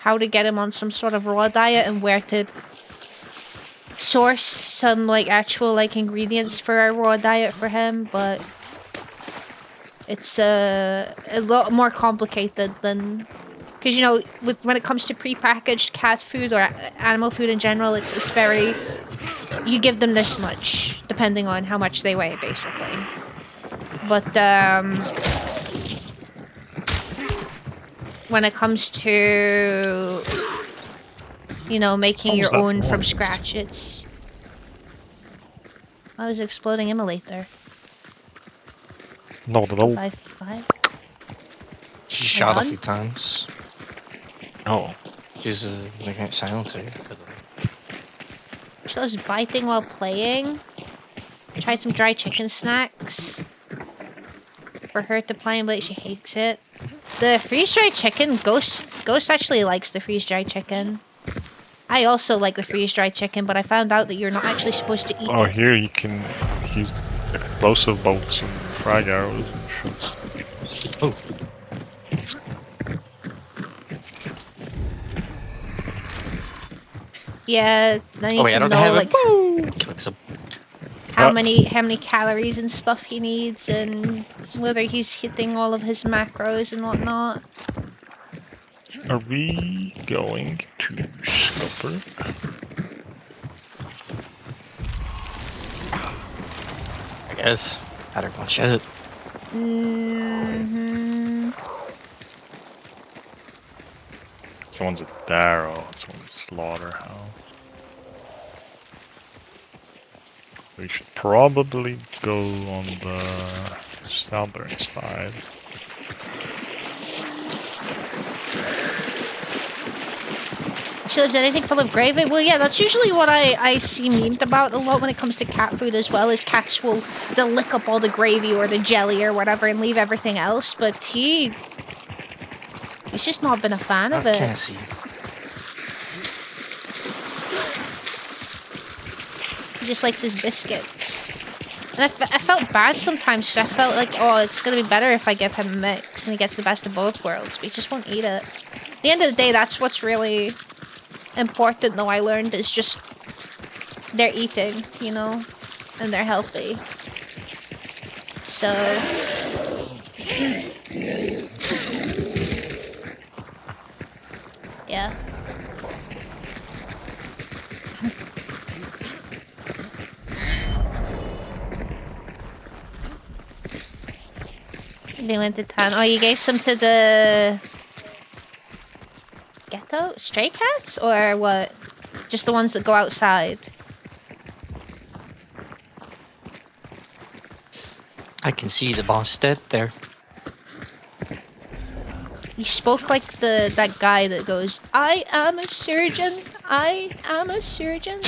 how to get him on some sort of raw diet and where to source some like actual like ingredients for a raw diet for him, but it's a lot more complicated than, because you know, when it comes to prepackaged cat food or animal food in general, it's very, you give them this much depending on how much they weigh, basically. But when it comes to, you know, making your own from scratch, it's. I was exploding immolator. Not at all. 5-5. She shot a few times. Oh. She's making it silencer. She loves biting while playing. Tried some dry chicken snacks. For her to play, but she hates it. The freeze-dried chicken, Ghost actually likes the freeze-dried chicken. I also like the freeze-dried chicken, but I found out that you're not actually supposed to eat it. Oh, here you can use explosive bolts and frag arrows and shit. Oh. Yeah, I need to know like how many calories and stuff he needs, and whether he's hitting all of his macros and whatnot. Are we going to Scupper? I guess. Better go shit. Someone's at Darrow, someone's at Slaughterhouse. We should probably go on the southern side. She loves anything full of gravy. Well, yeah, that's usually what I see memed about a lot when it comes to cat food as well, is cats they'll lick up all the gravy or the jelly or whatever and leave everything else, but he's just not been a fan of it. Can't see. He just likes his biscuits. And I felt bad sometimes, because I felt like, oh, it's going to be better if I give him a mix and he gets the best of both worlds, but he just won't eat it. At the end of the day, that's what's really important, though, I learned, is just they're eating, you know, and they're healthy. So yeah. They went to town. Oh, you gave some to the ghetto? Stray cats? Or what? Just the ones that go outside? I can see the boss dead there. You spoke like that guy that goes, I am a surgeon. I am a surgeon.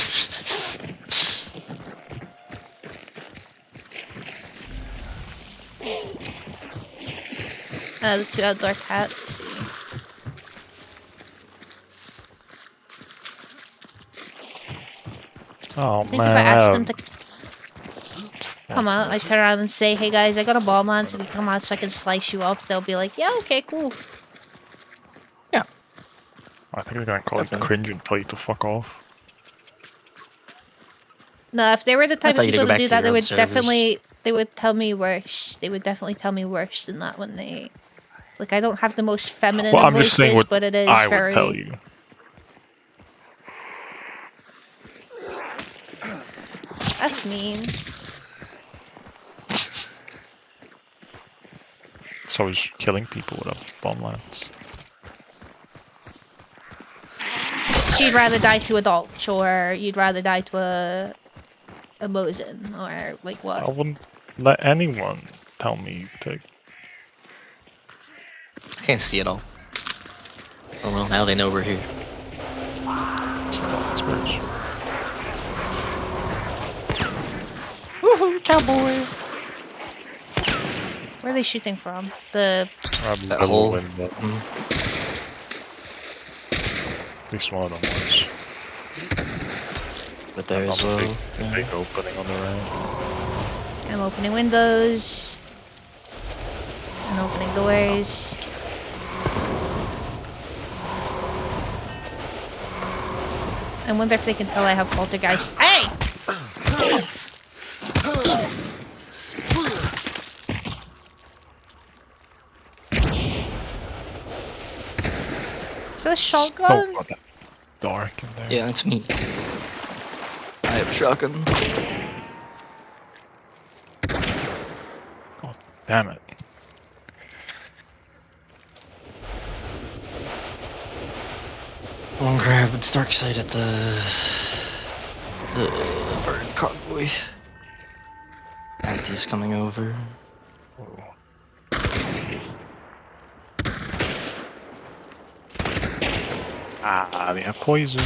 The 2 outdoor cats, I see. Oh I think man. if I ask them to come out, I turn around and say, hey guys, I got a bomb lance. If you come out so I can slice you up, they'll be like, yeah, okay, cool. I think they're gonna call it cringe and tell you to fuck off. No, if they were the type of thought you'd people go to back do to that, your they own would servers. definitely, they would tell me worse. They would definitely tell me worse than that when they, like, I don't have the most feminine Well, of I'm just saying voices, what but it is I very. would tell you. That's mean. So is killing people with a bomb lance. So you'd rather die to a Dolch, or you'd rather die to a Mosin, or like what? I wouldn't let anyone tell me to. I can't see it all. Oh well, now they know we're here. Woohoo, cowboy! Where are they shooting from? The That hole. At least one of them was. But there as well. Big opening on the right. I'm opening windows. And opening doors. I wonder if they can tell I have poltergeist. Hey! Is that a shotgun? Oh, God, dark in there. Yeah, it's me. I have a shotgun. Damn it. One grab, it's dark side at the burned convoy. Auntie's coming over. Ah, they have poison.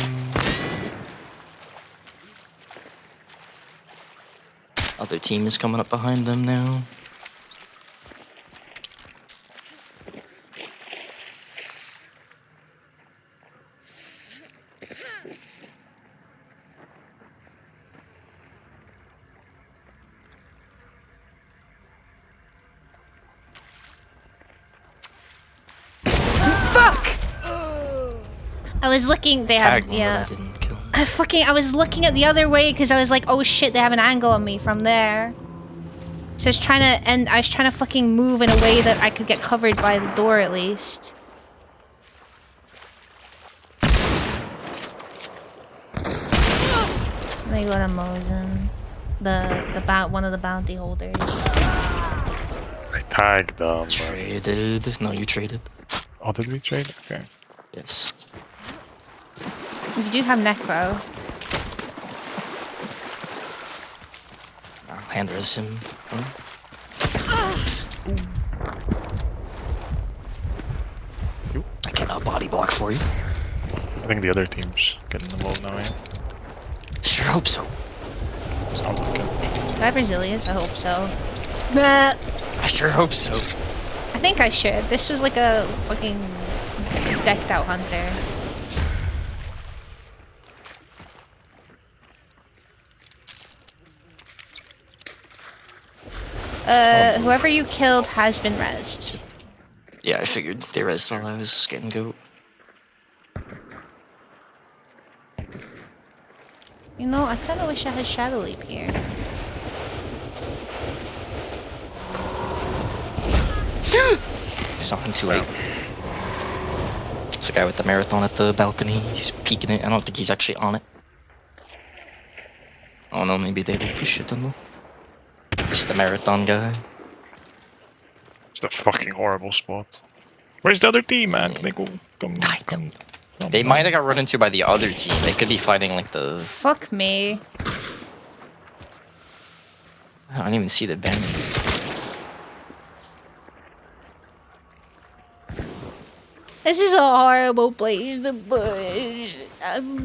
Other team is coming up behind them now. Fuck! I was looking. They have. Tagged one, Yeah. but I didn't kill him. I was looking at the other way because I was like, oh shit, they have an angle on me from there. So I was trying to, and I was trying to fucking move in a way that I could get covered by the door at least. They got a Mosin. One of the bounty holders. I tagged them. but- Traded. No, you traded. Oh, did we trade? Okay. Yes. You do have Necro. I'll hand res him. I cannot body block for you. I think the other team's getting the low now, yeah? Sure hope so. Sounds like it. Do I have resilience? I hope so. Nah. I sure hope so. I think I should. This was like a fucking decked out hunter. Whoever you killed has been rezzed. Yeah, I figured they resed while I was getting goat. You know, I kind of wish I had Shadow Leap here. Saw him too late. There's a guy with the marathon at the balcony. He's peeking it. I don't think he's actually on it. Oh no, maybe they will push it on them. Just the marathon guy. It's a fucking horrible spot. Where's the other team, man? Can they go? Come. They might have got run into by the other team. They could be fighting like the. Fuck me. I don't even see the banner. This is a horrible place to push.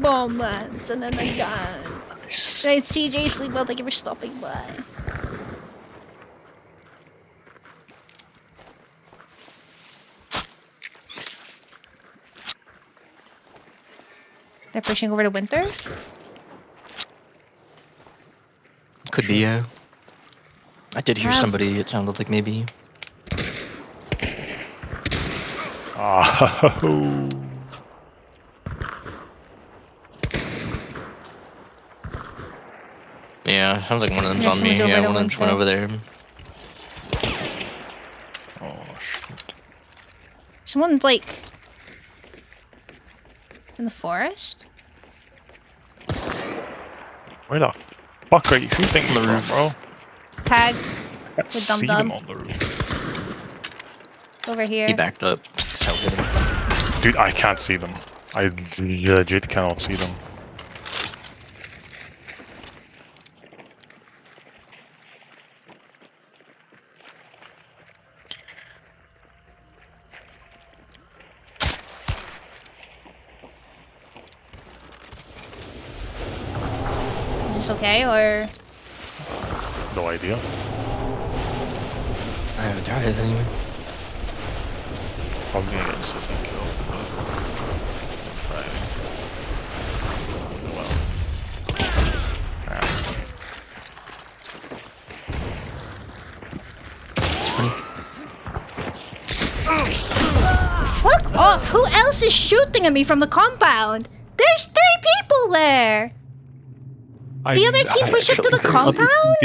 Bomb lance and then a gun. Nice. Right, CJ Sleepwell, thank you for stopping by. They're pushing over to winter? Could be, yeah. I did hear Have- somebody, it sounded like maybe. Oh. Yeah, sounds like one of them's There's on me. someone's over Yeah, to one of them just went winter. over there. Oh shit. Someone, like... in the forest? Where the fuck are you shooting On the from, roof. bro? Tagged. I can't see them Dum-Dum. on the roof. Over here. He backed up. So hit him. Dude, I can't see them. I legit cannot see them. Is this okay, or... No idea. I haven't tried it anyway. Probably gonna get something killed, but try. Well. Fuck off! Who else is shooting at me from the compound? There's 3 people there! The other team pushed up to the compound?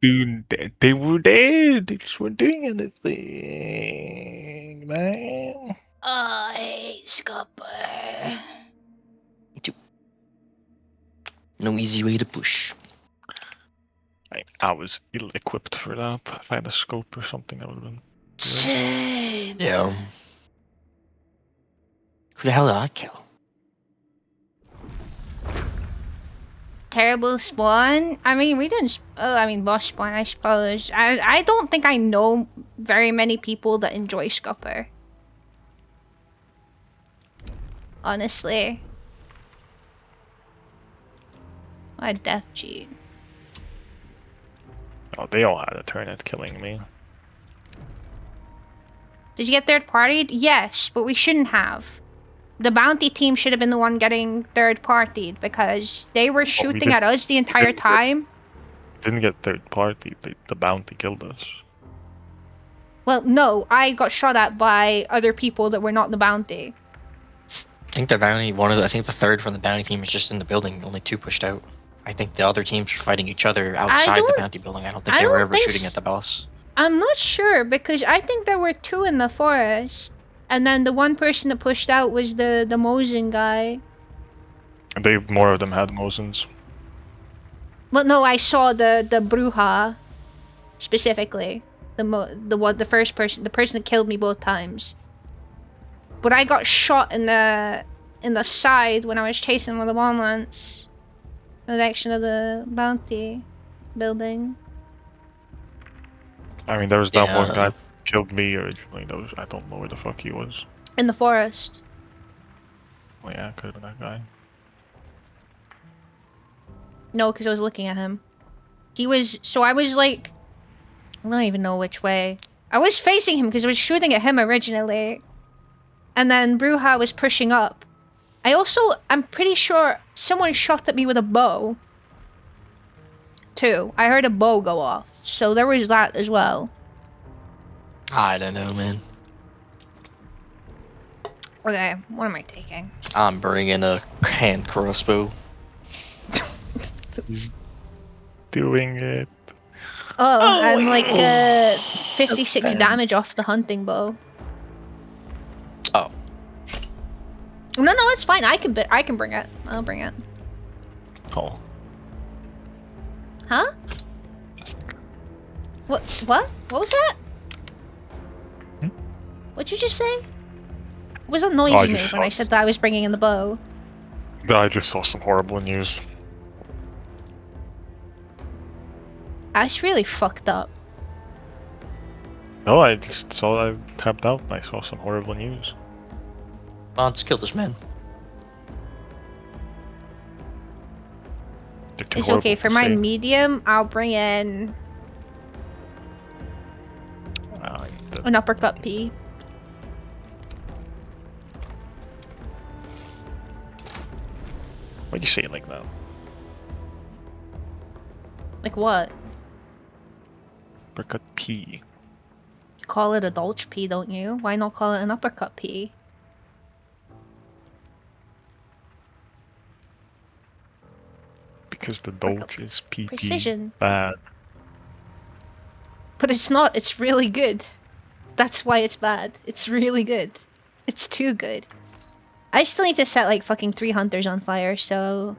Dude, they were there. They just weren't doing anything, man. I hate Scupper. No easy way to push. I was ill-equipped for that. If I had a scope or something, I would have been. Same. Yeah. Who the hell did I kill? Terrible spawn? I mean, we didn't... boss spawn, I suppose. I don't think I know very many people that enjoy Scupper. Honestly. Why death cheat? Oh, they all had a turn at killing me. Did you get third partied? Yes, but we shouldn't have. The bounty team should have been the one getting third partied because they were shooting did- at us the entire time. Didn't get third party. The bounty killed us. Well, no, I got shot at by other people that were not the bounty. I think the third from the bounty team is just in the building. Only 2 pushed out. I think the other teams are fighting each other outside the don't- bounty building. I don't think I they were don't ever think shooting s- at the boss. I'm not sure because I think there were 2 in the forest. And then the one person that pushed out was the Mosin guy. And more of them had Mosins. Well, no, I saw the Bruja specifically. The first person, the person that killed me both times. But I got shot in the side when I was chasing one of the Womlants. In the direction of the bounty building. I mean, there was that Yeah. one guy who killed me originally. I don't know where the fuck he was. In the forest. Well, yeah, could have been that guy. No, because I was looking at him. So I was like... I don't even know which way. I was facing him because I was shooting at him originally. And then Bruja was pushing up. I'm pretty sure someone shot at me with a bow. Too. I heard a bow go off. So there was that as well. I don't know, man. Okay, what am I taking? I'm bringing a hand crossbow. He's doing it. Oh, I'm like 56 damage off the hunting bow. Oh. No, it's fine. I can bring it. I'll bring it. Oh. Huh? What? What was that? What'd you just say? What was that noise I you just made when I saw- said that I was bringing in the bow? I just saw some horrible news. That's really fucked up. No, I just saw I tapped out and I saw some horrible news. Let's kill this man. They're too It's horrible okay. to For my say. medium, I'll bring in an uppercut P. Why'd you say it like that? Like what? Uppercut P. You call it a Dolch P, don't you? Why not call it an uppercut P? Because the Dolch is PP Precision. bad. But it's not, it's really good. That's why it's bad. It's really good. It's too good. I still need to set like fucking 3 hunters on fire, so...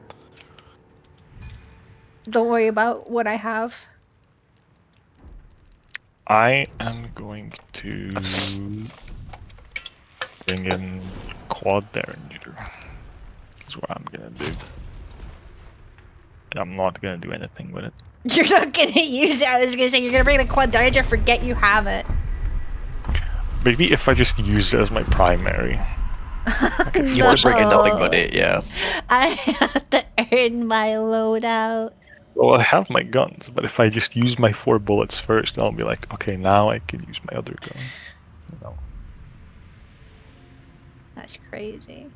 Don't worry about what I have. I am going to bring in Quad Derringer. Is what I'm gonna do. And I'm not gonna do anything with it. You're not gonna use it. I was gonna say you're gonna bring the Quad Derringer, forget you have it. Maybe if I just use it as my primary. You want to bring in nothing but it, yeah. I have to earn my loadout. Well, I have my guns, but if I just use my 4 bullets first, I'll be like, okay, now I can use my other gun. You know. That's crazy.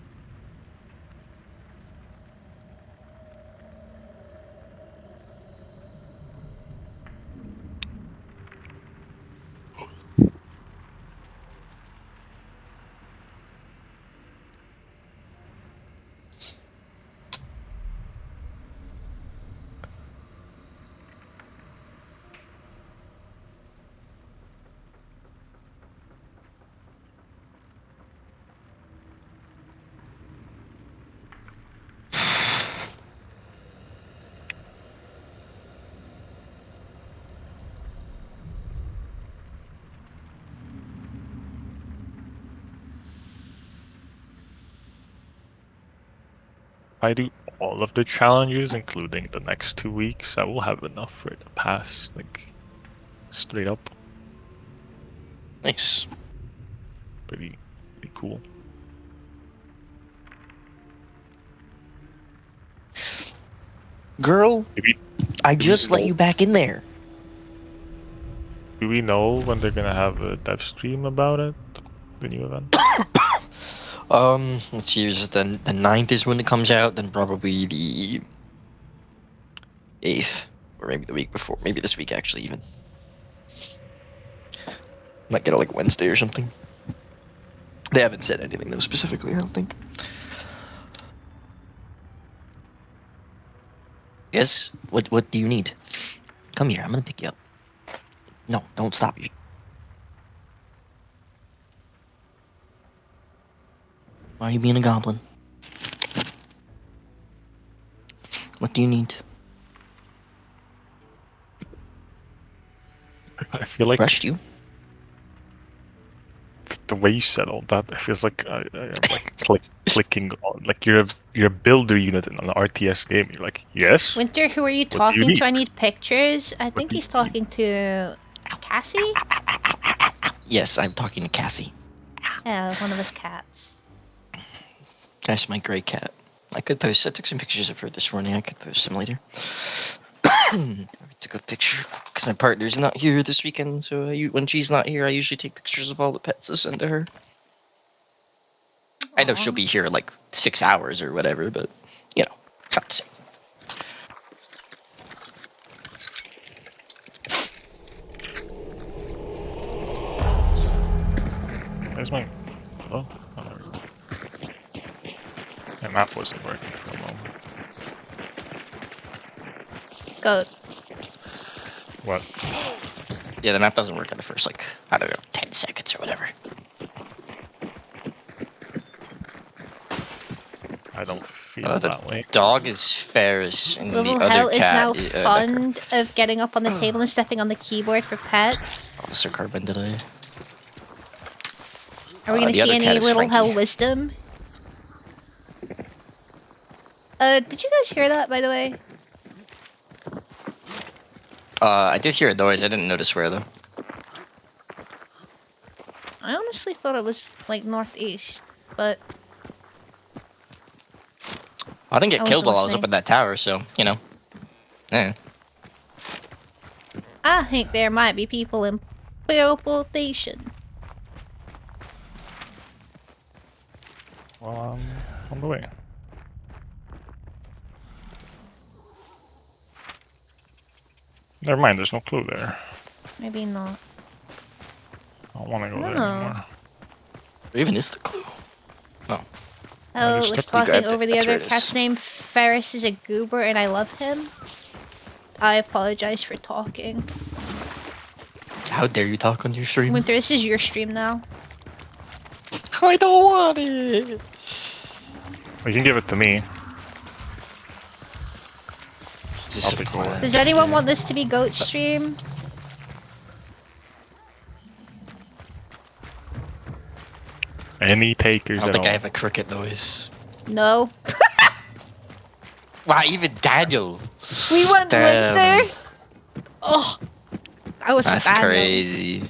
If I do all of the challenges, including the next 2 weeks, I will have enough for it to pass, like, straight up. Nice. Pretty cool. Girl, Maybe, I just let you back in there. do we know when they're gonna have a dev stream about it? The new event? Let's see, is it the 9th is when it comes out, then probably the 8th, or maybe the week before, maybe this week actually even. Might get it like Wednesday or something. They haven't said anything though specifically, I don't think. Yes? What do you need? Come here, I'm gonna pick you up. No, don't stop you. Why are you being a goblin? What do you need? I feel like Rushed you? the way you said all that, it feels like I'm like clicking on, like you're a builder unit in an RTS game. You're like, yes. Winter, who are you What do you talking need? to? I need pictures. I think he's talking to Cassie? Yes, I'm talking to Cassie. Yeah, one of his cats. That's my gray cat. I took some pictures of her this morning. I could post them later. I took a picture because my partner's not here this weekend, so when she's not here, I usually take pictures of all the pets to send to her. I know she'll be here in like 6 hours or whatever, but you know, it's not the same. Where's my... Hello? Oh, there we go. My map wasn't working for a moment. Go. What? Yeah, the map doesn't work in the first, like, I don't know, 10 seconds or whatever. I don't feel The that way. dog is Ferris, and Little the other Hell is cat now the fond of getting up on the table and stepping on the keyboard for pets. Officer Carbon, did I? Are we going the to see other cat any is Little Frankie. Hell wisdom? Did you guys hear that, by the way? I did hear a noise. I didn't notice where though. I honestly thought it was, like, northeast, but... I didn't get I killed wasn't while I was up listening. in that tower, so you know. Yeah. I think there might be people in teleportation. Well, I'm on the way. Never mind, there's no clue there. Maybe not. I don't want to go there No. anymore. Where even is the clue? Oh, just was took the- talking grabbed it. over the That's where other it is. cat's name. Ferris is a goober and I love him. I apologize for talking. How dare you talk on your stream? Winter, this is your stream now. I don't want it. You can give it to me. Is this I'll a be quiet. plan? Does anyone want this to be Goat stream? Any I takers don't at think all. I have a cricket noise. No. Wow, even Daniel. We went Damn. Winter. Oh, that was That's bad. though. crazy.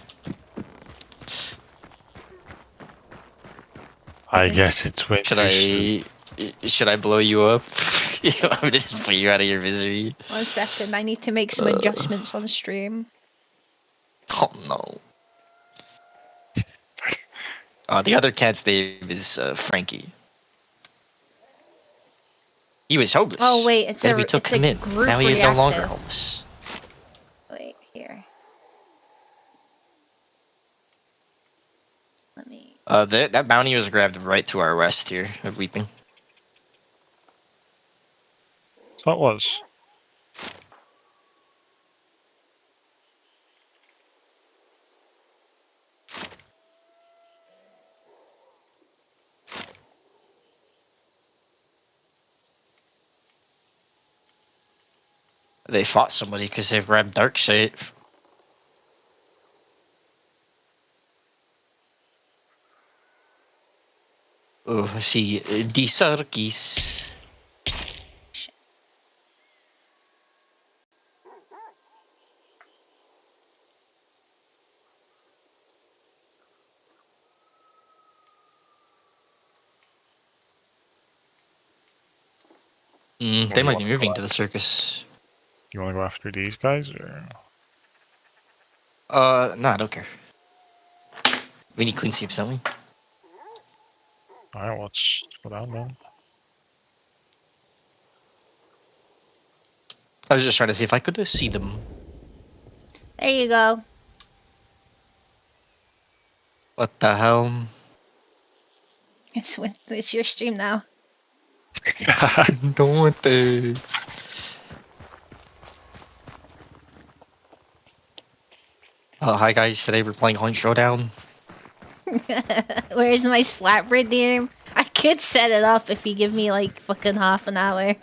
I guess it's winter. Should I blow you up? You want me to just put you out of your misery? 1 second, I need to make some adjustments on stream. Oh no. The other cat's name is Frankie. He was homeless. Oh wait, it's then a we took it's him a in. group Now he is no longer reactive. homeless. Wait here. Let me. That bounty was grabbed right to our west here of Weeping. So that was. They fought somebody because they grabbed dark shit. Oh, I see. The circus. They might be moving to the circus. You want to go after these guys, or? No, I don't care. We need clean sweeps, don't we? Alright, let's go down then. I was just trying to see if I could see them. There you go. What the hell? It's your stream now. I don't want this. Hi guys, today we're playing Hunt Showdown. Where's my slap redeem? I could set it up if you give me like fucking half an hour.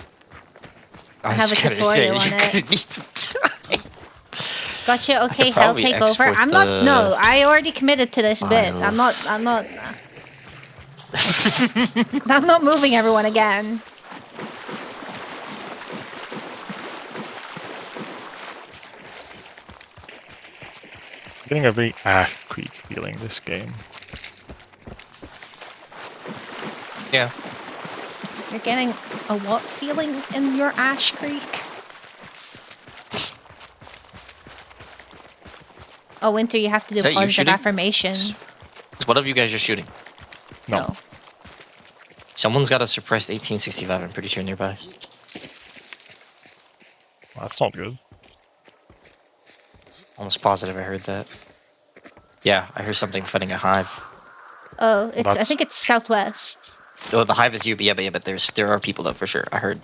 I have a tutorial on it. Gotcha. Okay, hell, probably take over. export I'm not. the No, I already committed to this bit. I'm not. files. I'm not. I'm not moving everyone again. Getting a very Ash Creek feeling this game. Yeah. You're getting a what feeling in your Ash Creek? Oh, Winter, you have to do Is that you positive shooting? affirmation. So what of you guys are shooting? No. Someone's got a suppressed 1865, I'm pretty sure nearby. Well, that's not good. Almost positive I heard that. Yeah, I heard something fighting a hive. Oh, it's. I That's- think it's southwest. Oh, the hive is you, but yeah, but there are people though for sure. I heard.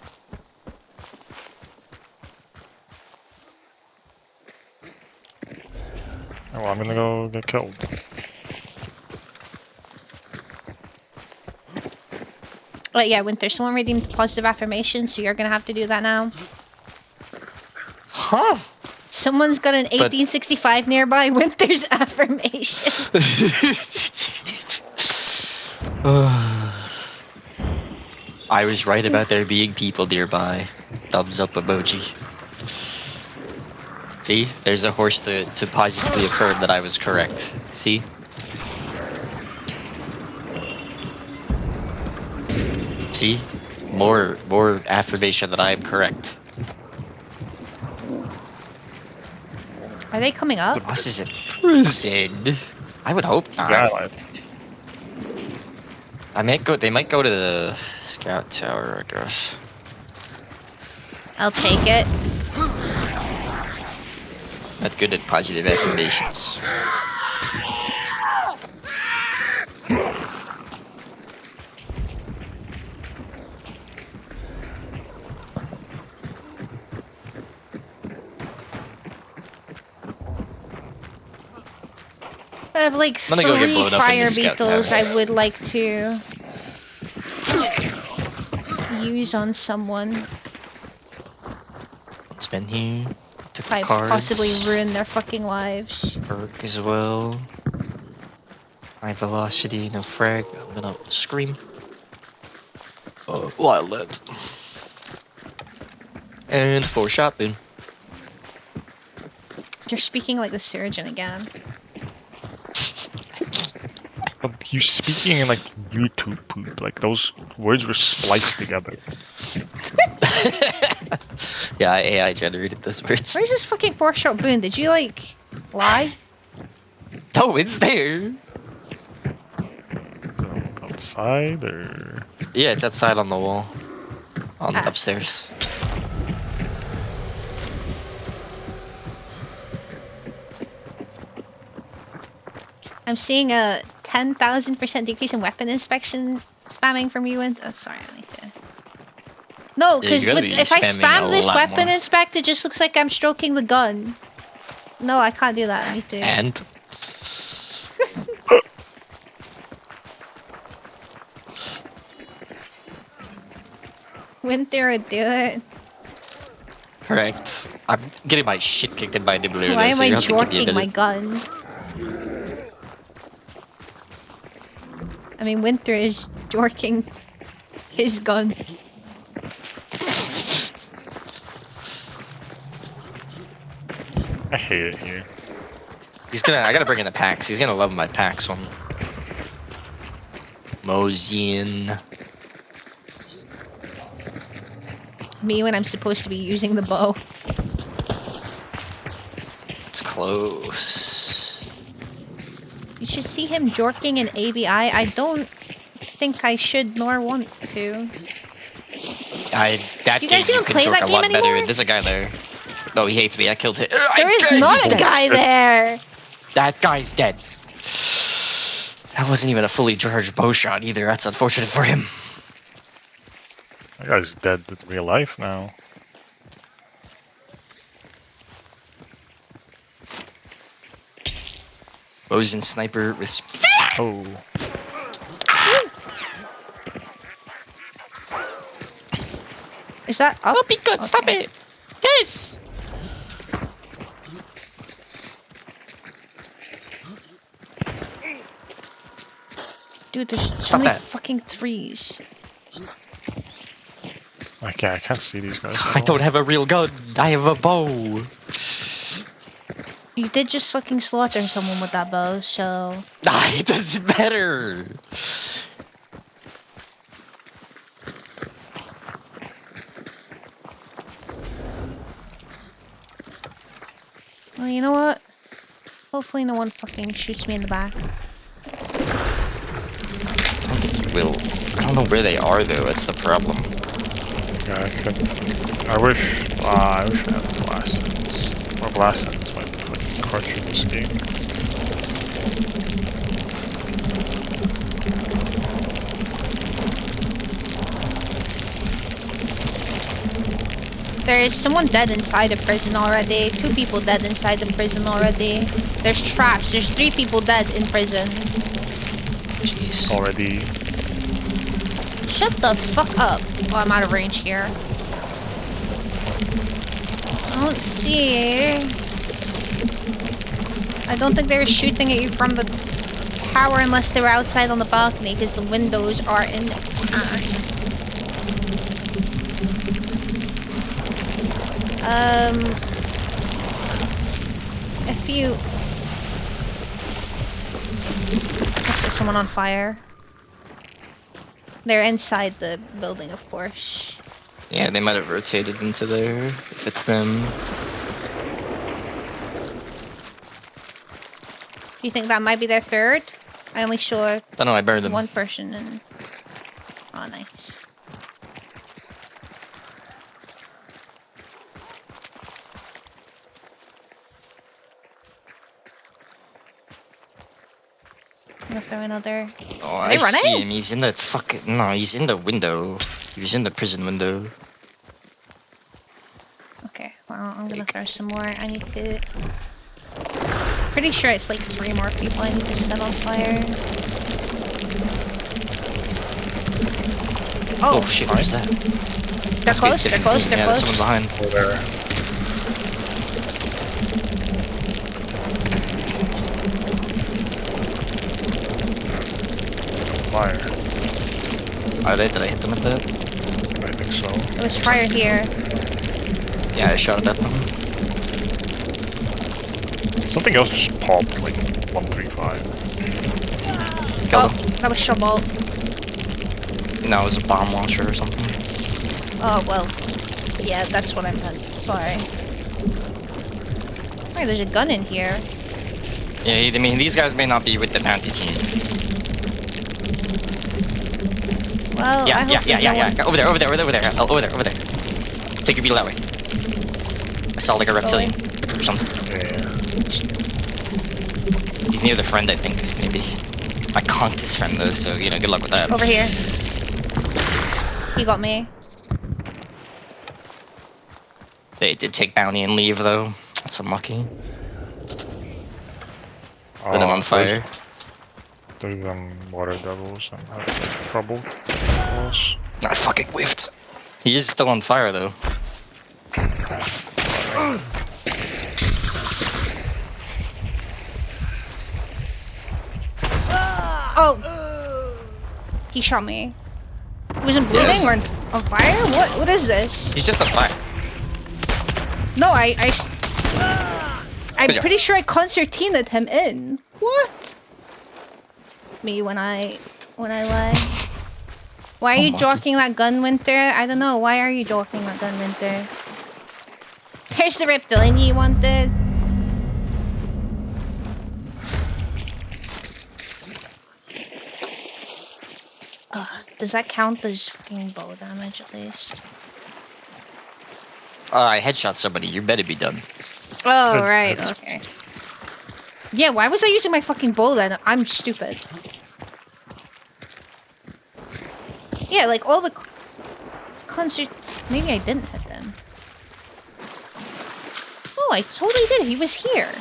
Oh, well, I'm gonna go get killed. Oh yeah, Winter. Someone reading positive affirmation, so you're gonna have to do that now. Huh? Someone's got an 1865 nearby. Winter's affirmation. I was right about there being people nearby. Thumbs up emoji. See? There's a horse to positively affirm that I was correct. See? See? More affirmation that I am correct. Are they coming up? The boss is in prison. I would hope not. Yeah, I lied. They might go to the scout tower, I guess. I'll take it. Not good at positive affirmations. I have like I'm gonna go get 3 blown up in fire this scout beetles tower. I would like to use on someone. It's been here. Took If I cards. possibly ruin their fucking lives. Perk as well. High velocity, no frag. I'm gonna scream. Wild lens. And 4 shot boon. You're speaking like the surgeon again. But you speaking in like YouTube poop, like those words were spliced together. Yeah, I AI generated those words. Where's this fucking 4-shot boon? Did you like lie? No, it's there. Outside or Yeah, it's outside on the wall. On upstairs. I'm seeing a 10,000% decrease in weapon inspection spamming from you. And oh, sorry, I need to. No, Yeah, because you gotta be if I spamming spam a this lot weapon more. inspect, it just looks like I'm stroking the gun. No, I can't do that. I need to. And Winter would do it. correct. I'm getting my shit kicked in by a nibbler. Why though, am so I you have to give me a jorking my minute. gun? I mean, Winter is jorking his gun. I hate it here. He's gonna. I gotta bring in the packs. He's gonna love my packs one. Mosian. Me when I'm supposed to be using the bow. It's close. You should see him jorking in ABI. I don't think I should nor want to. That You guys game even can play jork that a game lot better. anymore? There's a guy there. No, he hates me. I killed him. There is not a guy there. That guy's dead. That wasn't even a fully charged bow shot either. That's unfortunate for him. That guy's dead in real life now. Mosin sniper with. Oh. Is that up? Oh, be good. Stop it. Yes. Dude, there's so Stop many that. fucking threes. I can't see these guys. I don't have a real gun. I have a bow. You did just fucking slaughter someone with that bow, so... It doesn't matter. Well, you know what? Hopefully no one fucking shoots me in the back. I don't think you will. I don't know where they are though. That's the problem. Yeah, I wish I had blast sense. Or blast sense might be fucking crutch in this game. There is someone dead inside the prison already. 2 people dead inside the prison already. There's traps. There's 3 people dead in prison. Jeez. Already. Shut the fuck up. Oh, I'm out of range here. I don't see. I don't think they were shooting at you from the tower unless they were outside on the balcony because the windows are intact. If you... I see someone on fire. They're inside the building, of course. Yeah, they might have rotated into there if it's them. Do you think that might be their third? I only saw Don't know. I burned them. one person and... Oh, nice. gonna throw another. Oh, Are I they running? see him. He's in the fucking. No, he's in the window. He was in the prison window. Okay, well, I'm gonna throw some more. I need to. Pretty sure it's like 3 more people I need to set on fire. Oh shit, where's that? They're close, they're close, they're Yeah, close. there's someone behind. Over there. Fire. Are they? Did I hit them with that? I think so. There was fire here. Yeah, I shot it at them. Something else just popped, like 135. Oh, that was Showbolt. No, it was a bomb launcher or something. Oh, well. Yeah, that's what I meant. Sorry. Hey, there's a gun in here. Yeah, I mean, these guys may not be with the bounty team. Well, I hope there's no one- Over there. Oh, over there. Take your beetle that way. I saw like a reptilian or something. Yeah. He's near the friend, I think, maybe. I conked his friend though, so you know, good luck with that. Over here. He got me. They did take bounty and leave though. That's unlucky. Put them on fire. Those water devils and have trouble. Devils. I fucking whiffed. He is still on fire though. Oh! He shot me. He wasn't bleeding Yes. or on fire? What is this? He's just on fire. No, I'm Good job. pretty sure I concertinaed him in. What? Me when I lie. Why are you joking that gun, Winter? I don't know. Why are you joking that gun, Winter? There's the reptilian you wanted. Does that count as fucking bow damage at least? I headshot somebody. You better be done. Oh, right. Okay. Yeah, why was I using my fucking bow then? I'm stupid. Yeah, like all the concert. Maybe I didn't hit them. Oh, I totally did. He was here.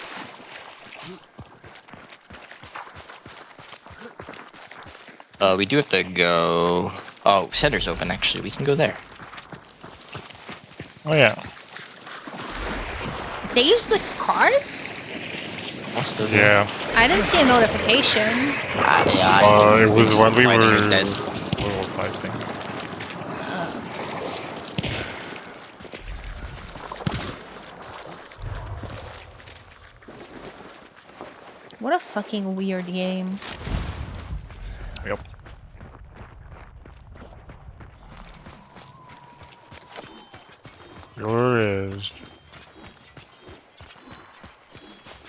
We do have to go. Oh, center's open actually. We can go there. Oh yeah. They used the card? What's the? Yeah. I didn't see a notification. It was when we were dead. level 5 thing. What a fucking weird game. Yep. Sure is.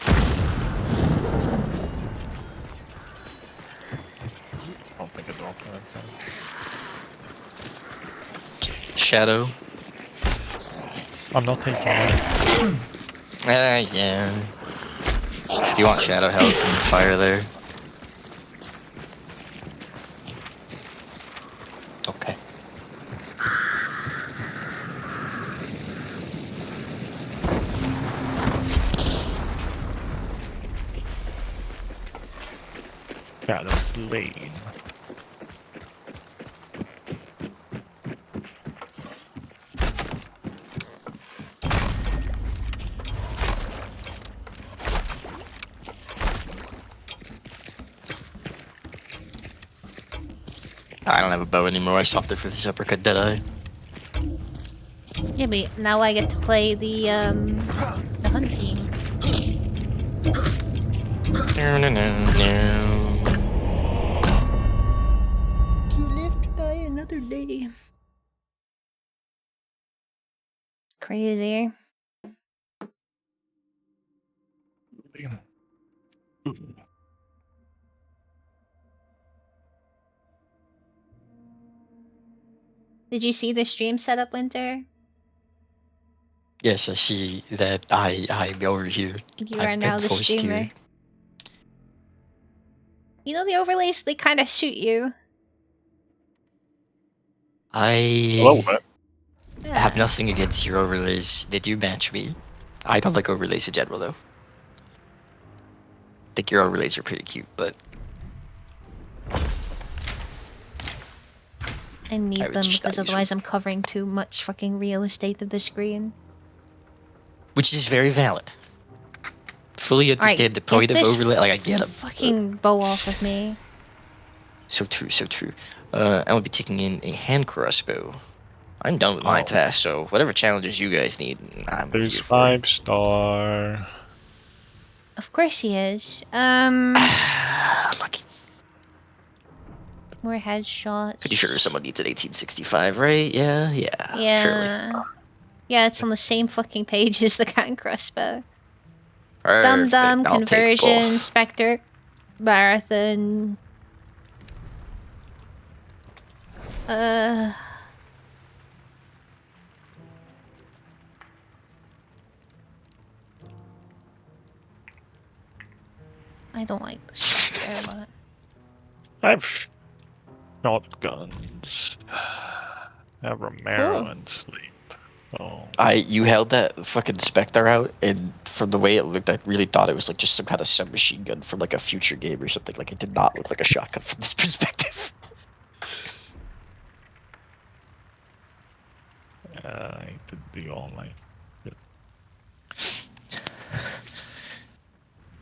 I don't think it dropped anything. Shadow. I'm not taking it. Yeah. If you want shadow health and fire there. Okay. Yeah, that's lame. I don't have a bow anymore. I stopped it for this uppercut Deadeye. Yeah, but now I get to play the hunt team. You live to die another day. Crazy. Did you see the stream setup, Winter? Yes, I see that I'm over here. You I've are now been the forced here. streamer. You know the overlays, they kind of suit you. Hello, I man. have nothing against your overlays. They do match me. I don't like overlays in general, though. I think your overlays are pretty cute, but I need would them just because not use otherwise I'm covering too much fucking real estate of the screen. which is very valid. Fully understand the point of this overlay. Like I get them. fucking bow off of me. So true, so true. I will be taking in a hand crossbow. I'm done with my task, so whatever challenges you guys need, I'm There's here for. 5-star. Of course he is. Lucky. More headshots. Pretty sure someone needs an 1865, right? Yeah, yeah. Yeah. Surely. Yeah, it's on the same fucking page as the Can crossbow. Perfect. Dum-dum, I'll take conversion, both. spectre, marathon. I don't like this spectre a lot. I've shotguns. I have Romero and Sleep. Oh. You held that fucking Spectre out, and from the way it looked, I really thought it was like just some kind of submachine gun from like a future game or something. Like it did not look like a shotgun from this perspective. I did the online.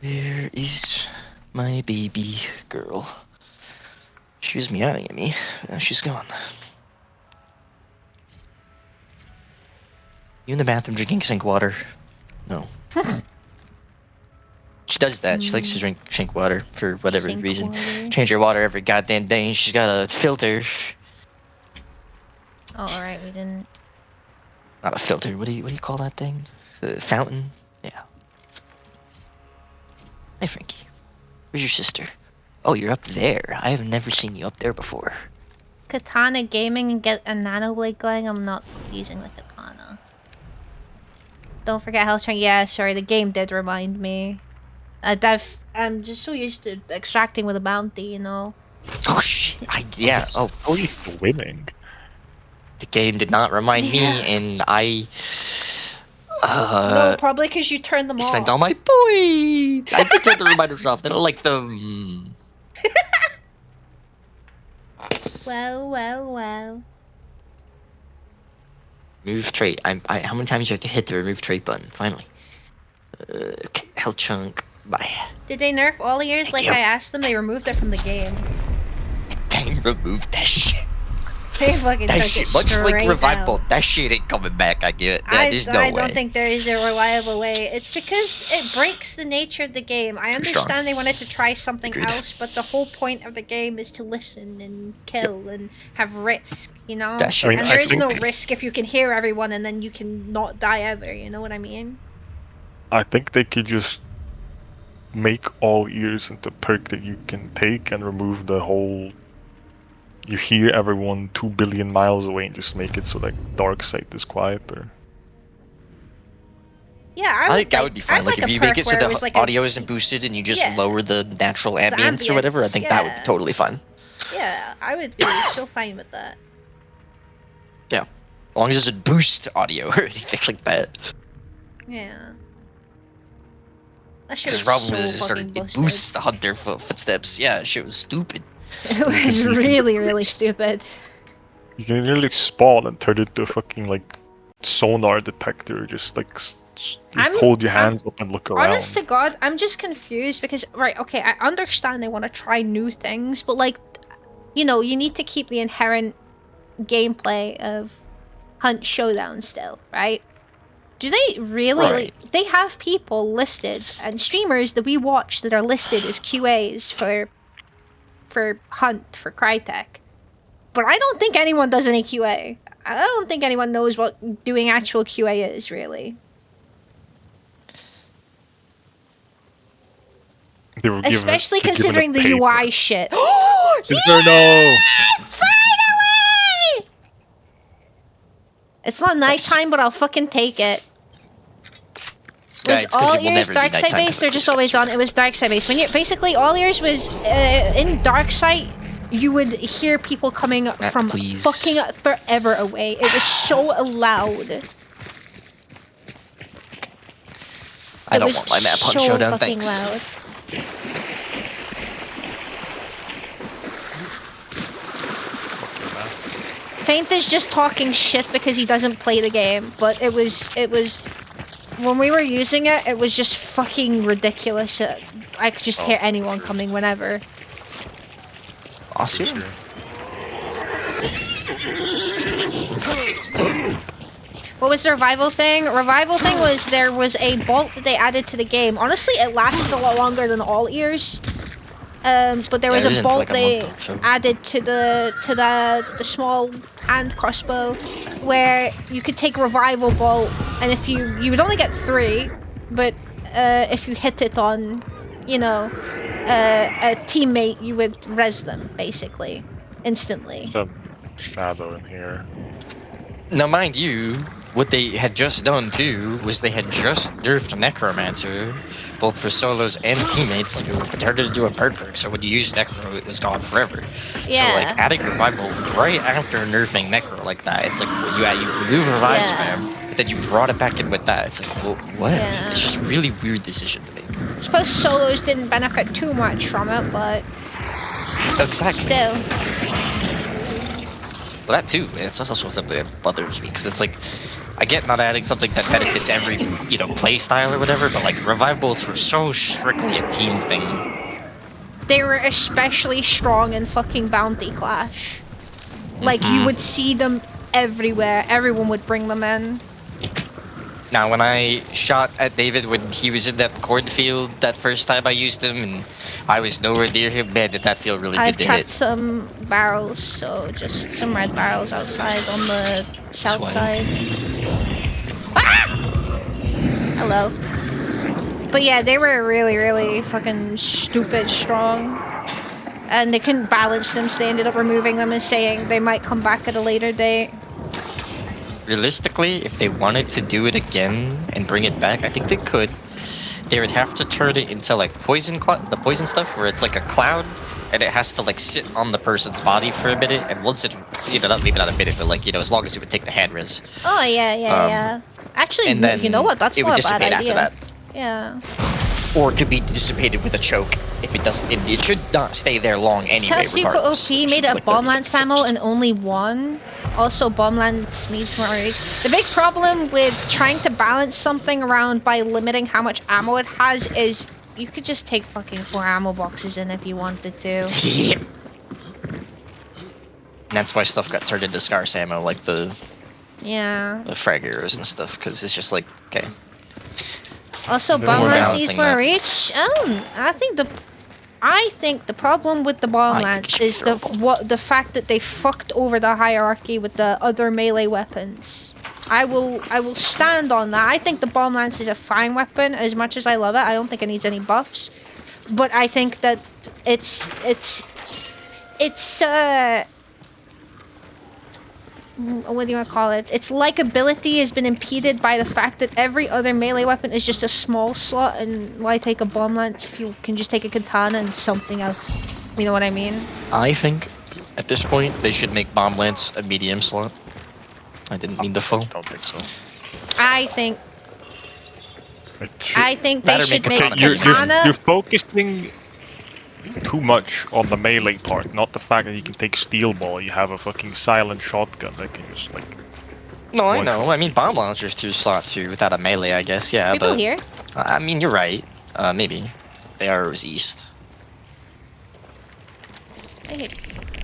There is my baby girl. She was meowing at me. Now she's gone. You in the bathroom drinking sink water? No. She does that. She likes to drink sink water for whatever Sink reason. water. Change her water every goddamn day. She's got a filter. Oh, alright, we didn't. Not a filter. What do you call that thing? The fountain? Yeah. Hey Frankie. Where's your sister? Oh, you're up there. I have never seen you up there before. Katana gaming and get a nano blade going. I'm not using the katana. Don't forget Hellshark. Yeah, sorry, the game did remind me. I'm just so used to extracting with a bounty, you know. Oh shit! Yeah. Oh, Oh, you're winning. the game did not remind me, and I. No, probably because you turned them Spent off. all my points. I did turn the reminders off. They don't like them. Well, well, well. Move trait. How many times do you have to hit the remove trait button? Finally. Okay. Health chunk. Bye. Did they nerf all ears like you. I asked them? They removed it from the game. Dang, remove that shit. They fucking That took shit, it much like straight Revive out. Bolt, that shit ain't coming back. I get it. Yeah, there's no I way. don't think there is a reliable way. It's because it breaks the nature of the game. I understand they wanted to try something else, but the whole point of the game is to listen and kill and have risk, you know? That shit- And I mean, there I is no think- risk if you can hear everyone and then you can not die ever, you know what I mean? I think they could just make all ears into perk that you can take and remove the whole. You hear everyone 2 billion miles away and just make it so like dark sight is quieter. Yeah, I think that would be fun. Like if a you make perk it so where the it was like audio isn't boosted and you just Yeah. lower the natural ambience or whatever, I ambience, think that would yeah. be totally fun. Yeah, I would be so fine with that. Yeah. As long as it doesn't boost audio or anything like that. Yeah. That shit Because was the problem so is it fucking started to busted. boost the hunter footsteps. Yeah, shit was stupid. It was really, really stupid. You can literally spawn and turn it into a fucking like sonar detector. Just like hold your hands up and look around. Honest to God, I'm just confused because, right, okay, I understand they want to try new things, but like, you know, you need to keep the inherent gameplay of Hunt Showdown still, right? Do they really, Right. like, they have people listed and streamers that we watch that are listed as QAs for Hunt, for Crytek. But I don't think anyone does any QA. I don't think anyone knows what doing actual QA is, really. They were Especially given considering a the paper. UI shit. Is there no? Yes! Finally! It's not nighttime, but I'll fucking take it. was it's 'cause all it will ears never be dark side nighttime based like or just this always on? episode. It was dark side based. When you basically all ears was in dark side, you would hear people coming from please. fucking forever away. It was so loud. I It don't was want my map on so Showdown, fucking thanks. loud. Faint is just talking shit because he doesn't play the game, but it was when we were using it, it was just fucking ridiculous. I could just hear anyone coming whenever. Awesome. What was the revival thing? Revival thing was there was a bolt that they added to the game. Honestly, it lasted a lot longer than all ears. But there was it was a in for bolt like a they month or so. added to the small hand crossbow, where you could take revival bolt, and if you would only get 3, but if you hit it on, you know, a teammate, you would res them basically instantly. Some shadow in here. Now, mind you, what they had just done too was they had just nerfed Necromancer, both for solos and teammates. Like, it started to do a bird perk, so when you use Necro, it was gone forever. Yeah. So, like, adding Revival right after nerfing Necro like that, it's like, you remove Revive spam, but then you brought it back in with that. It's like, well, what? Yeah. It's just a really weird decision to make. I suppose solos didn't benefit too much from it, but Exactly. still. Well, that too, it's also something that bothers me, because it's like, I get not adding something that benefits every, play style or whatever, but like, Revive Bolts were so strictly a team thing. They were especially strong in fucking Bounty Clash. Like, you would see them everywhere. Everyone would bring them in. Now, when I shot at David when he was in that cornfield that first time I used him, and I was nowhere near him, man, did that feel really I've good to trapped hit. some barrels, so just some red barrels outside on the south Swing. side. Ah! Hello. But yeah, they were really, really fucking stupid strong. And they couldn't balance them, so they ended up removing them and saying they might come back at a later date. Realistically, if they wanted to do it again and bring it back, I think they could. They would have to turn it into like the poison stuff, where it's like a cloud, and it has to like sit on the person's body for a minute. And once it, maybe not a minute, but like as long as it would take the hand res. Oh yeah, yeah. Actually, and then you know what? That's it would not a bad dissipate idea. after that. Yeah. Or it could be dissipated with a choke if it doesn't. It should not stay there long anyway. Sounds super regardless. OP, It made should it a like bomb 30 lance seconds ammo first. and only one. Also, bomb lance needs more rage. The big problem with trying to balance something around by limiting how much ammo it has is you could just take fucking 4 ammo boxes in if you wanted to. Yeah. And that's why stuff got turned into scarce ammo, like the Yeah. frag arrows and stuff, because it's just like, okay. Also, They're bomb more lance balancing needs more that. reach. I think the problem with the bomb I think lance it should be is throwable. the fact that they fucked over the hierarchy with the other melee weapons. I will stand on that. I think the bomb lance is a fine weapon. As much as I love it, I don't think it needs any buffs. But I think that it's what do you want to call it? Its likability has been impeded by the fact that every other melee weapon is just a small slot, and why take a bomb lance if you can just take a katana and something else? You know what I mean? I think at this point they should make bomb lance a medium slot. I didn't mean to fall. Don't think so. I think It should- they Better should make make a katana. You're focusing too much on the melee part, not the fact that you can take steel ball. You have a fucking silent shotgun that can just like. No, I One know. I mean, bomb launchers 2 slot 2 without a melee, I guess. Yeah, People but here. I mean, you're right. Maybe the arrows east. Hey,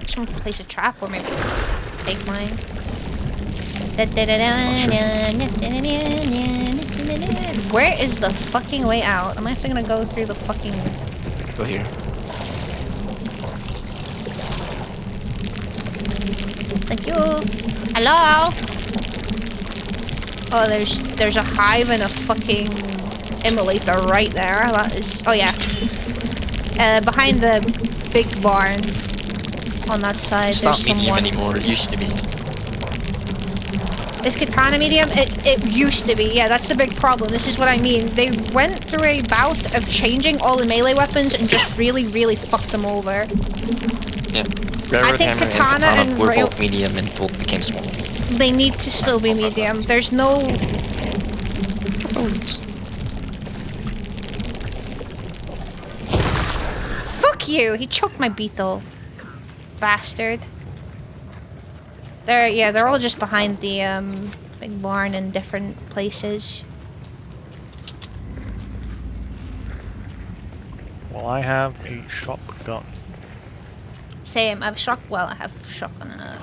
someone can place a trap or maybe take mine. Where is the fucking way out? Am I gonna go through the fucking... Go here. Thank you. Hello? Oh, there's a hive and a fucking immolator right there. That is... Oh, yeah. Behind the big barn. On that side, It's there's not medium someone. anymore. It used to be. Is Katana medium? It used to be. Yeah, that's the big problem. This is what I mean. They went through a bout of changing all the melee weapons and just really, really fucked them over. Yeah. I think Katana and were Rail... both medium and both became small. They need to still be medium. There's no... Fuck you! He choked my beetle. Bastard. They're all just behind the big barn in different places. Well, I have a shotgun. Same. I have I have shotgun and a...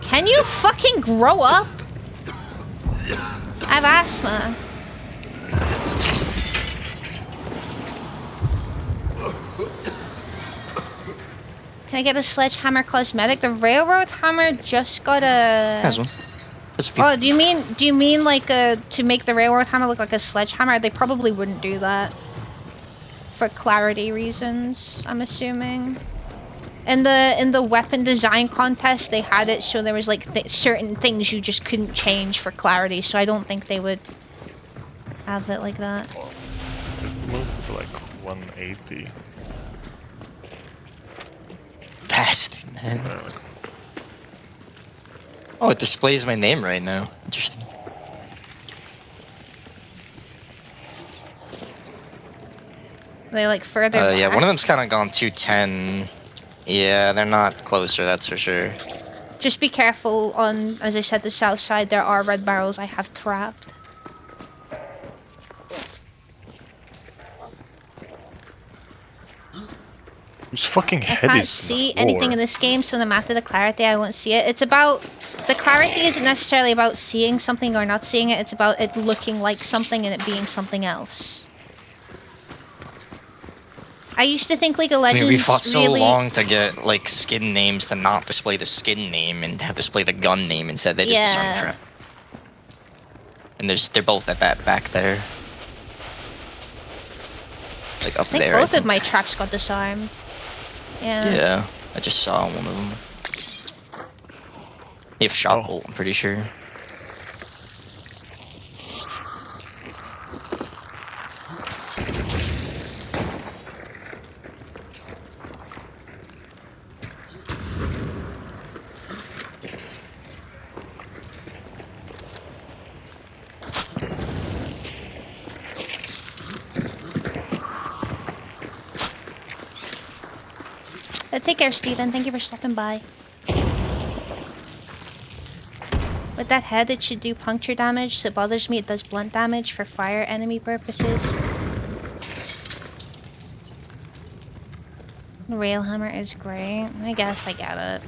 Can you fucking grow up? I have asthma. Can I get a sledgehammer cosmetic? The railroad hammer just got a... Has one. Oh, do you mean like to make the railroad hammer look like a sledgehammer? They probably wouldn't do that. For clarity reasons, I'm assuming. In the weapon design contest, they had it so there was like certain things you just couldn't change for clarity. So I don't think they would have it like that. It's moved to like 180. Bastard, man. Oh, it displays my name right now. Interesting. They like further yeah, back? one of them's kind of gone 210. Yeah, they're not closer, that's for sure. Just be careful on, as I said, the south side. There are red barrels I have trapped. Whose fucking I head can't is see on the floor? anything in this game, so no matter the clarity, I won't see it. It's about... The clarity isn't necessarily about seeing something or not seeing it. It's about it looking like something and it being something else. I used to think League of Legends we fought so really... long to get like skin names to not display the skin name and have display the gun name instead. They just disarm trap. And they're both at that back there. Like up I think there. both of my traps got disarmed. Yeah. Yeah, I just saw one of them. You have shot bolt, I'm pretty sure. Take care, Steven. Thank you for stopping by. With that head, it should do puncture damage, so it bothers me it does blunt damage for fire enemy purposes. The railhammer is great. I guess I get it.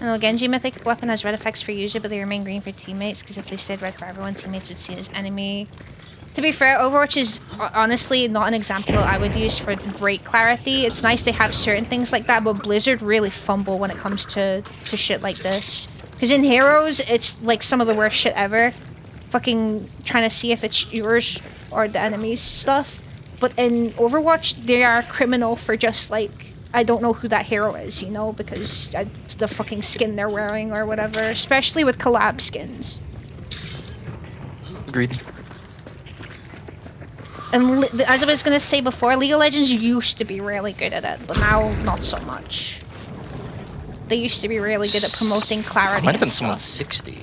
And the Genji mythic weapon has red effects for user, but they remain green for teammates, because if they stayed red for everyone, teammates would see it as enemy. To be fair, Overwatch is honestly not an example I would use for great clarity. It's nice they have certain things like that, but Blizzard really fumble when it comes to shit like this. Because in Heroes, it's like some of the worst shit ever. Fucking trying to see if it's yours or the enemy's stuff. But in Overwatch, they are criminal for just like, I don't know who that hero is, you know, because the fucking skin they're wearing or whatever. Especially with collab skins. Agreed. And as I was going to say before, League of Legends used to be really good at it, but now not so much. They used to be really good at promoting clarity. Might have been and someone stuff. 60.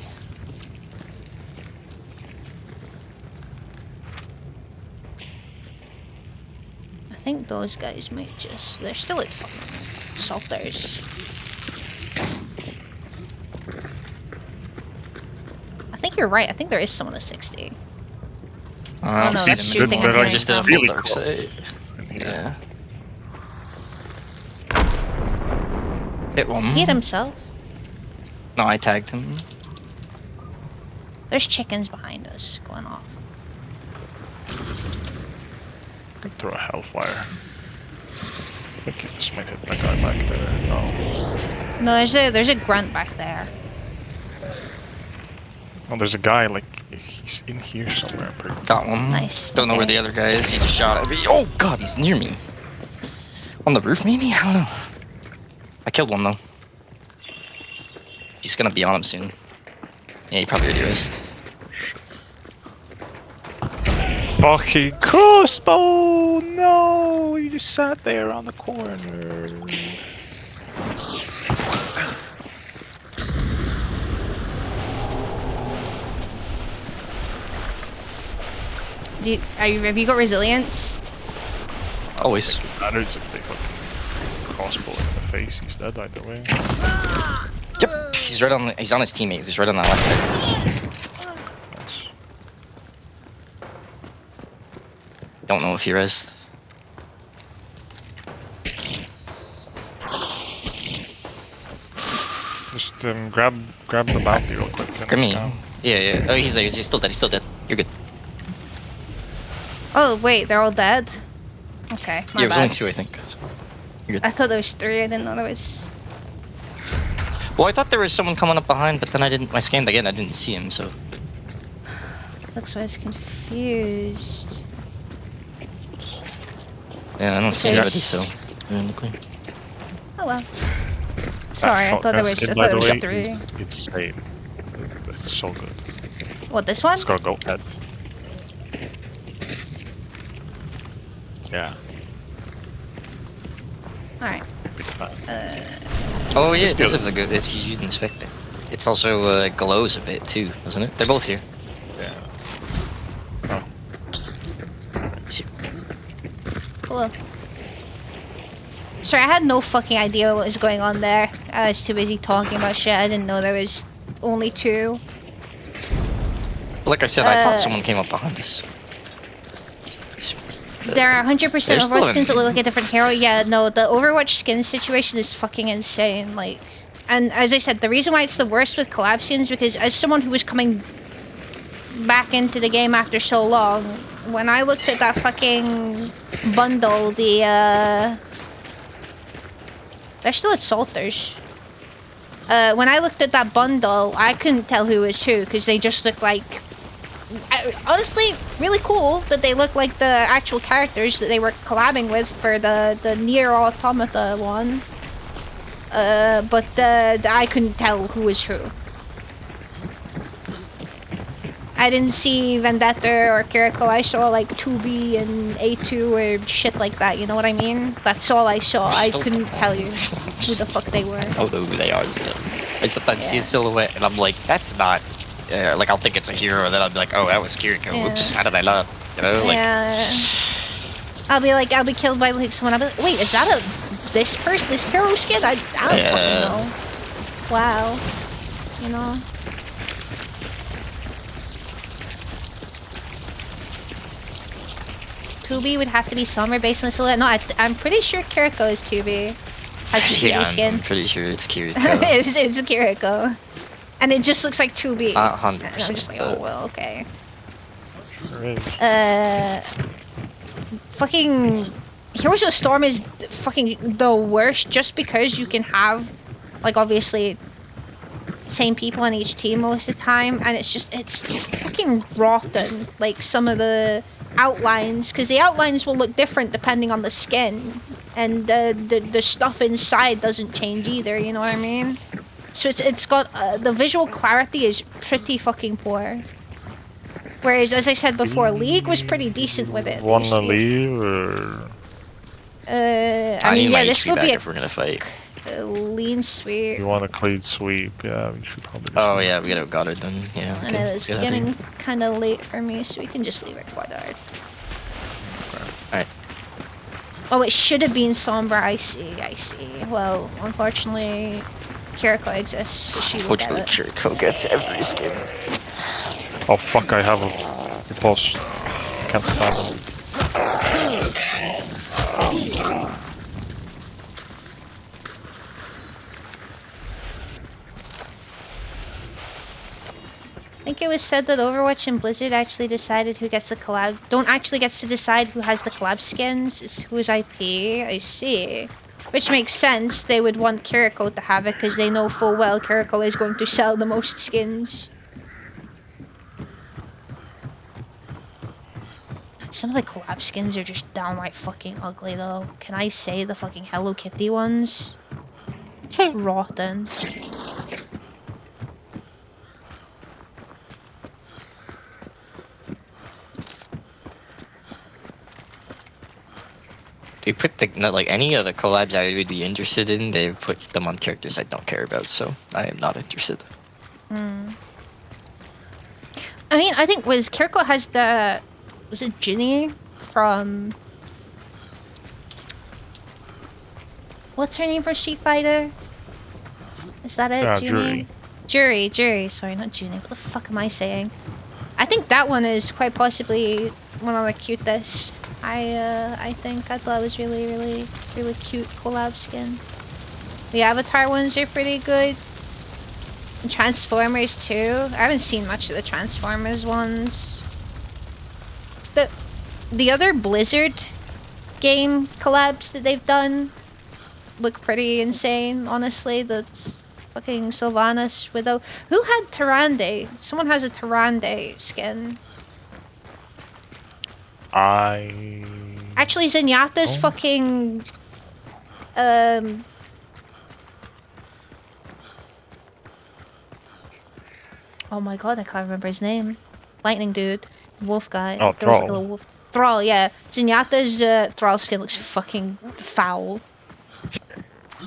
I think those guys might just... They're still at fucking Salters. I think you're right. I think there is someone at 60. Oh no, that's shooting They're again. just in a Really full dark close. side. Yeah. Hit one. He hit himself. No, I tagged him. There's chickens behind us going off. Could throw a hellfire. I think you just might hit that guy back there. No. No, there's a grunt back there. Oh, there's a guy, like, he's in here somewhere. I'm pretty... Got one. Nice. Don't know where the other guy is. He just shot at me. Oh god, he's near me. On the roof, maybe? I don't know. killed one though. He's gonna be on him soon. Yeah, he probably already raced. Fucking crossbow! No! You just sat there on the corner. Have you got resilience? Always. It matters if they fucking crossbow in the face. He's dead either way. Yep, he's right on. He's on his teammate. Who's right on that left side. Nice. Don't know if he rezzed. Just grab the bounty real quick. Grab me. Yeah. Oh, he's there. He's still dead. He's still dead. You're good. Oh wait, they're all dead. Okay, my Yeah, it was bad. only 2, I think. So you're good. I thought there was 3. I didn't know there was. Well, I thought there was someone coming up behind, but then I didn't. I scanned again. I didn't see him. So That's why I was confused. yeah, I don't see gravity. So you're in the clear. Oh well. Sorry, I thought there was. I thought there was 3. It's insane. It's so good. What, this one? It's gotta go head. Yeah. All right. Big fan. Oh yeah, It's it does the- have the good. It's you didn't inspect it. It's also glows a bit too, doesn't it? They're both here. Yeah. Oh. See. Hello. Sorry, I had no fucking idea what was going on there. I was too busy talking about shit. I didn't know there was only 2. Like I said, I thought someone came up behind us. There are 100% There's Overwatch still skins that look like a different hero. Yeah, no, the Overwatch skin situation is fucking insane. Like, and as I said, the reason why it's the worst with collab skins because as someone who was coming back into the game after so long, when I looked at that fucking bundle, they're still at Salters. When I looked at that bundle, I couldn't tell who was who because they just looked like. Honestly, really cool that they look like the actual characters that they were collabing with for the Nier Automata one. But I couldn't tell who was who. I didn't see Vendetta or Kiriko. I saw like 2B and A2 or shit like that. You know what I mean? That's all I saw. I couldn't tell you who the fuck they were. I don't know who they are still. I sometimes see a silhouette and I'm like, that's not. Like I'll think it's a hero, and then I'll be like, oh, that was Kiriko. Yeah. Oops, how did I not? You know, like. Yeah. I'll be killed by like someone. I'll be like, wait, is that this person, this hero skin? I don't fucking know. Wow. You know. Tubi would have to be somewhere based on the silhouette. No, I'm pretty sure Kiriko is Tubi. Has the Yeah, Tubi skin. I'm pretty sure it's Kiriko. it's Kiriko. And it just looks like 2B. 100%. And I'm just like, oh well, okay. Sure is. Fucking Heroes of the Storm is fucking the worst just because you can have, like, obviously same people on each team most of the time, and it's fucking rotten. Like some of the outlines, because the outlines will look different depending on the skin, and the stuff inside doesn't change either. You know what I mean? So it's got the visual clarity is pretty fucking poor. Whereas, as I said before, League was pretty decent with it. Wanna leave or? I mean, yeah, this will be if we're gonna fight. a lean sweep. You want a clean sweep? Yeah, we should probably. Oh yeah, we gotta got it then. Yeah. And okay. it's Good idea. getting kind of late for me, so we can just leave it Quadard. Alright. Oh, it should have been Sombra. I see. Well, unfortunately, Kiriko exists, so she will get Unfortunately, it. Kiriko gets every skin. Oh fuck! I have a riposte. Can't stab him. I think it was said that Overwatch and Blizzard actually decided who gets the collab. Don't actually gets to decide who has the collab skins. It's whose IP. I see. Which makes sense. They would want Kiriko to have it because they know full well Kiriko is going to sell the most skins. Some of the collab skins are just downright fucking ugly though. Can I say the fucking Hello Kitty ones? rotten. They put the not like any of the collabs I would be interested in. They've put them on characters I don't care about, so I am not interested. I mean, I think Kiriko has the was it Ginny from what's her name for Street Fighter? Is that it? Junie? Jury. Sorry, not Junie. What the fuck am I saying? I think that one is quite possibly one of the cutest. I think I thought it was really cute collab skin. The Avatar ones are pretty good. And Transformers too. I haven't seen much of the Transformers ones. The other Blizzard game collabs that they've done look pretty insane, honestly. That's fucking Sylvanas Widow. Who had Tyrande? Someone has a Tyrande skin. Actually, Zenyatta's fucking oh my god, I can't remember his name. Lightning dude. Wolf guy. Oh, There was like a Thrall. little wolf. Thrall, yeah. Zenyatta's Thrall skin looks fucking foul.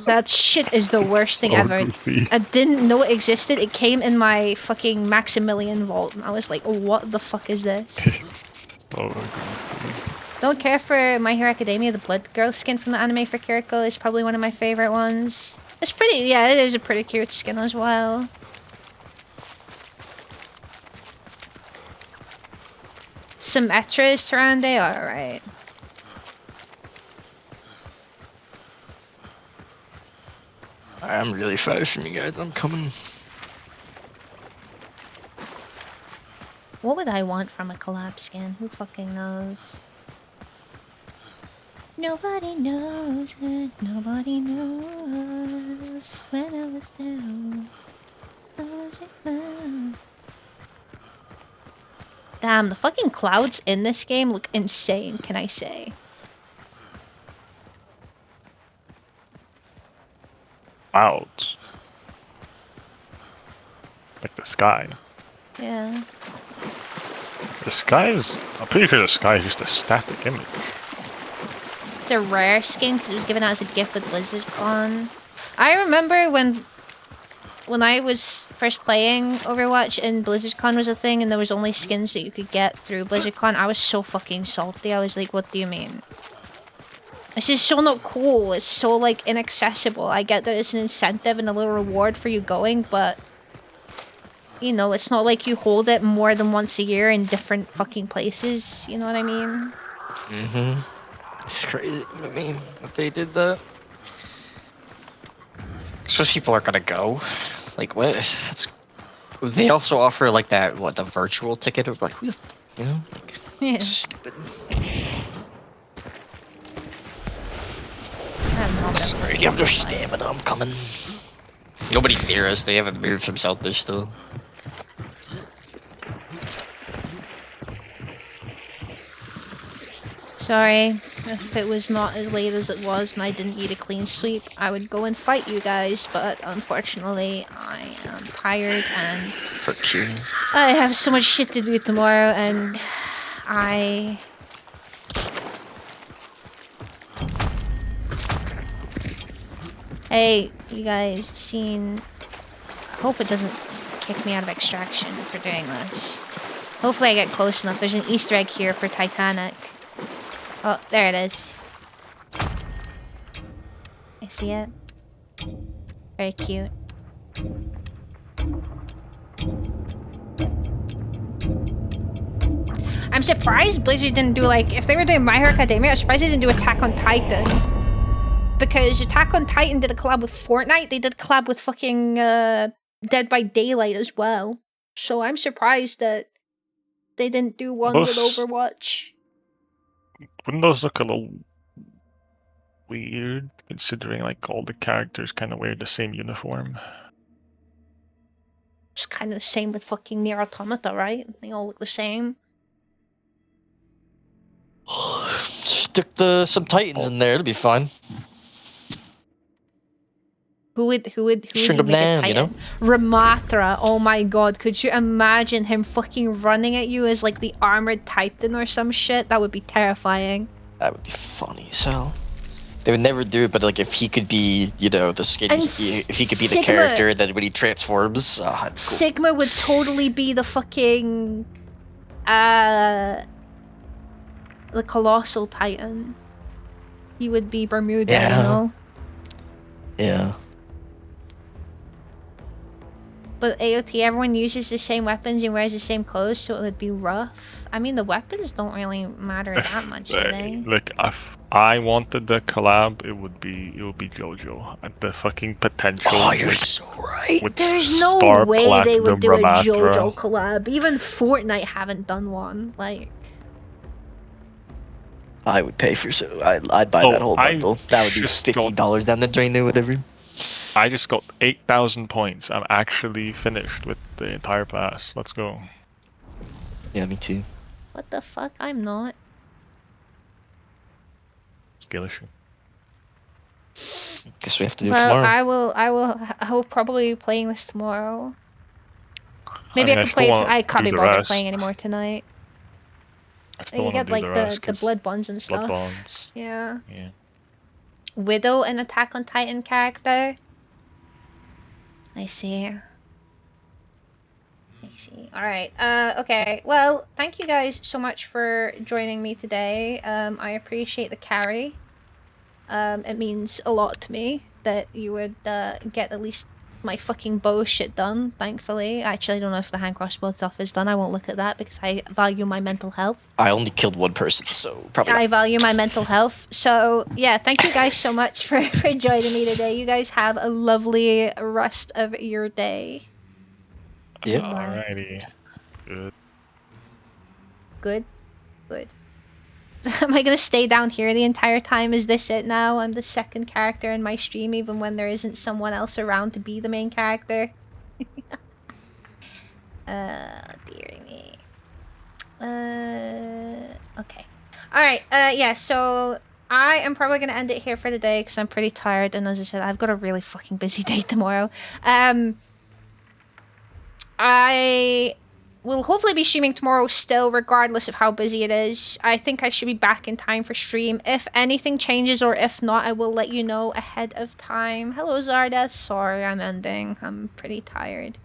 That shit is the worst thing So ever. goofy. I didn't know it existed. It came in my fucking Maximilian vault, and I was like, oh, what the fuck is this? It's so goofy. Don't care for My Hero Academia. The Blood Girl skin from the anime for Kiriko is probably one of my favorite ones. It's pretty, yeah, it is a pretty cute skin as well. Symmetra's Tyrande? Alright. I'm really far from you guys. I'm coming. What would I want from a collab skin? Who fucking knows? Nobody knows it. Nobody knows when I was down. Damn, the fucking clouds in this game look insane, can I say? Clouds. Like the sky. Yeah. The sky is... I'm pretty sure the sky is just a static image. It's a rare skin because it was given out as a gift with BlizzardCon. I remember when I was first playing Overwatch and BlizzardCon was a thing and there was only skins that you could get through BlizzardCon, I was so fucking salty. I was like, what do you mean? This is so not cool. It's so, like, inaccessible. I get that it's an incentive and a little reward for you going, but... You know, it's not like you hold it more than once a year in different fucking places. You know what I mean? Mm-hmm. It's crazy. I mean, that they did that. So people are gonna go. Like, what? That's... They also offer, like, that, what, the virtual ticket of, like, who the f... You know? Like, Yeah. stupid. I have no Sorry, you have no stamina. I'm coming. Nobody's near us. They haven't moved from south there still. Sorry, if it was not as late as it was and I didn't eat a clean sweep, I would go and fight you guys, but unfortunately, I am tired and Frick you. I have so much shit to do tomorrow and I... Hey, you guys seen... I hope it doesn't kick me out of Extraction for doing this. Hopefully I get close enough. There's an Easter egg here for Titanic. Oh, there it is. I see it. Very cute. I'm surprised Blizzard didn't do, like, if they were doing My Hero Academia, I'm surprised they didn't do Attack on Titan. Because Attack on Titan did a collab with Fortnite, they did a collab with fucking Dead by Daylight as well. So I'm surprised that they didn't do one with Those- Overwatch. Wouldn't those look a little weird, considering like all the characters kind of wear the same uniform? It's kind of the same with fucking Nier Automata, right? They all look the same. Stick some Titans in there. It'll be fine. Who would Shrink you him make a down, Titan? you know? Ramattra. Oh my god, could you imagine him fucking running at you as like the armored Titan or some shit? That would be terrifying. That would be funny as hell. They would never do it, but like if he could be, you know, the skinny, And if he could be Sigma- the character that when he transforms, cool. Sigma would totally be the fucking the colossal Titan. He would be Bermuda, you Yeah. know? Yeah. But AOT, everyone uses the same weapons and wears the same clothes, so it would be rough. I mean, the weapons don't really matter that much, do they? Like if I wanted the collab, it would be JoJo. And the fucking potential. Oh, you're so right. With There's no Star way they would Platinum do a Ramattra. JoJo collab. Even Fortnite haven't done one. Like, I would pay for I'd buy that whole bundle. That would be $50 down the drain or whatever. I just got 8,000 points. I'm actually finished with the entire pass. Let's go. Yeah, me too. what the fuck? I'm not. Skill issue. Guess we have to do it Well, tomorrow. I will probably be playing this tomorrow. Maybe mean, I I can still play it. wanna I can't do be the bothered rest. playing anymore tonight. I still You want to get do like the rest. the 'cause blood bonds and stuff. Blood bonds. Yeah. Yeah. Widow, an Attack on Titan character. I see. Alright, okay. Well, thank you guys so much for joining me today. I appreciate the carry. It means a lot to me that you would get at least my fucking bow shit done, thankfully. Actually, I don't know if the hand crossbow stuff is done. I won't look at that because I value my mental health. I only killed one person, so probably not. I value my mental health. So, yeah, thank you guys so much for joining me today. You guys have a lovely rest of your day. Yeah. Alrighty. Good. Good? Good. Am I gonna stay down here the entire time? Is this it now? I'm the second character in my stream even when there isn't someone else around to be the main character. Dear me. Okay. Alright, yeah, so I am probably gonna end it here for today because I'm pretty tired, and as I said, I've got a really fucking busy day tomorrow. I will hopefully be streaming tomorrow still, regardless of how busy it is. I think I should be back in time for stream. If anything changes or if not, I will let you know ahead of time. Hello, Zarda. Sorry, I'm ending. I'm pretty tired.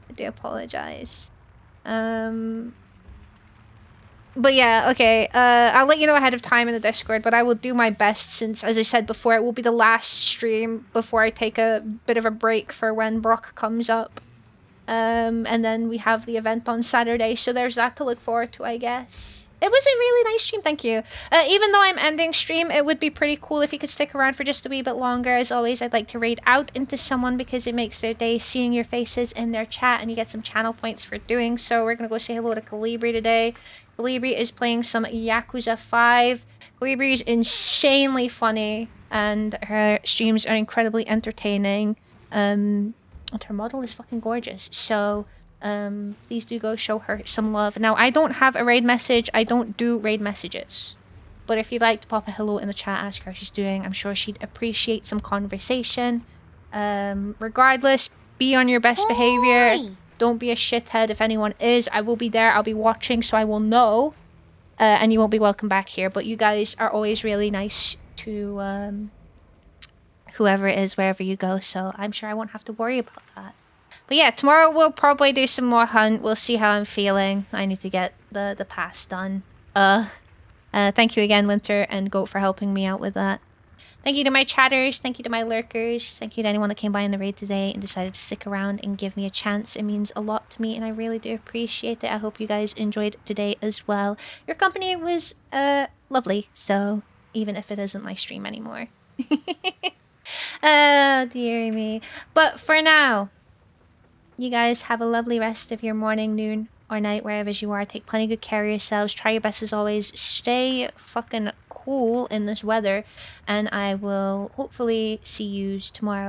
I do apologize. But yeah, okay. I'll let you know ahead of time in the Discord, but I will do my best since, as I said before, it will be the last stream before I take a bit of a break for when Brock comes up. And then we have the event on Saturday, so there's that to look forward to, I guess. It was a really nice stream, thank you. Even though I'm ending stream, it would be pretty cool if you could stick around for just a wee bit longer. As always, I'd like to raid out into someone because it makes their day seeing your faces in their chat, and you get some channel points for doing so. We're gonna go say hello to Calibri today. Calibri is playing some Yakuza 5. Calibri is insanely funny, and her streams are incredibly entertaining. And her model is fucking gorgeous, so please do go show her some love. Now, I don't have a raid message. I don't do raid messages. But if you'd like to pop a hello in the chat, ask her how she's doing. I'm sure she'd appreciate some conversation. Regardless, be on your best behavior. Don't be a shithead. If anyone is, I will be there. I'll be watching, so I will know. And you won't be welcome back here. But you guys are always really nice to whoever it is, wherever you go, so I'm sure I won't have to worry about that. But yeah, tomorrow we'll probably do some more hunt. We'll see how I'm feeling. I need to get the pass done. Thank you again, Winter and Goat, for helping me out with that. Thank you to my chatters. Thank you to my lurkers. Thank you to anyone that came by in the raid today and decided to stick around and give me a chance. It means a lot to me, and I really do appreciate it. I hope you guys enjoyed today as well. Your company was lovely, so even if it isn't my stream anymore. Oh, dear me. But for now, you guys have a lovely rest of your morning, noon, or night, wherever you are. Take plenty good care of yourselves. Try your best as always. Stay fucking cool in this weather. And I will hopefully see you tomorrow.